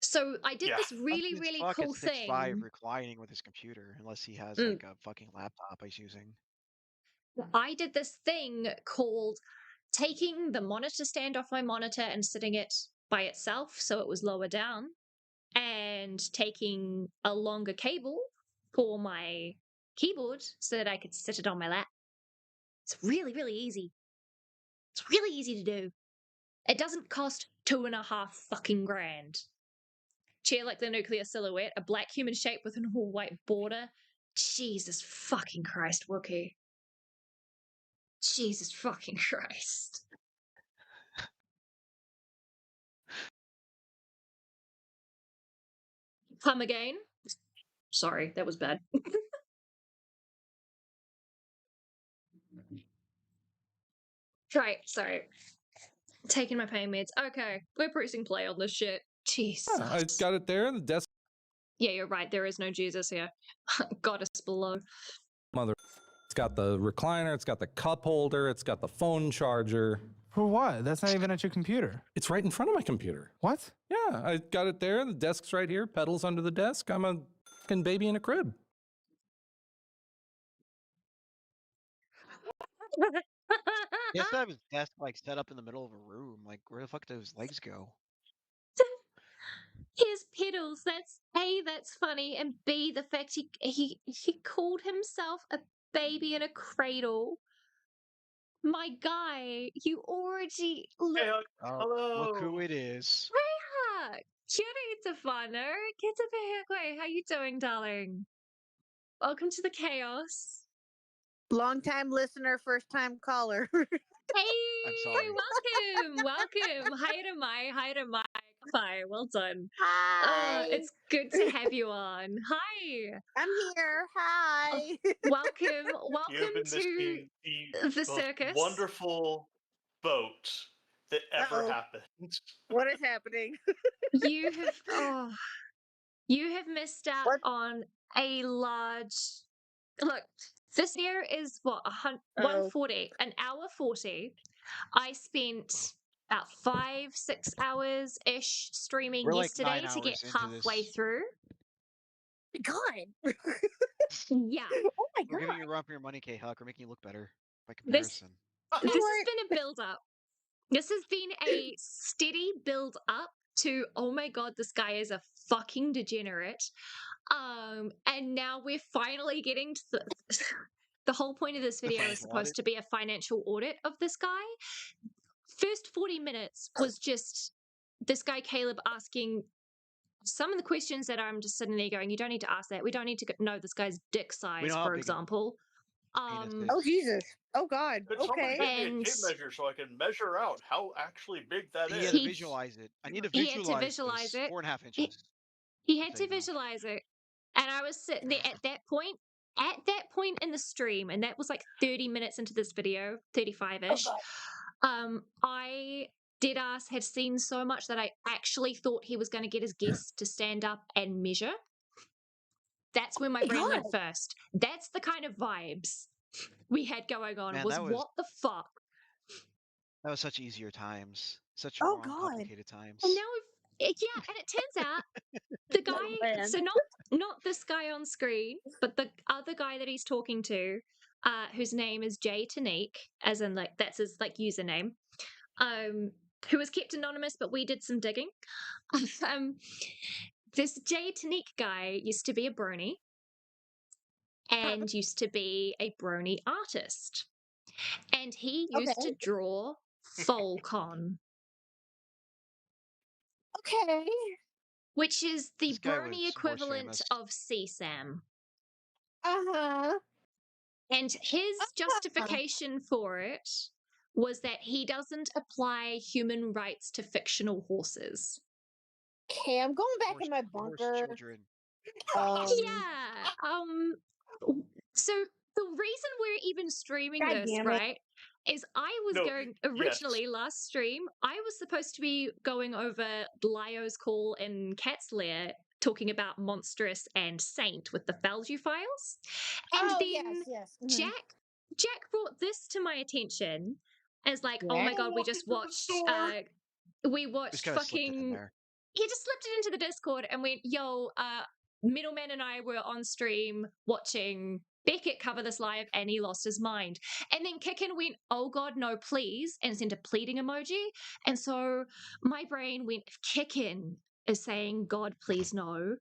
So I did Yeah. this really, Fuck, really fuck cool at 6'5" thing. reclining with his computer, unless he has Mm. like a fucking laptop he's using. I did this thing called taking the monitor stand off my monitor and sitting it by itself so it was lower down, and taking a longer cable for my keyboard so that I could sit it on my lap. It's really, really easy. It's really easy to do. It doesn't cost $2.5 fucking grand. Chair like the nuclear silhouette, a black human shape with an all white border. Jesus fucking Christ, Wookie. Jesus fucking Christ. Come again? Sorry, that was bad. Right, sorry. Taking my pain meds. Okay, we're pressing play on this shit. Jesus. Yeah, I got it there. The desk Yeah, you're right. There is no Jesus here. Goddess below. mother. It's got the recliner. It's got the cup holder. It's got the phone charger. For what? That's not even at your computer. It's right in front of my computer. What? Yeah, I got it there. The desk's right here. Pedals under the desk. I'm a fucking baby in a crib. He has to have his desk like set up in the middle of a room. Like, where the fuck do his legs go? His pedals. That's A, that's funny, and B, the fact he called himself a baby in a cradle. My guy, you already look. Hey, Oh, hello. look who it is. Stefano, how you doing, darling? Welcome to the chaos. Long-time listener, first-time caller. Hey, I'm sorry. welcome. Hi to my. Hi, well done. Hi. It's good to have you on. Hi. I'm here. Hi. Welcome You have been to missing the most circus. wonderful boat that ever Uh-oh. happened. What is happening? You have missed out What? on a large. Look, this year is what, 140, an hour 40. I spent about 5-6 hours ish streaming We're like yesterday 9 to get hours into halfway this. through. God. Yeah, Oh my We're giving God. you a run for your money, K-Huck. We're making you look better by this comparison. this has What? been a build up. This has been a steady build up to, oh my God, this guy is a fucking degenerate. And now we're finally getting to the whole point of this The video is financial supposed audit. to be a financial audit of this guy. First 40 minutes was just this guy Caleb asking some of the questions that I'm just sitting there going, you don't need to ask that. We don't need to know this guy's dick size, know how for big his example. penis is. Oh Jesus. Oh God. Could somebody Okay. give me a And tape measure so I can measure out how actually big that He is? had to He- visualize it. I need to he had visualize, to visualize this. it. 4.5 He- inches. He had Say to no. visualize it. And I was sitting there at that point in the stream, and that was like 30 minutes into this video, 35-ish. I deadass had seen so much that I actually thought he was going to get his guests to stand up and measure. That's where my brain went first. That's the kind of vibes we had going on. Man, was that was- what the fuck? That was such easier times. Such Oh, more God. uncomplicated times. And now yeah, and it turns out the No, guy, man. so not this guy on screen, but the other guy that he's talking to, whose name is Tonique, as in like that's his like username, who was kept anonymous, but we did some digging. This Tonique guy used to be a brony and used to be a brony artist. And he used Okay. to draw Volcon, Okay. which is the This guy brony was horse equivalent famous. of CSAM. Uh-huh. And his justification for it was that he doesn't apply human rights to fictional horses. Okay, I'm going back Horse, in my horse bunker. children. Yeah. So the reason we're even streaming God this, damn it. right, is I was No, going yes. originally last stream, I was supposed to be going over Lio's Call in Cat's Lair, talking about Monstrous and Saint with the Feldew files. And Oh, then yes. Jack brought this to my attention as like, oh my Jack? god, we just watched we Just watched kind of slipped it in fucking there. he just slipped it into the Discord and went, yo, Middleman and I were on stream watching Beckett cover this live and he lost his mind. And then Kicken went, oh God, no, please, and sent a pleading emoji. And so my brain went, if Kicken is saying, God, please, no,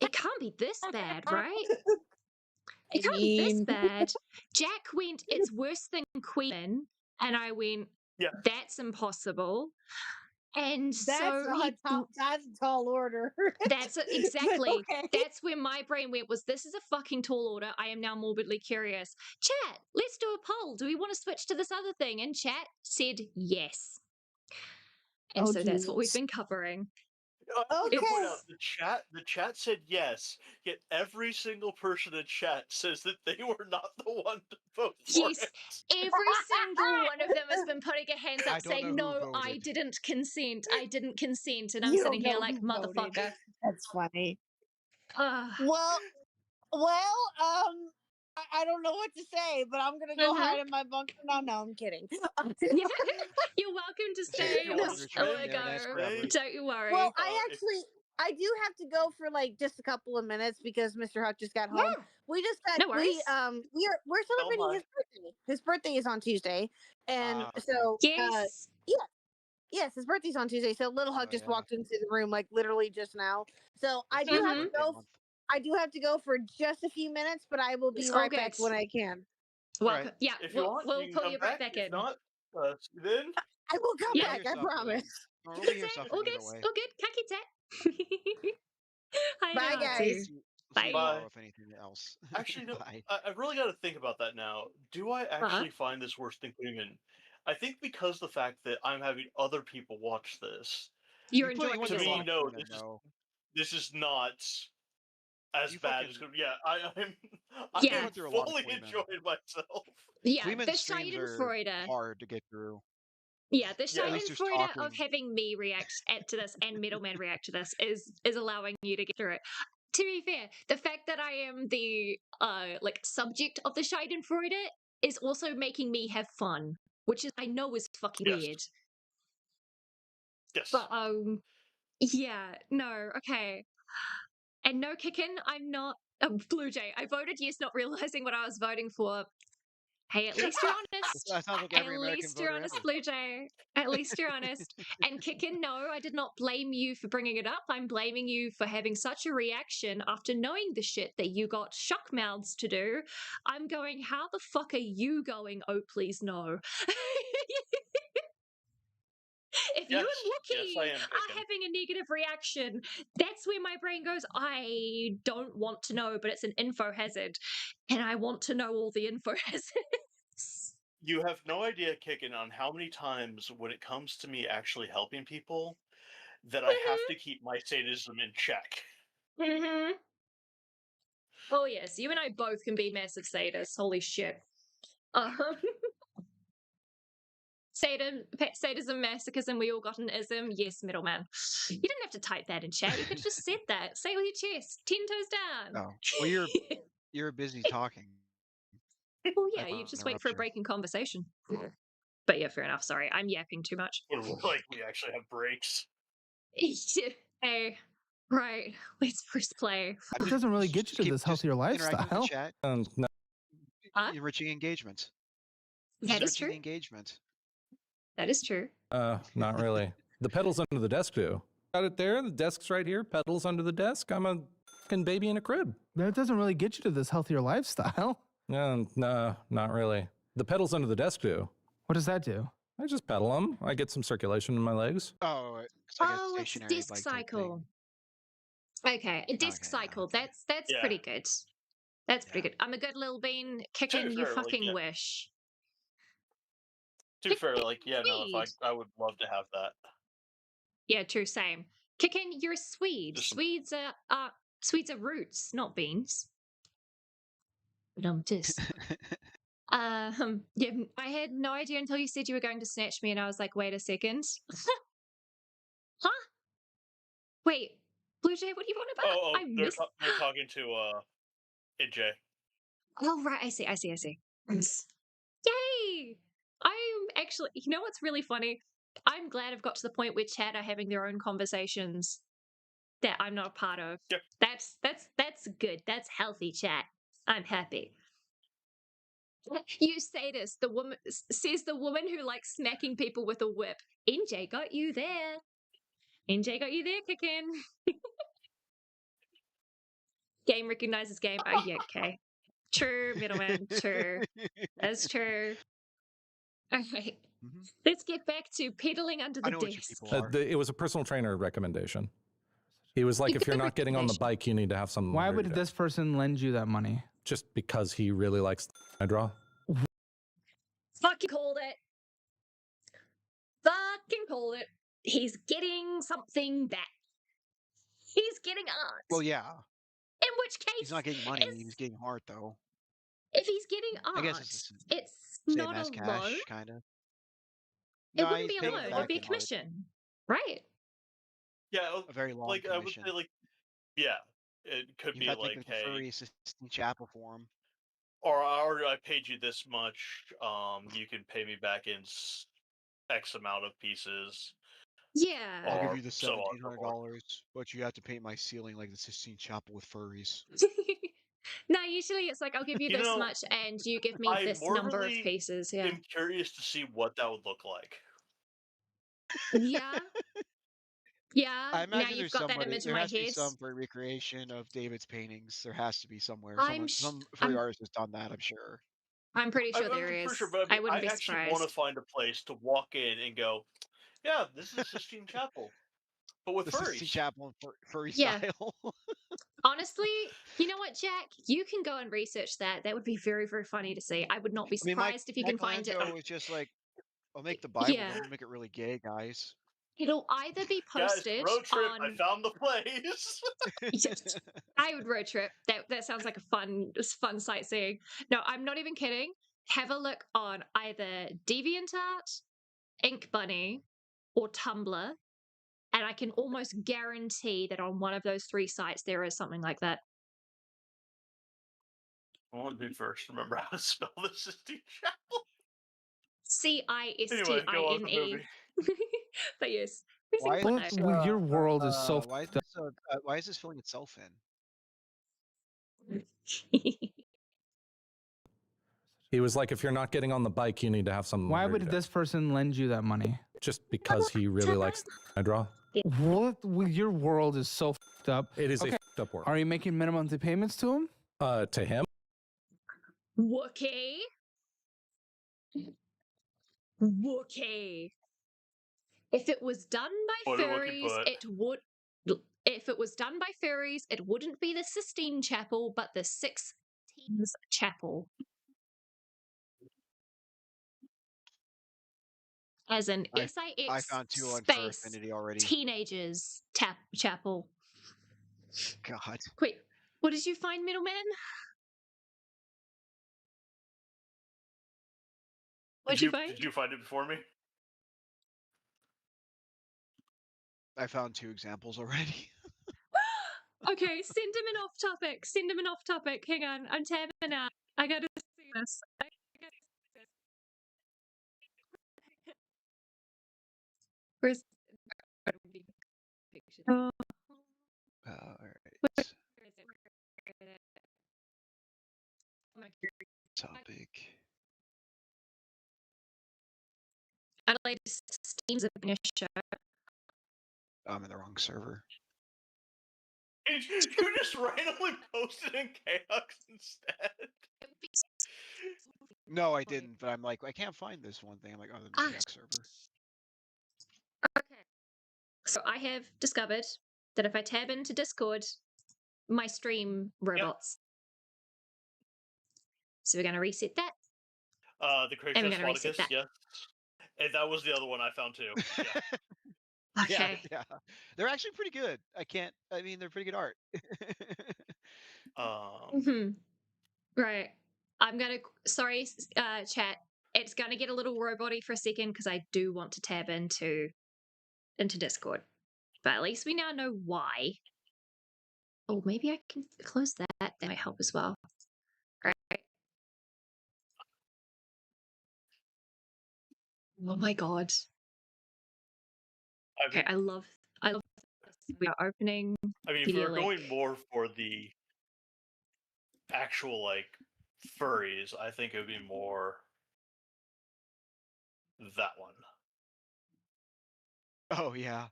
it can't be this bad, right? It can't be this bad. Jack went, it's worse than Queen. And I went, Yeah. that's impossible. And That's so that's a tall order. That's exactly. Okay. That's where my brain went. Was this is a fucking tall order? I am now morbidly curious. Chat, let's do a poll. Do we want to switch to this other thing? And chat said yes. And Oh, so that's what we've Jesus. been covering. I need to point Okay. out the chat said yes, yet every single person in chat says that they were not the one to vote for Yes, it. every single one of them has been putting a hands I up don't know saying, who no, I voted. didn't consent. I didn't consent. And I'm You sitting don't here know like, who voted. motherfucker. That's funny. Uh, Well, I don't know what to say, but I'm gonna go hide in my bunker. No, I'm kidding. yeah, you're welcome to stay. you want to Your stay, trip Oh, there, that's go. forever. Don't you worry. Well, if- I do have to go for like just a couple of minutes because Mr. Huck just got home. Yeah. We just got No worries. we're celebrating my. his birthday. His birthday is on Tuesday, and Ah, okay. so Yes. yes, his birthday's on Tuesday. So little Huck Oh, just yeah. walked into the room like literally just now. So I It's do his have to birthday go. month. I do have to go for just a few minutes, but I will be It's all right back good. when I can. Welcome. Right. Yeah, If you want, we'll you can pull come you right back. back If in. not, then I will come Yeah. back. I Yourself, promise. Don't Good relieve set. yourself All from good. either way. All good. Kaki tat. I Bye, know guys. too. See you Bye. tomorrow, if anything else. actually, no. Bye. I've really got to think about that now. Do I actually find this worse than Queen? I think because the fact that I'm having other people watch this, You're You enjoying went to through a it me, lot more. of no, Queen, though. this is not as You bad as fucking yeah. I Yeah. am went through a lot of fully Queen, enjoying myself. Yeah, Queeman the streams are Schadenfreude. hard to get through. Yeah, the Yeah. At least there's Schadenfreude of talking. having me react to this and Middleman react to this is allowing you to get through it. To be fair, the fact that I am the like subject of the Schadenfreude is also making me have fun, which is I know is fucking Yes. weird. Yes. But yeah, no, okay. And no kicking, I'm not a Blue Jay. I voted yes, not realizing what I was voting for. Hey, at least you're honest. That sounds like At every American least you're voter honest, ever. Blue Jay. At least you're honest. And Kickin, no, I did not blame you for bringing it up. I'm blaming you for having such a reaction after knowing the shit that you got shuck mouths to do. I'm going, how the fuck are you going, oh, please no? If you and Yes, I Wookie am are kicking. having a negative reaction, that's where my brain goes, I don't want to know, but it's an info hazard. And I want to know all the info hazards. You have no idea, Kickin, on how many times when it comes to me actually helping people, that I have to keep my sadism in check. Mm-hmm. Oh yes, you and I both can be massive sadists. Holy shit. Sadism, masochism, we all got an ism. Yes, middleman. You didn't have to type that in chat. You could have just said that. Say it with your chest. 10 toes down. Oh, well, you're busy talking. Well, yeah, I you just wait interrupt for a you. break in conversation. But yeah, fair enough. Sorry, I'm yapping too much. Like we actually have breaks. Hey, right. Let's press play. It doesn't really get you to this healthier Interacting with the lifestyle. chat, No. Huh? enriching engagement. That is Enriching true. the engagement. That is true. Not really. The pedals under the desk do. Got it there. The desk's right here. Pedals under the desk. I'm a fucking baby in a crib. That doesn't really get you to this healthier lifestyle. No, not really. The pedals under the desk do. What does that do? I just pedal them. I get some circulation in my legs. Oh, it's like a Oh, it's stationary disc bike type cycle. thing. Okay, a disc Okay, cycle. okay. That's Yeah. pretty good. That's pretty Yeah. good. I'm a good little bean. Kicking, you fair, like, fucking yeah. wish. To be fair, like, yeah, no, Swede. I would love to have that. Yeah, true. Same. Kicking, you're a Swede. Just some- Swedes are roots, not beans. Just. Yeah, I had no idea until you said you were going to snatch me, and I was like, wait a second. Huh? Wait, Blue Jay, what do you want about? Oh, I they're missed. they're talking to AJ. Oh, right. I see. Yay! I'm actually, you know what's really funny? I'm glad I've got to the point where chat are having their own conversations that I'm not a part of. Yep. That's good. That's healthy chat. I'm happy. You sadist, the woman says the woman who likes smacking people with a whip. NJ got you there. NJ got you there, kicking. Game recognizes game. Oh yeah, okay. True, middleman. True. That's true. All right. Let's get back to pedaling under the I know what your desk. people are. It was a personal trainer recommendation. He was like, if you're not getting on the bike, you need to have some. Why would this person lend you that money? Just because he really likes I draw. Fucking called it. Fucking called it. He's getting something back. He's getting art. Well, yeah. In which case, He's not getting money. He's getting heart, though. if he's getting art, I guess it's it's same not as a cash, loan. kind of. It No, wouldn't he's be a paying loan. back It'd be a in art. commission, right? Yeah, A very long like commission. I would say, like, yeah, it could You be have to like, make the hey, furry assistant chapel for him. or I paid you this much. You can pay me back in X amount of pieces. Yeah. I'll give Or you the so on and so forth. $1,700, but you have to paint my ceiling like the Sistine Chapel with furries. No, usually it's like, I'll give you You this know, much and you give me I this more number of really pieces. Yeah. am curious to see what that would look like. Yeah. Yeah. I Now imagine you've there's got that somebody. image in There my has to be head. some for recreation of David's paintings. There has to be somewhere. I'm Some furry artist has done that. I'm sure. I'm pretty sure I'm there pretty is. sure, but I wouldn't be actually want to surprised. find a place to walk in and go, yeah, this is Sistine Chapel, but with The furries. Sistine Chapel in furry Yeah. style. Honestly, you know what, Jack? You can go and research that. That would be very, very funny to see. I would not be I mean, surprised if you can find it. Michelangelo is just like, I'll make the Bible. Yeah. Don't make it really gay, guys. It'll either be Guys, posted road trip. on. I found the place. Yes, I would road trip. That sounds like a fun sightseeing. No, I'm not even kidding. Have a look on either DeviantArt, Ink Bunny, or Tumblr, and I can almost guarantee that on one of those three sites there is something like that. I want to do first. Remember how to spell the Sistine Chapel. CISTINE. Anyway, go on with the movie. But yes. Why is this, Your world is so why is fucked up. this? Why is this filling itself in? He was like, if you're not getting on the bike, you need to have some. Why would this person lend you that money? Just because he really likes I draw. What? Your world is so fucked up. It is Okay. a fucked up world. Are you making minimum payments to him? To him? Wookie. Wookie. If it was done by What a Wookie furries, put. it would. If it was done by furries, it wouldn't be the Sistine Chapel, but the 16's Chapel. As an I SIX found two on Fur space Affinity already. teenagers chapel. God. Wait, what did you find, middleman? What'd you find? Did you find it before me? I found two examples already. Okay, send him an off topic. Send him an off topic. Hang on, I'm tabbing out. I gotta see this. Where's oh, All right. Topic. Adelaide Steam's a finisher. I'm in the wrong server. You just randomly posted in Chaos instead. No, I didn't, but I'm like, I can't find this one thing. I'm like, oh, the Chaos server. Okay. So I have discovered that if I tab into Discord, my stream robots. So we're going to reset that. The And we're Kratos going to reset Spartacus, that. yes. And that was the other one I found too. Yeah. Okay. Yeah. They're actually pretty good. I mean, they're pretty good art. Right. I'm going to, sorry, chat. It's going to get a little roboty for a second because I do want to tab into Discord. But at least we now know why. Oh, maybe I can close that. That might help as well. Right. Oh my god. Okay, I love this. We are opening. I mean, if video we were link. going more for the actual like furries, I think it would be more that one. Oh yeah.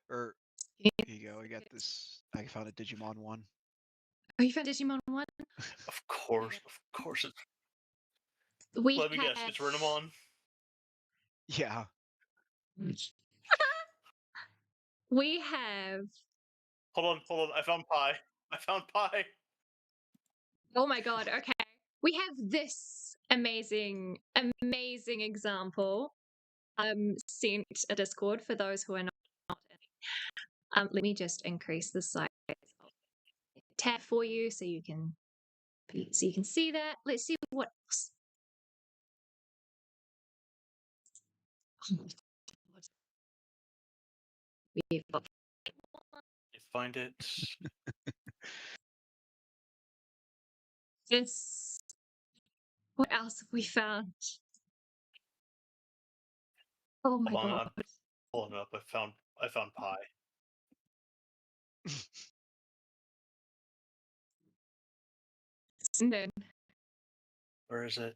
Or here you go. I got this. I found a Digimon one. Oh, you found Digimon 1? Of course it's. We Let me guess, it's Renamon. Yeah. We have. Hold on. I found Pi. Oh my god. Okay. We have this amazing example. Sent a Discord for those who are not in. Let me just increase the size of the tab for you so you can see that. Let's see what else. Oh my god. We've got You find it. this. What else have we found? Oh my Hold on, god. I'm pulling it up. I found Pi. And then Where is it?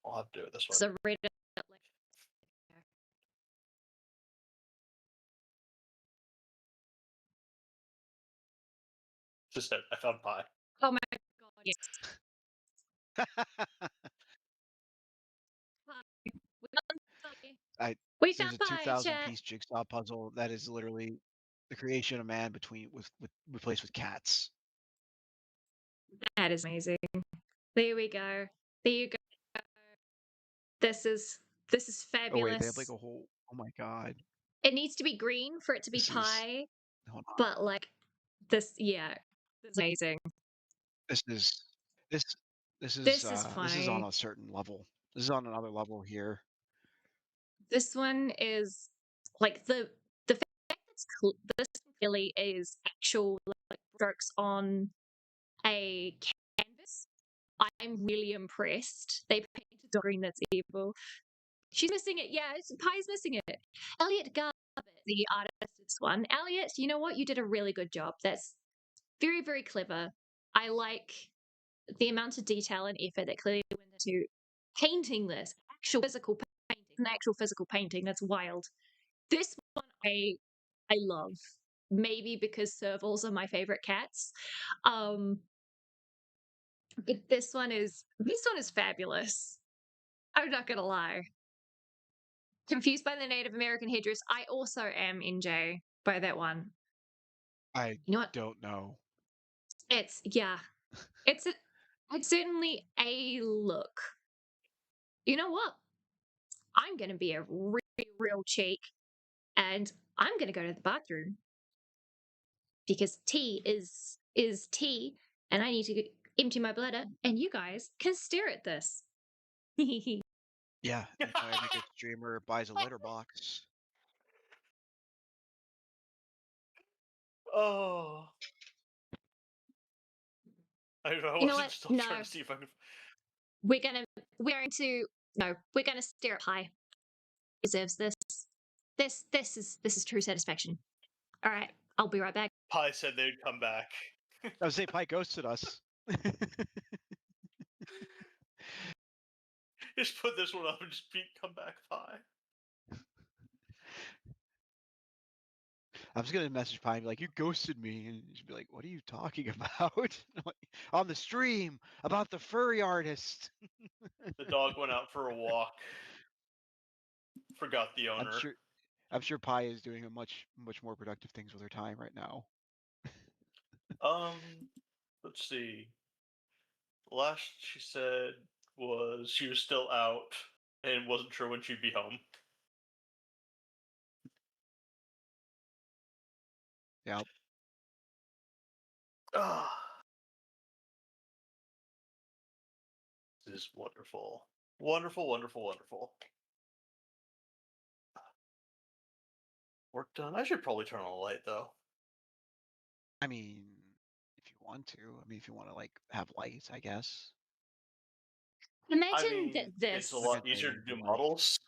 I'll have to do it this way. so read it. Just it. I found Pi. Oh my god, yes. We There's found a Pi, 2,000 chat. piece jigsaw puzzle that is literally the creation of man replaced with cats. That is amazing. There we go. There you go. This is fabulous. Oh wait, they have like a whole. Oh my god. It needs to be green for it to be This is- pie. Hold on. But like this, yeah, this is amazing. This is This is on funny. a certain level. This is on another level here. This one is like the fact that this clearly is actual like strokes on a canvas. I'm really impressed. They painted a green that's evil. She's missing it. Yeah, Pie's missing it. Elliot Garbutt, the artist of this one. Elliot, you know what? You did a really good job. That's very, very clever. I like the amount of detail and effort that clearly went into painting this actual physical painting. An actual physical painting. That's wild. This one I love. Maybe because servals are my favorite cats. But this one is fabulous. I'm not gonna lie. Confused by the Native American headdress. I also am, NJ, by that one. I You know what? don't know. It's certainly a look. You know what? I'm gonna be a real cheek, and I'm gonna go to the bathroom because tea is tea, and I need to empty my bladder, and you guys can stare at this. Yeah, if I ever get streamer buys a litter box. Oh. I You know wasn't what? still No. trying to see if I could. We're going to stare at pie. deserves this. This is true satisfaction. All right, I'll be right back. Pi said they'd come back. I would say Pi ghosted us. Just put this one up and just come back, Pi. I'm just gonna message Pi and be like, "You ghosted me," and she'd be like, "What are you talking about?" I'm like, on the stream about the furry artist. The dog went out for a walk. Forgot the owner. I'm sure Pi is doing a much more productive things with her time right now. Let's see. Last she said was she was still out and wasn't sure when she'd be home. Yep. This is wonderful. Wonderful, wonderful, wonderful. Work done. I should probably turn on the light though. I mean, if you want to. I mean, if you want to like have lights, I guess. Imagine that this. It's a lot easier to do models.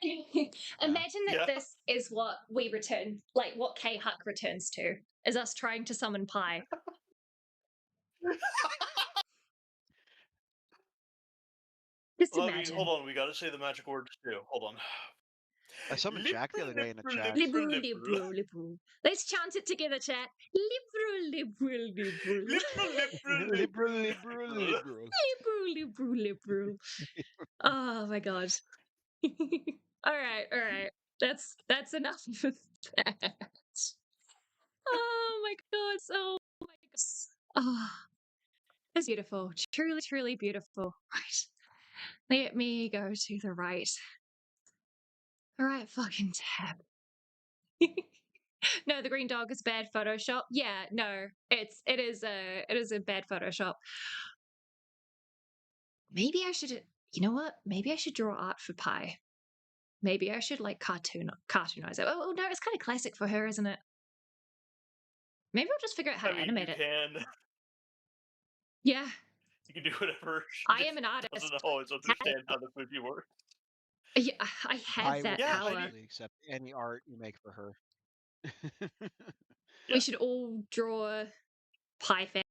Imagine that this is what we return, like what K Huck returns to, is us trying to summon Pi. Just imagine. I mean, hold on, we gotta say the magic words too. Hold on. I summoned Jack the other day in a chat. Liberal. Let's chant it together, chat. Liberal. Oh my god. All right. That's enough of that. Oh my god. Oh my god. Oh, that's beautiful. Truly, truly beautiful. Right. Let me go to the right. All right, fucking tab. No, the green dog is bad Photoshop. Yeah, no, it is a bad Photoshop. Maybe I should. You know what? Maybe I should draw art for Pi. Maybe I should like cartoonize it. Oh no, it's kind of classic for her, isn't it? Maybe I'll just figure out how to animate it. Can. Yeah. You can do whatever. I am an artist. Doesn't always understand how the movie works. Yeah, I have that I power. will accept any art you make for her. We should all draw Pi fan.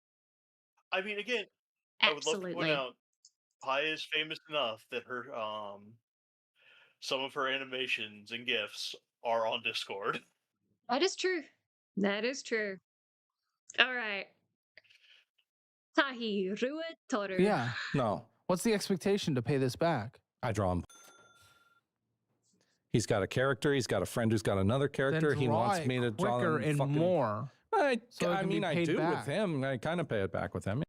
I mean, again, Absolutely. I would love to point out, Pi is famous enough that her some of her animations and GIFs are on Discord. That is true. That is true. All right. Tahi Rua Toru. Yeah. No, What's the expectation to pay this back? I draw him. He's got a character. He's got a friend who's got another character. He wants me to draw quicker them and more. I be I paid do back. with him. I kind of pay it back with him.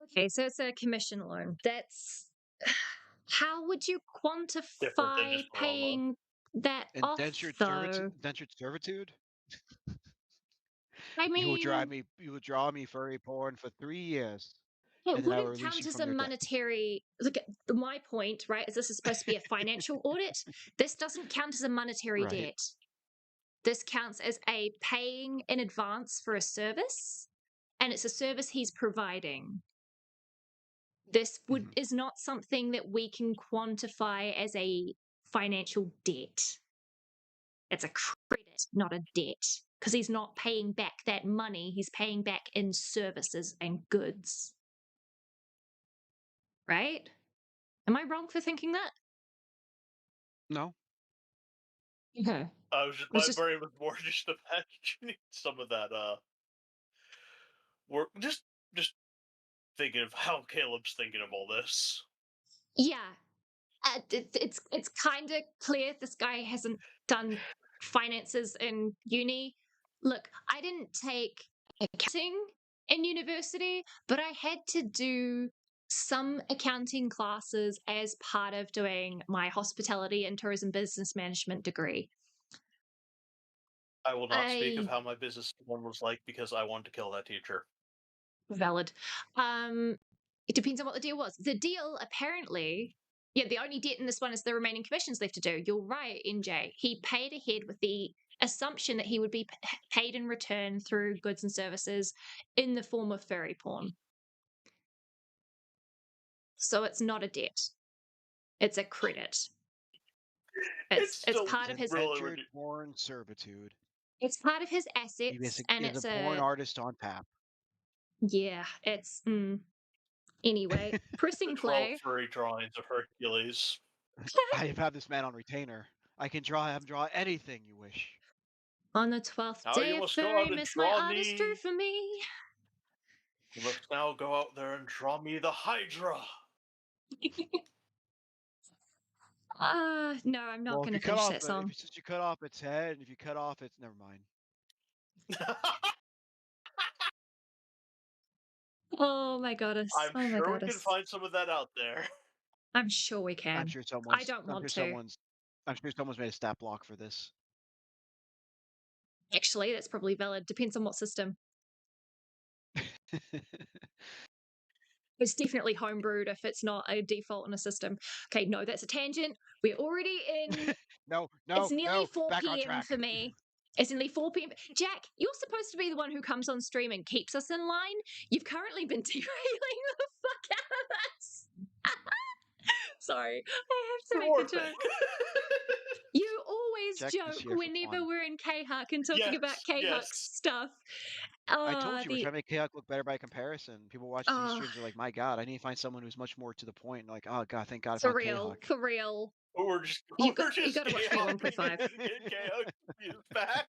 Okay, so it's a commission loan. That's how would you quantify paying that off, though? Indentured servitude? I mean, you will draw me furry porn for 3 years. it wouldn't count as a monetary. Look at my point, right? Is this is supposed to be a financial audit? This doesn't count as a monetary debt. This counts as a paying in advance for a service, and it's a service he's providing. This is not something that we can quantify as a financial debt. It's a credit, not a debt, because he's not paying back that money. He's paying back in services and goods. Right? Am I wrong for thinking that? No. Okay. My brain was more just imagining some of that work. Just thinking of how Caleb's thinking of all this. Yeah. It's kind of clear this guy hasn't done finances in uni. Look, I didn't take accounting in university, but I had to do some accounting classes as part of doing my hospitality and tourism business management degree. I will not speak of how my business one was like because I wanted to kill that teacher. Valid. It depends on what the deal was. The deal, apparently, the only debt in this one is the remaining commissions left to do. You're right, NJ. He paid ahead with the assumption that he would be paid in return through goods and services in the form of furry porn. So it's not a debt. It's a credit. It's It's still part of his really Indentured ridiculous. born servitude. it's part of his He assets, and is it's a born a artist on tap. yeah. It's anyway. The Pressing 12 play. furry drawings of Hercules. I have had this man on retainer. I can have him draw anything you wish. On the 12th Now day you of must go furry, out and miss my draw artist drew me. for me. You must now go out there and draw me the Hydra. No, I'm not Well, going if to you cut finish off, that song. if you cut off its head, and if you cut off its, never mind. Oh my goddess. I'm Oh my sure we can goddess. find some of that out there. I'm sure we can. I'm sure I don't want to. I'm sure someone's made a stat block for this. Actually, that's probably valid. Depends on what system. It's definitely homebrewed if it's not a default in a system. Okay, no, that's a tangent. We're already in. No, It's nearly 4 back on p.m. track. for me. It's nearly 4 p.m. Jack, you're supposed to be the one who comes on stream and keeps us in line. You've currently been derailing the fuck out of us. Sorry, I have to make a joke. You always Jack is joke here for whenever fun. we're in K-Huck and talking about K-Huck yes. stuff. I told you we're trying to make K-Huck look better by comparison. People watch these streams are like, my God, I need to find someone who's much more to the point. Like, oh God, thank God I for found real, K-Huck. for real. We're just You got to watch me 1.5. back.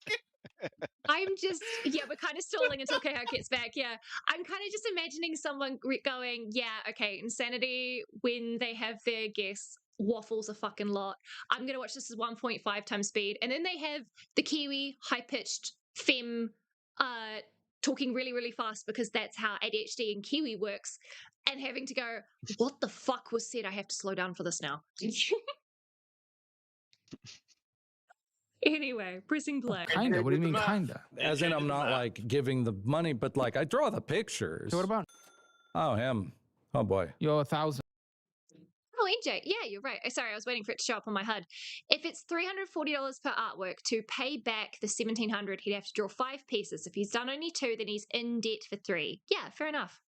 I'm just, yeah, we're kind of stalling until K-Huck gets back. Yeah, I'm kind of just imagining someone going, yeah, okay, Insanity, when they have their guests, waffles a fucking lot. I'm going to watch this as 1.5 times speed. And then they have the Kiwi, high-pitched femme talking really, really fast because that's how ADHD and Kiwi works. And having to go, what the fuck was said? I have to slow down for this now. Anyway, pressing play. Kinda. What do you mean, kinda? As in, I'm not like giving the money, but like I draw the pictures. So what about? Oh, him. Oh boy. You owe 1,000. Oh, NJ, yeah, you're right. Sorry, I was waiting for it to show up on my HUD. If it's $340 per artwork, to pay back the $1,700, he'd have to draw 5 pieces. If he's done only 2, then he's in debt for 3. Yeah, fair enough.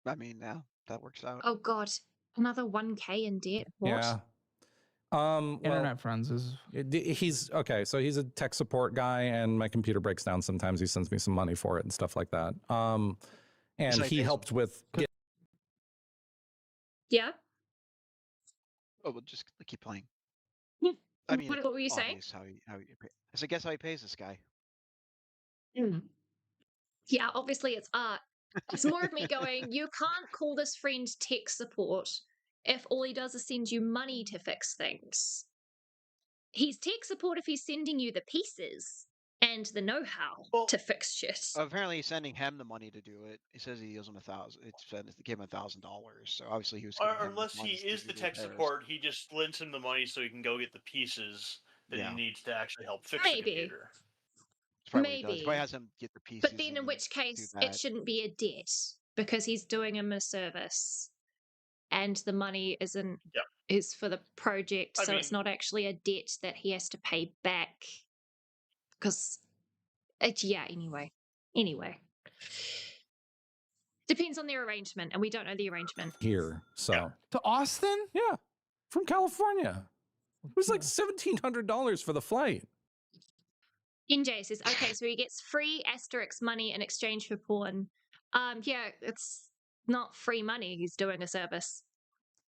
I mean, yeah, that works out. Oh God, another 1K in debt. What? Yeah. Internet friends is. He's okay. So he's a tech support guy, and my computer breaks down sometimes. He sends me some money for it and stuff like that. And he helped with. Yeah. Oh, we'll just keep playing. Yeah. I mean, What were you saying? How he so guess how he pays this guy. Yeah, obviously it's art. It's more of me going, you can't call this friend tech support if all he does is send you money to fix things. He's tech support if he's sending you the pieces and the know-how to fix shit. Apparently, he's sending him the money to do it. He says he owes him $1,000. It gave him $1,000. So obviously he was. Or unless he is the tech support, he just lends him the money so he can go get the pieces that he needs to actually help fix the computer. Maybe. He probably has him get the pieces. But then in which case it shouldn't be a debt because he's doing him a service and the money is for the project. So it's not actually a debt that he has to pay back because anyway. Depends on their arrangement and we don't know the arrangement. Here, so. To Austin? Yeah. From California. It was like $1,700 for the flight. NJ says, okay, so he gets free asterisk money in exchange for porn. Yeah, it's not free money. He's doing a service.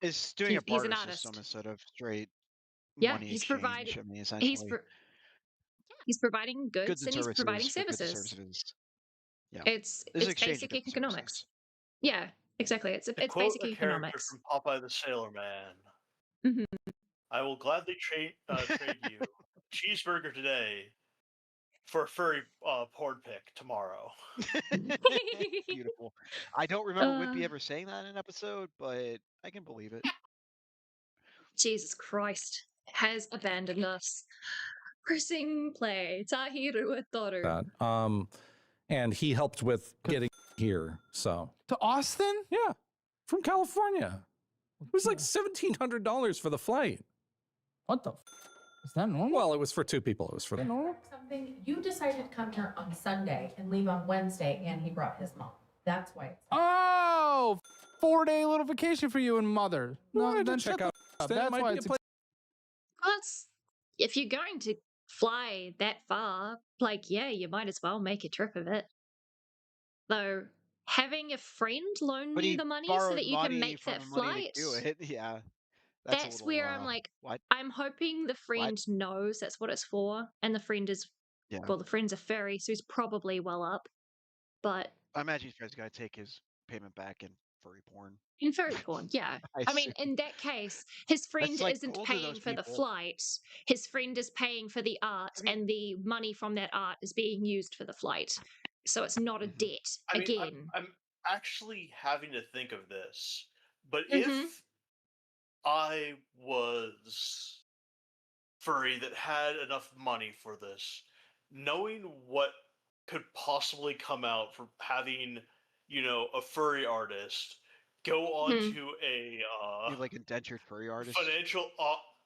It's doing a barter an artist. system instead of straight money he's exchange. providing. I mean, essentially. He's providing goods and he's providing for services. Yeah, it's basic economics. Yeah, exactly. It's basic economics. From Popeye the Sailor Man. Mm-hmm. I will gladly trade you cheeseburger today for a furry porn pic tomorrow. Beautiful. I don't remember Whitby ever saying that in an episode, but I can believe it. Jesus Christ has abandoned us. Pressing play. Tahiru Toru. And he helped with getting here, so. To Austin? Yeah. From California. It was like $1,700 for the flight. What the is that normal? Well, it was for 2 people. It was for normal. Something you decided to come here on Sunday and leave on Wednesday, and he brought his mom. That's why. Oh, 4-day little vacation for you and mother. No, Wanted to then check shut the out f- up. Austin. It That's might why be a it's place. Well, if you're going to fly that far, like, yeah, you might as well make a trip of it. Though, having a friend loan But you he the money so borrowed that you can money make from that the money to flight, do it. Yeah, that's a that's little. where I'm like, What? I'm hoping the friend knows that's what it's for. And the friend is, Yeah. well, the friend's a furry, so he's probably well up. But I imagine he's got to take his payment back in furry porn. in furry porn, yeah. I mean, assume. in that case, his friend like isn't gold to paying those for the people. flight. His friend is paying for the art, and the money from that art is being used for the flight. So it's not a debt. I mean, Again, I'm actually having to think of this, but Mhm. if I was furry that had enough money for this, knowing what could possibly come out from having, a furry artist go on Mhm. to a You have like indentured furry artist. financial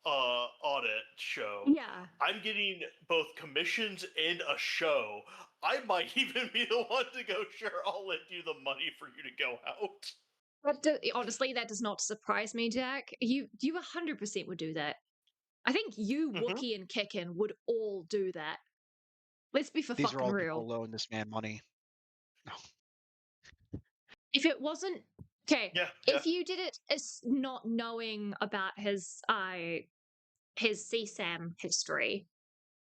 audit show, yeah. I'm getting both commissions and a show. I might even be the one to go, sure, I'll lend you the money for you to go out. Honestly, that does not surprise me, Jack. You 100% would do that. I think you, Mhm. Wookie, and Kicken would all do that. Let's be for These are fucking all real. people loan this man money. No. If it wasn't okay, Yeah, if you did it as not knowing about his CSAM history,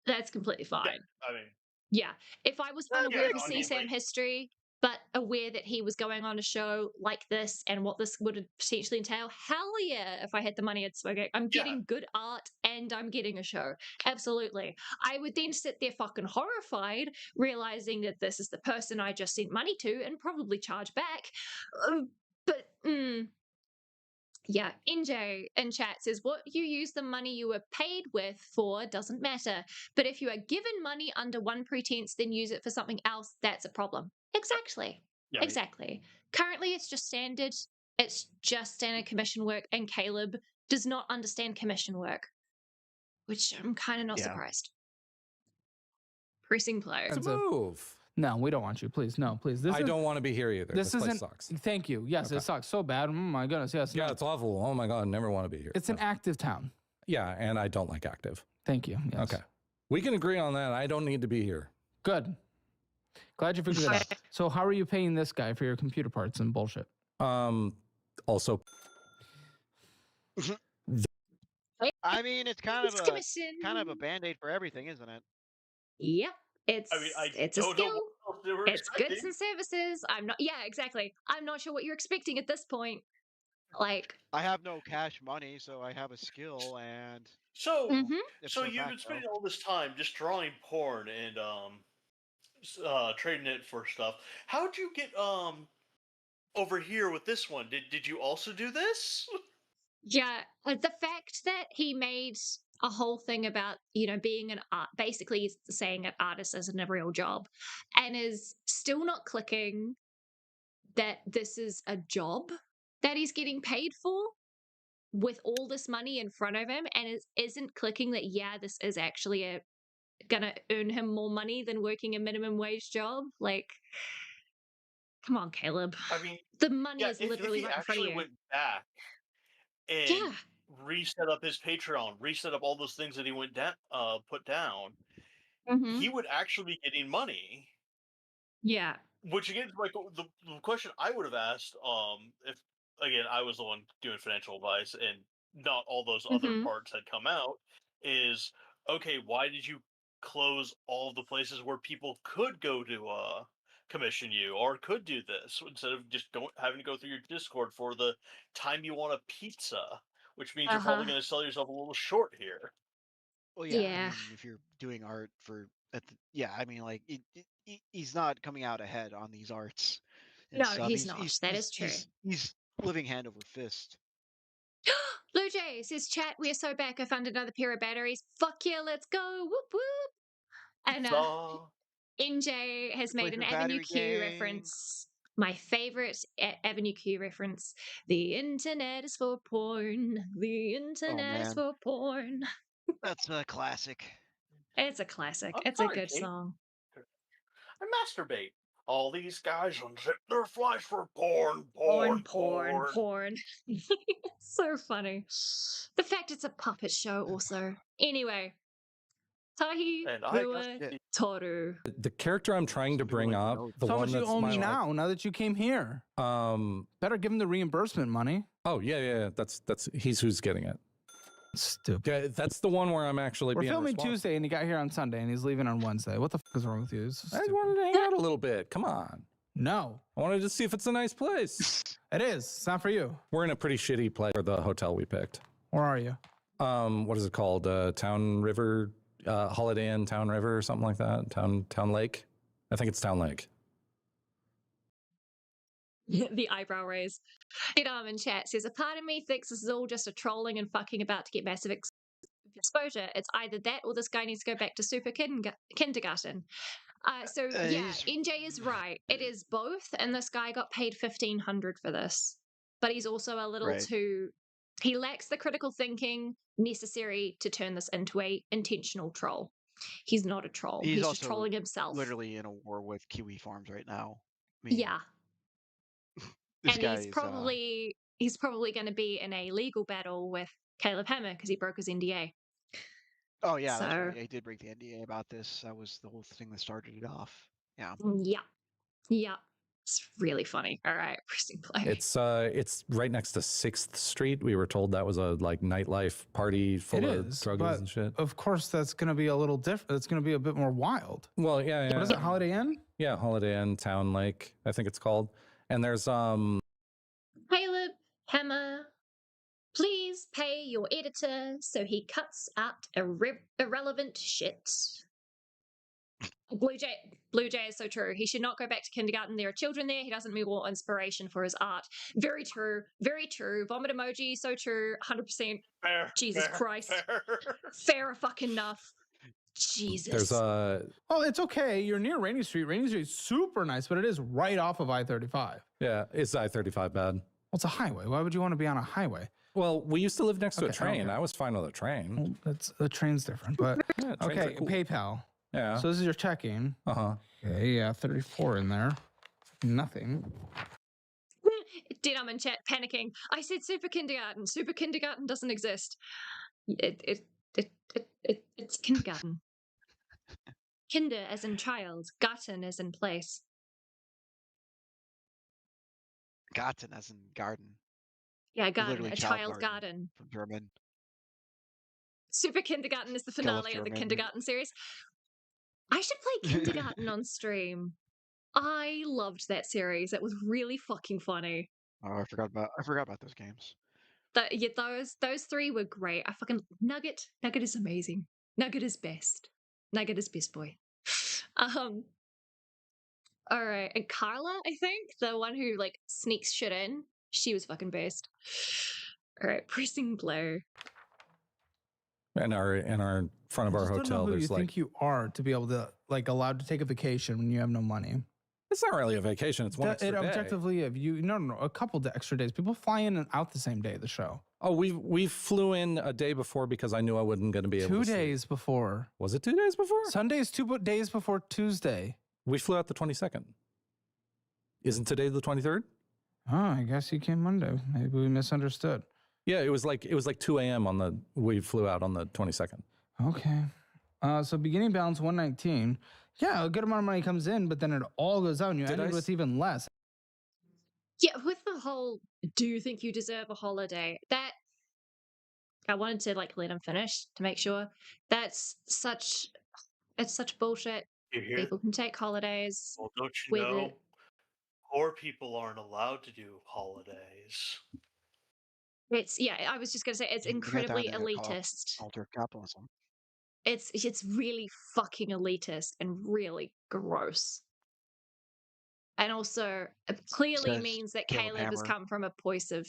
that's completely yeah. fine. I mean, Yeah. If I was unaware yeah, of his CSAM history, but aware that he was going on a show like this and what this would potentially entail, hell yeah, if I had the money, I'd smoke it. I'm getting good art and I'm getting a show. Absolutely. I would then sit there fucking horrified, realizing that this is the person I just sent money to and probably charge back. But, yeah, NJ in chat says what you use the money you were paid with for doesn't matter. But if you are given money under one pretense, then use it for something else, that's a problem. Exactly. Yeah. Exactly. Currently, it's just standard. It's just standard commission work, and Caleb does not understand commission work, which I'm kind of not surprised. Pressing play. It's a move. No, we don't want you. Please, no, please. I don't want to be here either. This place isn't. sucks. Thank you. Yes, Okay. it sucks so bad. Oh my goodness. Yes. Yeah, no. it's awful. Oh my God, never want to be here. It's an active town. Yeah, and I don't like active. Thank you. Yes. Okay. We can agree on that. I don't need to be here. Good. Glad you figured it out. So how are you paying this guy for your computer parts and bullshit? Also. I mean, it's kind of a band-aid for everything, isn't it? Yep. It's a don't know skill. what else they were It's goods expecting. and services. Yeah, exactly. I'm not sure what you're expecting at this point. Like, I have no cash money, so I have a skill, and So, if so for you've fact, been spending all this time just drawing porn and trading it for stuff. How'd you get over here with this one? Did you also do this? yeah, the fact that he made a whole thing about, being an art, basically saying an artist isn't a real job, and is still not clicking that this is a job that he's getting paid for with all this money in front of him, and isn't clicking that, yeah, this is actually gonna earn him more money than working a minimum wage job. Like, come on, Caleb. I mean, the money yeah, is if literally he right in front of actually you. went back and reset up his Patreon, reset up all those things that he put down, he would actually be getting money. Yeah. Which again, like the question I would have asked, if again I was the one doing financial advice and not all those other parts had come out, is okay. Why did you close all the places where people could go to commission you or could do this instead of just having to go through your Discord for the time you want a pizza, which means you're probably going to sell yourself a little short here. Well, yeah. I mean, if you're doing art for, I mean, like he's not coming out ahead on these arts. And No, stuff. he's not. That is true. He's living hand over fist. Blue Jay says, chat, we are so back. I found another pair of batteries. Fuck yeah, let's go. Whoop whoop. And NJ has made an Avenue Q reference. My favorite Avenue Q reference. The internet is for porn. The internet is for porn. That's a classic. It's a classic. I'm it's sorry, a good Kate. song. I masturbate All these guys unzip their flies for porn. So funny. The fact it's a puppet show also. Anyway. Tahi And I Rua got- Toru. The character I'm trying to Some people bring like to up, know. the So how one much you that's owe me my now that you came here? Better give him the reimbursement money. Oh yeah. That's he's who's getting it. Stupid. Yeah, that's the one where I'm actually We're being filming responsible. Tuesday and he got here on Sunday and he's leaving on Wednesday. What the fuck is wrong with you? This is I just stupid. wanted to hang out a little bit. Come on. No, I wanted to see if it's a nice place. it is. It's not for you. We're in a pretty shitty place for the hotel we picked. Where are you? What is it called? Town River, Holiday Inn, Town River, or something like that. Town Lake. I think it's Town Lake. The eyebrow raise. In chat says, a part of me thinks this is all just a trolling and fucking about to get massive exposure. It's either that or this guy needs to go back to super kindergarten. NJ is right. It is both, and this guy got paid $1,500 for this. But he's also a little too. He lacks the critical thinking necessary to turn this into a intentional troll. He's not a troll. He's just trolling himself. Literally in a war with Kiwi Farms right now. I mean, Yeah. this And guy he's probably going to be in a legal battle with Caleb Hammer because he broke his NDA. Oh yeah, that's So- right. I did break the NDA about this. That was the whole thing that started it off. Yeah. Yeah. It's really funny. All right, pressing play. It's right next to 6th Street. We were told that was a like nightlife party full of druggies and shit. Of course, that's going to be a little different. It's going to be a bit more wild. Well, yeah. What is it? Holiday Inn? Yeah, Holiday Inn, Town Lake, I think it's called. And there's Caleb Hammer, please pay your editor so he cuts out irrelevant shit. Blue Jay is so true. He should not go back to kindergarten. There are children there. He doesn't need more inspiration for his art. Very true. Very true. Vomit emoji. So true. 100%. Fair. Jesus Christ. Fair fucking enough. Jesus. there's a Oh, it's okay. You're near Rainy Street. Rainy Street's super nice, but it is right off of I-35. yeah, is I-35 bad? Well, it's a highway. Why would you want to be on a highway? Well, we used to live next to a Okay, I don't train. care. I was fine with a train. Well, the train's different, but Yeah, trains are okay. cool. PayPal. Yeah. So this is your checking. Okay, yeah, 34 in there. Nothing. I'm in chat panicking. I said super kindergarten. Super kindergarten doesn't exist. It's kindergarten. Kinder as in child. Garten as in place. Garten as in garden. Yeah, garden. Literally A child's garden. from German. Super Kindergarten is the finale of the German. Kindergarten series. I should play Kindergarten on stream. I loved that series. It was really fucking funny. Oh, I forgot about those games. Those three were great. I fucking Nugget is amazing. Nugget is best. Nugget is best boy. All right, and Carla, I think the one who like sneaks shit in, she was fucking best. All right, pressing play. In our front of our I just don't know hotel, who there's you like think you are to be able to like allowed to take a vacation when you have no money. it's not really a vacation. It's one extra day. Objectively, if you no, a couple extra days. People fly in and out the same day of the show. Oh, we flew in a day before because I knew I wasn't going to be able 2 to sleep. days before. Was it 2 days before? Sunday's 2 days before Tuesday. We flew out the 22nd. Isn't today the 23rd? Oh, I guess you came Monday. Maybe we misunderstood. Yeah, it was like 2 a.m. we flew out on the 22nd. Okay. So beginning balance 119. Yeah, a good amount of money comes in, but then it all goes out and you Did ended I with even less. Yeah, with the whole do you think you deserve a holiday? That I wanted to like let him finish to make sure. It's such bullshit. You hear? People can take holidays. Well, don't you with know? it. Poor people aren't allowed to do holidays. I was just gonna say it's You can get down incredibly to the elitist. altar of capitalism. It's really fucking elitist and really gross. And also, it clearly Says means that Caleb Caleb has Hammer. come from a place of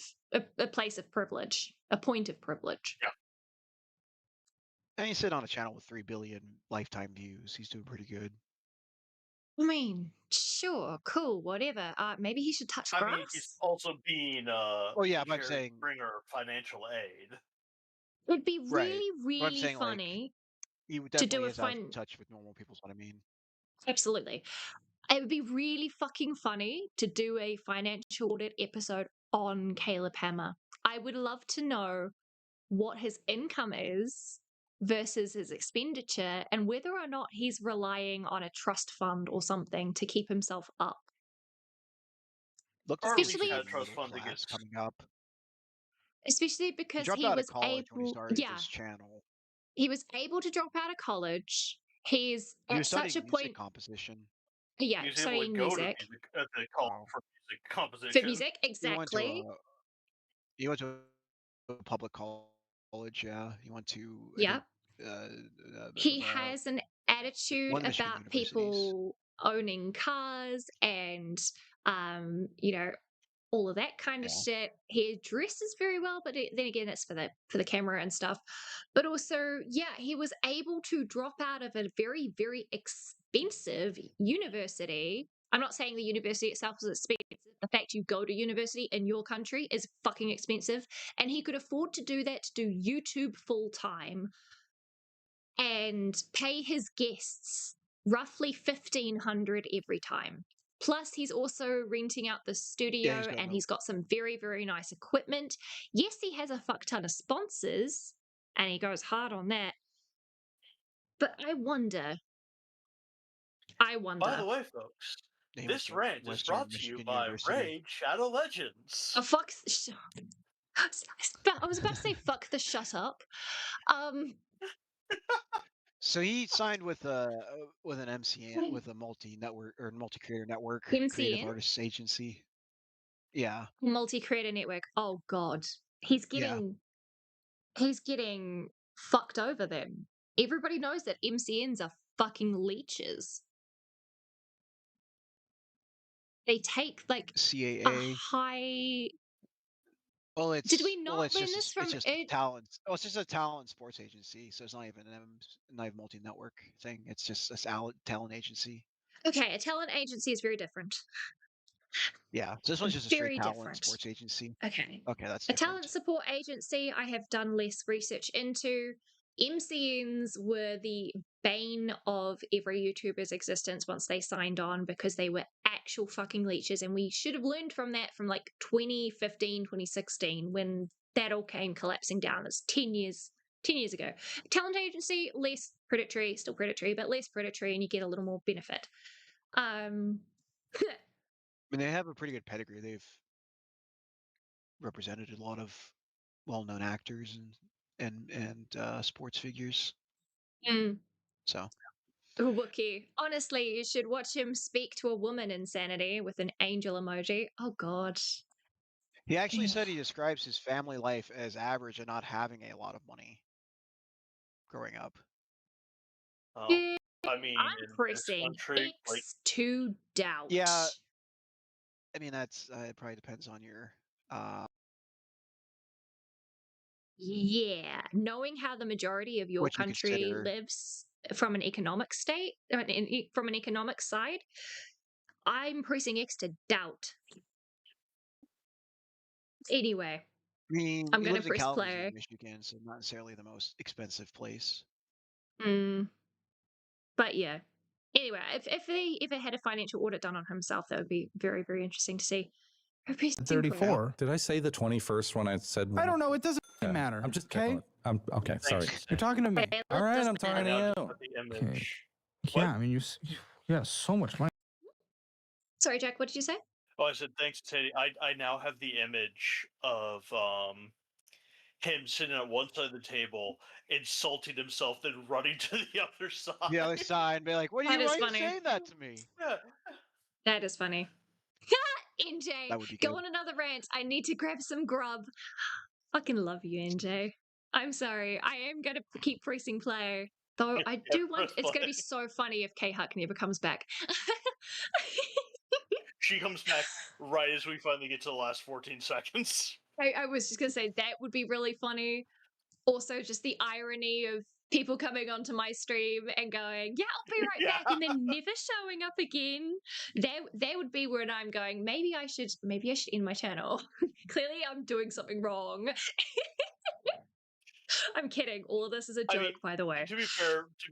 privilege, a point of privilege. Yeah. And he's sitting on a channel with 3 billion lifetime views. He's doing pretty good. I mean, sure, cool, whatever. Maybe he should touch grass. I mean, he's also being yeah, but I'm saying bringer of financial aid. It'd be Right. really, But I'm really saying, like, funny. he to do definitely a is out fin- of touch with normal people. Is what I mean. Absolutely. It would be really fucking funny to do a financial audit episode on Caleb Hammer. I would love to know what his income is versus his expenditure and whether or not he's relying on a trust fund or something to keep himself up. Looked Or like at he was least Especially, had a taking a trust middle fund that class gets. coming up. especially He because dropped he out of was college when he able, started yeah, this channel. he was able to drop out of college. He's He at was such a studying music point, composition. yeah, He was able to studying go to music music at the college Wow. for music for composition. music, He went to exactly. a public college. Yeah, he went to I Yeah. think He has an attitude one of the Michigan about universities. people owning cars and you know, all of that kind of Yeah. shit. He dresses very well, but then again, it's for the camera and stuff. But also, yeah, he was able to drop out of a very, very expensive university. I'm not saying the university itself is expensive. The fact you go to university in your country is fucking expensive. And he could afford to do that, to do YouTube full time and pay his guests roughly 1,500 every time. Plus, he's also renting out the Yeah, he's studio got and no. he's got some very, very nice equipment. Yes, he has a fuck ton of sponsors and he goes hard on that. But I wonder. By the way, folks, He went this to rant is Western brought to you Michigan by University. Raid Shadow Legends. Oh, fuck. I was about to say fuck the shut up. So he signed with an MCN, with a multi-network or multi-creator network, creative MCN? artists agency. Yeah. Multi-creator network. Oh god. He's Yeah. getting fucked over then. Everybody knows that MCNs are fucking leeches. They take like a CAA. high. Well, Did we it's not learn this it's from just a it? talent. Oh, it's just a talent sports agency. So it's not even not even multi-network thing. It's just a talent agency. Okay, a talent agency is very different. Yeah. So this one's just a straight Very talent different. sports agency. Okay. Okay, that's A different. talent support agency I have done less research into. MCNs were the bane of every YouTuber's existence once they signed on because they were actual fucking leeches. And we should have learned from that from like 2015, 2016 when that all came collapsing down. It's 10 years ago. Talent agency, less predatory, still predatory, but less predatory, and you get a little more benefit. I mean, they have a pretty good pedigree. They've represented a lot of well-known actors and sports figures. mm. So Wookie. Honestly, you should watch him speak to a woman insanity with an angel emoji. Oh god. he actually said he describes his family life as average and not having a lot of money growing up. Oh, I mean, I'm in this pressing country, like, X to doubt. Yeah, I mean that's it probably depends on your Yeah, knowing how the majority of your what you country consider. lives from an economic state, from an economic side, I'm pressing X to doubt. Anyway, I mean, I'm he gonna lives in press Kalamazoo, play. Michigan, so not necessarily the most expensive place. But yeah. Anyway, if it had a financial audit done on himself, that would be very, very interesting to see. 34. Did I say the 21st when I said? I don't know. It doesn't Yeah, matter. I'm just okay. checking. I'm okay. Sorry. thanks, You're talking to me. Okay, All right, I'm I talking now to just you. put the image. Yeah, What? I mean, yeah, so much money. Sorry, Jack, what did you say? Oh, I said thanks, Teddy. I now have the image of him sitting on one side of the table, insulting himself, then running to the other side. The other side and be like, "What are That you? is Why are you funny. saying that to me?" Yeah. That is funny. NJ, That would be go good. on another rant. I need to grab some grub. Fucking love you, NJ. I'm sorry. I am going to keep pressing play. Though I do want, press it's going to play. be so funny if K Huck never comes back. She comes back right as we finally get to the last 14 seconds. I was just going to say that would be really funny. Also, just the irony of people coming onto my stream and going, yeah, I'll be right back, and then never showing up again. That would be where I'm going, maybe I should end my channel. Clearly I'm doing something wrong. I'm kidding. All of this is a joke, by the way. To be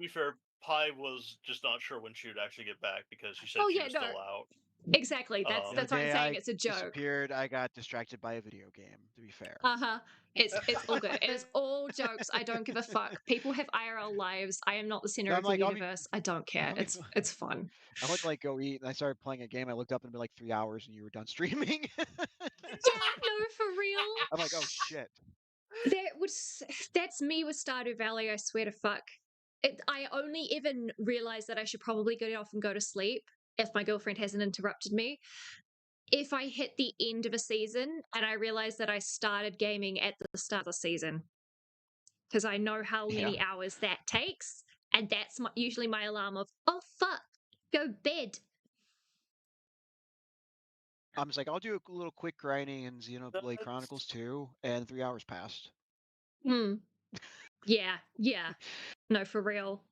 fair, Pi was just not sure when she would actually get back because she said Oh she yeah, was no, still out. exactly. That's The that's what I'm day saying. I It's a joke. disappeared, I got distracted by a video game, to be fair. It's all good. It is all jokes. I don't give a fuck. People have IRL lives. I am not the center No, of I'm the like, I'll be- universe. I don't care. I'll be- It's fun. I went to like go eat and I started playing a game. I looked up and it'd been like 3 hours and you were done streaming. Yeah, no, for real. I'm like, oh shit. That's me with Stardew Valley. I swear to fuck. I only even realized that I should probably get off and go to sleep if my girlfriend hasn't interrupted me. If I hit the end of a season and I realize that I started gaming at the start of the season, because I know how many hours that takes, and that's usually my alarm of, oh fuck, go bed. I'm just like, I'll do a little quick grinding in Xenoblade Chronicles 2, and 3 hours passed. Yeah. No, for real.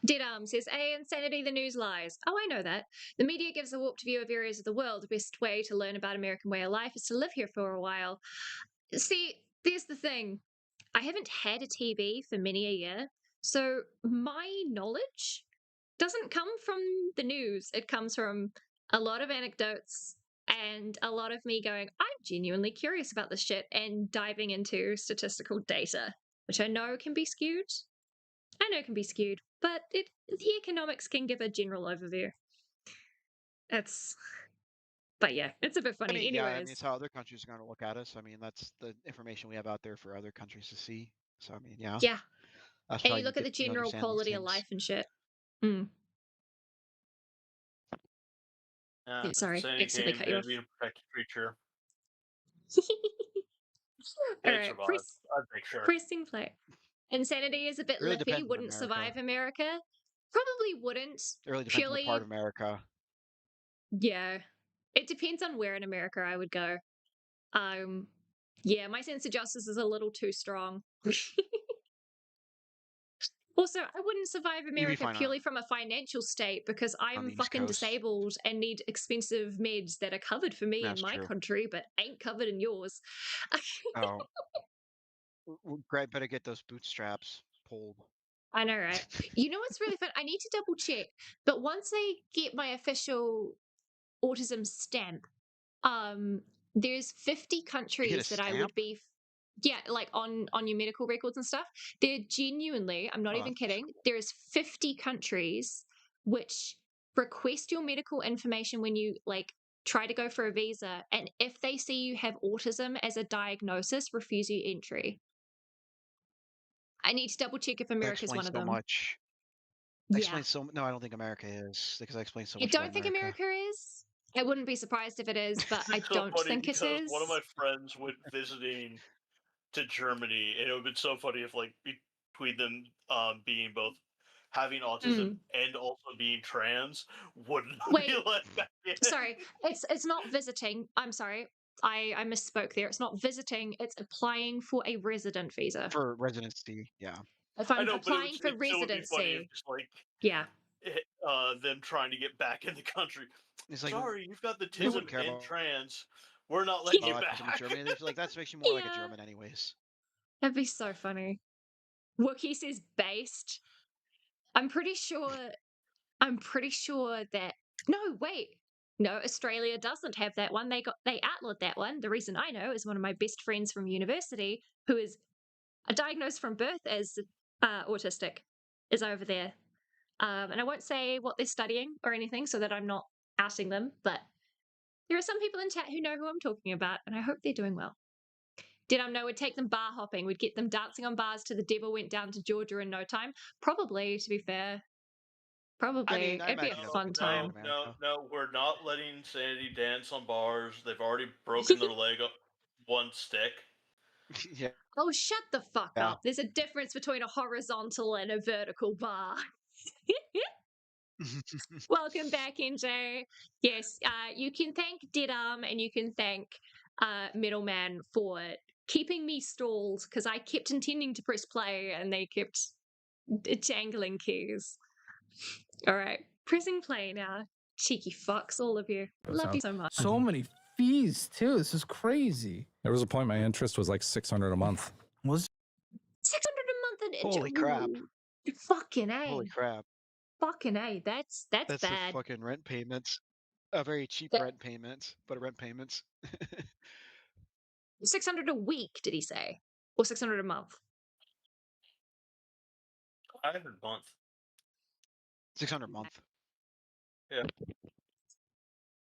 Dead Arm says, insanity, the news lies. Oh, I know that. The media gives a warped view of areas of the world. The best way to learn about American way of life is to live here for a while. See, there's the thing. I haven't had a TV for many a year, so my knowledge doesn't come from the news. It comes from a lot of anecdotes and a lot of me going, I'm genuinely curious about this shit, and diving into statistical data, which I know can be skewed. But the economics can give a general overview. But yeah, it's a bit funny. I mean, Anyways, it's how other countries are going to look at us. I mean, that's the information we have out there for other countries to see. So, I mean, yeah. yeah. That's And how you look at the general understand these quality of things. life and shit. Sorry, accidentally cut you off. Be a protected creature. All right, I'd make sure. pressing play. Insanity is a bit really lippy. Wouldn't survive America. Probably wouldn't. It really depends on the part of America. Yeah, it depends on where in America I would go. Yeah, my sense of justice is a little too strong. Also, I wouldn't survive America purely from a financial state because I'm fucking disabled and need expensive meds that are covered for me in my country, but ain't covered in yours. Oh. Greg better get those bootstraps pulled. I know, right? You know what's really fun? I need to double check, but once I get my official autism stamp, there's 50 countries that I would be, like on your medical records and stuff. They're genuinely, I'm not even kidding, there's 50 countries which request your medical information when you like try to go for a visa, and if they see you have autism as a diagnosis, refuse you entry. I need to double check if America's one of them. Much. Yeah. No, I don't think America is, because I explained so You much. don't think America is? I wouldn't be surprised if it is, but I don't think it is. One of my friends went visiting to Germany, and it would have been so funny if, like, between them being both having autism and also being trans, wouldn't be let back in. Sorry, it's not visiting. I'm sorry. I misspoke there. It's not visiting, it's applying for a resident visa. For residency, yeah. If I'm applying for residency, just like them trying to get back in the country. It's like, sorry, you've got the tism and trans. We're not letting you back. Germany. Like, that makes you more like a German, anyways. That'd be so funny. Wookie says based. I'm pretty sure that. No, wait. No, Australia doesn't have that one. They outlawed that one. The reason I know is one of my best friends from university, who is diagnosed from birth as autistic, is over there. And I won't say what they're studying or anything so that I'm not outing them, but there are some people in chat who know who I'm talking about, and I hope they're doing well. Did I know we'd take them bar hopping? We'd get them dancing on bars to The Devil Went Down to Georgia in no time? Probably, to be fair. Probably. It'd be a fun time. No, we're not letting Sanity dance on bars. They've already broken their leg up one stick. Yeah. Oh, shut the fuck up. There's a difference between a horizontal and a vertical bar. Welcome back, NJ. Yes, you can thank Deadarm and you can thank Middleman for keeping me stalled because I kept intending to press play and they kept jangling keys. All right, pressing play now. Cheeky fucks, all of you. Love you so much. So many fees too. This is crazy. There was a point my interest was like $600 a month. Was $600 a month? Holy crap! Fucking A. Holy crap! Fucking A, that's That's the bad. fucking rent payments. A very cheap That- rent payment, but a rent payments. 600 a week, did he say? Or 600 a month? 500 a month. 600 a month. Yeah.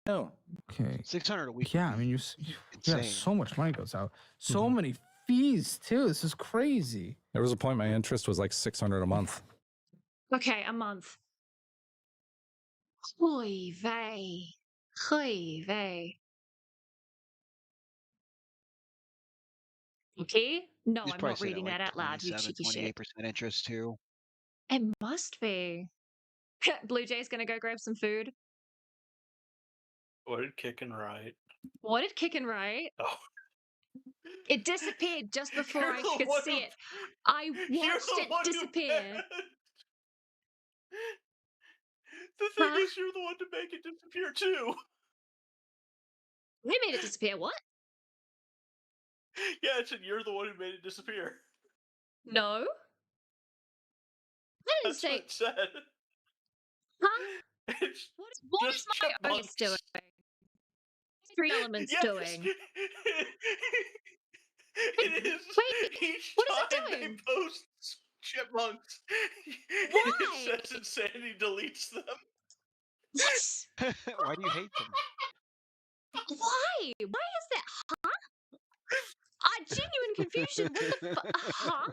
No. Okay. 600 a week. Yeah, would I be mean, yeah, insane. so much money goes out. So many fees too. This is crazy. There was a point my interest was like 600 a month. Okay, a month. Oy vey. Oy vey. Okay? No, He's I'm probably not sitting reading at like that out loud, you 27, cheeky shit. 28% interest too. It must be. Blue Jay's gonna go grab some food. What did kick and right? What did Kickin' right? Oh. It disappeared just before You're I the could one see who- it. I You're watched the it one who disappear. The thing Huh? is, you're the one to make it disappear too. They made it disappear. What? Yeah, I said you're the one who made it disappear. No. I didn't That's say. what it said. Huh? It's What is just my OS doing? chipmunks. Three elements Yes. doing? It is. Wait, Each what is it time they doing? post chipmunks, Why? it says Insanity deletes them. What? Why do you hate them? Why? Why is that? Huh? Genuine confusion. What the fuck? Huh?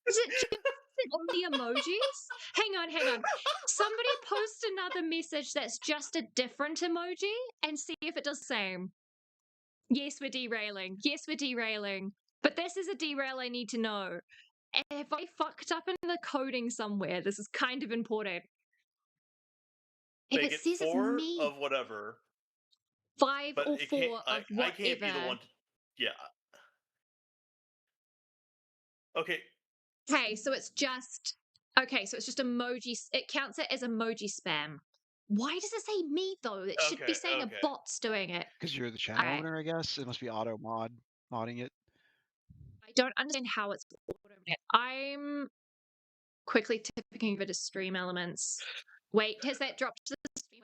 Is it just on the emojis? Hang on. Somebody post another message that's just a different emoji and see if it does the same. Yes, we're derailing. But this is a derail I need to know. If I fucked up in the coding somewhere, this is kind of important. If Make it it says it's 4 me, of whatever, 5 but or it 4 can't. of I can't be the whatever. one. Yeah. Okay. Okay, so it's just emoji. It counts it as emoji spam. Why does it say me though? It should be saying a bot's doing it. Because you're the channel Alright. owner, I guess. It must be modding it. I don't understand how it's automating it. I'm quickly tipping over to stream elements. Wait, has that dropped to the stream?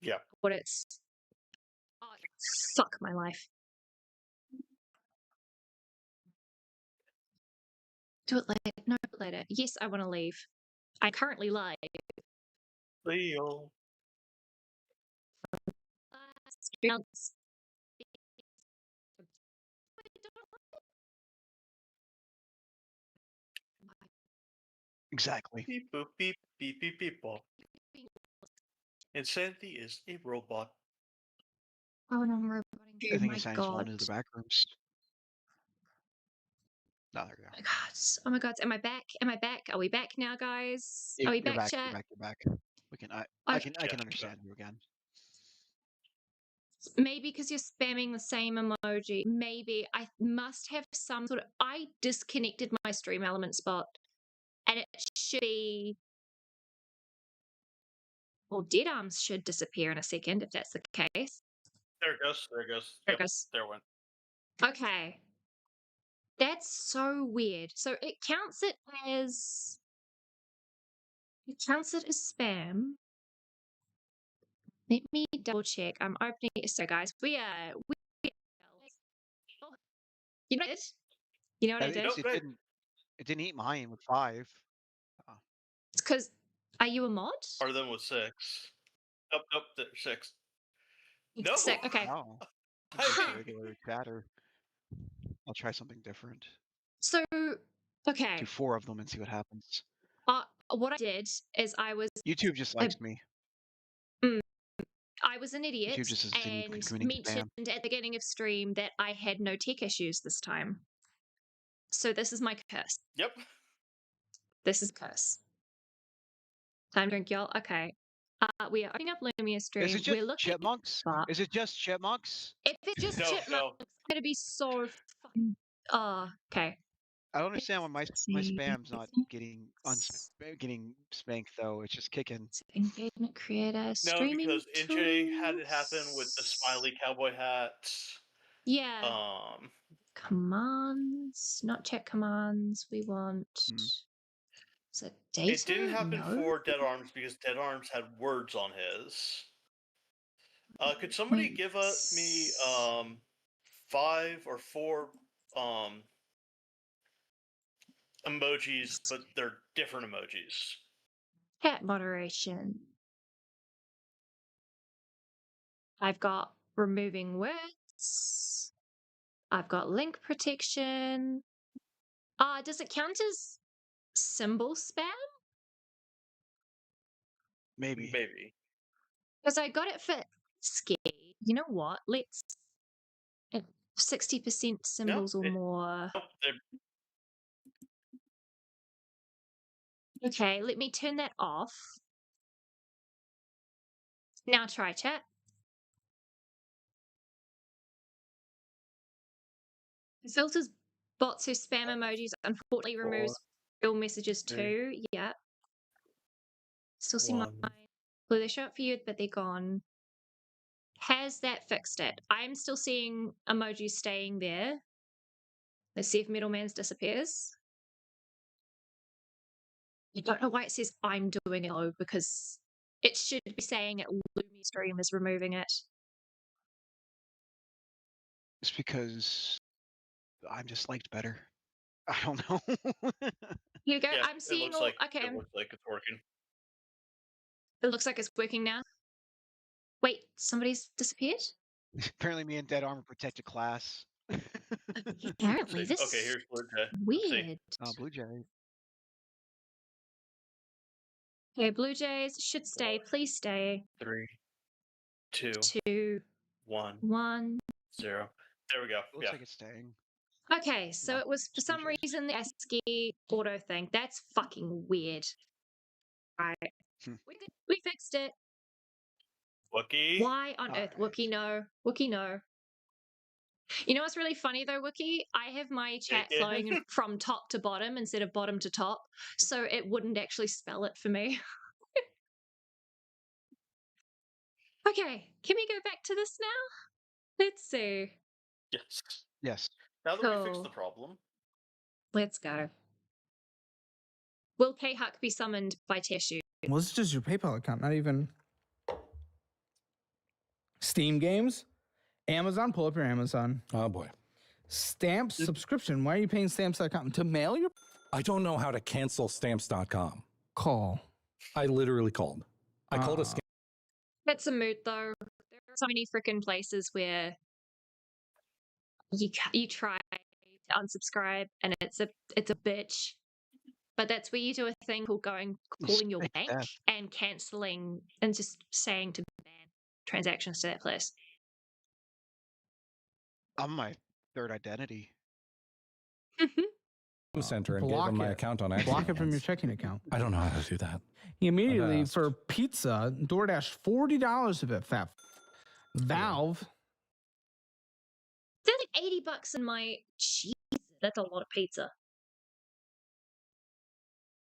Yeah. What it's. Oh, fuck my life. Do it later. No, later. Yes, I want to leave. I currently live. Leo. Exactly. Beep boop beep beep beep beep bop. Insanity is a robot. Oh no, I'm roboting I you. think My Insanity god. fallen into the back rooms. No, there we go. Oh my god. Am I back? Are we back now, guys? Are we You're back, back. chat? You're back. We can. Okay. I can understand you again. Maybe because you're spamming the same emoji. Maybe I must have some sort of. I disconnected my stream element spot, and it should be. Well, dead arms should disappear in a second if that's the case. There it goes. There it goes. There Yep, it goes. there it went. Okay. That's so weird. So it counts it as. It counts it as spam. Let me double check. I'm opening it. So, guys, we are. Oh, you know what I did? You know what I did? It didn't eat mine with 5. It's because. Are you a mod? Or then with 6. Nope, there's 6. No. Okay. No. Huh. Regular chatter. I'll try something different. So, okay. Do 4 of them and see what happens. What I did is I was. YouTube just likes me. I was an idiot YouTube just and committing mentioned spam. at the beginning of stream that I had no tech issues this time. So this is my curse. Yep. This is curse. Time drink, y'all. Okay. We are opening up Lumia stream. Is it just chipmunks? Is it just chipmunks? If it's just No, chipmunks, no. it's gonna be so fucking. Okay. I don't understand why my spam's not getting spanked though. It's just kicking. Engagement creator. No, Streaming because NJ had it tools. happen with the smiley cowboy hat. Yeah. Commands, not check commands. We want. So It data? didn't happen No. for Dead Arms because Dead Arms had words on his. Could somebody Wait, give me 5 or 4 emojis, but they're different emojis? Chat moderation. I've got removing words. I've got link protection. Does it count as symbol spam? Maybe. Maybe. Because I got it for ski. You know what? Let's 60% symbols or more. Nope, Okay, let me turn that off. Now try chat. It filters bots who spam emojis. Unfortunately, removes real messages too. Yeah. Still see mine. Well, they show up for you, but they're gone. Has that fixed it? I'm still seeing emojis staying there. Let's see if Middleman's disappears. I don't know why it says I'm doing it though, because it should be saying it. Lumi Stream is removing it. It's because I'm just liked better. I don't know. Here you go. Yeah, I'm seeing it looks all. like Okay. it looks like it's working. It looks like it's working now. Wait, somebody's disappeared? Apparently, me and Dead Armor protected class. Apparently, this Okay, is here's Blue Jay. weird. Blue Jay. Okay, Blue Jays should stay. Please stay. 3, 2, 2, 1, 1. 0. There we go. Looks like it's staying. Okay, so No, it was for it's Blue some Jays. reason the ASCII auto thing. That's fucking weird. Right. We fixed it. Wookie. Why on earth? Wookie, no. Wookie, no. You know what's really funny though, Wookie? I have my chat flowing from top to bottom instead of bottom to top, so it wouldn't actually spell it for me. Okay, can we go back to this now? Let's see. Yes. Yes. Now that we fixed Cool. the problem. Let's go. Will K-Huck be summoned by Teshu? Well, this is just your PayPal account, not even Steam games. Amazon, pull up your Amazon. Oh boy. Stamps subscription. Why are you paying stamps.com? To mail your I don't know how to cancel stamps.com. call? I literally called. I called a scam. That's a mood though. There are so many freaking places where you try to unsubscribe and it's a bitch. But that's where you do a thing called calling your bank and cancelling and just saying to ban transactions to that place. I'm my third identity. Center and gave him my account on accident. Block it from your checking account. I don't know how to do that. He immediately for pizza, DoorDash $40 of it. Fat Valve. They're like $80 in my cheese. That's a lot of pizza.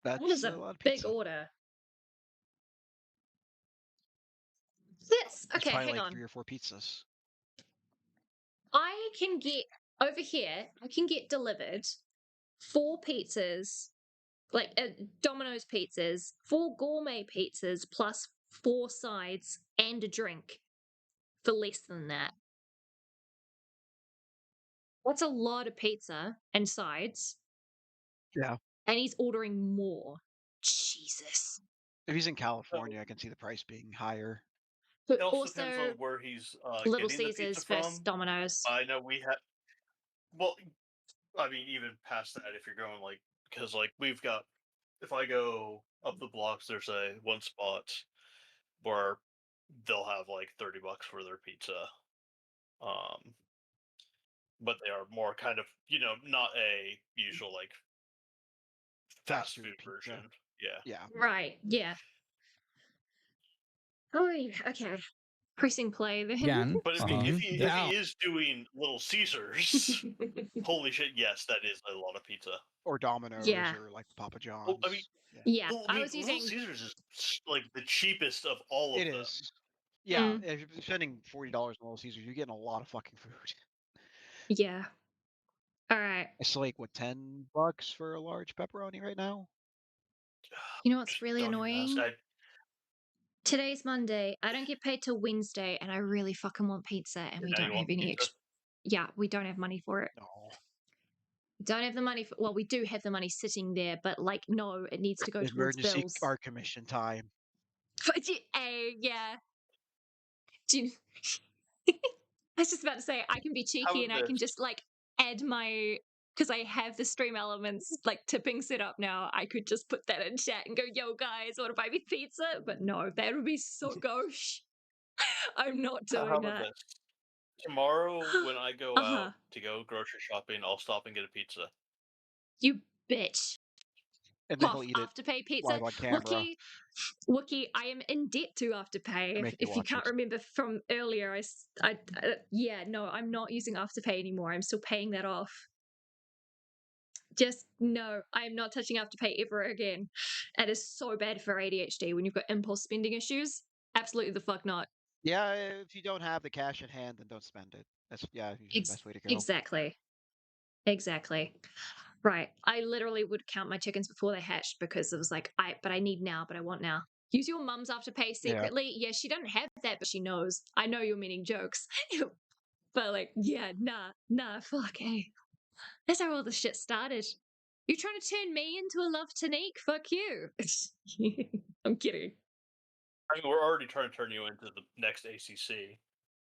That is a lot of big pizza. order. That's okay. Probably Hang like on. 3 or 4 pizzas. I can get over here. I can get delivered 4 pizzas, like Domino's pizzas, 4 gourmet pizzas plus 4 sides and a drink for less than that. That's a lot of pizza and sides. Yeah. And he's ordering more. Jesus. If he's in California, I can see the price being higher. It also depends on where he's Little getting the Caesars pizza from. versus Domino's. I know we have. Well, I mean, even past that, if you're going like, because like we've got, if I go up the blocks, there's one spot where they'll have like $30 for their pizza. But they are more kind of, not a usual like fast food version. Yeah. Yeah. Right. Yeah. Oh, okay. Pressing play then. Again, But if he is doing Little Caesars, holy shit, yes, that is a lot of pizza. Or Domino's or like Papa John's. Well, I mean, yeah. I was using Little Caesars is like the cheapest of all of them. It is. Yeah, if you're spending $40 on Little Caesars, you're getting a lot of fucking food. Yeah. All right. It's like what, $10 for a large pepperoni right now? You know what's really Don't even ask. annoying? Today's Monday. I don't get paid till Wednesday, and I really fucking want pizza, and we Now don't you have want any pizza? extra. Yeah, we don't have money for it. No. We don't have the money for. Well, we do have the money sitting there, but like, no, it needs to go towards Emergency bills. art commission time. Yeah. Do you... I was just about to say I can be cheeky and I can just like add my because I have the stream elements like tipping set up now. I could just put that in chat and go, "Yo, guys, want to buy me pizza?" But no, that would be so gauche. I'm not How doing about that. this? Tomorrow, when I go out to go grocery shopping, I'll stop and get a pizza. You bitch. And then he'll eat it Afterpay pizza. live on camera. Wookie, I am in debt to Afterpay. If you can't remember from earlier, yeah, no, I'm not using Afterpay anymore. I'm still paying that off. Just no, I am not touching Afterpay ever again. It is so bad for ADHD when you've got impulse spending issues. Absolutely the fuck not. Yeah, if you don't have the cash at hand, then don't spend it. That's usually the best way to go. Exactly. Right. I literally would count my chickens before they hatched because it was like, I need now, but I want now. Use your mum's Afterpay secretly. Yeah, she doesn't have that, but she knows. I know you're meaning jokes. But like, yeah, nah, fuck, hey. That's how all this shit started. You trying to turn me into a love Tonique? Fuck you. I'm kidding. I mean, we're already trying to turn you into the next ACC.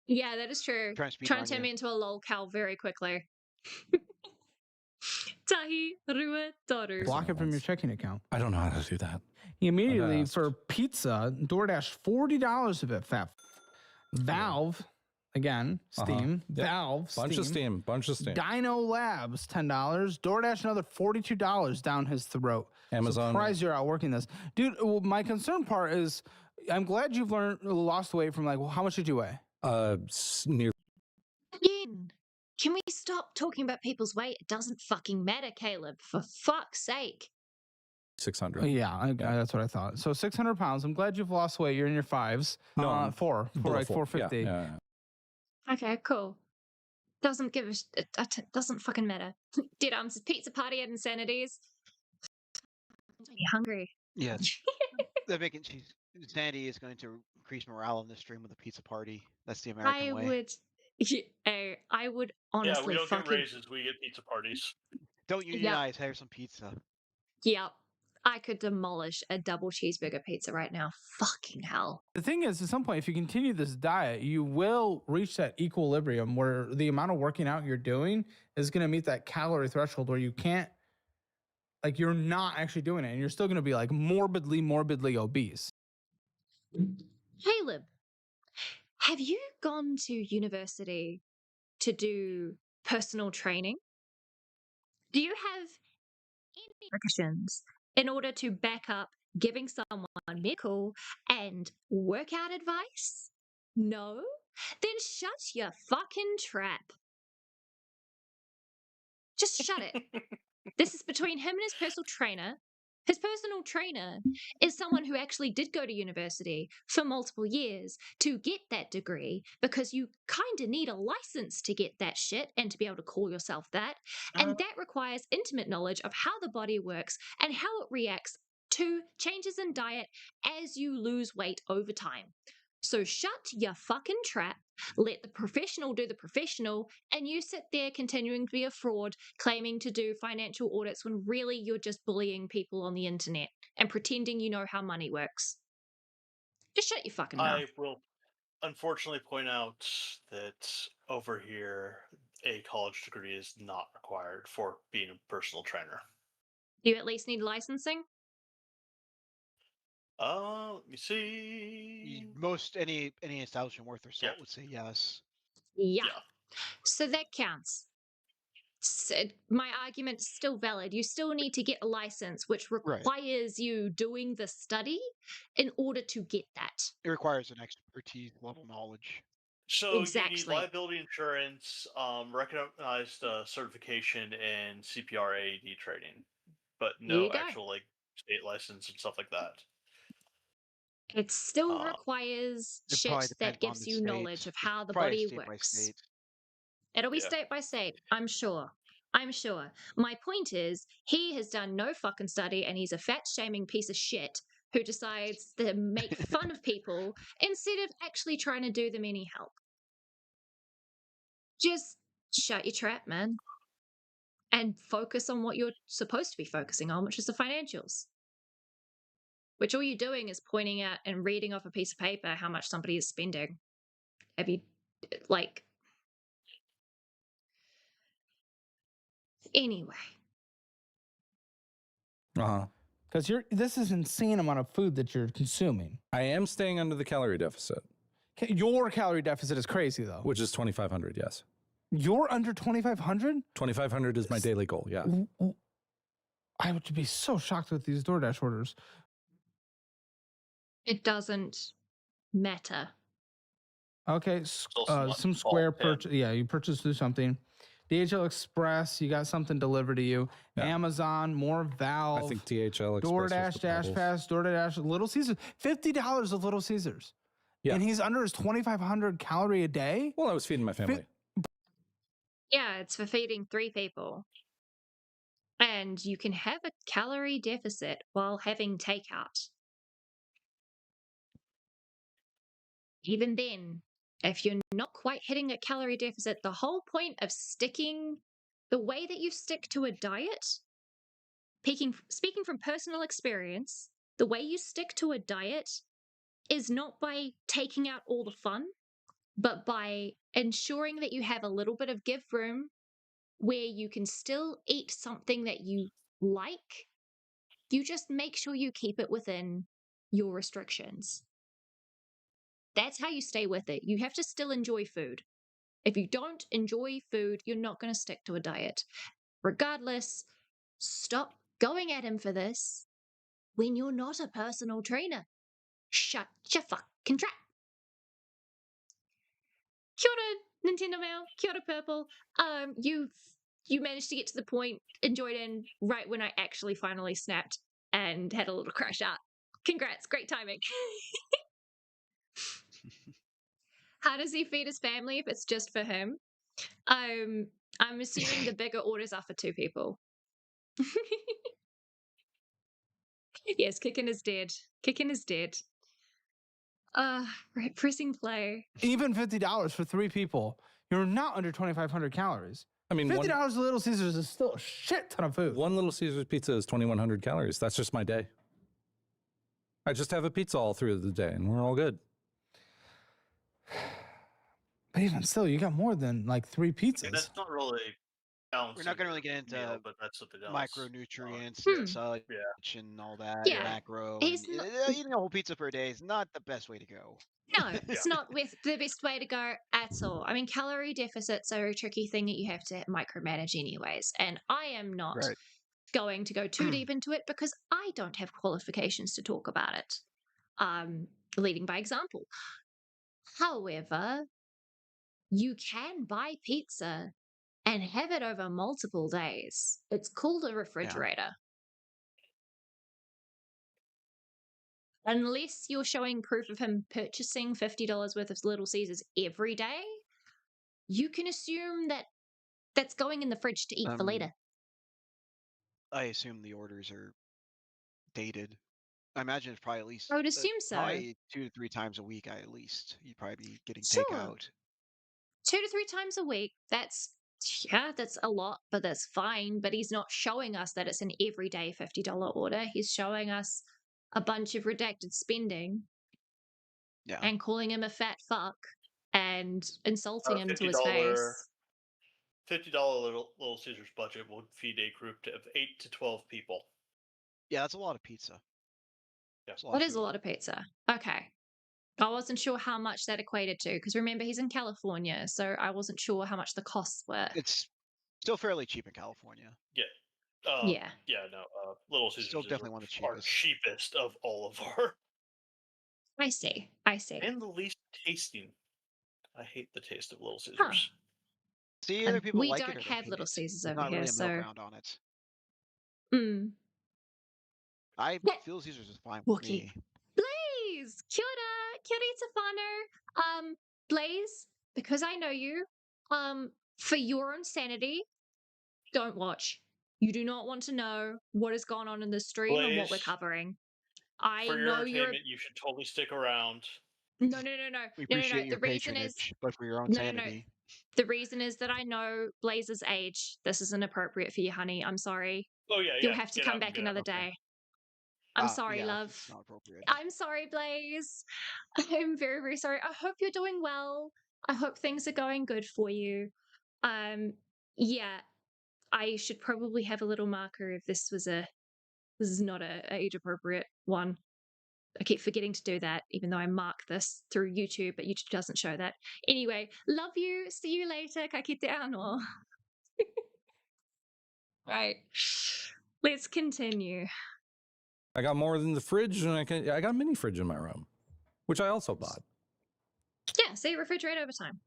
Yeah, that is true. Trying to turn me into a lol cow very quickly. Tahi, Rua, Toru. Block it from your checking account. I don't know how to do that. He immediately, for pizza, DoorDash $40 of it, fat. Valve, again, Steam. Valve, Bunch of Steam. Dino Labs, $10. DoorDash, another $42 down his throat. Amazon. Surprised you're outworking this. Dude, well, my concern part is, I'm glad you've lost weight from like, well, how much did you weigh? Near. Can we stop talking about people's weight? It doesn't fucking matter, Caleb. For fuck's sake. 600. Yeah, that's what I thought. So 600 pounds. I'm glad you've lost weight. You're in your fives. No, four, like 450. Yeah. Okay, cool. Doesn't give a doesn't fucking matter. Dead Arms' pizza party at Insanity's. I'm hungry. Yeah. Sandy is going to increase morale in this stream with a pizza party. That's the American way. I would honestly. Yeah, we don't get raises. We get pizza parties. Don't unionize. Have some pizza. Yep. I could demolish a double cheeseburger pizza right now. Fucking hell. The thing is, at some point, if you continue this diet, you will reach that equilibrium where the amount of working out you're doing is going to meet that calorie threshold where you can't, like, you're not actually doing it, and you're still going to be like morbidly obese. Caleb, have you gone to university to do personal training? Do you have any repercussions in order to back up giving someone medical and workout advice? No? Then shut your fucking trap. Just shut it. This is between him and his personal trainer. His personal trainer is someone who actually did go to university for multiple years to get that degree, because you kind of need a license to get that shit and to be able to call yourself that. And that requires intimate knowledge of how the body works and how it reacts to changes in diet as you lose weight over time. So shut your fucking trap, let the professional do the professional, and you sit there continuing to be a fraud, claiming to do financial audits when really you're just bullying people on the internet and pretending you know how money works. Just shut your fucking mouth. I will unfortunately point out that over here, a college degree is not required for being a personal trainer. Do you at least need licensing? Let me see. Most any establishment worth their salt would say yes. Yeah. So that counts. So my argument is still valid. You still need to get a license, which requires you doing the study in order to get that. It requires an expertise level knowledge. So you need liability insurance, recognized certification, and CPR AED training, but no actual like state license and stuff like that. It still requires shit that gives you knowledge of how the body works. It'll be state by state, I'm sure. I'm sure. My point is, he has done no fucking study and he's a fat shaming piece of shit who decides to make fun of people instead of actually trying to do them any help. Just shut your trap, man. And focus on what you're supposed to be focusing on, which is the financials. Which all you're doing is pointing out and reading off a piece of paper how much somebody is spending. Have you, like, anyway. Because this is insane amount of food that you're consuming. I am staying under the calorie deficit. Your calorie deficit is crazy though. Which is 2,500, yes. You're under 2,500? 2,500 is my daily goal, yeah. I would be so shocked with these DoorDash orders. It doesn't matter. Okay, some Square purchase. Yeah, you purchased through something. DHL Express, you got something delivered to you. Yeah. Amazon, more Valve. I think DHL Express. DoorDash, Dash Pass, DoorDash, Little Caesars. $50 of Little Caesars. Yeah. And he's under his 2,500 calorie a day? Well, I was feeding my family. Yeah, it's for feeding 3 people. And you can have a calorie deficit while having takeout. Even then, if you're not quite hitting a calorie deficit, the whole point of the way that you stick to a diet, speaking from personal experience, the way you stick to a diet is not by taking out all the fun, but by ensuring that you have a little bit of give room where you can still eat something that you like. You just make sure you keep it within your restrictions. That's how you stay with it. You have to still enjoy food. If you don't enjoy food, you're not going to stick to a diet. Regardless, stop going at him for this when you're not a personal trainer. Shut your fucking trap. Kia ora, Nintendo Mail. Kia ora, Purple. You managed to get to the point, enjoyed in right when I actually finally snapped and had a little crash out. Congrats, great timing. How does he feed his family if it's just for him? I'm assuming the bigger orders are for 2 people. Yes, Kickin is dead. Kickin is dead. Right, pressing play. Even $50 for 3 people, you're not under 2,500 calories. I mean, $50 at Little Caesars is still a shit ton of food. One Little Caesars pizza is 2,100 calories. That's just my day. I just have a pizza all through the day, and we're all good. But even still, you got more than like 3 pizzas. Yeah, that's not really balanced. We're not going to really get into meal, but that's what micronutrients and such and all that. Yeah. Macro. He's And, not- eating a whole pizza per day is not the best way to go. No, it's not the best way to go at all. I mean, calorie deficits are a tricky thing that you have to micromanage anyways. And I am not going to go too deep into it because I don't have qualifications to talk about it. Leading by example. However, you can buy pizza and have it over multiple days. It's called a refrigerator. Unless you're showing proof of him purchasing $50 worth of Little Caesars every day, you can assume that that's going in the fridge to eat for later. I assume the orders are dated. I imagine it's probably at least. I would assume so. Probably 2 to 3 times a week, at least. You'd probably be getting Sure. takeout. 2 to 3 times a week. That's a lot, but that's fine. But he's not showing us that it's an everyday $50 order. He's showing us a bunch of redacted spending and calling him a fat fuck and insulting him to his face. $50 Little Caesars budget would feed a group of 8 to 12 people. Yeah, that's a lot of pizza. Yeah. That is a lot of pizza. Okay. I wasn't sure how much that equated to because remember he's in California, so I wasn't sure how much the costs were. It's still fairly cheap in California. Yeah. Little Caesars still definitely one of the are cheapest of all of our. I see. And the least tasting. I hate the taste of Little Caesars. Huh. See, other people we like don't it or have hate Little it. Caesars There's over not here, really a middle so ground on it. Little Caesars is fine with me. Blaze, kia ora, Blaze, because I know you, for your own sanity, don't watch. You do not want to know what has gone on in the stream and what we're Blaze, covering. I for your know you're. entertainment, you should totally stick around. No. We appreciate your The reason is patronage, but for your own no. sanity. The reason is that I know Blaze's age. This is inappropriate for you, honey. I'm sorry. Oh yeah, You'll yeah. have to Get come out, back get out. another Okay. day. I'm sorry, Yeah, love. it's not appropriate. I'm sorry, Blaze. I'm very, very sorry. I hope you're doing well. I hope things are going good for you. Yeah, I should probably have a little marker if this is not a age appropriate one. I keep forgetting to do that, even though I mark this through YouTube, but YouTube doesn't show that. Anyway, love you. See you later. Ka kite ano. Right. Let's continue. I got more than the fridge, and I got a mini fridge in my room, which I also bought. Yeah, see, refrigerate over time.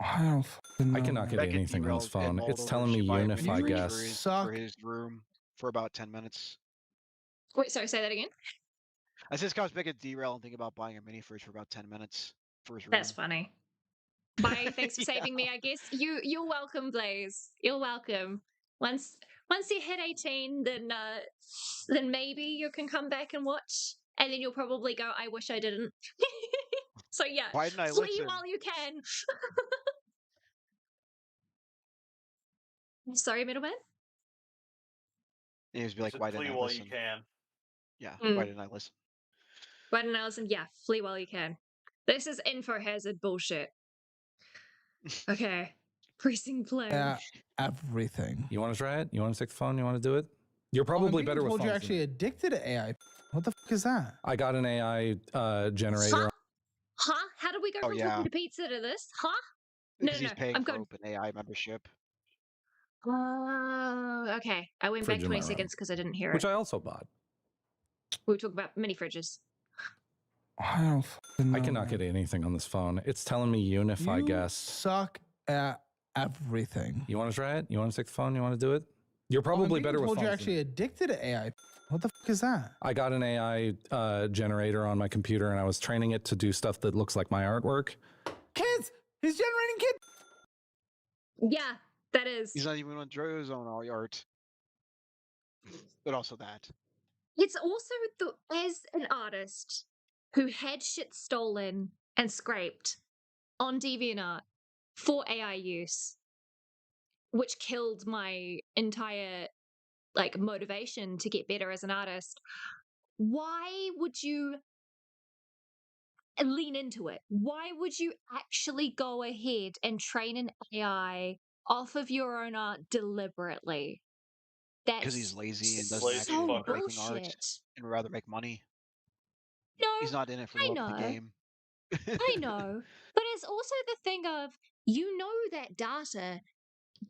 I don't fucking know. I cannot get Becca anything on this derailed phone. Ed It's Mulder. telling me She bought a mini unify fridge guests. for his room for about 10 minutes. Wait, sorry, say that again. I said, "Scott, Becca derail and think about buying a mini fridge for about 10 minutes for his room." That's funny. Bye. Thanks for Yeah. saving me. I guess you're welcome, Blaze. You're welcome. Once you hit 18, then maybe you can come back and watch, and then you'll probably go, "I wish I didn't." So yeah, Why didn't I flee listen? while you can. Sorry, middleman. And he was be like, "Why Flee didn't I while listen?" you can. Yeah, Mm. why didn't I listen? Why didn't I listen? Yeah, flee while you can. This is info hazard bullshit. Okay, pressing play. Yeah, everything. You want to try it? You want to take the phone? You want to do it? You're probably better with told phones. you're actually addicted to AI. What the fuck is that? I got an AI generator. Huh? How did we go Oh, from yeah. cooking to pizza to this? Huh? Because No. he's paying I'm for going. open AI membership. Okay. I went Fridge back in my 20 room, seconds because I didn't hear which it. I also bought. We were talking about mini fridges. I don't fucking know. I cannot get anything on this phone. It's telling me unify You guests. suck at everything. You want to try it? You want to take the phone? You want to do it? You're probably better with told phones. you're actually addicted to AI. What the fuck is that? I got an AI generator on my computer, and I was training it to do stuff that looks like my artwork. Kids! He's generating kids! Yeah, that is. He's not even on Dro's own all art. But also that. It's also as an artist who had shit stolen and scraped on DeviantArt for AI use, which killed my entire motivation to get better as an artist. Why would you lean into it? Why would you actually go ahead and train an AI off of your own art deliberately? Because he's lazy and doesn't Lazy actually fucker. like making art bullshit. and would rather make money. No, He's not in it for I love of the know. game. I know. But it's also the thing of, that data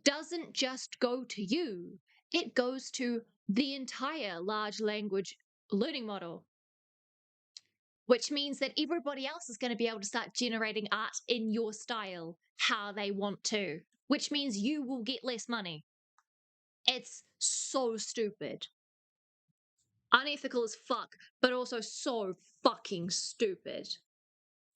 doesn't just go to you. It goes to the entire large language learning model, which means that everybody else is going to be able to start generating art in your style how they want to, which means you will get less money. It's so stupid. Unethical as fuck, but also so fucking stupid.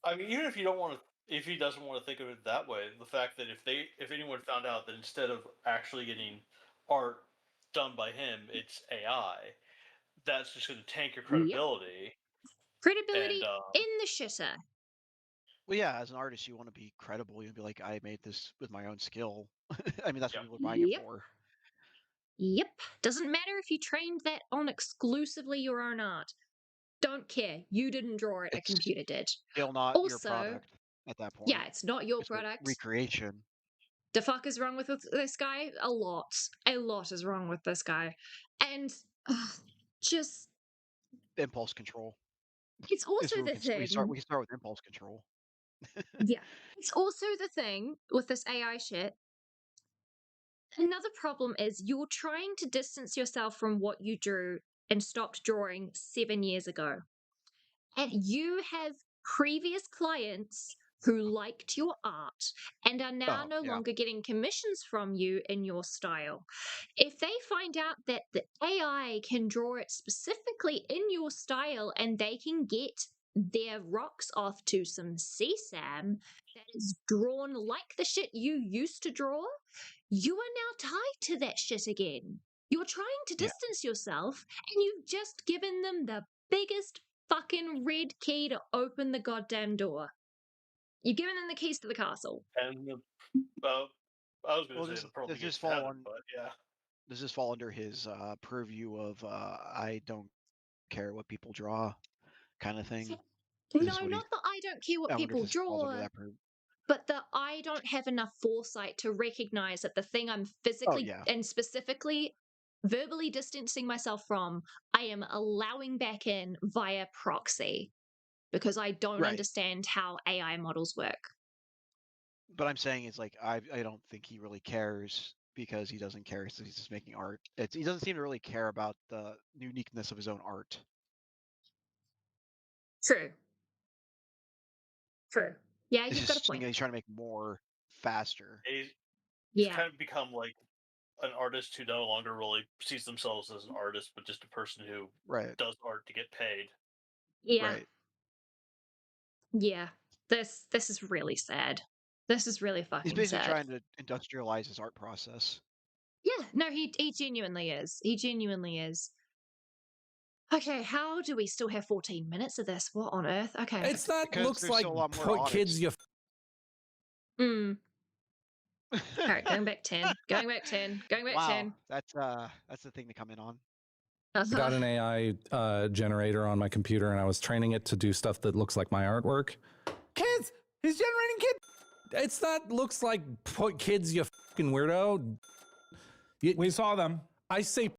I mean, even if he doesn't want to think of it that way, the fact that if anyone found out that instead of actually getting art done by him, it's AI, that's just going to tank your credibility. Credibility And, in the shitter. Well, yeah, as an artist, you want to be credible. You'd be like, I made this with my own skill. I mean, that's what people are buying it for. Yep. Doesn't matter if you trained that on exclusively your own art. Don't care. You didn't draw it. A computer did. Still not your product at that point. Yeah, it's not your product. Recreation. The fuck is wrong with this guy? A lot. A lot is wrong with this guy. And just... Impulse control. It's also the thing... We can start with impulse control. Yeah. It's also the thing with this AI shit. Another problem is you're trying to distance yourself from what you drew and stopped drawing 7 years ago. And you have previous clients who liked your art and are now no longer getting commissions from you in your style. If they find out that the AI can draw it specifically in your style and they can get their rocks off to some CSAM that is drawn like the shit you used to draw, you are now tied to that shit again. You're trying to Yeah. distance yourself, and you've just given them the biggest fucking red key to open the goddamn door. You've given them the keys to the castle. And I was going Well, to say the pearl does begins this to fall heaven, on? but yeah. Does this fall under his purview of I don't care what people draw kind of thing? No, not that I don't care what I wonder if people this falls under draw, that purview. but that I don't have enough foresight to recognize that the thing I'm physically and specifically verbally distancing myself from, I am allowing back in via proxy because I don't understand how AI models work. But I'm saying it's like I don't think he really cares because he doesn't care. So he's just making art. He doesn't seem to really care about the uniqueness of his own art. True. Yeah, It's you've got a just point. he's trying to make more faster. He's kind of become like an artist who no longer really sees themselves as an artist, but just a person who does art to get paid. Yeah. Yeah. This is really sad. This is really fucking He's basically sad. trying to industrialize his art process. Yeah, no, he genuinely is. He genuinely is. Okay, how do we still have 14 minutes of this? What on earth? Okay. It's not looks like put kids you. All right, going back 10. Going back 10. Going back 10. That's the thing to come in on. I got an AI generator on my computer, and I was training it to do stuff that looks like my artwork. Kids, he's generating kids. It's not looks like put kids, you fucking weirdo. We saw them. I say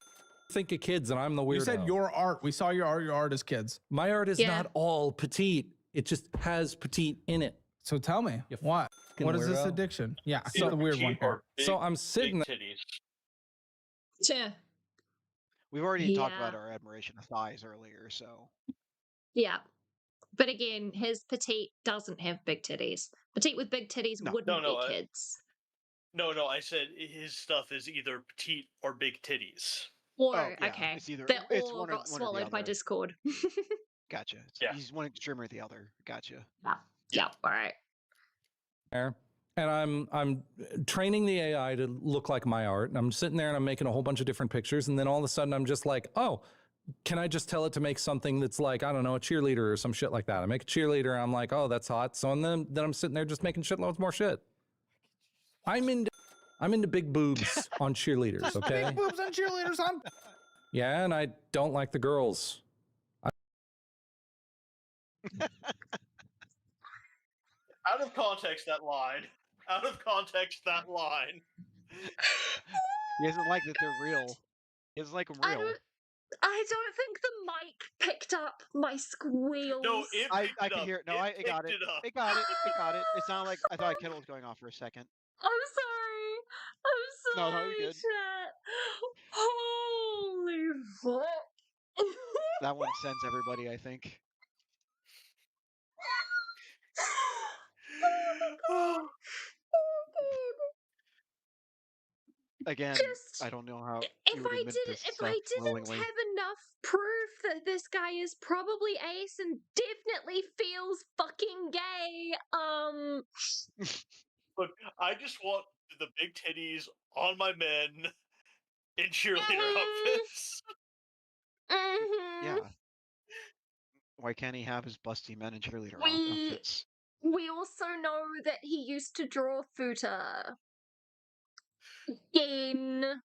think of kids, and I'm the weirdo. You said your art. We saw your art. Your art is kids. My art is not all petite. It just has petite in it. So tell me, what? What is this addiction? Yeah, I saw the weird one here. So I'm sitting there. Yeah. We've already talked about our admiration of thighs earlier, so. Yeah. But again, his petite doesn't have big titties. Petite with big titties wouldn't be kids. No, I said his stuff is either petite or big titties. Or, okay, that all got swallowed by Discord. Gotcha. He's one extreme or the other. Gotcha. Yeah. All right. And I'm training the AI to look like my art. And I'm sitting there and I'm making a whole bunch of different pictures. And then all of a sudden I'm just like, oh, can I just tell it to make something that's like, I don't know, a cheerleader or some shit like that. I make a cheerleader and I'm like, oh, that's hot. So and then I'm sitting there just making shitloads more shit. I'm into big boobs on cheerleaders, okay? Big boobs on cheerleaders, son. Yeah, and I don't like the girls. Out of context, that line. Out of context, that line. He doesn't like that they're real. He doesn't like them real. I don't think the mic picked up my squeals. No, it I can hear it. No, it got it. It got it. It got it. It sounded like I thought a kettle was going off for a second. I'm sorry. No, you're good. Chat. Holy fuck. That one sends everybody, I think. Oh, Again, I don't know how you would admit this if stuff I didn't willingly. have enough proof that this guy is probably ace and definitely feels fucking gay, Look, I just want the big titties on my men in cheerleader outfits. Yeah. Why can't he have his busty men in cheerleader outfits? We also know that he used to draw futa. Again.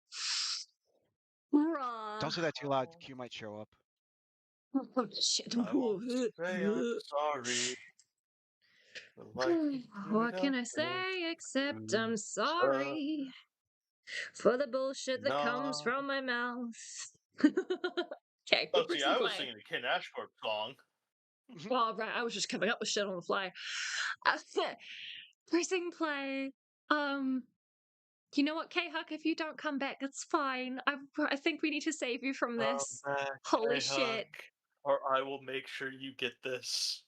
Ah. Don't say that too loud. Q might show up. Oh, shit. I won't say I'm sorry. What can I say except I'm sorry for the bullshit that comes from my mouth? Okay. Oh, see, I was singing a Ken Ashford song. Oh, right. I was just coming up with shit on the fly. Pressing play. You know what, K-Huck? If you don't come back, it's fine. I think we need to save you from this. Holy shit. Or I will make sure you get this.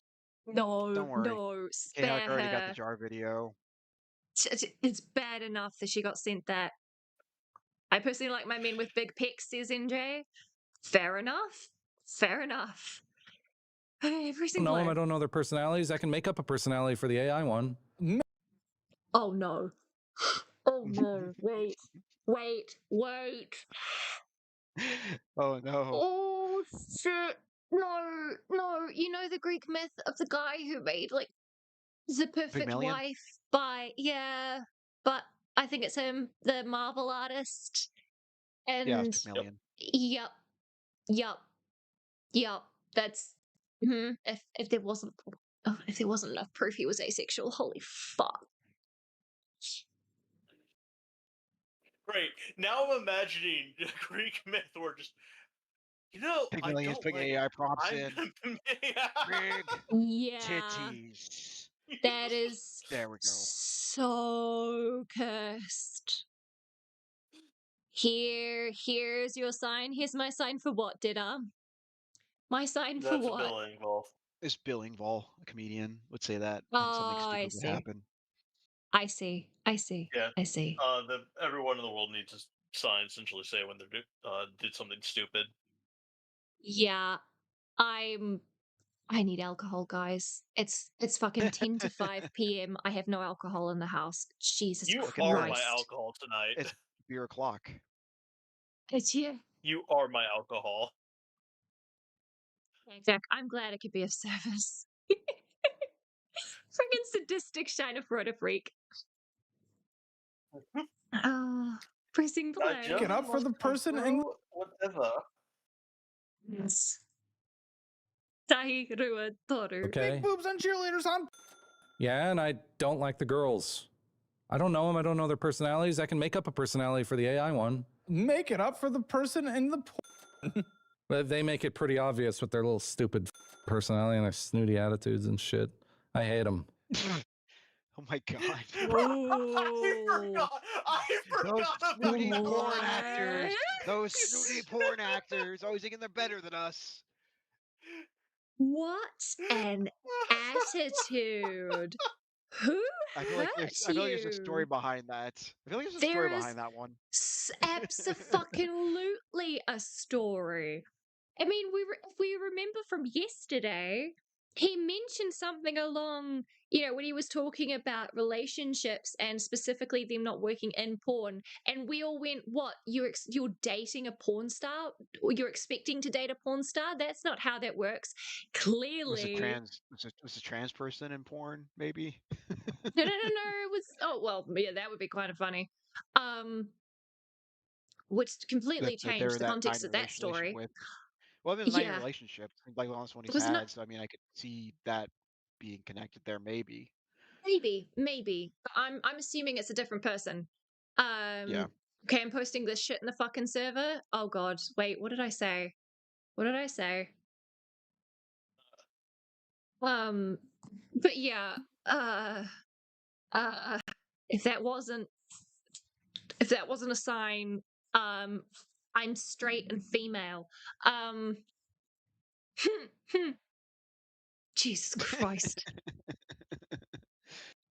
No, Don't worry. no, spare K-Huck already got the her. jar video. It's bad enough that she got sent that. I personally like my men with big pecs, says NJ. Fair enough. Fair enough. Okay, pressing play. I don't know their personalities. I can make up a personality for the AI one. Oh no. Oh no, wait. Oh no. Oh shit. No. You know the Greek myth of the guy who made like the perfect Pygmalion? wife but I think it's him, the Marvel artist. Yeah, And Pygmalion. yep. That's if there wasn't enough proof he was asexual, holy fuck. Great. Now I'm imagining the Greek myth where just, I Pygmalion's don't putting like. AI prompts I'm in. yeah. Big Yeah. titties. That is There we go. so cursed. Here's your sign. Here's my sign for what, Dinner? My sign for That's a what? billing involved. This Bill Engvall, a comedian, would say that when something Oh, I stupid would see. happen. I see. Yeah. I see. Everyone in the world needs a sign essentially say when they did something stupid. Yeah. I need alcohol, guys. It's fucking 10 to 5 p.m. I have no alcohol in the house. Jesus You Look at are that. my Christ. alcohol tonight. It's beer o'clock. It's you. You are my alcohol. Hey, Jack, I'm glad I could be of service. Friggin' sadistic Shiner Freuda freak. Oh, pressing play. Get up for the person and whatever. Yes. Tahi Rua Toru. Okay. big boobs on cheerleaders on. Yeah, and I don't like the girls. I don't know them. I don't know their personalities. I can make up a personality for the AI one. Make it up for the person in the But they make it pretty obvious with their little stupid personality and their snooty attitudes and shit. I hate them. Oh my god. I Those forgot snooty about porn What? actors. Those snooty porn actors always thinking they're better than us. What an attitude. Who I feel hurt like there's a story you? behind that. I feel like there's a There story is behind that one. abso-fucking-lutely a story. I mean, if we remember from yesterday, he mentioned something along, when he was talking about relationships and specifically them not working in porn, and we all went, "What? You're dating a porn star? Or you're expecting to date a porn star? That's not how that works." Clearly, Was a trans person in porn, maybe? no. It was yeah, that would be kind of funny. Which completely That they changed were the that context of that relationship story. with. Well, they're not in a Yeah, relationship. Seems like the last one it he's was not. had, so I mean I could see that being connected there maybe. Maybe. But I'm assuming it's a different person. Yeah. Okay, I'm posting this shit in the fucking server. Oh god, wait, what did I say? But yeah, uh, if that wasn't a sign, I'm straight and female. Jesus Christ.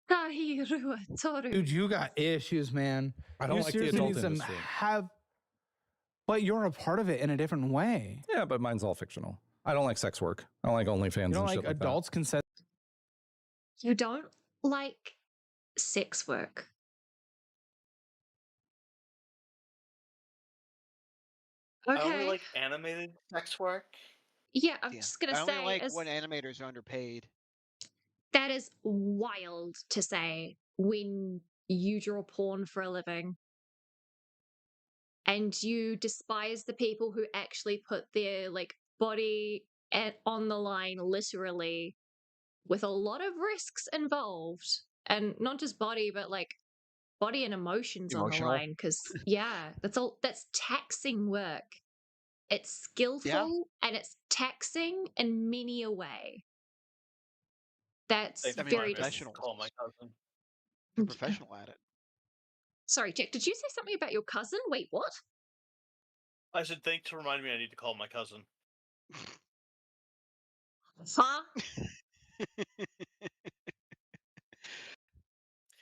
Dude, you got issues, man. I don't You like the seriously adult need some industry. but you're a part of it in a different way. Yeah, but mine's all fictional. I don't like sex work. I don't like OnlyFans You and don't shit like like adults consent. You don't like sex work. I only Okay. like animated sex work. Yeah, I'm Yeah. just gonna I only say like when animators are underpaid. that is wild to say when you draw porn for a living and you despise the people who actually put their body on the line literally with a lot of risks involved, and not just body but body and emotions on the Emotional. line, because that's taxing work. It's Yeah. skillful and it's taxing in many a way. That's Thanks I for mean, very reminding me. I need to professionals. call my cousin. They're professional at it. Sorry, Jack, did you say something about your cousin? Wait, what? I said thanks for reminding me. I need to call my cousin. Huh?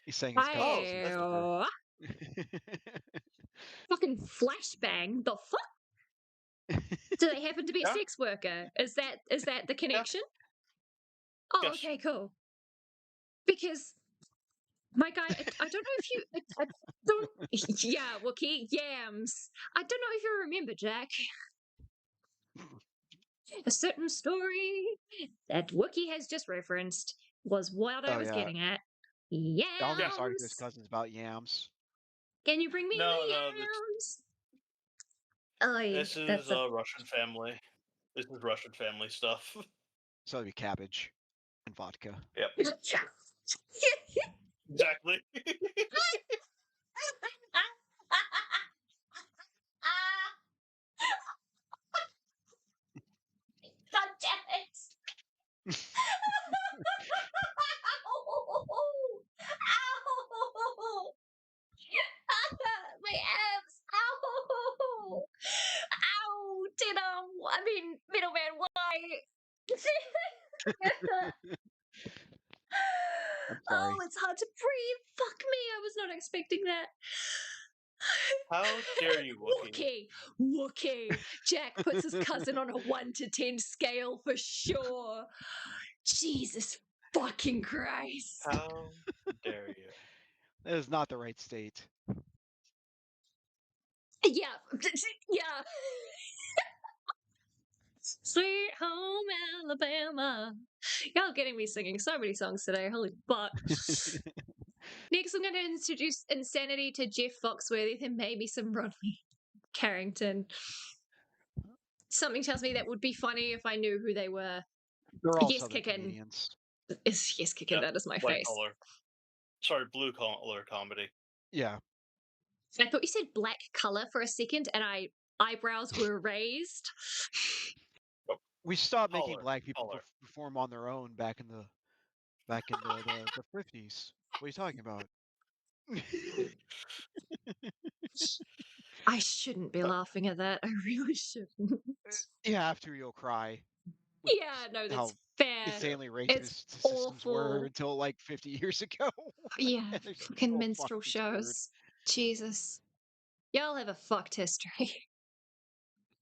He's saying his cousin's Oh, sister. Fucking flashbang. The fuck? Do they happen to be a Yeah. sex worker? Is that the connection? Oh, Yes. okay, cool. Because my guy, I don't know if you. Don't, yeah, Wookie, yams. I don't know if you remember, Jack. A certain story that Wookie has just referenced was what I Oh was yeah. getting at. Donald's talking to his Yams. cousins about yams. Can you bring me No, the no, yams? Oh, this is that's a Russian family. This is Russian family stuff. So it'd be cabbage and vodka. Yep, exactly. God damn it! Ow! My abs! Ow! Ow! I mean, middleman, why? I'm sorry. Oh, it's hard to breathe. Fuck me, I was not expecting that. How dare you, Wookie? Wookie. Jack puts his cousin on a 1 to 10 scale for sure. Jesus fucking Christ. How dare you? That is not the right state. Yeah. Yeah. Sweet home Alabama. Y'all getting me singing so many songs today. Holy fuck. Next, I'm going to introduce Insanity to Jeff Foxworthy, then maybe some Rodney Carrington. Something tells me that would be funny if I knew who they were. They're all Yes, Southern Kickin. comedians. Yes, Kickin, Yep, that is my white face. collar. Sorry, blue collar comedy. Yeah. I thought you said black color for a second, and eyebrows were raised. We stopped making Collar, black people collar. perform on their own back in the 50s. What are you talking about? I shouldn't be laughing at that. I really shouldn't. You have to, you'll cry. With Yeah, no, that's how fair. insanely racist It's the systems were awful. until like 50 years ago. Yeah, And they're fucking still minstrel fucking screwed. shows. Jesus. Y'all have a fucked history.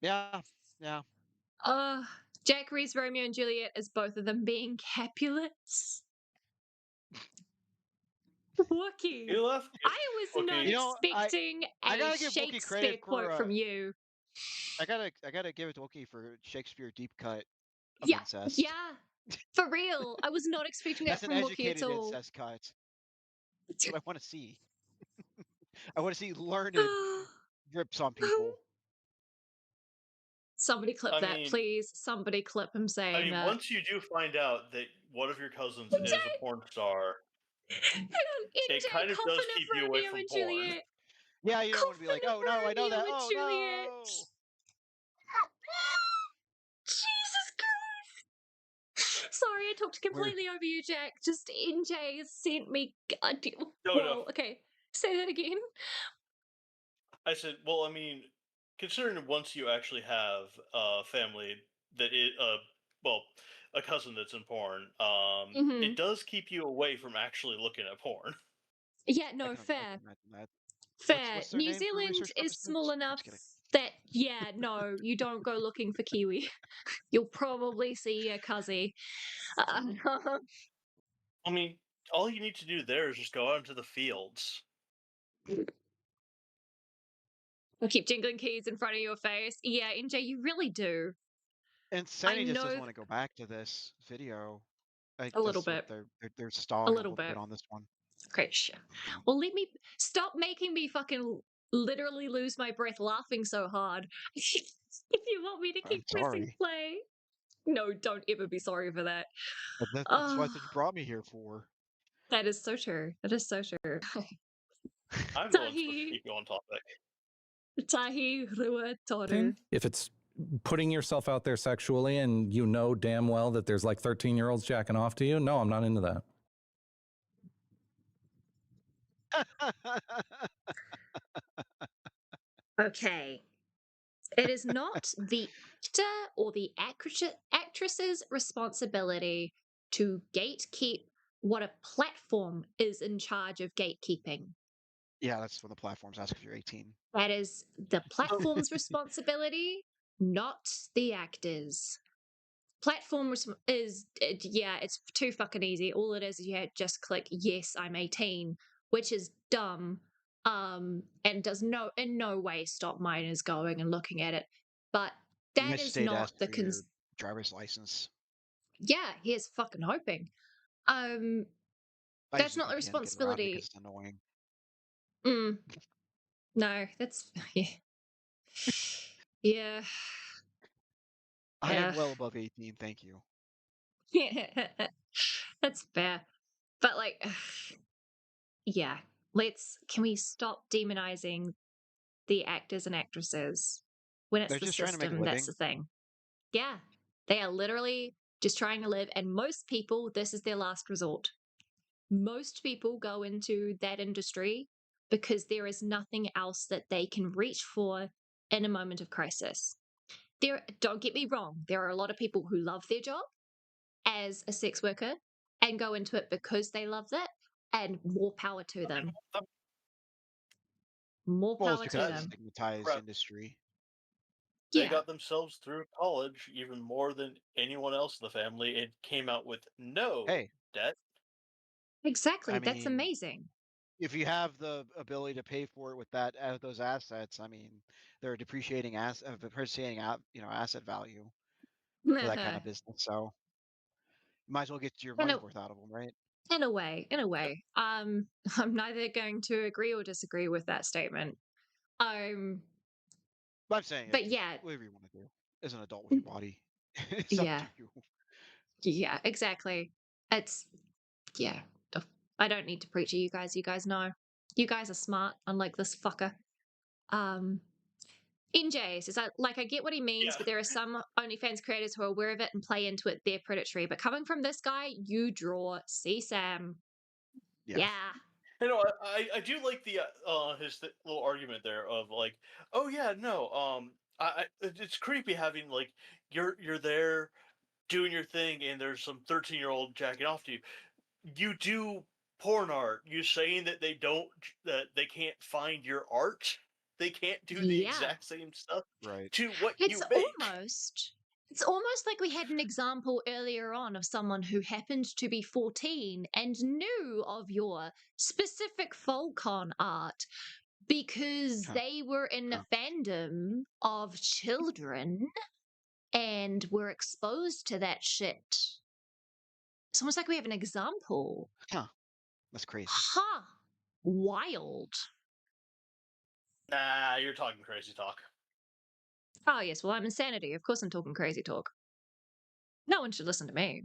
Yeah, yeah. Jack reads Romeo and Juliet as both of them being Capulets. Wookie. You left. I was not Wookie. You know, expecting I a gotta give Wookie Shakespeare credit quote for from you. I gotta give it to Wookie for Shakespeare deep cut of Yeah, incest. yeah, for real. I was not expecting that That's an from Wookie at educated all. incest cut. That's what I want to see. I want to see learned rips on people. Somebody clip that, mean, please. Somebody clip him saying that. once you do find out that one of your cousins is a porn star, it kind of does keep you away from porn. Juliet. Yeah, you don't want to be like, oh no, I know that. Oh Juliet. no. Jesus Christ. Sorry, I talked completely over you, Jack. Just NJ has sent me. No. Okay. Say that again. I said, well, considering once you actually have a family that is, a cousin that's in porn, it does keep you away from actually looking at porn. Yeah, I no, can fair. imagine that. Fair. What's their New name for Zealand research is purposes? small I'm enough just that, yeah, no, you don't go looking for Kiwi. You'll probably see a Cuzzy. All you need to do there is just go out into the fields. I'll keep jingling keys in front of your face. Yeah, NJ, you really do. And Sandy just know doesn't want to go back to this video. A little bit. They're stalling A little bit on this one. Okay, sure. Well, let me stop making me fucking literally lose my breath laughing so hard. If you want me to I'm keep pressing sorry. play. No, don't ever be sorry for that. But that's what you brought me here for. That is so true. That is so true. I'm the one supposed to keep you on topic. Tahi Rua Toru. If it's putting yourself out there sexually and you know damn well that there's like 13-year-olds jacking off to you, no, I'm not into that. Okay. It is not the actor or the actress's responsibility to gatekeep what a platform is in charge of gatekeeping. Yeah, that's when the platforms ask if you're 18. That is the platform's responsibility, not the actors. Platform is, it's too fucking easy. All it is you just click, yes, I'm 18, which is dumb. and does in no way stop minors going and looking at it. But You that might is state not ask the for your driver's license. Yeah, he is fucking hoping. I That's use a not the VPN to get around it because responsibility. it's annoying. No, that's yeah. Yeah. I am Yeah. well above 18, thank you. Yeah. That's fair. But like yeah, can we stop demonizing the actors and actresses when it's They're the just trying to make a system that's living. the thing? Yeah. They are literally just trying to live, and most people, this is their last resort. Most people go into that industry because there is nothing else that they can reach for in a moment of crisis. Don't get me wrong, there are a lot of people who love their job as a sex worker and go into it because they love it, and more power to them. More Well, it's power because to it's a them. stigmatized Crap. industry. They Yeah, got themselves through college even more than anyone else in the family and came out with no Hey, debt. exactly. I That's mean, amazing. if you have the ability to pay for it with those assets, I mean, they're a depreciating asset value for that kind of business. So you might as well get your in money's a worth out of them, right? in a way, in a way. I'm neither going to agree or disagree with that statement. Um, But I'm saying but yeah, whatever you want to do as an adult with your body, it's up yeah, to you. yeah, exactly. It's yeah. I don't need to preach to you guys. You guys know. You guys are smart, unlike this fucker. Um, NJ says, I get what he means, Yeah. but there are some OnlyFans creators who are aware of it and play into it. They're predatory. But coming from this guy, you draw CSAM. Yeah. Yeah. You know, I do like the his little argument there of like, oh yeah, no, it's creepy having like you're there doing your thing and there's some 13-year-old jacking off to you. You do porn art. You saying that that they can't find your art. They can't do the Yeah. exact same stuff Right. to what It's you make. almost like we had an example earlier on of someone who happened to be 14 and knew of your specific Falcon art because Huh. they were in the Huh. fandom of children and were exposed to that shit. It's almost like we have an example. Huh. That's crazy. Huh. Wild. Nah, you're talking crazy talk. Oh, yes. Well, I'm insanity. Of course, I'm talking crazy talk. No one should listen to me.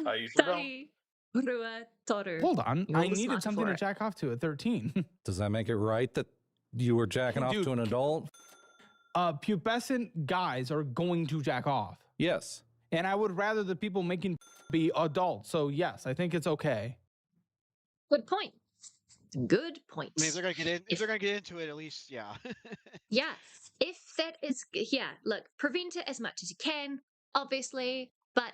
I usually don't. Tai Rua Toru. Hold on. You're I all the needed smarter something for to it. jack off to at 13. Does that make it right that you were jacking off Dude. to an adult? Pubescent guys are going to jack off. Yes. And I would rather the people making be adults. So yes, I think it's okay. Good point. Good point. I mean, if they're gonna get into it, at least, yeah. Yeah. If that is, yeah, look, prevent it as much as you can, obviously, but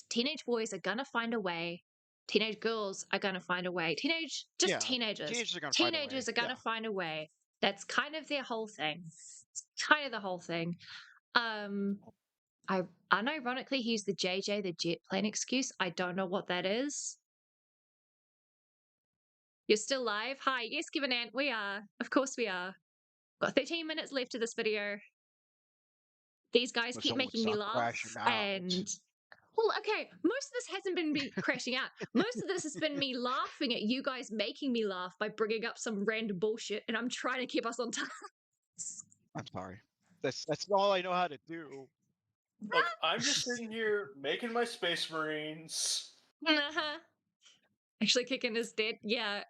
teenage boys are gonna find a way. Teenage girls are gonna find a way. Teenagers. Teenagers are gonna find a way. Teenagers are gonna find a way. That's kind of their whole thing. It's kind of the whole thing. I unironically he used the JJ, the jet plane excuse. I don't know what that is. You're still live? Hi, yes, Given Ant, we are. Of course we are. Got 13 minutes left of this video. These guys But keep someone would making me stop laugh, crashing out. and well, okay, most of this hasn't been me crashing out. Most of this has been me laughing at you guys making me laugh by bringing up some random bullshit, and I'm trying to keep us on task. I'm sorry. That's all I know how to do. Look, I'm just sitting here making my Space Marines. Uh-huh. Actually, Kickin is dead. Yeah.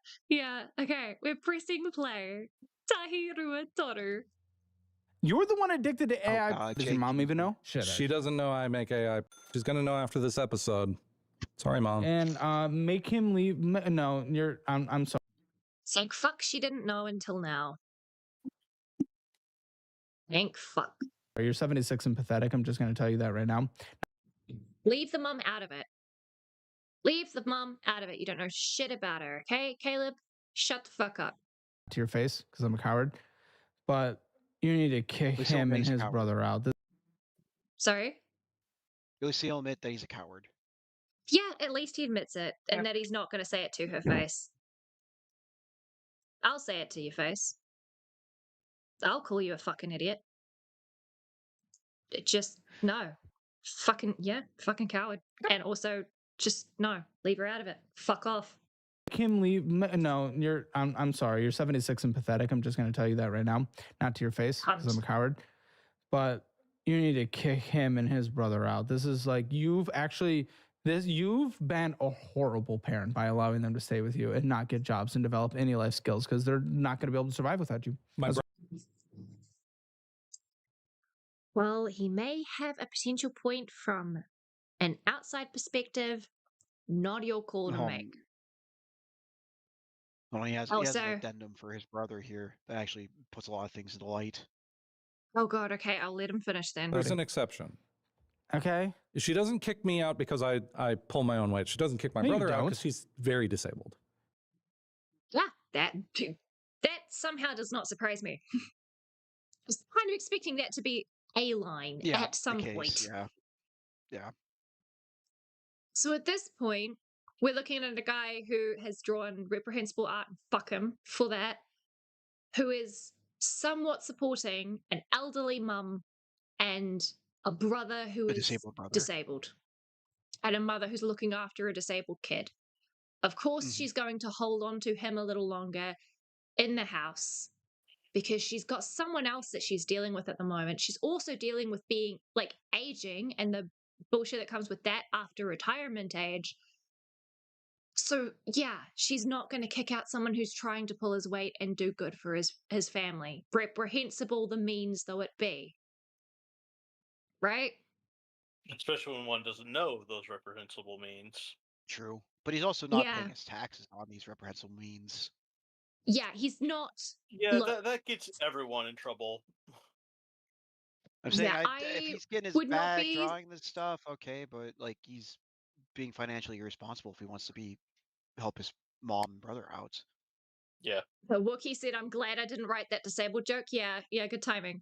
Okay, we're pressing play. Tahirua Toru. You're the one addicted to AI. God, Does your Jake, mom even know? She doesn't know I make AI. She's gonna know after this episode. Sorry, Mom. And make him leave. No, I'm sorry. Thank fuck she didn't know until now. Thank fuck. You're 76 and pathetic. I'm just going to tell you that right now. Leave the mum out of it. Leave the mum out of it. You don't know shit about her, okay? Caleb, shut the fuck up. To your face, because I'm a coward. But you need to kick Least he'll him admit and he's a his coward. brother out. Sorry? At least he'll admit that he's a coward. Yeah, at least he admits it, and that he's not going to say it to her face. I'll say it to your face. I'll call you a fucking idiot. Just no. Fucking coward. And also just no, leave her out of it. Fuck off. Kim, leave. No, you're. I'm sorry. You're 76 and pathetic. I'm just going to tell you that right now, not to your face, because I'm a coward. But you need to kick him and his brother out. This is like you've been a horrible parent by allowing them to stay with you and not get jobs and develop any life skills because they're not going to be able to survive without you. Well, he may have a potential point from an outside perspective. Not your call to make. Well, he has Oh, an so addendum for his brother here that actually puts a lot of things into light. oh god, okay, I'll let him finish then. There's an exception. Okay. She doesn't kick me out because I pull my own weight. She doesn't kick my No, you brother out don't. because he's very disabled. Yeah, that somehow does not surprise me. I was kind of expecting that to be a line at some point. Yeah. So at this point, we're looking at a guy who has drawn reprehensible art, fuck him for that, who is somewhat supporting an elderly mum and a brother who is disabled brother. disabled, and a mother who's looking after a disabled kid. Of course, she's going to hold on to him a little longer in the house because she's got someone else that she's dealing with at the moment. She's also dealing with being like aging and the bullshit that comes with that after retirement age. So yeah, she's not going to kick out someone who's trying to pull his weight and do good for his family, reprehensible the means though it be. Right? Especially when one doesn't know those reprehensible means. True. But he's also not paying his taxes on these reprehensible means. Yeah, he's not. Yeah, that gets everyone in trouble. I'm saying if he's getting his bag drawing this stuff, okay, but like he's being financially irresponsible if he wants to help his mom and brother out. Yeah. The Wookiee said, I'm glad I didn't write that disabled joke. Yeah, good timing.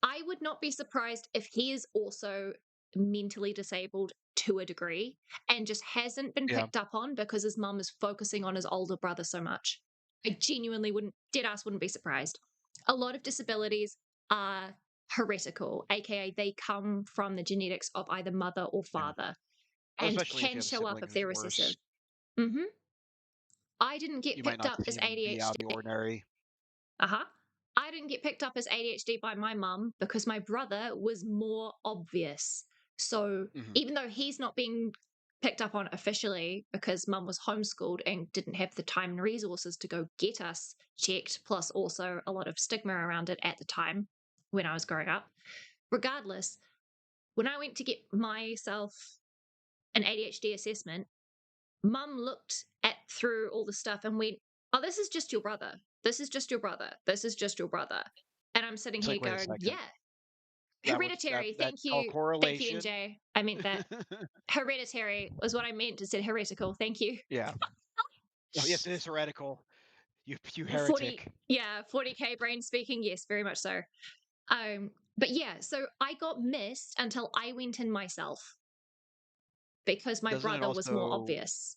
I would not be surprised if he is also mentally disabled to a degree and just hasn't been picked up on because his mum is focusing on his older brother so much. I genuinely wouldn't be surprised. A lot of disabilities are heretical, aka they come from the genetics of either mother or father, and can show up if they're recessive. Mm-hmm. I didn't get picked up as ADHD. Out of the ordinary. I didn't get picked up as ADHD by my mum because my brother was more obvious. So even though he's not being picked up on officially because mum was homeschooled and didn't have the time and resources to go get us checked, plus also a lot of stigma around it at the time when I was growing up. Regardless, when I went to get myself an ADHD assessment, mum looked through all the stuff and went, oh, this is just your brother. This is just your brother. This is just your brother. And I'm sitting here going, yeah. Hereditary. Thank you. Thank you, NJ. I meant that. Hereditary was what I meant to say. Heretical. Thank you. Yeah. Oh, yes, it is heretical. You heretic. 40K brain speaking. Yes, very much so. But yeah, so I got missed until I went in myself because my brother was more obvious.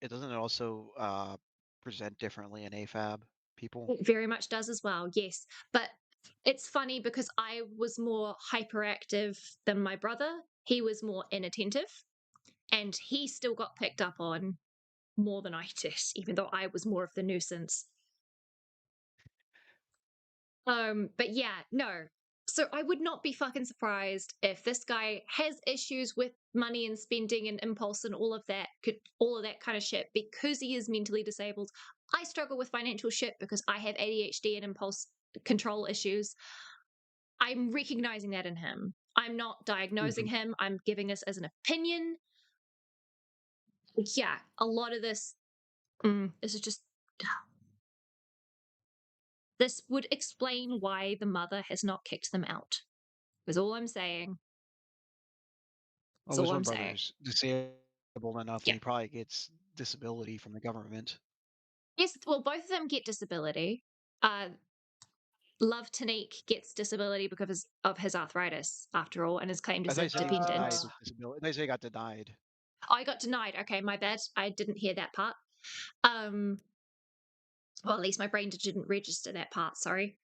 Doesn't it also present differently in AFAB people? It very much does as well, yes. But it's funny because I was more hyperactive than my brother. He was more inattentive, and he still got picked up on more than I did, even though I was more of the nuisance. But yeah, no. So I would not be fucking surprised if this guy has issues with money and spending and impulse and all of that kind of shit because he is mentally disabled. I struggle with financial shit because I have ADHD and impulse control issues. I'm recognizing that in him. I'm not diagnosing him. I'm giving this as an opinion. Yeah, a lot of this is just... This would explain why the mother has not kicked them out. Is all I'm saying. That's all I'm saying. Brother's disabled enough, and he probably gets disability from the government. Yes, well, both of them get disability. Love Tonique gets disability because of his arthritis, after all, and is claimed as a dependent. They say he got denied. I got denied. Okay, my bad. I didn't hear that part. Well, at least my brain didn't register that part, sorry.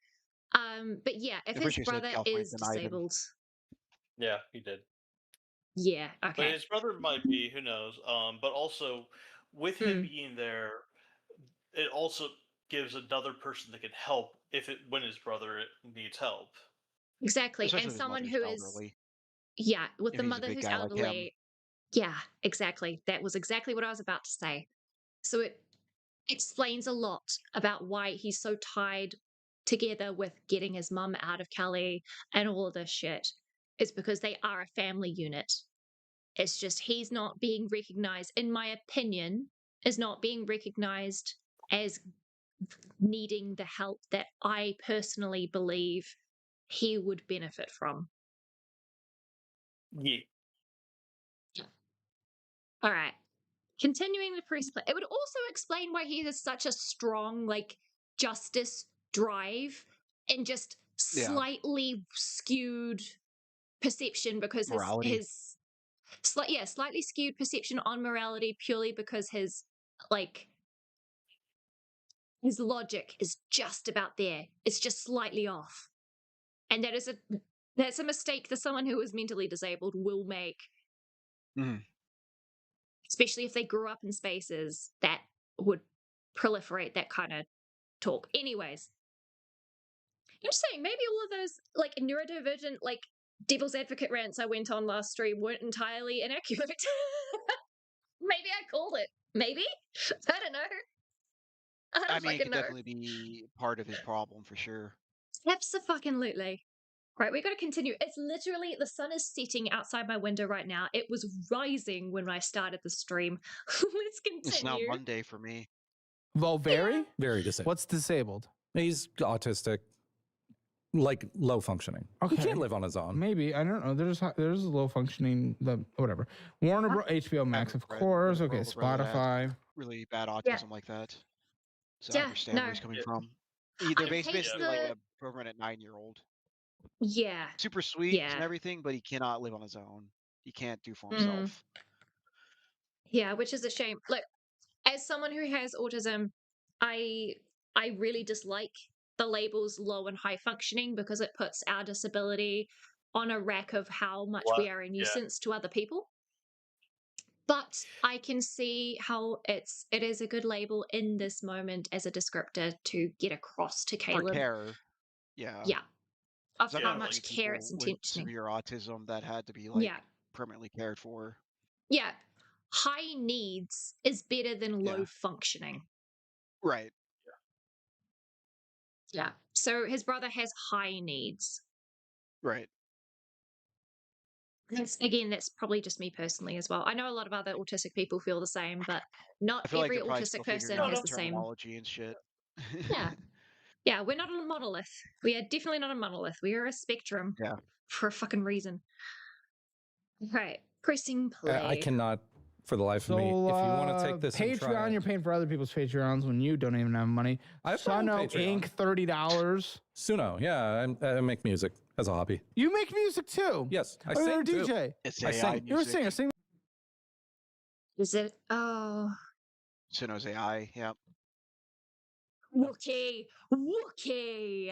But yeah, if I'm pretty his sure he said brother California is denied him. disabled, Yeah, he did. yeah, But okay. his brother might be, who knows? But also, with him being there, it also gives another person that can help when his brother needs help. Exactly, Especially and if his someone mother's who is, elderly. yeah, with If the he's a mother big who's guy like him. elderly. Yeah, exactly. That was exactly what I was about to say. So it explains a lot about why he's so tied together with getting his mum out of Cali and all of this shit. It's because they are a family unit. It's just he's not being recognized, in my opinion, is not being recognized as needing the help that I personally believe he would benefit from. Yeah. All right. Continuing the press play, it would also explain why he has such a strong, like, justice drive and just slightly skewed perception because Morality. slightly skewed perception on morality purely because his logic is just about there. It's just slightly off. And that's a mistake that someone who is mentally disabled will make. Mhm. Especially if they grew up in spaces that would proliferate that kind of talk. Anyways, I'm just saying, maybe all of those like neurodivergent, like devil's advocate rants I went on last stream weren't entirely inaccurate. Maybe I called it. Maybe? I don't know. I don't I mean, it fucking could know. definitely be part of his problem for sure. Abso-fucking-lutely. Right, we got to continue. It's literally, the sun is setting outside my window right now. It was rising when I started the stream. Let's continue. It's now Monday for me. Well, very? Very disabled. What's disabled? He's autistic, like low functioning. He Okay. can't live on his own. Maybe. I don't know. There's low functioning, whatever. Warner Bros. HBO Max, of course. Okay, Spotify. Really bad autism like that. So I Yeah, understand no. where he's coming from. I They're hate basically like the- a permanent 9-year-old. Yeah. Super sweet Yeah. and everything, but he cannot live on his own. He can't do for Mm. himself. Yeah, which is a shame. Look, as someone who has autism, I really dislike the labels low and high functioning because it puts our disability on a rack of how much we are a nuisance to other people. But I can see how it is a good label in this moment as a descriptor to get across to Caleb. For care. Yeah. Yeah. Of I've how known much people care it's with intentioning. severe autism that had to be like Yeah. permanently cared for. Yeah. High needs is better than low functioning. Right. Yeah. So his brother has high needs. Right. That's probably just me personally as well. I know a lot of other autistic people feel the same, but not I feel like every they're probably autistic still person figuring out has the the same. terminology and shit. Yeah. Yeah, we're not a monolith. We are definitely not a monolith. We are a spectrum. Yeah. For a fucking reason. Right. Pressing play. I cannot, for the life of me, if you want to take this and try Patreon, it. you're paying for other people's Patreons when you don't even have money. I have my own Suno Patreon. Inc. $30. Suno, yeah, I make music as a hobby. You make music too? Yes, I You're sing a too. DJ. It's I AI sing. music. You're a singer. Sing. Is it? Oh. Suno's AI, yeah. Wookie. Wookie.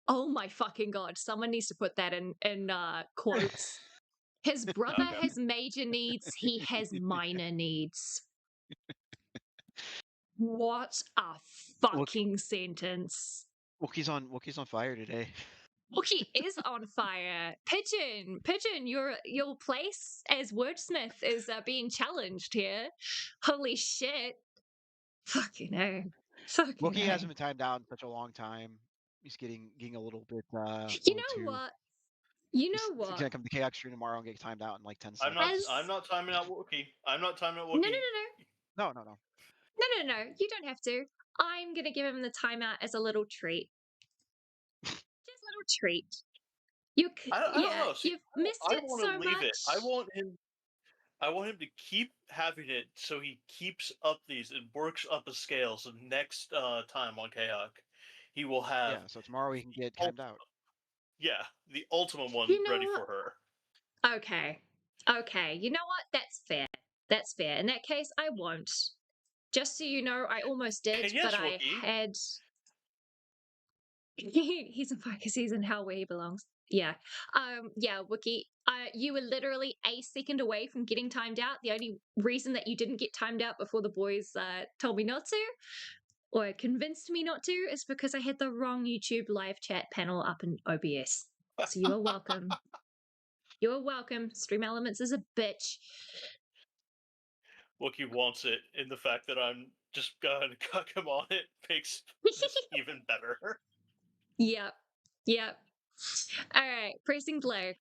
Oh my fucking god. Someone needs to put that in quotes. His brother has major needs. He has minor needs. What a fucking sentence. Wookie's on fire today. Wookie is on fire. Pigeon, your place as wordsmith is being challenged here. Holy shit. Fucking hell. Wookie hasn't been timed out in such a long time. He's getting a little bit You know what? He's gonna come to KX stream tomorrow and get timed out in like 10 seconds. I'm not timing out Wookie. I'm not timing out No, Wookie. no. No. You don't have to. I'm gonna give him the timeout as a little treat. Just a little treat. I don't know. See, You've missed I it want so to leave much. it. I want him to keep having it so he keeps up these and works up a scale. So next time on KHUK, he will have. Yeah, so tomorrow he can get timed out. Yeah, the ultimate one ready for her. Okay. You know what? That's fair. In that case, I won't. Just so you know, I almost did, And yes, but I Wookie. had. He's in focus. He's in hell where he belongs. Yeah. Yeah, Wookie. You were literally a second away from getting timed out. The only reason that you didn't get timed out before the boys told me not to, or convinced me not to, is because I had the wrong YouTube live chat panel up in OBS. So you are welcome. You're welcome. Stream Elements is a bitch. Wookie wants it, and the fact that I'm just gonna cuck him on it makes this even better. Yep. Yep. All right. Pressing play.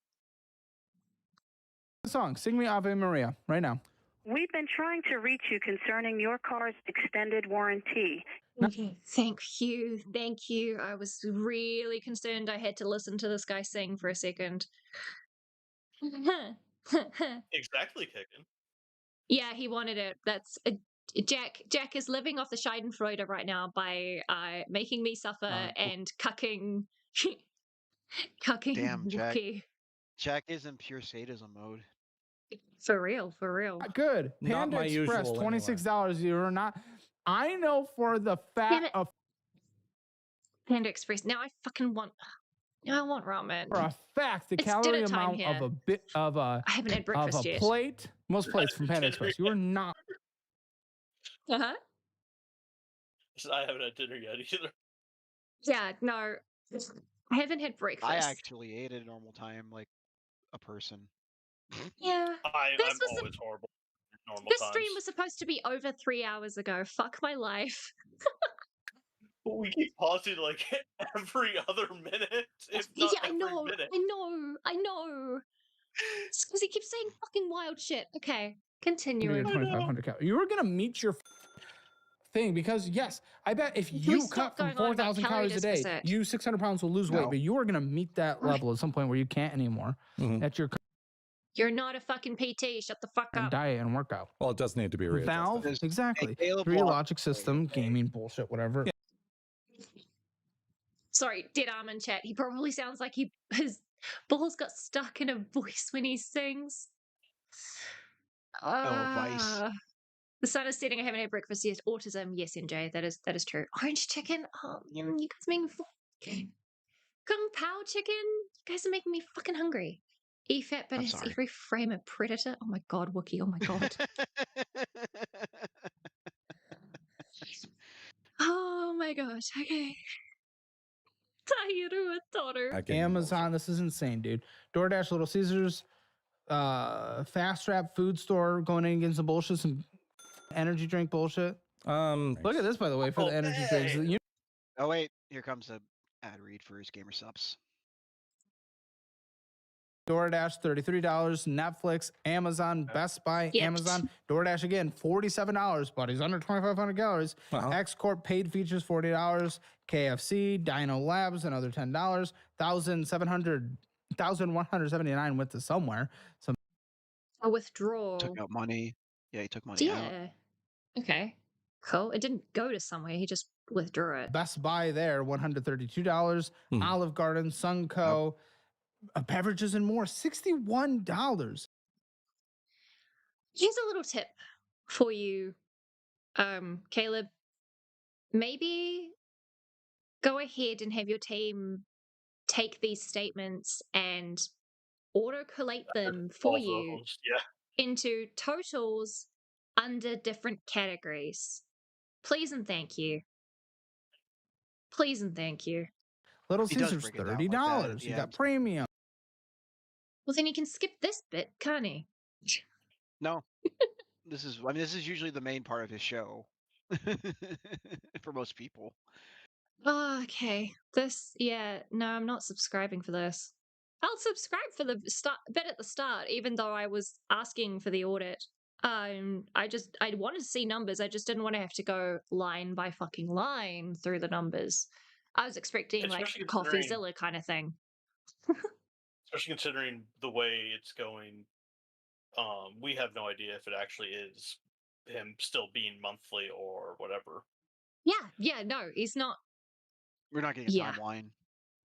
The song, Sing Me Ave Maria, right now. We've been trying to reach you concerning your car's extended warranty. Okay, thank you. Thank you. I was really concerned I had to listen to this guy sing for a second. Exactly, Kickin. Yeah, he wanted it. That's Jack is living off the Schadenfreude right now by making me suffer and cucking Damn, Jack. Wookie. Jack is in pure sadism mode. For real, for real. Good. Not Panda my Express, usual, $26. You're not. I know for the Damn fact it. of Panda Express. Now I fucking want. Now I want ramen. for a fact the It's calorie dinner time amount of here. a bit of a I haven't had of breakfast a yet. plate, most plates from Panda Dinner Express. You are not. Uh-huh. I haven't had dinner yet either. Yeah, no. I haven't had breakfast. I actually ate at a normal time, like a person. Yeah. I'm This was always horrible at normal This times. stream was supposed to be over 3 hours ago. Fuck my life. But we keep pausing like every other minute, if Yeah, not I every know. minute. I know. It's because he keeps saying fucking wild shit. Okay, You're continuing. 2,500 calories. You are gonna meet your thing because yes, I bet if Can we you stop cut from going on about 4,000 calorie calories a day, deficit? you 600 pounds will lose weight, No. but you are gonna meet that level at some point where you can't anymore. That's your You're not a fucking PT. Shut the fuck current up. diet and workout. Well, it does need to be readjusted. Valve, There's- exactly. Hey, Caleb 3 will- logic system, gaming bullshit, whatever. Sorry, dead arm in chat. He probably sounds like his balls got stuck in a voice when he sings. Vice. The sun is setting. I haven't had breakfast yet. Autism, yes, NJ, that is true. Orange chicken. You guys make me Kung Pao chicken. You guys are making me fucking hungry. E-fat, but I'm it's sorry. every frame a predator. Oh my god, Wookie. Oh my god. Oh my gosh. Okay. Tahiru daughter. Amazon, this is insane, dude. DoorDash, Little Caesars, Fast Trap food store going in against the bullshit, some energy drink bullshit. Look at this, by the way, for the energy drinks. You Oh wait, here comes a ad read for his gamer subs. DoorDash, $33, Netflix, Amazon, Best Buy, Yep. Amazon, DoorDash again, $47, buddies, under 2,500 calories. X Corp paid features, $40, KFC, Dino Labs, another $10, 1,179 went to somewhere. Some A withdrawal. Took out money. Yeah, he took money out. Yeah. Okay. Cool. It didn't go to somewhere. He just withdrew it. Best Buy there, $132, Olive Garden, Sunco, beverages and more, $61. Here's a little tip for you, Caleb. Maybe go ahead and have your team take these statements and auto-collate them for Both of you those, yeah. into totals under different categories. Please and thank you. Please and thank you. Little He does Caesars, break it down like $30. that at the You got end. premium. Well, then you can skip this bit, can't he? No. This is usually the main part of his show. For most people. Oh, okay. No, I'm not subscribing for this. I'll subscribe for the bit at the start, even though I was asking for the audit. I wanted to see numbers. I just didn't want to have to go line by fucking line through the numbers. I was expecting like Especially considering- CoffeeZilla kind of thing. Especially considering the way it's going, we have no idea if it actually is him still being monthly or whatever. Yeah, no, he's not. We're not getting a Yeah. timeline.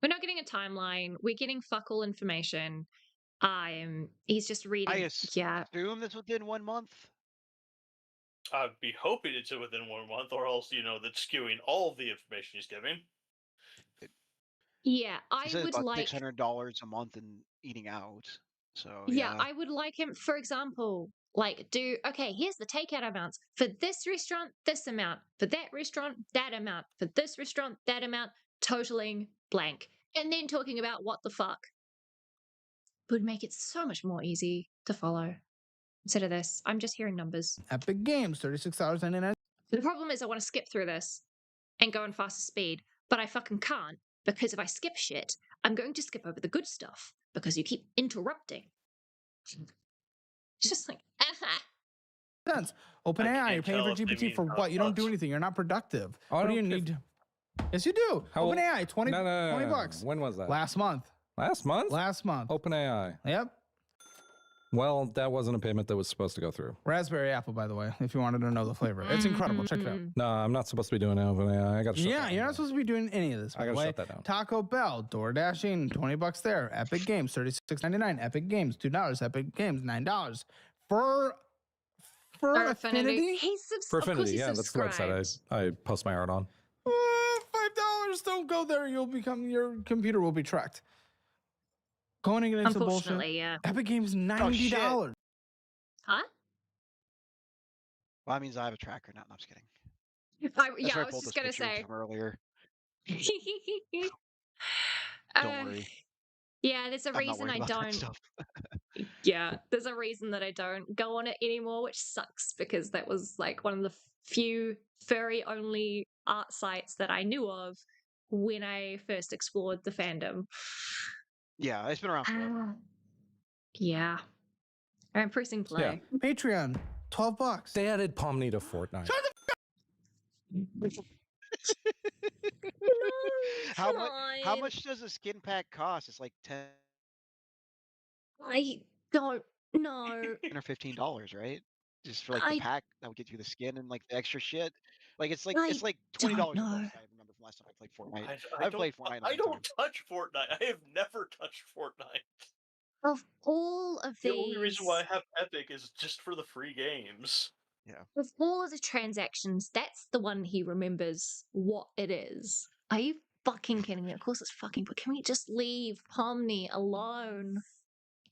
We're not getting a timeline. We're getting fuck all information. He's just reading. I assume that's within 1 month. I'd be hoping it's within 1 month, or else that's skewing all of the information he's giving. Yeah, He I says would about like. $600 a month in eating out. So Yeah, I would like him, for example, like okay, here's the takeout amounts. For this restaurant, this amount. For that restaurant, that amount. For this restaurant, that amount, totaling blank. And then talking about what the fuck would make it so much more easy to follow. Instead of this, I'm just hearing numbers. Epic Games, $36.99. The problem is I want to skip through this and go in faster speed, but I fucking can't, because if I skip shit, I'm going to skip over the good stuff because you keep interrupting. It's just like, Cents. OpenAI, you're can't paying for tell if they GPT mean for what? You don't do us. anything. You're not productive. Oh, I What do you don't need? Yes, you do. How old- OpenAI, 20 No. bucks. When was that? Last month. Last month? Last month. OpenAI. Yep. Well, that wasn't a payment that was supposed to go through. Raspberry apple, by the way, if you wanted to know the flavor. It's incredible. Check it out. No, I'm not supposed to be doing OpenAI. I got to shut that You're down. not supposed to be doing any of this. By I the gotta way. shut that down. Taco Bell, door dashing, 20 bucks there. Epic Games, $36.99. Epic Games, $2. Epic Games, $9. For Affinity? For Affinity, yeah, that's the website I post my art on. $5. Don't go there. Your computer will be tracked. Going against the bullshit. Unfortunately, yeah. Epic Games, $90. Huh? Well, that means I have a tracker now. No, I'm just kidding. Yeah, I I was pulled just this gonna picture say. from earlier. Uh, Don't worry. Yeah, there's a I'm not reason worried I about that don't. stuff. Yeah, there's a reason that I don't go on it anymore, which sucks because that was like one of the few furry only art sites that I knew of when I first explored the fandom. Yeah, it's been around forever. Yeah. I'm pressing play. Yeah. Patreon, 12 bucks. They added Pomni to Fortnite. How much does a skin pack cost? It's like 10 I don't know. or $15, right? Just for like the pack that would get you the skin and like the extra shit. Like it's like $20 a month. I remember from last time I played Fortnite. I've played Fortnite. I don't touch Fortnite. I have never touched Fortnite. Of all of The these, only reason why I have Epic is just for the free games. Yeah. of all of the transactions, that's the one he remembers what it is. Are you fucking kidding me? Of course it's fucking, but can we just leave Pomni alone?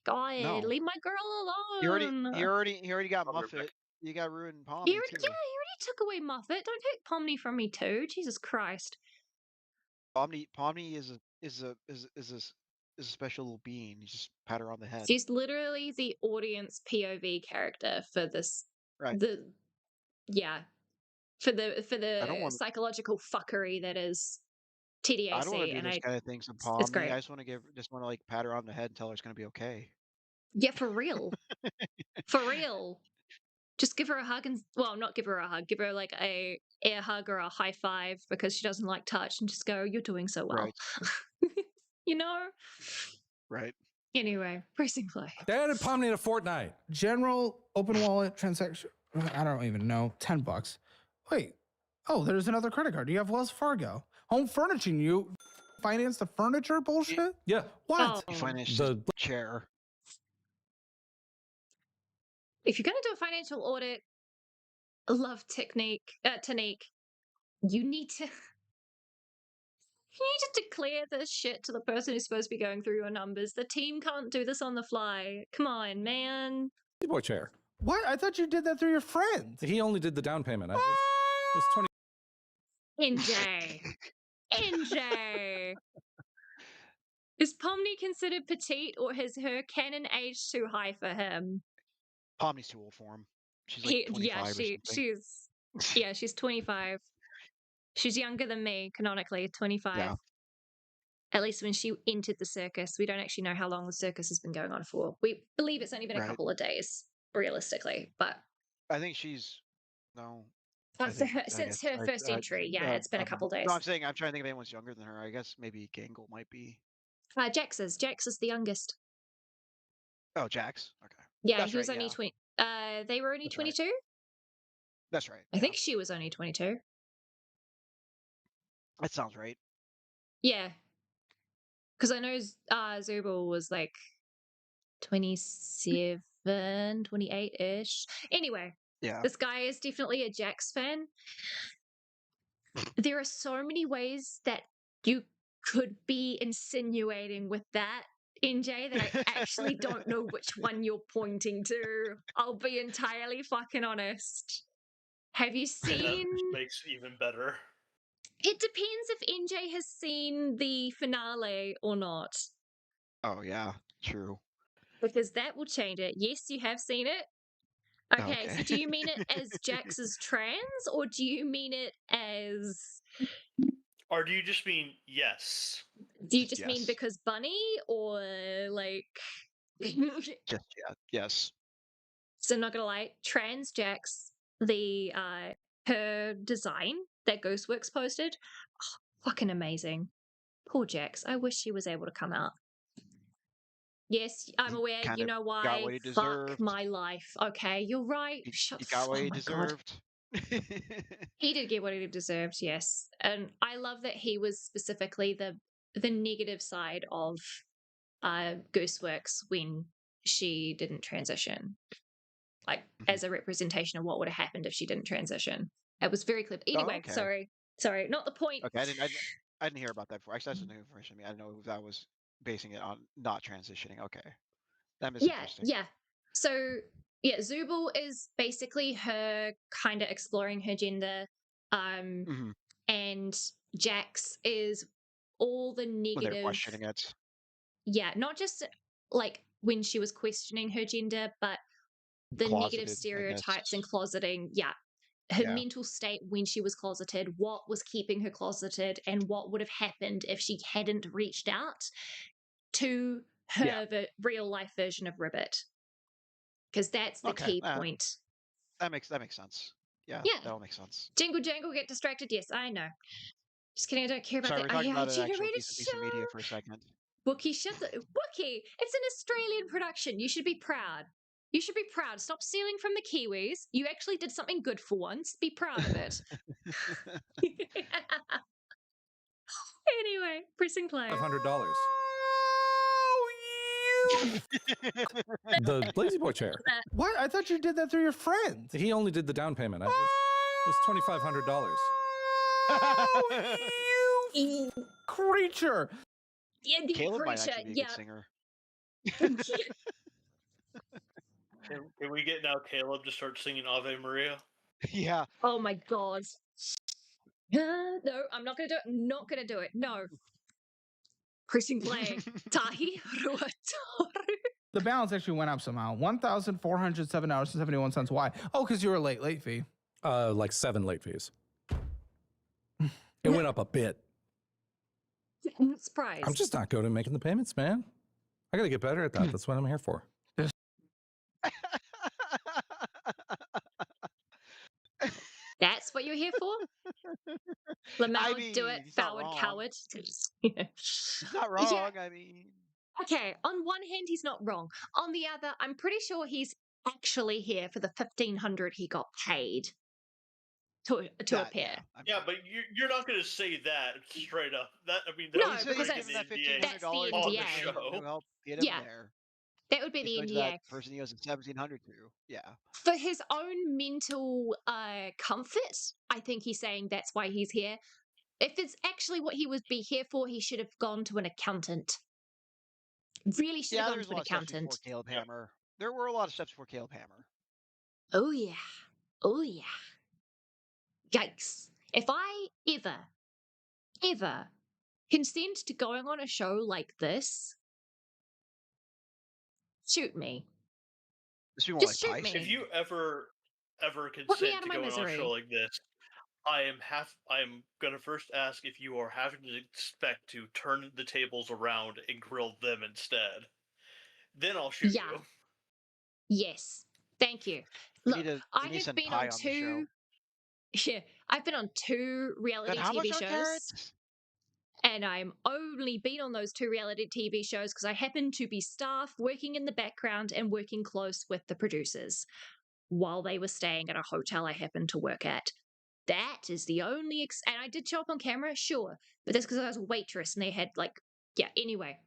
God, No. leave my girl alone. He already got Muffet. You got ruined Pomni He too. already took away Muffet. Don't take Pomni from me too. Jesus Christ. Pomni is a special little being. You just pat her on the head. She's literally the audience POV character for this. Right. For the I don't want psychological fuckery that is TDAC. I don't want to do those kind of things with It's Pomni. great. I just want to like pat her on the head and tell her it's gonna be okay. Yeah, for real. For real. Just give her a hug and not give her a hug. Give her like a air hug or a high five because she doesn't like touch, and just go, "You're doing so well." Right. You know. Right. Anyway, pressing play. They added Pomni to Fortnite. General open wallet transaction. I don't even know. 10 bucks. Wait. Oh, there's another credit card. You have Wells Fargo. Home furnishing. You finance the furniture bullshit? Yeah. What? You finance the chair. If you're going to do a financial audit, love Tonique, you need to declare this shit to the person who's supposed to be going through your numbers. The team can't do this on the fly. Come on, man. Boy chair. What? I thought you did that through your friend. He only did the down payment. It was 20. NJ. Is Pomni considered petite, or has her canon aged too high for him? Pomni's too old for him. She's like 25 or something. She's 25. She's younger than me, canonically, 25. Yeah. At least when she entered the circus. We don't actually know how long the circus has been going on for. We believe it's only been a couple of days, realistically, but I think she's no. Since her first entry, it's been a couple days. No, I'm trying to think of anyone's younger than her. I guess maybe Gangle might be. Jax is the youngest. Oh, Jax. Okay. Yeah, That's he was right, only 20. They were only 22. That's right. I think she was only 22. That sounds right. Yeah, because I know Zubul was like 27, 28-ish. Anyway. Yeah. This guy is definitely a Jax fan. There are so many ways that you could be insinuating with that, NJ, that I actually don't know which one you're pointing to. I'll be entirely fucking honest. Have you That seen? makes it even better. It depends if NJ has seen the finale or not, Oh yeah, true. because that will change it. Yes, you have seen it. Okay, so do you mean it as Jax is trans, or do you mean it as? Or do you just mean yes? Do you just mean Yes. because bunny, or like? Just yeah, yes. So I'm not gonna lie, trans Jax, the her design that Ghostworks posted, fucking amazing. Poor Jax. I wish she was able to come out. Yes, I'm He aware. kind You of know got why? what he Fuck deserved. my life. Okay, you're right. He got what Oh he my god. deserved. He did get what he deserved, yes. And I love that he was specifically the negative side of Gooseworks when she didn't transition. Like as a representation of what would have happened if she didn't transition. It was very clear. Oh, Anyway, okay. sorry, not the point. Okay, I didn't hear about that before. Actually, that's new information to me. I didn't know if that was basing it on not transitioning. Okay, that is interesting. Yeah. So yeah, Zubul is basically her kind of exploring her gender, and Jax is all the When they're negative. questioning it. Yeah, not just like when she was questioning her gender, but the negative Closeted, I guess. stereotypes and closeting. Yeah, her Yeah. mental state when she was closeted, what was keeping her closeted, and what would have happened if she hadn't reached out to her real life version of Ribbit. Because that's the key point. That makes sense. Yeah, that all makes sense. Jingle jangle, get distracted. Yes, I know. Just kidding. I don't care about Sorry, that. we're talking about an actual AI-generated piece of media show. for a second. Wookie, shut the Wookie. It's an Australian production. You should be proud. You should be proud. Stop stealing from the Kiwis. You actually did something good for once. Be proud of it. Anyway, pressing play. $500. The Lazy Boy chair. What? I thought you did that through your friends. He only did the down payment. It was $2,500. You creature. Yeah, the Caleb might creature. actually be a good singer. Can we get now Caleb to start singing Ave Maria? Yeah. Oh my god. No, I'm not gonna do it. Not gonna do it. No. Pressing play. Tahi Ruatoru. The balance actually went up somehow. $1,407.71. Why? Oh, because you were late fee. Like 7 late fees. It went up a bit. I'm surprised. I'm just not good at making the payments, man. I gotta get better at that. That's what I'm here for. That's what you're here for? Lamau, do it, forward coward. He's not wrong. Yeah. I mean, okay, on one hand, he's not wrong. On the other, I'm pretty sure he's actually here for the $1,500 he got paid to appear. Yeah, but you're not going to say that straight up. That I mean, No, that was because breaking that's the NDA the on the NDA. show. to help get him there. That would be the Explain to NDA. that person he owes $1,700 to. Yeah. For his own mental comfort, I think he's saying that's why he's here. If it's actually what he would be here for, he should have gone to an accountant. Really should have gone to an accountant. Before Caleb Hammer. There were a lot of steps before Caleb Hammer. Oh yeah. Oh yeah. Yikes. If I ever consent to going on a show like this, shoot me. Just shoot me. If you ever Put me consent out to of my going on a misery. show like this, I am gonna first ask if you are having to expect to turn the tables around and grill them instead. Then I'll shoot you. Yes. Thank you. Look, I need have some been pie on on the show. Yeah, I've been on 2 reality how TV much on shows. carrots? And I'm only been on those 2 reality TV shows because I happen to be staff working in the background and working close with the producers while they were staying at a hotel I happened to work at. That is the only and I did show up on camera, sure, but that's because I was a waitress and they had anyway.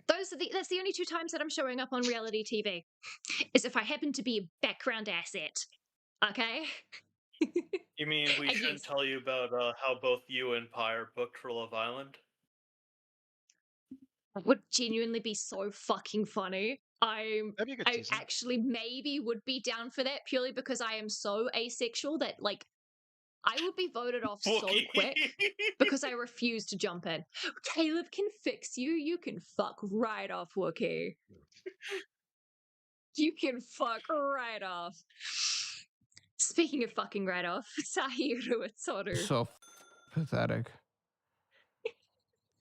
That's the only 2 times that I'm showing up on reality TV is if I happen to be a background asset. Okay. You mean we And shouldn't yes, tell you about how both you and Pi are booked for Love Island? that would genuinely be so fucking funny. That'd be a good I season. actually maybe would be down for that purely because I am so asexual that like I would be voted off so Wookie. quick because I refuse to jump in. Caleb can fix you. You can fuck right off, Wookie. You can fuck right off. Speaking of fucking right off, Sahiru Atsoru. So pathetic.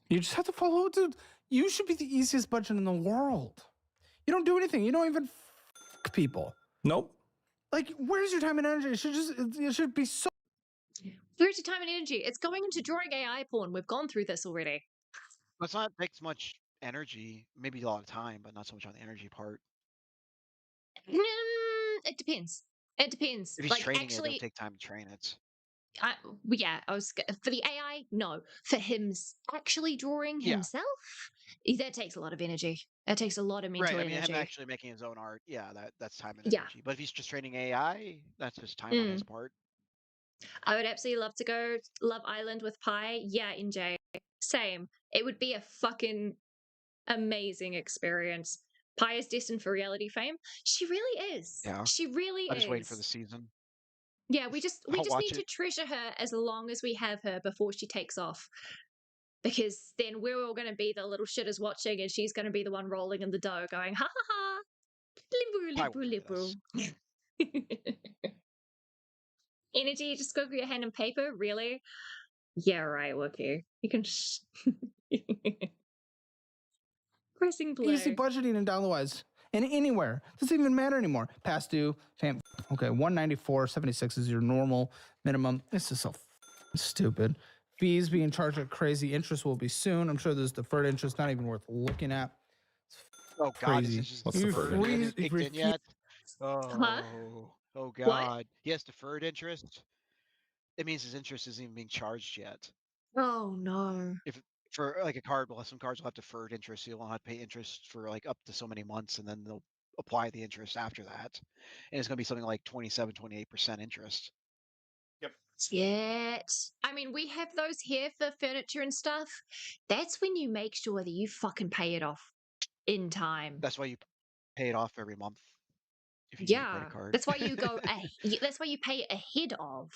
You just have to follow, dude. You should be the easiest budget in the world. You don't do anything. You don't even people. Nope. Like, where's your time and energy? It should be so. Where's your time and energy? It's going into drawing AI porn. We've gone through this already. It's not takes much energy, maybe a lot of time, but not so much on the energy part. It depends. It depends. If he's Like, training it, it'll actually, take time to train it. for the AI, no. For him actually drawing Yeah. himself, that takes a lot of energy. That takes a lot of mental Right, I mean, energy. him actually making his own art, yeah, that's time and Yeah. energy. But if he's just training AI, that's just time on his part. I would absolutely love to go Love Island with Pi. Yeah, NJ. Same. It would be a fucking amazing experience. Pi is destined for reality fame. She really is. Yeah. She really I'm is. just waiting for the season. Yeah, we just I'll need watch to it. treasure her as long as we have her before she takes off. Because then we're all going to be the little shitters watching, and she's going to be the one rolling in the dough, going ha ha ha, I liberal, will liberal, forget liberal. Energy, just go for your hand and paper, really? Yeah, right, okay. You can. Pressing play. Easy budgeting in dollar-wise. And anywhere. Doesn't even matter anymore. Past due. Okay, 194.76 is your normal minimum. This is so stupid. Fees being charged at crazy interest will be soon. I'm sure there's deferred interest not even worth looking at. Oh God, is this just What's deferred? deferred It interest? hasn't kicked in yet? Huh? Oh God. Yes, deferred interest. It means his interest isn't even being charged yet. Oh no. If for like a card, well, some cards will have deferred interest, so you'll have to pay interest for like up to so many months, and then they'll apply the interest after that. And it's gonna be something like 27-28% interest. Yet. I mean, we have those here for furniture and stuff. That's when you make sure that you fucking pay it off in time. That's why you pay it off every month if you use a credit card. That's why you go. That's why you pay ahead of.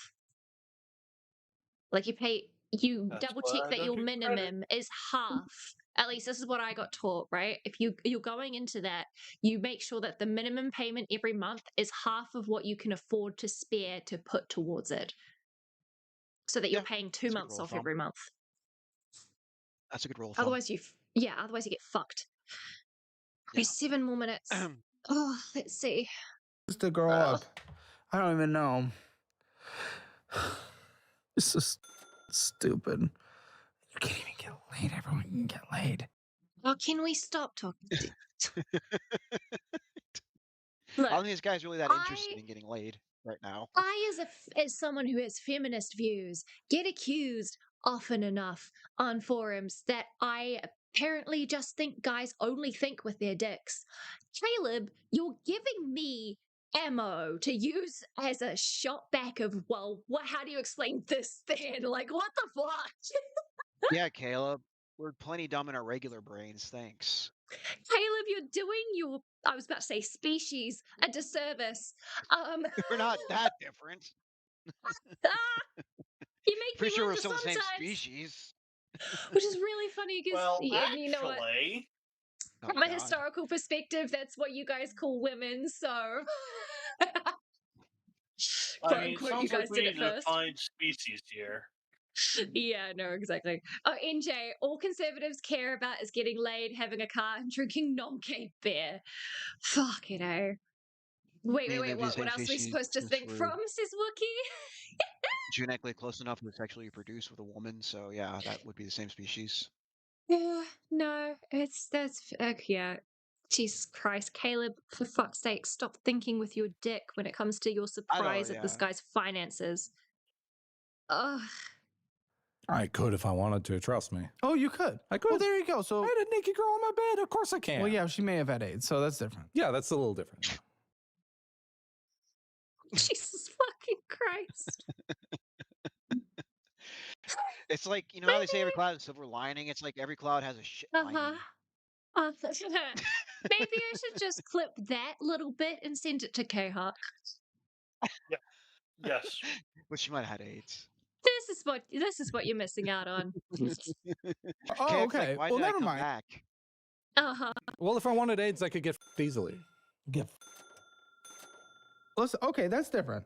Like you That's double why check I that don't your do credit. minimum is half. At least this is what I got taught, right? If you're going into that, you make sure that the minimum payment every month is half of what you can afford to spare to put towards it, so that you're paying 2 that's a good months rule of off thumb. every month. That's a good rule of thumb. Otherwise, otherwise you get fucked. Yeah. 7 more minutes. Oh, let's see. Just to grow up. I don't even know. It's just stupid. You can't even get laid. Everyone can get laid. Oh, can we stop talking? I Look, don't think this guy's really that interested in getting laid right now. I, as someone who has feminist views, get accused often enough on forums that I apparently just think guys only think with their dicks. Caleb, you're giving me ammo to use as a shot back of, well, how do you explain this then? Like, what the fuck? Yeah, Caleb. We're plenty dumb in our regular brains, thanks. Caleb, you're doing your, I was about to say species, a disservice. We're not that different. You make Pretty me sure we're wonder still the same sometimes. species. Which is really funny because, Well, you know what? actually, From a historical perspective, that's what you guys call women, so. I mean, it Quote, you sounds like guys we did need it to first. define species here. Yeah, no, exactly. Oh, NJ, all conservatives care about is getting laid, having a car, and drinking non-gay beer. Fuck, you know. Wait, what else are we supposed to think from, says Wookie? Genetically close enough to sexually reproduce with a woman, so yeah, that would be the same species. Yeah, no, yeah. Jesus Christ, Caleb, for fuck's sake, stop thinking with your dick when it comes to your surprise at this guy's finances. Ugh. I could if I wanted to, trust me. Oh, you could. I could. Well, there you go. So I had a naked girl on my bed. Of course I can. Well, yeah, she may have had AIDS, so that's different. Yeah, that's a little different. Jesus fucking Christ. It's like, you know how they say every cloud has a silver lining? It's like every cloud has a shit lining. Maybe I should just clip that little bit and send it to K-Hawk. Yeah. Yes. But she might have had AIDS. This is what you're missing out on. Oh, K-Hawk's like, okay. why Well, did I never come mind. back? Uh-huh. Well, if I wanted AIDS, I could get easily. Listen, okay, that's different.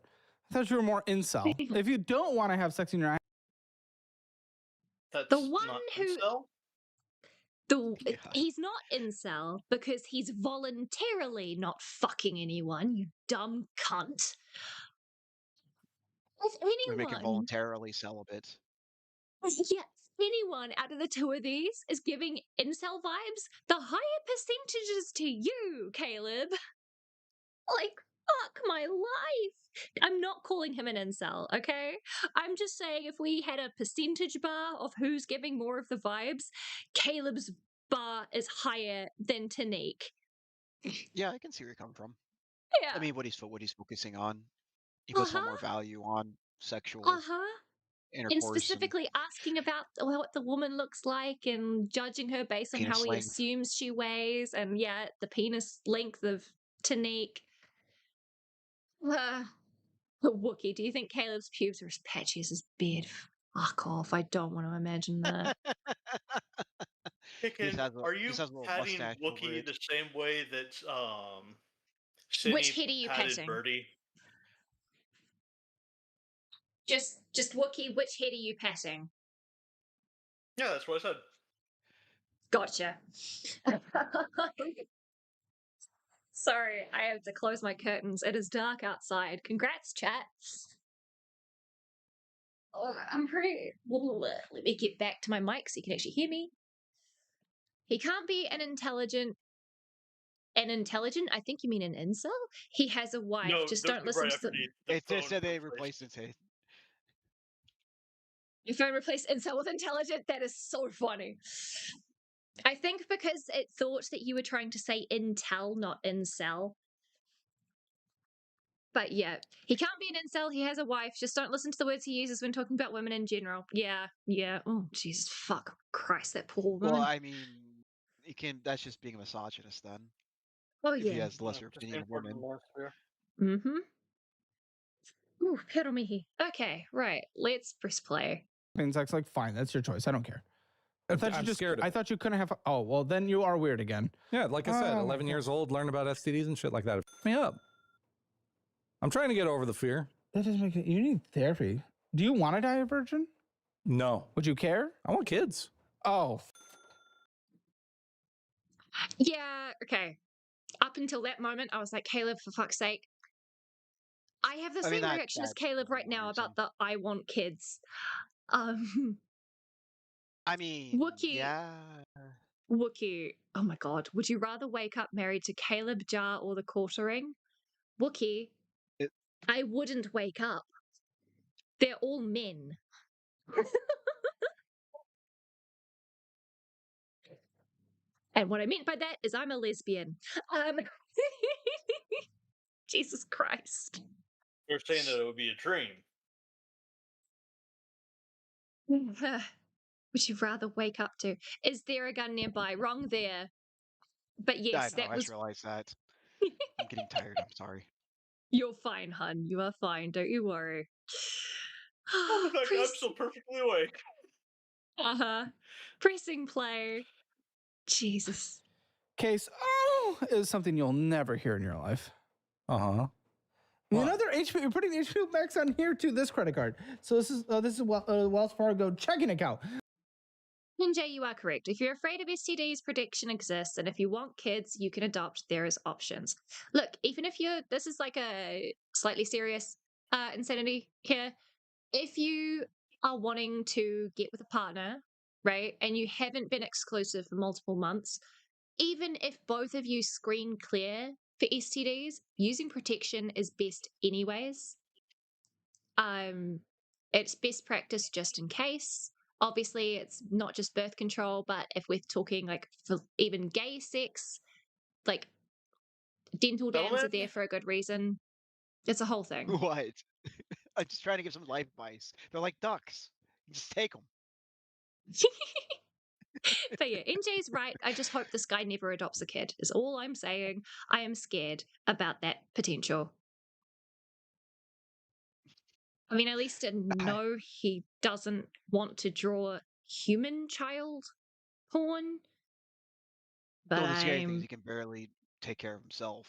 I thought you were more incel. If you don't want to have sex in your That's The one not who incel. Yeah. he's not incel because he's voluntarily not fucking anyone, you dumb cunt. If We make him anyone, voluntarily celibate. yeah, anyone out of the two of these is giving incel vibes, the higher percentages to you, Caleb. Like, fuck my life. I'm not calling him an incel, okay? I'm just saying if we had a percentage bar of who's giving more of the vibes, Caleb's bar is higher than Tonique. Yeah, I can see where you're coming from. Yeah. I mean, what he's focusing on. He puts a lot more value on sexual And intercourse specifically asking about what the woman looks like and judging her based on penis how he length. assumes she weighs and the penis length of Tonique. Wookie, do you think Caleb's pubes are as patchy as his beard? Fuck off. I don't want to imagine that. Chicken, are you He just has a little patting mustache over Wookie it. the same way that Which Sydney head are you patted petting? Birdie? Just Wookie, which head are you patting? Yeah, that's what I said. Gotcha. Sorry, I have to close my curtains. It is dark outside. Congrats, chat. Oh, I'm pretty. Let me get back to my mic so you can actually hear me. He can't be an intelligent. I think you mean an incel? He has a wife. No, Just don't listen right to after the. It just said they replaced it. Your phone replaced incel with intelligent? That is so funny. I think because it thought that you were trying to say intel, not incel. But yeah, he can't be an incel. He has a wife. Just don't listen to the words he uses when talking about women in general. Yeah. Oh, Jesus, fuck. Christ, that poor woman. Well, I mean, that's just being a misogynist then. Oh, if yeah. he has lesser opinion of women. Mm-hmm. Ooh, pero mihi. Okay, right. Let's press play. sex, like, fine, that's your choice. I don't care. I thought I'm scared of I thought you couldn't have. Oh, well, then you are weird again. Yeah, like I said, Oh, 11 years old, learn about STDs and shit like that. It f***ed me up. I'm trying to get over the fear. That doesn't make it. You need therapy. Do you want to die a virgin? No. Would you care? I want kids. Oh. Yeah, okay. Up until that moment, I was like, Caleb, for fuck's sake. I have the same reaction as Caleb right now about the I want kids. I mean, Wookie. yeah. Wookie, oh my god, would you rather wake up married to Caleb, Jar, or the Quartering? Wookie, I wouldn't wake up. They're all men. And what I meant by that is I'm a lesbian. Jesus Christ. You're saying that it would be a dream. Would you rather wake up to? Is there a gun nearby? Wrong there. But yes, I just realized that. I'm getting tired. I'm sorry. You're fine, hun. You are fine. Don't you worry. Oh, in fact, I'm still perfectly awake. Pressing play. Jesus. Case is something you'll never hear in your life. Uh-huh. You know, you're putting HBO Max on here too, this credit card. So this is Wells Fargo checking account. Ninja, you are correct. If you're afraid of STDs, protection exists, and if you want kids, you can adopt. There is options. Look, even if this is like a slightly serious insanity here. If you are wanting to get with a partner, right, and you haven't been exclusive for multiple months, even if both of you screen clear for STDs, using protection is best anyways. It's best practice just in case. Obviously, it's not just birth control, but if we're talking like for even gay sex, like dental dams are there for a good reason. It's a whole thing. What? I'm just trying to give some life advice. They're like ducks. Just take them. But yeah, NJ's right. I just hope this guy never adopts a kid, is all I'm saying. I am scared about that potential. I mean, at least I know he doesn't want to draw human child porn. But Well, the scary thing is he can barely take care of himself.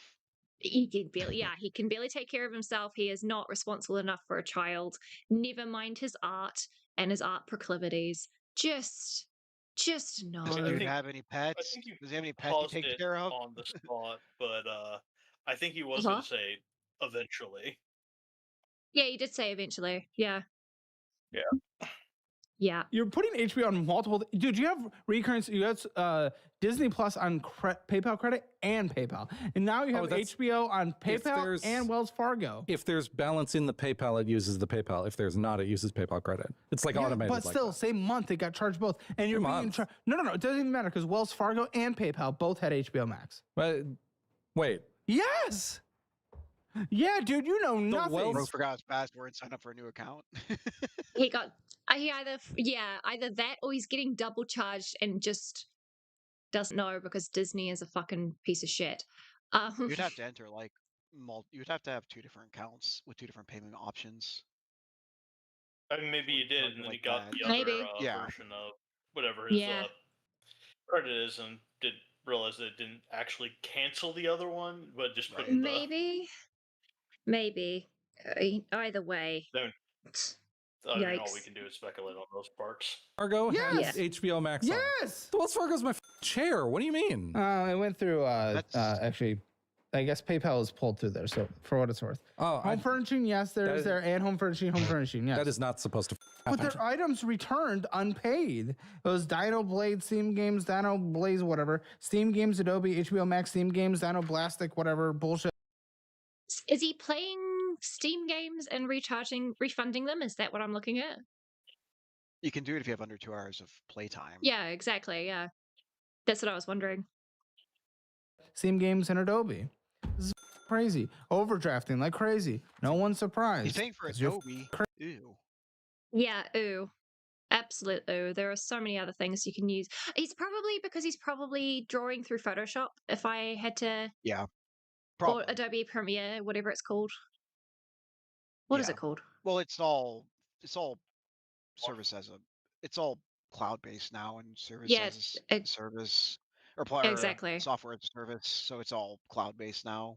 he can barely take care of himself. He is not responsible enough for a child. Never mind his art and his art proclivities. Just no. Does the dude have any I pets? think you Does he have any pets he paused takes it care of? on the spot, but I think he was going to say eventually. Yeah, he did say eventually. Yeah. Yeah. Yeah. You're putting HBO on multiple. Dude, you have recurrence. You have Disney Plus on PayPal credit and PayPal, and now you have HBO on PayPal and Wells Fargo. If there's balance in the PayPal, it uses the PayPal. If there's not, it uses PayPal credit. It's like automated. But still, like same month it got charged both, and you're being charged. No, it doesn't even matter because Wells Fargo and PayPal both had HBO Max. But wait. Yes. Yeah, dude, you know nothing. Bro forgot his password and signed up for a new account. He got either that or he's getting double charged and just doesn't know because Disney is a fucking piece of shit. You'd have to enter like you'd have to have 2 different accounts with 2 different payment options. I mean, maybe he did, and then he got the Maybe. other version of whatever his credit is, and did realize that it didn't actually cancel the other one, but just put maybe. Either way. I mean, all we can do is speculate on those parts. Fargo has HBO Max. Yes. Wells Fargo's my chair. What do you mean? It went through. Actually, I guess PayPal is pulled through there. So for what it's worth. Home furnishing, yes, there's there, and home furnishing, yes. That is not supposed to. But their items returned unpaid. It was Dino Blade, Steam Games, Dino Blaze, whatever. Steam Games, Adobe, HBO Max, Steam Games, Dino Blastic, whatever bullshit. Is he playing Steam games and refunding them? Is that what I'm looking at? You can do it if you have under 2 hours of playtime. Yeah, exactly. Yeah. That's what I was wondering. Steam Games and Adobe. This is crazy. Overdrafting like crazy. No one's surprised. He's paying for Adobe. Ew. Yeah, ooh. Absolute ooh. There are so many other things you can use. He's probably drawing through Photoshop, if I had to. Yeah. Probably. Or Adobe Premiere, whatever it's called. What is it called? Well, it's all service as it's all cloud-based now and service as a service or exactly. software as a service. So it's all cloud-based now.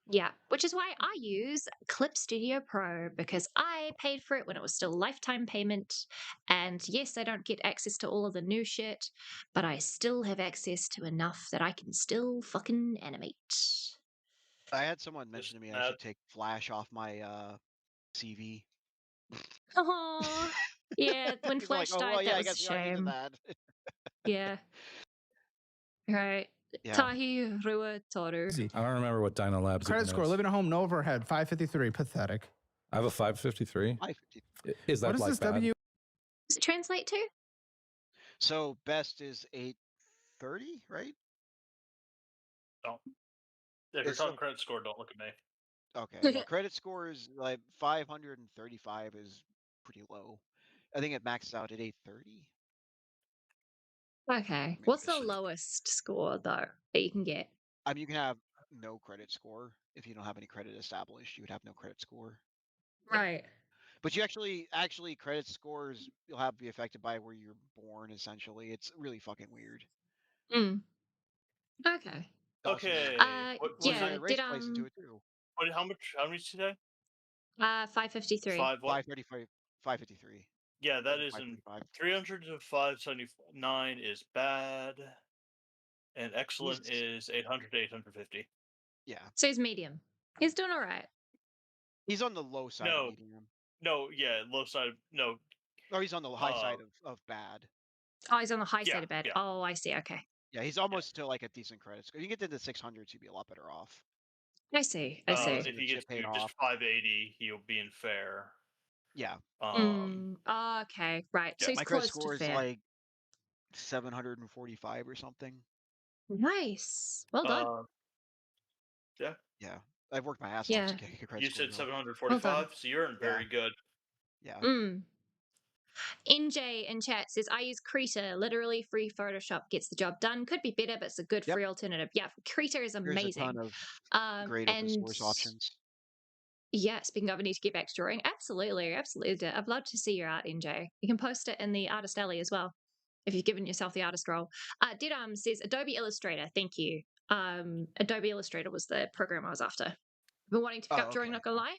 Yeah, which is why I use Clip Studio Pro because I paid for it when it was still lifetime payment. And yes, I don't get access to all of the new shit, but I still have access to enough that I can still fucking animate. I had someone mention to me I should take Flash off my CV. Oh, yeah. When Flash died, that was a shame. Yeah. Right. Yeah. Tahi Rua Toru. I don't remember what Dino Labs Credit score, is. living at home, no overhead, 553. Pathetic. I have a 553. Is that what is like this bad? W? Does it translate to? So best is 830, right? Don't. If you're talking credit score, don't look at me. Okay. Yeah, credit score is like 535 is pretty low. I think it maxes out at 830. Okay. What's the lowest score though that you can get? I mean, you can have no credit score if you don't have any credit established. You would have no credit score. Right. But you actually credit scores you'll have to be affected by where you're born. Essentially, it's really fucking weird. Okay. Okay. Yeah. Did into it too. What? How many today? 553. 553. Yeah, that is in 300 to 579 is bad, and excellent is 800 to 850. Yeah. So he's medium. He's doing all right. He's on the low side of medium. No, yeah, low side. No. No, he's on the high side of bad. Oh, he's on the high side of bad. Yeah. Oh, I see. Okay. Yeah, he's almost to like a decent credit score. You get to the 600s, you'd be a lot better off. I see. I see. If he gets to just 580, he'll be in fair. Yeah. Okay. Right. Yeah, so he's my close credit score to fair. is like 745 or something. Nice. Well done. Yeah. Yeah. I've worked my ass off Yeah. to get a credit You score. said Though. 745, so you earned very good. Yeah. NJ in chat says, I use Krita. Literally free Photoshop gets the job done. Could be better, but it's a good free alternative. Yeah, Krita is There's a amazing. ton of great open source options. Yeah, speaking of, I need to get back to drawing. Absolutely. I'd love to see your art, NJ. You can post it in the Artist Alley as well, if you've given yourself the artist role. Dead Arms says, Adobe Illustrator. Thank you. Adobe Illustrator was the program I was after. I've been wanting to pick up drawing, not gonna lie.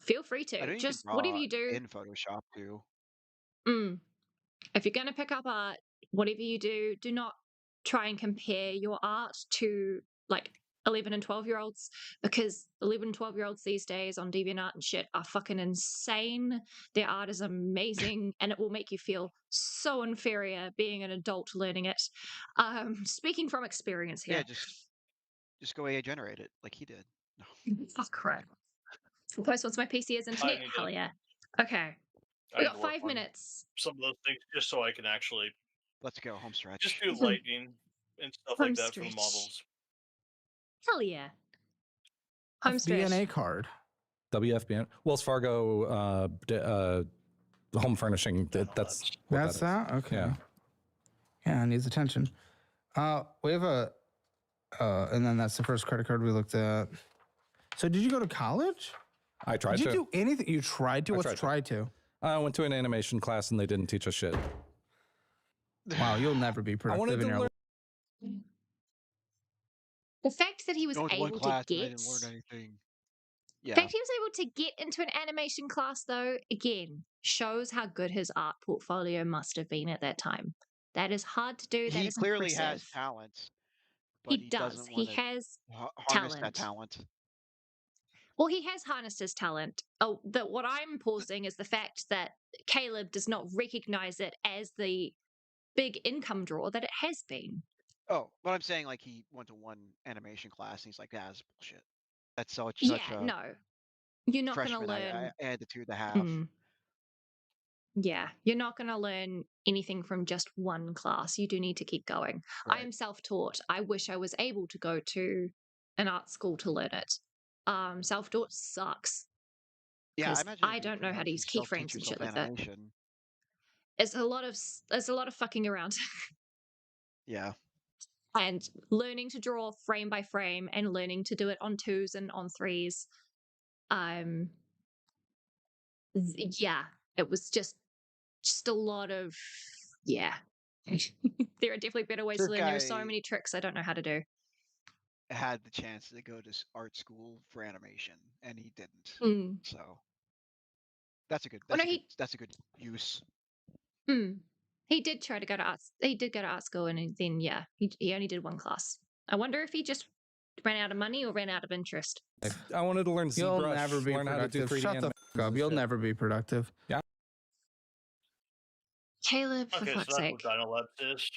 Feel free I know to. you Just can draw whatever you do. in Photoshop too. If you're going to pick up art, whatever you do, do not try and compare your art to like 11 and 12-year-olds, because 11 and 12-year-olds these days on DeviantArt and shit are fucking insane. Their art is amazing and it will make you feel so inferior being an adult learning it. Speaking from experience here. Yeah, just go AI generate it like he did. No. Fuck crap. Post once my PC has internet. Hell yeah. Okay. We got 5 minutes. Some of those things just so I can actually. Let's go home stretch. Just do lightning and stuff like that for the models. Hell yeah. Home stretch. FBNA card. WFBN. Wells Fargo home furnishing. That's that? Okay. Yeah, it needs attention. We have a, and then that's the first credit card we looked at. So did you go to college? I tried to. Did you do anything? You tried to? What's try to? I went to an animation class and they didn't teach us shit. Wow, you'll never be productive in your life. The fact that he was able one class to get, and I didn't learn anything. The fact he was able to get into an animation class, though, again, shows how good his art portfolio must have been at that time. That is hard to do. That He is clearly impressive. has talent, but he does. doesn't He want to has harness that talent. Well, he has harnessed his talent. Oh, what I'm pausing is the fact that Caleb does not recognize it as the big income draw that it has been. Oh, but I'm saying like he went to one animation class and he's like, that's bullshit. That's such a no. You're not going to freshman learn attitude to have. Yeah, you're not going to learn anything from just one class. You do need to keep going. Right. I am self-taught. I wish I was able to go to an art school to learn it. Self-taught sucks. Yeah, I imagine I don't know how to use keyframes and shit like that. It's a lot of fucking around. Yeah. And learning to draw frame by frame and learning to do it on 2s and on 3s. Yeah, it was just a lot of, yeah. There are definitely better ways to learn. There are so many tricks I don't know how to do. Had the chance to go to art school for animation and he didn't. So that's a good use. He did try to go to art. He did go to art school, and then he only did one class. I wonder if he just ran out of money or ran out of interest. I wanted to learn You'll ZBrush, never be learn productive. how to do 3D Shut the fuck up. You'll never be productive. Yeah. Caleb, for fuck's sake. Okay, so that's what Dynalabs is.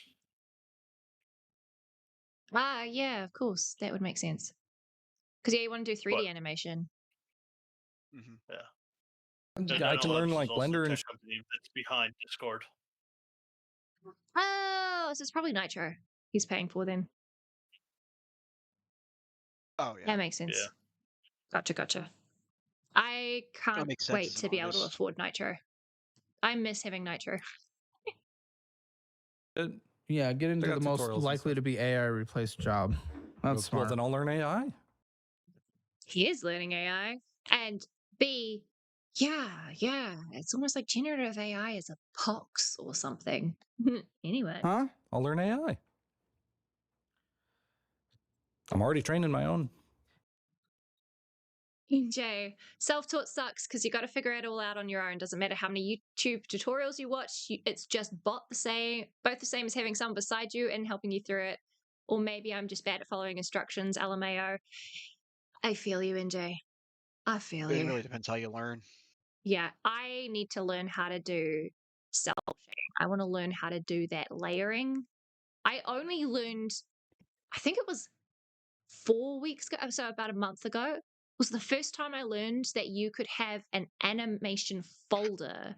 Yeah, of course. That would make sense. Because you want to do 3D animation. Yeah. I can learn like Blender and company that's behind Discord. Oh, so it's probably Nitro he's paying for then. Oh yeah. That makes sense. Yeah. Gotcha. I can't wait to be able to afford Nitro. I miss having Nitro. Yeah, get into the most likely to be AI replaced job. That's smart. Well, then I'll learn AI. He is learning AI. And B, yeah, it's almost like generative AI is a pox or something. Anyway. Huh? I'll learn AI. I'm already training my own. Jay, self-taught sucks because you got to figure it all out on your own. Doesn't matter how many YouTube tutorials you watch. It's just both the same as having someone beside you and helping you through it. Or maybe I'm just bad at following instructions. LMAO. I feel you, NJ. I feel you. It really depends how you learn. Yeah, I need to learn how to do cell shading. I want to learn how to do that layering. I only learned, I think it was 4 weeks ago, so about a month ago, was the first time I learned that you could have an animation folder,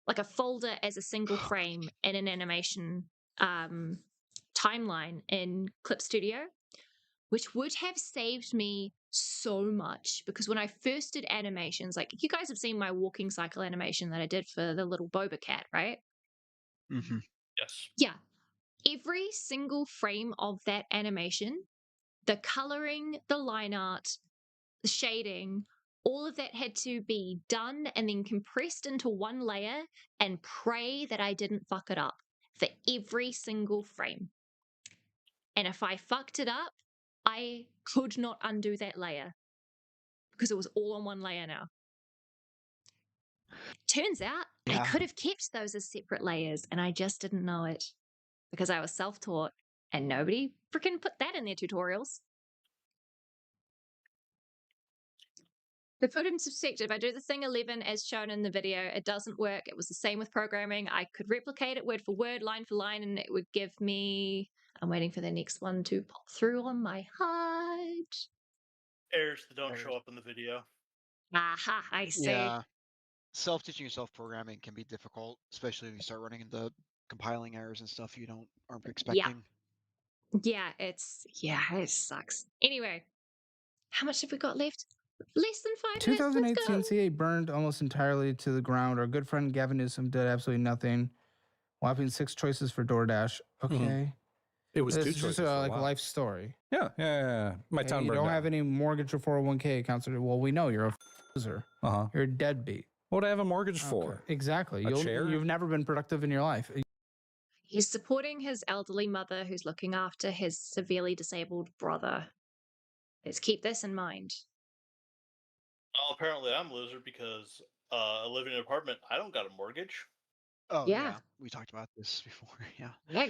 like a folder as a single frame in an animation timeline in Clip Studio. which would have saved me so much, because when I first did animations, like you guys have seen my walking cycle animation that I did for the little boba cat, right? Mm-hmm. Yes. Yeah. Every single frame of that animation, the coloring, the line art, the shading, all of that had to be done and then compressed into one layer and pray that I didn't fuck it up for every single frame. And if I fucked it up, I could not undo that layer because it was all on one layer now. Turns out I could have kept those as separate layers and I just didn't know it because I was self-taught and nobody freaking put that in their tutorials. To put in perspective, I do the thing 11 as shown in the video. It doesn't work. It was the same with programming. I could replicate it word for word, line for line, and it would give me... I'm waiting for the next one to pop through on my HUD. Errors that don't show up in the video. Aha, I see. Yeah. Self-teaching yourself programming can be difficult, especially when you start running into compiling errors and stuff you aren't expecting. Yeah, it sucks. Anyway, how much have we got left? Less than 5 minutes. 2018 CA burned almost entirely to the ground. Our good friend Gavin Newsom did absolutely nothing. Whopping 6 choices for DoorDash. Okay. It was this 2 is choices just for a like a while. life story. Yeah. My town You burned don't down. have any mortgage or 401k accounts. Well, we know you're a loser. You're a deadbeat. What would I have a mortgage for? Exactly. A chair? You've never been productive in your life. He's supporting his elderly mother who's looking after his severely disabled brother. Let's keep this in mind. Well, apparently I'm a loser because I live in an apartment. I don't got a mortgage. Oh Yeah. yeah, we talked about this before. Yeah. I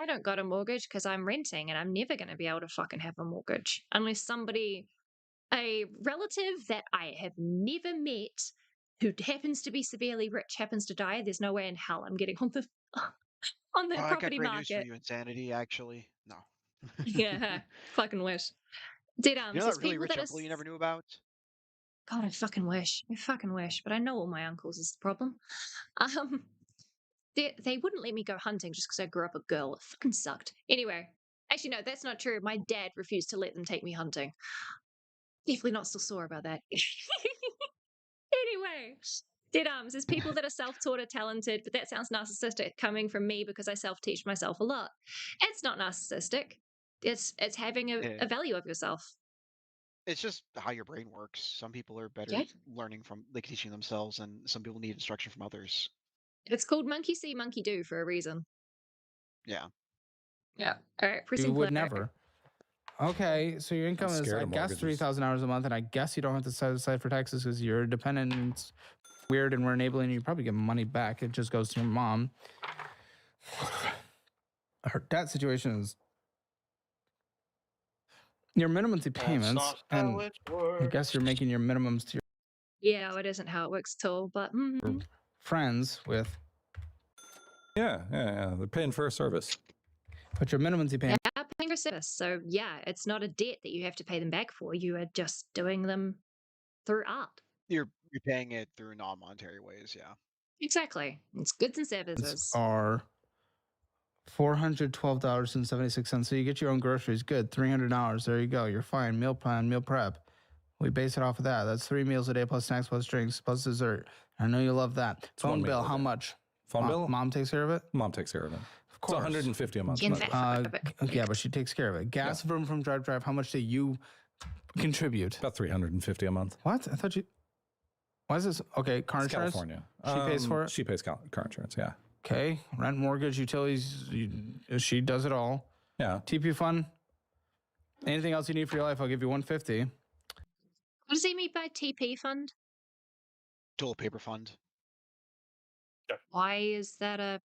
don't got a mortgage because I'm renting and I'm never going to be able to fucking have a mortgage unless a relative that I have never met who happens to be severely rich happens to die. There's no way in hell I'm getting on the I got property great news for market. you, Insanity. Actually, no. Yeah, fucking wish. Dead You arms. know There's that really people rich that uncle you never knew about? God, I fucking wish. I fucking wish. But I know all my uncles is the problem. They wouldn't let me go hunting just because I grew up a girl. It fucking sucked. Anyway, actually, no, that's not true. My dad refused to let them take me hunting. Definitely not still sore about that. Anyway, dead arms. There's people that are self-taught or talented, but that sounds narcissistic coming from me because I self-teach myself a lot. It's not narcissistic. It's having a value of yourself. It's just how your brain works. Some people are better learning from like teaching themselves, and some people need instruction from others. It's called monkey see, monkey do for a reason. Yeah. Yeah. All right. You would never. Okay, so your income is, I guess, 3,000 hours a month, and I guess you don't have to set aside for taxes because you're dependent and it's weird, and we're enabling you. You probably get money back. It just goes to your mom. Her debt situation is your minimum to payments, and I guess you're making your minimums to your Yeah, it isn't how it works at all, but friends with. Yeah. They're paying for a service. But your minimum to payment. Yeah, paying for service. So yeah, it's not a debt that you have to pay them back for. You are just doing them through art. You're paying it through non-monetary ways, yeah. Exactly. It's goods and services. Are $412.76. So you get your own groceries. Good. $300. There you go. You're fine. Meal plan, meal prep. We base it off of that. That's 3 meals a day plus snacks plus drinks plus dessert. I know you love that. Phone bill, how much? Phone bill? Mom takes care of it? Mom takes care of it. Of course. It's $150 a month. Yeah, but she takes care of it. Gas from drive. How much do you contribute? About $350 a month. What? I thought you... Why is this? Okay, car It's insurance? California. She pays for it? She pays car insurance, yeah. Okay, rent, mortgage, utilities, she does it all. Yeah. TP fund? Anything else you need for your life, I'll give you $150. What does he mean by TP fund? Toilet paper fund. Why is that a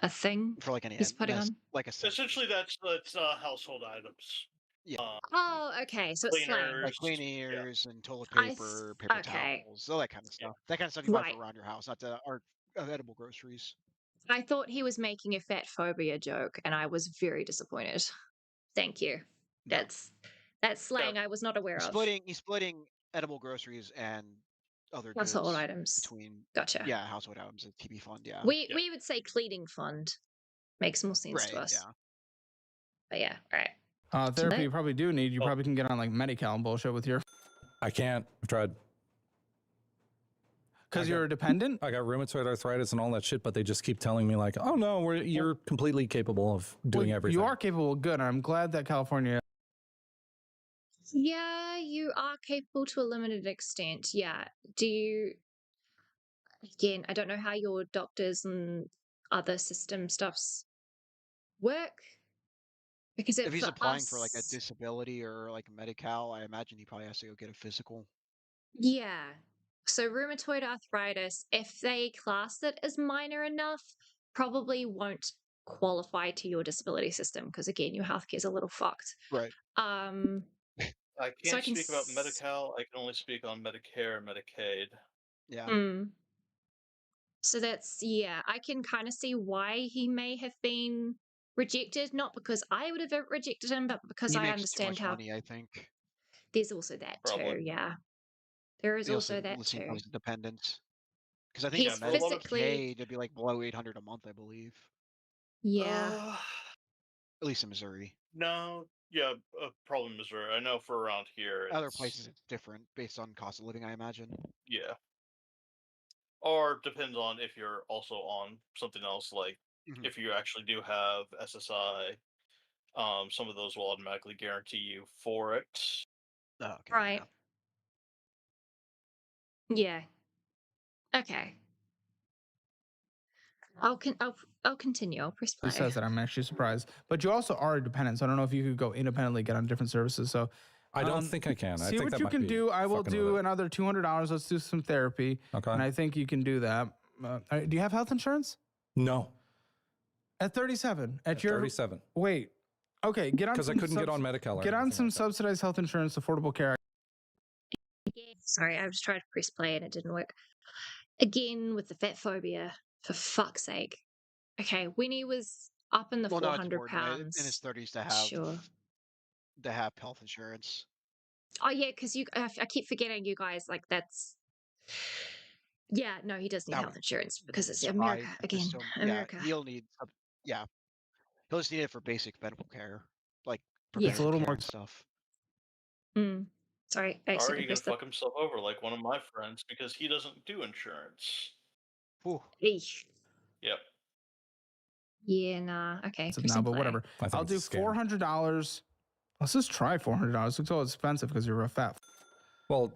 thing? For like any he's putting on? Like a Essentially, that's household items. Yeah. Oh, okay. So it's slang. Like clean ears and toilet paper, paper towels, all that kind of stuff. That kind of stuff you buy for around your house, not the edible groceries. I thought he was making a fat phobia joke, and I was very disappointed. Thank you. No. That's slang I was not aware of. He's splitting edible groceries and other household goods items between. Gotcha. Yeah, household items, a TB fund. Yeah. We would say cleaning fund makes more sense to us. Yeah. But yeah, all right. Therapy you probably do need. You probably can get on like Medi-Cal and bullshit with your. I can't. I've tried. Because you're a dependent? I got rheumatoid arthritis and all that shit, but they just keep telling me like, oh no, you're completely capable of doing everything. You are capable. Good. I'm glad that California. Yeah, you are capable to a limited extent. Yeah. Do you? Again, I don't know how your doctors and other system stuffs work. Because If he's for applying us, for like a disability or like a Medi-Cal, I imagine he probably has to go get a physical. yeah. So rheumatoid arthritis, if they class it as minor enough, probably won't qualify to your disability system because again, your healthcare is a little fucked. Right. I So I can't can speak about Medi-Cal. I can only speak on Medicare and Medicaid. Yeah. So that's, yeah, I can kind of see why he may have been rejected, not because I would have rejected him, but because He I makes too understand much how money, I think. there's also that Probably. too. Yeah, there is He also that listening too. to his dependents. Because I think He's for medical physically, it'd be like below 800 a month, I believe. yeah. At least in Missouri. No, yeah, probably Missouri. I know for around here, Other places it's different based on cost of living, I imagine. Yeah. Or depends on if you're also on something else, like if you actually do have SSI, some of those will automatically guarantee you for it. Oh, okay. Right. Yeah. Okay. I'll continue. I'll press play. He says that I'm actually surprised, but you also are a dependent. So I don't know if you could go independently, get on different services. So I don't think I can. See I think what that you might can be do. I will fucking do with it. another $200. Let's do some therapy. Okay. And I think you can do that. Do you have health insurance? No. At 37. At 37. Wait. Okay. Get on. Because I couldn't get on Medi-Cal. Get on some subsidized health insurance, affordable care. Sorry, I was trying to press play and it didn't work. Again with the fat phobia, for fuck's sake. Okay, when he was up in the 400 pounds in his 30s to have sure. Health insurance. Oh yeah, because I keep forgetting you guys. Like that's. Yeah, no, he does need health insurance because it's America again. America. Yeah, he'll need. Yeah, he'll just need it for basic medical care, like It's a little more stuff. Sorry, Or I he accidentally can pressed fuck himself over like one of my friends because he doesn't do insurance. Eesh. Yep. Yeah, nah. Okay. No, but whatever. I think I'll do $400. Let's just try $400. It's all expensive because you're a fat. Well,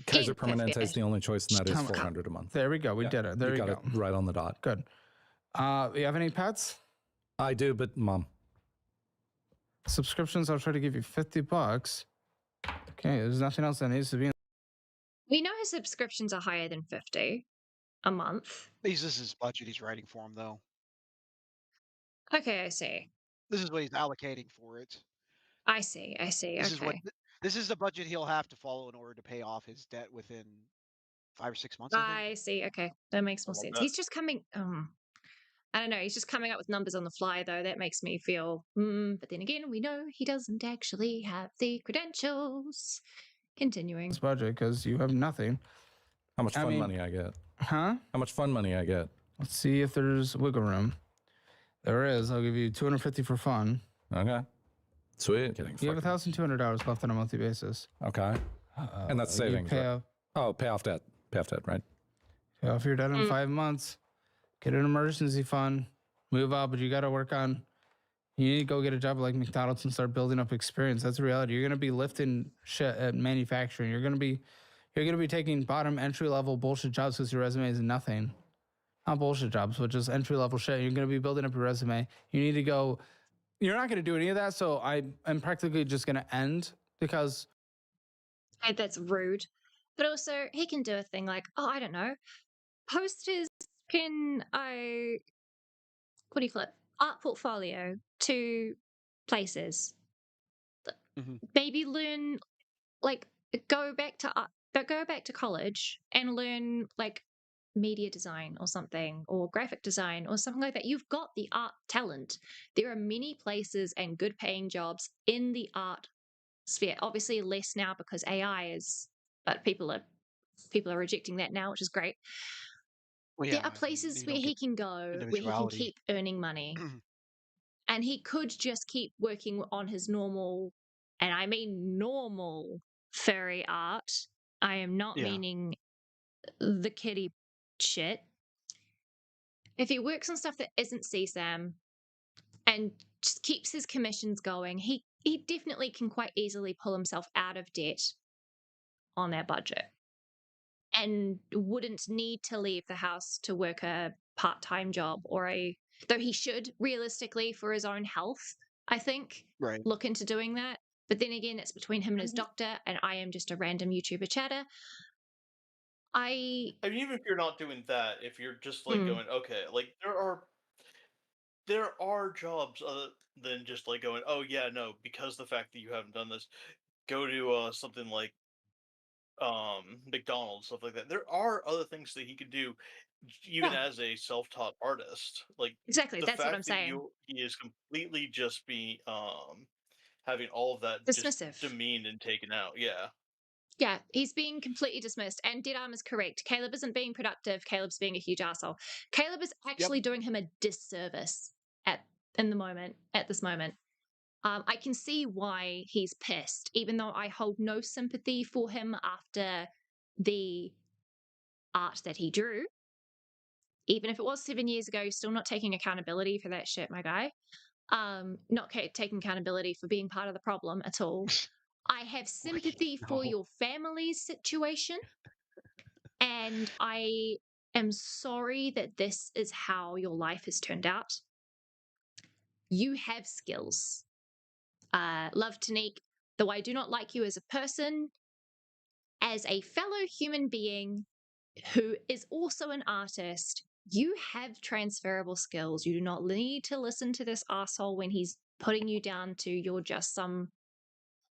Kaiser Permanente is the only choice, and that is $400 a month. There we go. We did it. There you got go. it right on the dot. Good. You have any pets? I do, but mom. Subscriptions, I'll try to give you $50. Okay, there's nothing else that needs to be in. We know his subscriptions are higher than 50 a month. This is his budget he's writing for him, though. Okay, I see. This is what he's allocating for it. I see. This is the budget he'll have to follow in order to pay off his debt within 5 or 6 months. I see. Okay, that makes more sense. He's just coming. I don't know. He's just coming up with numbers on the fly, though. That makes me feel. But then again, we know he doesn't actually have the credentials. Continuing. This budget because you have nothing. How much fun money I get? Huh? How much fun money I get? Let's see if there's wiggle room. There is. I'll give you $250 for fun. Okay. Sweet. You have $1,200 left on a monthly basis. Okay. And that's savings. Pay right? Pay off debt. Pay off debt, right? Pay off your debt in 5 months. Get an emergency fund. Move out, but you got to work on. You need to go get a job like McDonald's and start building up experience. That's the reality. You're gonna be lifting shit at manufacturing. You're gonna be taking bottom entry level bullshit jobs because your resume is nothing. Not bullshit jobs, but just entry level shit. You're gonna be building up your resume. You need to go. You're not gonna do any of that. So I'm practically just gonna end because. That's rude. But also, he can do a thing like, I don't know, post his what do you call it? Art portfolio to places. Maybe learn, like, go back to college and learn like media design or something, or graphic design or something like that. You've got the art talent. There are many places and good paying jobs in the art sphere. Obviously less now because AI is, but people are rejecting that now, which is great. There are places where he can go where he can keep earning money And he could just keep working on his normal, and I mean normal, furry art. I am not meaning the kitty shit. If he works on stuff that isn't CSAM and just keeps his commissions going, he definitely can quite easily pull himself out of debt on that budget and wouldn't need to leave the house to work a part-time job though he should realistically for his own health, I think, look into doing that. But then again, it's between him and his doctor, and I am just a random YouTuber chatter. I mean, even if you're not doing that, if you're just like going, okay, like there are jobs other than just like going, oh yeah, no, because the fact that you haven't done this, go to something like McDonald's, stuff like that. There are other things that he could do, even as a self-taught artist. Like exactly, the that's what I'm fact that saying. he is completely just being having all of that dismissive, just demeaned and taken out. Yeah. Yeah, he's being completely dismissed. And Dead Arm is correct. Caleb isn't being productive. Caleb's being a huge asshole. Caleb is actually doing him a disservice at this moment. I can see why he's pissed, even though I hold no sympathy for him after the art that he drew. Even if it was 7 years ago, still not taking accountability for that shit, my guy. Not taking accountability for being part of the problem at all. I have sympathy for your family's situation, and I am sorry that this is how your life has turned out. You have skills. Love, Tonique, though I do not like you as a person, as a fellow human being who is also an artist, you have transferable skills. You do not need to listen to this asshole when he's putting you down to you're just some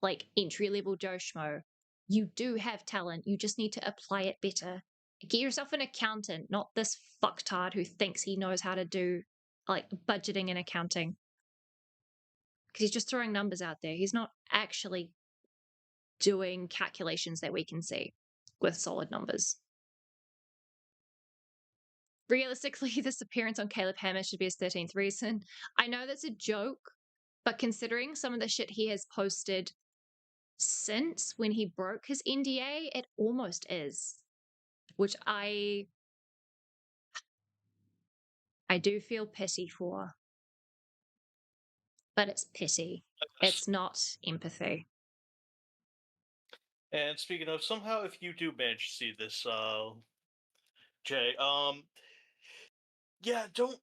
like entry-level Joe Schmo. You do have talent. You just need to apply it better. Get yourself an accountant, not this fucktard who thinks he knows how to do like budgeting and accounting. Because he's just throwing numbers out there. He's not actually doing calculations that we can see with solid numbers. Realistically, this appearance on Caleb Hammer should be his 13th reason. I know that's a joke, but considering some of the shit he has posted since when he broke his NDA, it almost is. Which I do feel pity for. But it's pity. It's not empathy. And speaking of, somehow if you do manage to see this, Jay, yeah, don't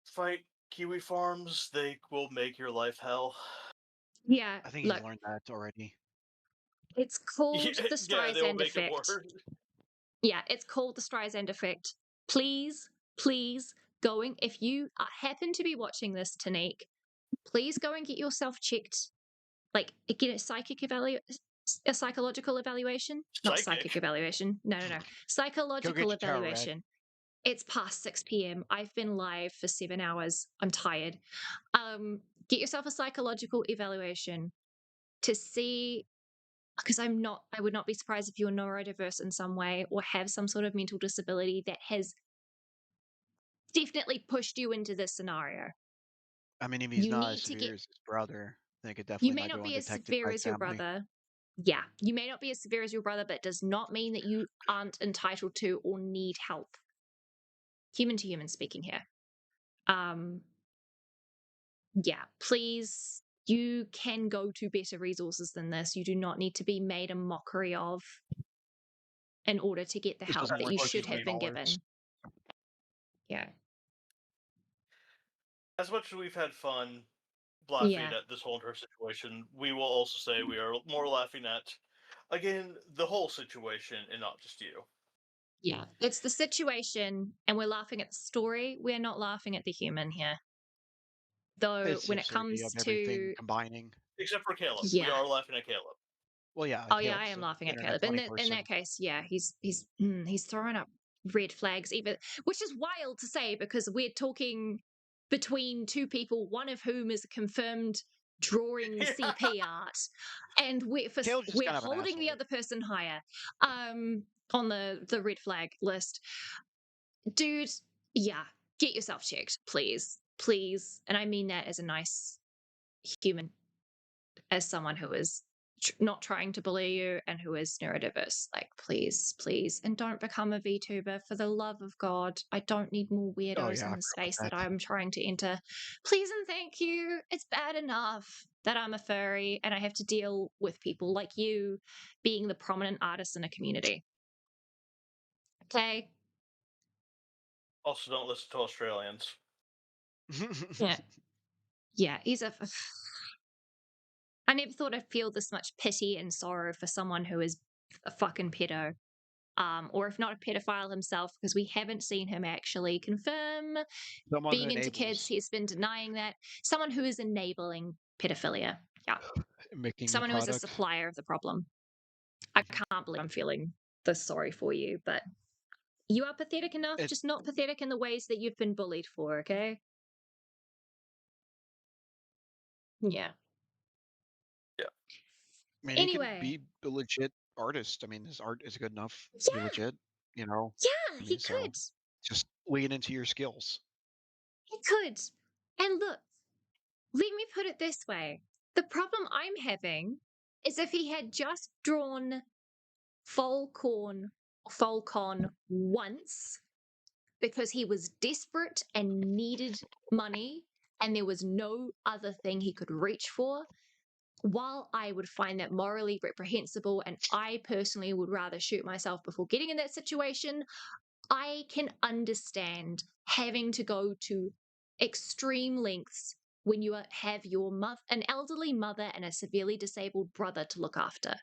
fight Kiwi Farms. They will make your life hell. Yeah, I think he's learned that already. It's called the Yeah, they will Streisand make it effect. worse. Yeah, it's called the Streisand effect. Please, if you happen to be watching this, Tonique, please go and get yourself checked. Like, get a psychological evaluation. Not psychic evaluation. No. Psychological evaluation. It's past 6 p.m. I've been live for 7 hours. I'm tired. Get yourself a psychological evaluation to see, because I would not be surprised if you're neurodiverse in some way or have some sort of mental disability that has definitely pushed you into this scenario. I mean, if he's not as severe as his brother, then it could You definitely may not not go be as undetected severe by as your family. brother. Yeah, you may not be as severe as your brother, but it does not mean that you aren't entitled to or need help. Human to human speaking here. Yeah, please, you can go to better resources than this. You do not need to be made a mockery of in order to get the help that you should have been given. Yeah. As much as we've had fun laughing at this whole entire situation, we will also say we are more laughing at, again, the whole situation and not just you. Yeah, it's the situation, and we're laughing at the story. We're not laughing at the human here. Though It's when it comes of everything to combining, except for Caleb, we Yeah. are laughing at Caleb. Well, yeah. Oh yeah, I am laughing at Caleb. In that case, yeah, he's throwing up red flags, even, which is wild to say because we're talking between two people, one of whom is a confirmed drawing CP art, and we're holding the other person higher on the red flag list. Dude, yeah, get yourself checked, please. please, and I mean that as a nice human, as someone who is not trying to bully you and who is neurodiverse, like, please, and don't become a VTuber, for the love of God. I don't need more weirdos yeah, in I the forgot about space that that. I'm trying to enter. Please and thank you. It's bad enough that I'm a furry and I have to deal with people like you being the prominent artist in a community. Okay? Also, don't listen to Australians. Yeah. Yeah, he's a. I never thought I'd feel this much pity and sorrow for someone who is a fucking pedo. Or if not a pedophile himself, because we haven't seen him actually confirm Someone who being into kids. enables He's been denying that. Someone who is enabling pedophilia. Yeah. making the Someone who is a product. supplier of the problem. I can't believe I'm feeling this sorry for you, but you are pathetic enough, just not pathetic in the ways that you've been bullied for, okay? Yeah. Yeah. I mean, he can Anyway. be a legit artist. I mean, his art is good enough to be Yeah. legit, you know? Yeah, I he mean, so could. just lean into your skills. He could. And look, let me put it this way. The problem I'm having is if he had just drawn Falcon once because he was desperate and needed money and there was no other thing he could reach for, while I would find that morally reprehensible and I personally would rather shoot myself before getting in that situation, I can understand having to go to extreme lengths when you have an elderly mother and a severely disabled brother to look after.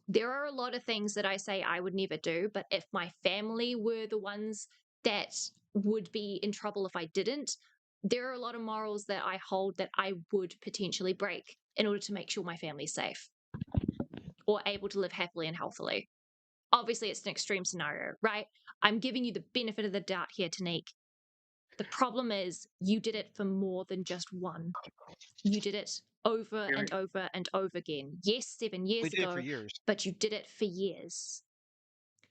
There are a lot of things that I say I would never do, but if my family were the ones that would be in trouble if I didn't, there are a lot of morals that I hold that I would potentially break in order to make sure my family's safe or able to live happily and healthily. Obviously, it's an extreme scenario, right? I'm giving you the benefit of the doubt here, Tonique. The problem is you did it for more than just one. You did it over and over and over again. Yes, 7 years We did it for ago, years. but you did it for years.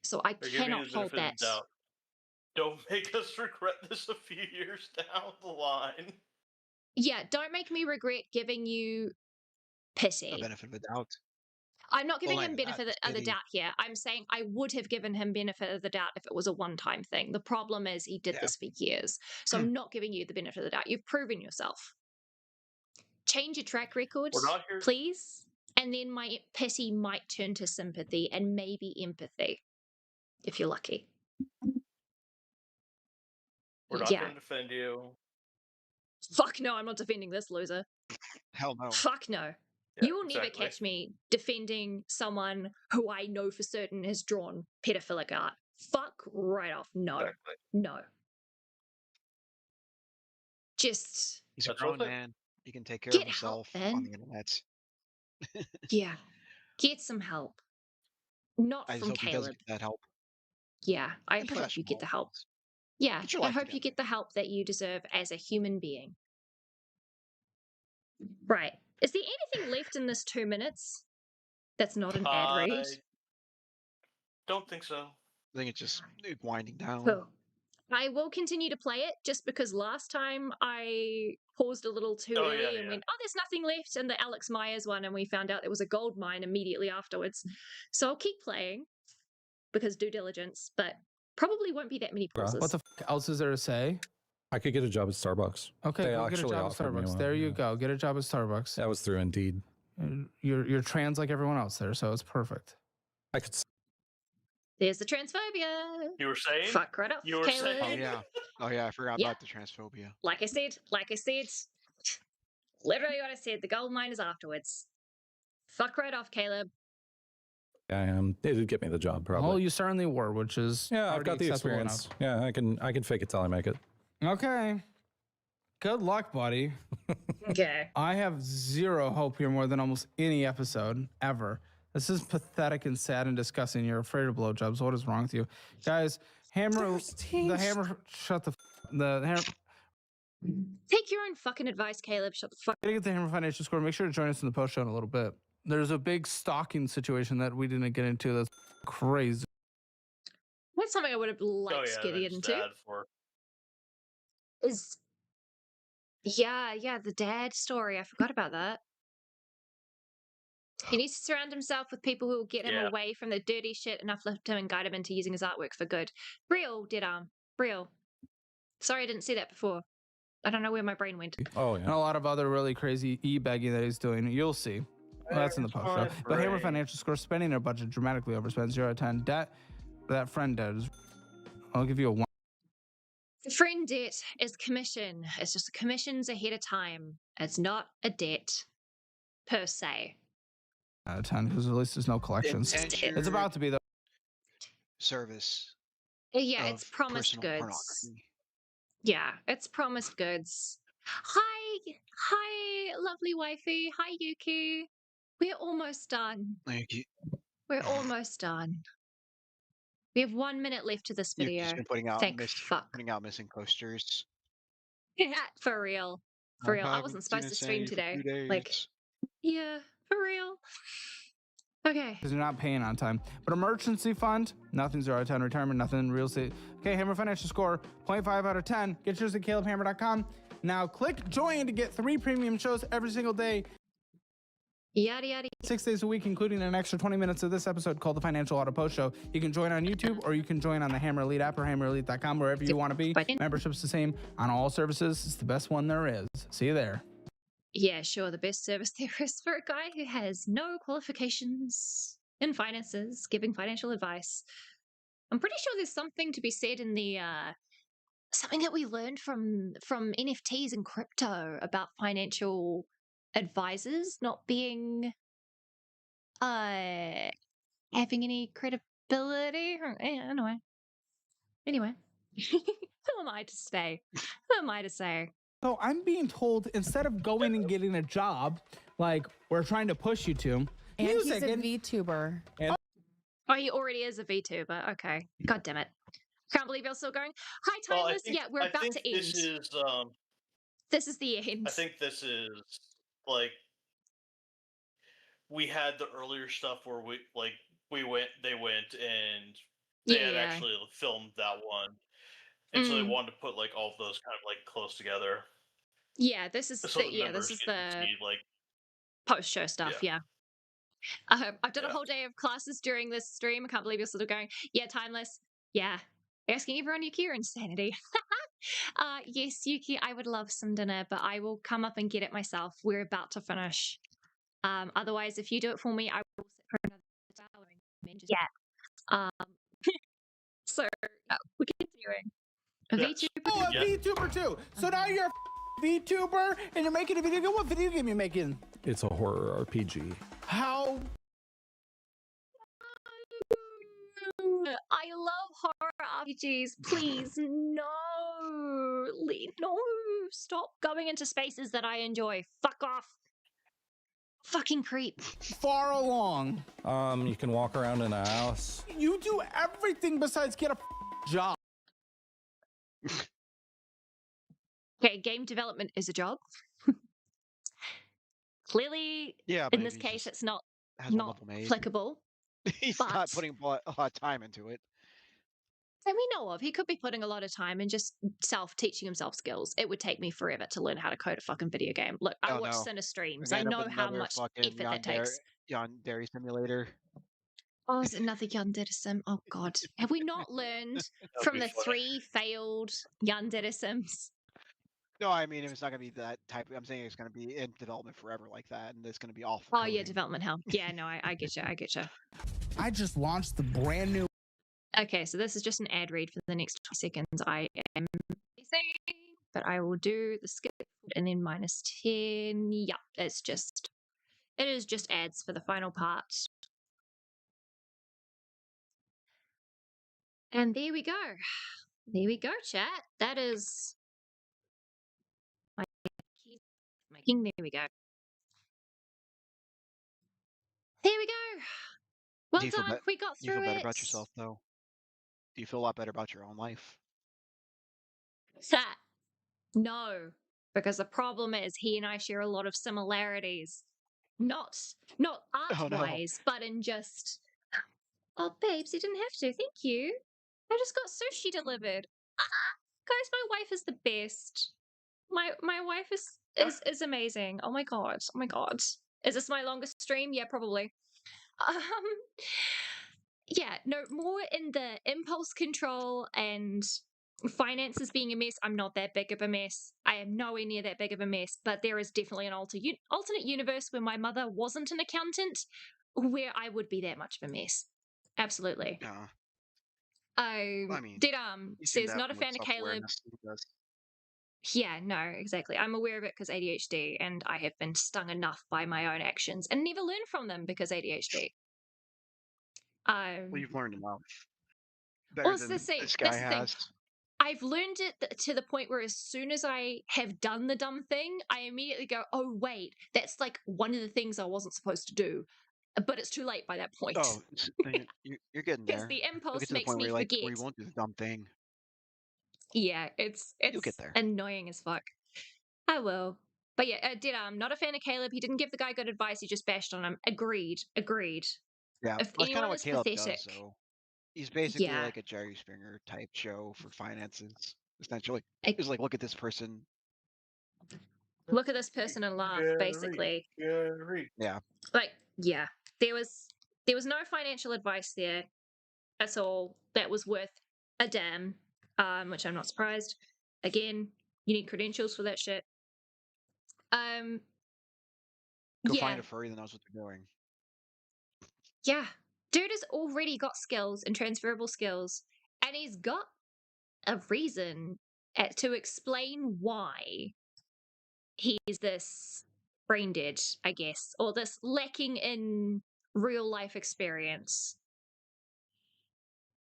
So I They're giving you cannot the hold benefit of that. the doubt. Don't make us regret this a few years down the line. Yeah, don't make me regret giving you A pity. benefit of the doubt. I'm not giving Well, him not even that, benefit just of the pity. doubt here. I'm saying I would have given him benefit of the doubt if it was a one-time thing. The problem is he did Yeah. this for years. So I'm not giving you the benefit of the doubt. You've proven yourself. Change your track record, We're not here. please. And then my pity might turn to sympathy and maybe empathy, if you're lucky. We're not going to defend you. Fuck no, I'm not defending this loser. Hell no. Fuck no. Yeah, You will never catch me defending someone who I know for certain has drawn pedophilic art. Fuck right off. No. Exactly. No. Just He's a grown man. He can take care of get help, himself on man. the internet. Yeah. Get some help. Not I just from hope he does Caleb. get that help. Yeah, I And hope you get the help. professional. Yeah, Get your I life hope you together. get the help that you deserve as a human being. Right. Is there anything left in this 2 minutes that's not an ad read? I don't think so. I think it's just winding down. Cool. I will continue to play it just because last time I paused a little too early and went, oh, there's nothing left in the Alex Myers one, and we found out there was a gold mine immediately afterwards. So I'll keep playing because due diligence, but probably won't be that many pauses. What the fuck else is there to say? I could get a job at Starbucks. Okay, They go get a actually job at offered me Starbucks. one, There you yeah. go. Get a job at Starbucks. That was through Indeed. You're trans like everyone else there, so it's perfect. I could. There's the transphobia. You were saying? Fuck right off, You were Caleb. saying? Oh yeah, I forgot about the transphobia. Like I said, literally what I said, the gold mine is afterwards. Fuck right off, Caleb. I am. They did get me the job, probably. Well, you certainly were, which is yeah, I've got the acceptable experience. enough. Yeah, I can fake it till I make it. Okay. Good luck, buddy. Okay. I have zero hope here more than almost any episode ever. This is pathetic and sad and disgusting. You're afraid of blowjobs. What is wrong with you? Guys, shut the hammer. Take your own fucking advice, Caleb. Shut the fuck. Gotta get the Hammer Financial Score. Make sure to join us in the post show in a little bit. There's a big stalking situation that we didn't get into. That's crazy. That's something I would have liked to get into. For. Is Yeah, the dad story. I forgot about that. He needs to surround himself with people who will get him Yeah. away from the dirty shit and uplift him and guide him into using his artwork for good. Real, dead arm. Real. Sorry I didn't see that before. I don't know where my brain went. Oh, And yeah. a lot of other really crazy e-begging that he's doing. You'll see. Well, that's in the post show. But Hammer Financial scores spending their budget dramatically overspent 0 to 10. Debt that friend does. I'll give you a 1 The friend debt is commission. It's just commissions ahead of time. It's not a debt per se. out of 10 because at least there's no collections. Indentured It's about to be though. service Yeah, of it's promised personal goods. pornography. Yeah, it's promised goods. Hi, lovely wifey. Hi, Yuki. We're almost done. Like, We're almost done. We have 1 minute left to this you've video. just been putting out Thank fuck. missing posters. Yeah, for real. For real. I wasn't supposed to stream today. Like, yeah, for real. Okay. Because you're not paying on time. But emergency fund, nothing 0 out of 10. Retirement, nothing. Real estate. Okay, Hammer Financial score 0.5 out of 10. Get yours at calebhammer.com. Now click join to get 3 premium shows every single day. Yada, yada. 6 days a week, including an extra 20 minutes of this episode called the Financial Auto Post Show. You can join on YouTube or you can join on the Hammer Elite app or hammerelite.com, wherever you want to be. Membership's the same on all services. It's the best one there is. See you there. Yeah, sure. The best service there is for a guy who has no qualifications in finances, giving financial advice. I'm pretty sure there's something to be said in the something that we learned from NFTs and crypto about financial advisors not being having any credibility. Anyway. Who am I to say? Who am I to say? So I'm being told instead of going and getting a job, like we're trying to push you to, And music he's a VTuber. Oh, he already is a VTuber. Okay. God damn it. Can't believe you're still going. Hi, Timeless. Yeah, we're about to end. This is the end. I think this is like we had the earlier stuff where they went and they had actually filmed that one, and so they wanted to put like all of those kind of like close together. Yeah, this is So this is the post show stuff. Yeah. I've done a whole day of classes during this stream. I can't believe you're sort of going. Yeah, Timeless. Yeah, asking everyone your insanity. Yes, Yuki, I would love some dinner, but I will come up and get it myself. We're about to finish. Otherwise, if you do it for me, I will sit for another hour and just so we're continuing. A VTuber. Oh, a VTuber too. So now you're a VTuber and you're making a video game. What video game are you making? It's a horror RPG. How? I love horror RPGs. Please, no. No. Stop going into spaces that I enjoy. Fuck off. Fucking creep. Far along. You can walk around in a house. You do everything besides get a job. Okay, game development is a job. Clearly, in this case, it's not applicable. He's not putting a lot of time into it. That we know of. He could be putting a lot of time and just teaching himself skills. It would take me forever to learn how to code a fucking video game. Look, I watch Cine streams. I know how much effort that takes. Yandere Simulator. Oh, is it another Yandere Sim? Oh, God. Have we not learned from the 3 failed Yandere Sims? No, I mean, it's not going to be that type. I'm saying it's going to be in development forever like that, and it's going to be awful. Oh, yeah, development hell. Yeah, no, I get you. I just launched the brand new. Okay, so this is just an ad read for the next 20 seconds. I am busy, but I will do the skip and then -10. Yeah, it is just ads for the final part. And there we go. There we go, chat. That is my making. There we go. There we go. Well done. We got through it. Do you feel better about yourself, though? Do you feel a lot better about your own life? No, because the problem is he and I share a lot of similarities. Not art-wise, but in just... Oh, babes, you didn't have to. Thank you. I just got sushi delivered. Guys, my wife is the best. My wife is amazing. Oh my god. Oh my god. Is this my longest stream? Yeah, probably. Um yeah, no, more in the impulse control and finances being a mess. I'm not that big of a mess. I am nowhere near that big of a mess, but there is definitely an alternate universe where my mother wasn't an accountant where I would be that much of a mess. Absolutely. Yeah. I mean, Did you seem to says have not a more fan of Caleb. self-awareness than he does. Yeah, no, exactly. I'm aware of it because ADHD, and I have been stung enough by my own actions and never learned from them because ADHD. Well, you've learned enough. Better Well, than this guy that's the thing. has. I've learned it to the point where as soon as I have done the dumb thing, I immediately go, oh, wait, that's like one of the things I wasn't supposed to do. But it's too late by that point. Oh, then you're getting Because there. the You'll impulse get to the makes point me where forget. you won't do the dumb thing. Yeah, it's You'll get there. annoying as fuck. I will. But yeah, not a fan of Caleb. He didn't give the guy good advice. He just bashed on him. Agreed. Yeah, If that's kind of anyone what is Caleb pathetic, does. So he's basically yeah, like a Jerry Springer type show for finances. Essentially, I, it's like, look at this person. look at this person and laugh. Basically, Gary. Yeah, like yeah, there was no financial advice there at all that was worth a damn. Which I'm not surprised. Again, you need credentials for that shit. go Yeah, find a furry that knows what they're doing. yeah. Dude has already got skills and transferable skills, and he's got a reason to explain why he's this brain dead, I guess, or this lacking in real life experience.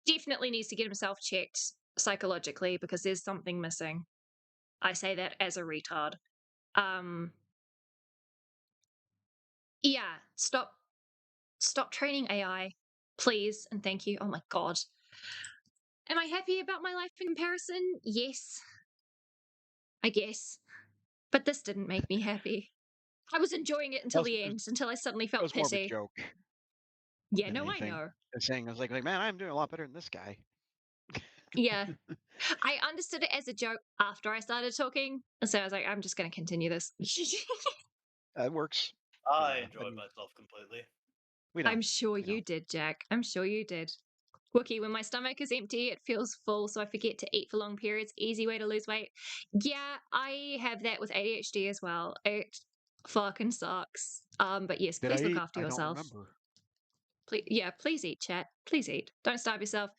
Definitely needs to get himself checked psychologically because there's something missing. I say that as a retard. Yeah, stop training AI, please, and thank you. Oh my god. Am I happy about my life in comparison? Yes, I guess. But this didn't make me happy. I was enjoying it until the end, until I suddenly It felt was more of a pity. joke Yeah, than no, I anything. know. Saying, I was like, man, I'm doing a lot better than this guy. Yeah. I understood it as a joke after I started talking. So I was like, I'm just going to continue this. That works. I Yeah, enjoyed myself completely. We know. I'm sure you did, Jack. I'm sure you did. Wookie, when my stomach is empty, it feels full, so I forget to eat for long periods. Easy way to lose weight. Yeah, I have that with ADHD as well. It fucking sucks. But yes, Did please I look eat? after I don't yourself. remember. Please eat, chat. Please eat. Don't starve yourself.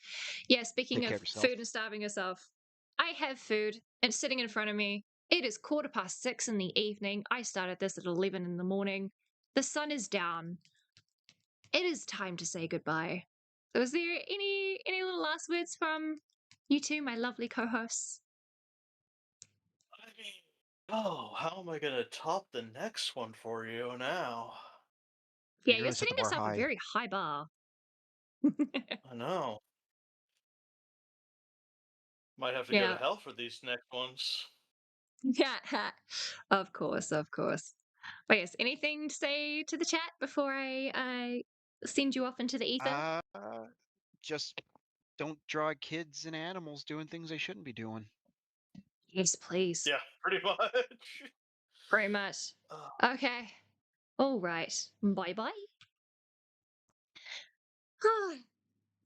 Yeah, speaking Take care of of yourself. food and starving yourself, I have food and it's sitting in front of me. It is 6:15 in the evening. I started this at 11 in the morning. The sun is down. It is time to say goodbye. So is there any little last words from you two, my lovely co-hosts? I mean, oh, how am I gonna top the next one for you now? Yeah, You you're really set setting the bar yourself a high. very high bar. I know. Might have to go to Yeah. hell for these next ones. Yeah. Of course, of course. But yes, anything to say to the chat before I send you off into the ether? Just don't draw kids and animals doing things they shouldn't be doing. Yes, please. Yeah, pretty much. Very much. Okay. All right. Bye bye.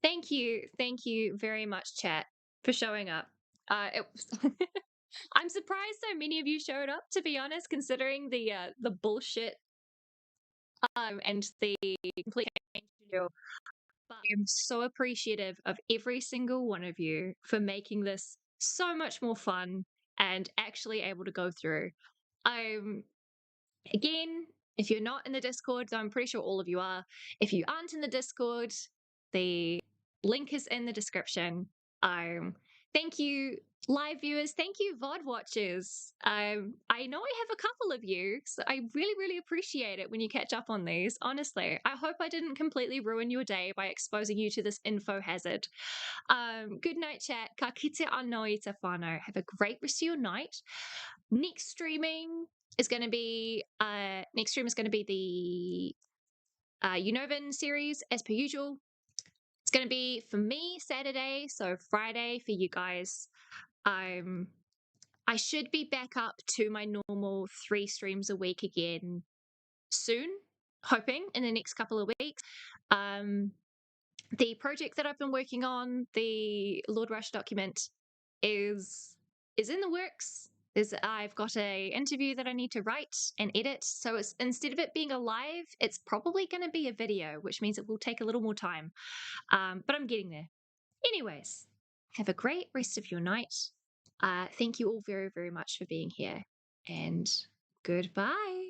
Thank you very much, chat, for showing up. I'm surprised so many of you showed up. To be honest, considering the bullshit and the complete change to do. But I'm so appreciative of every single one of you for making this so much more fun and actually able to go through. Again, if you're not in the Discord, though I'm pretty sure all of you are, if you aren't in the Discord, the link is in the description. Thank you, live viewers. Thank you, VOD watchers. I know I have a couple of you, so I really, really appreciate it when you catch up on these. Honestly, I hope I didn't completely ruin your day by exposing you to this info hazard. Good night, chat. Ka kite anō i te whānau. Have a great rest of your night. Next stream is going to be the Unovan series as per usual. It's going to be for me Saturday, so Friday for you guys. I should be back up to my normal 3 streams a week again soon, hoping in the next couple of weeks. The project that I've been working on, the Lord Rush document, is in the works. I've got a interview that I need to write and edit. So it's, instead of it being a live, it's probably going to be a video, which means it will take a little more time. But I'm getting there. Anyways, have a great rest of your night. Thank you all very, very much for being here, and goodbye.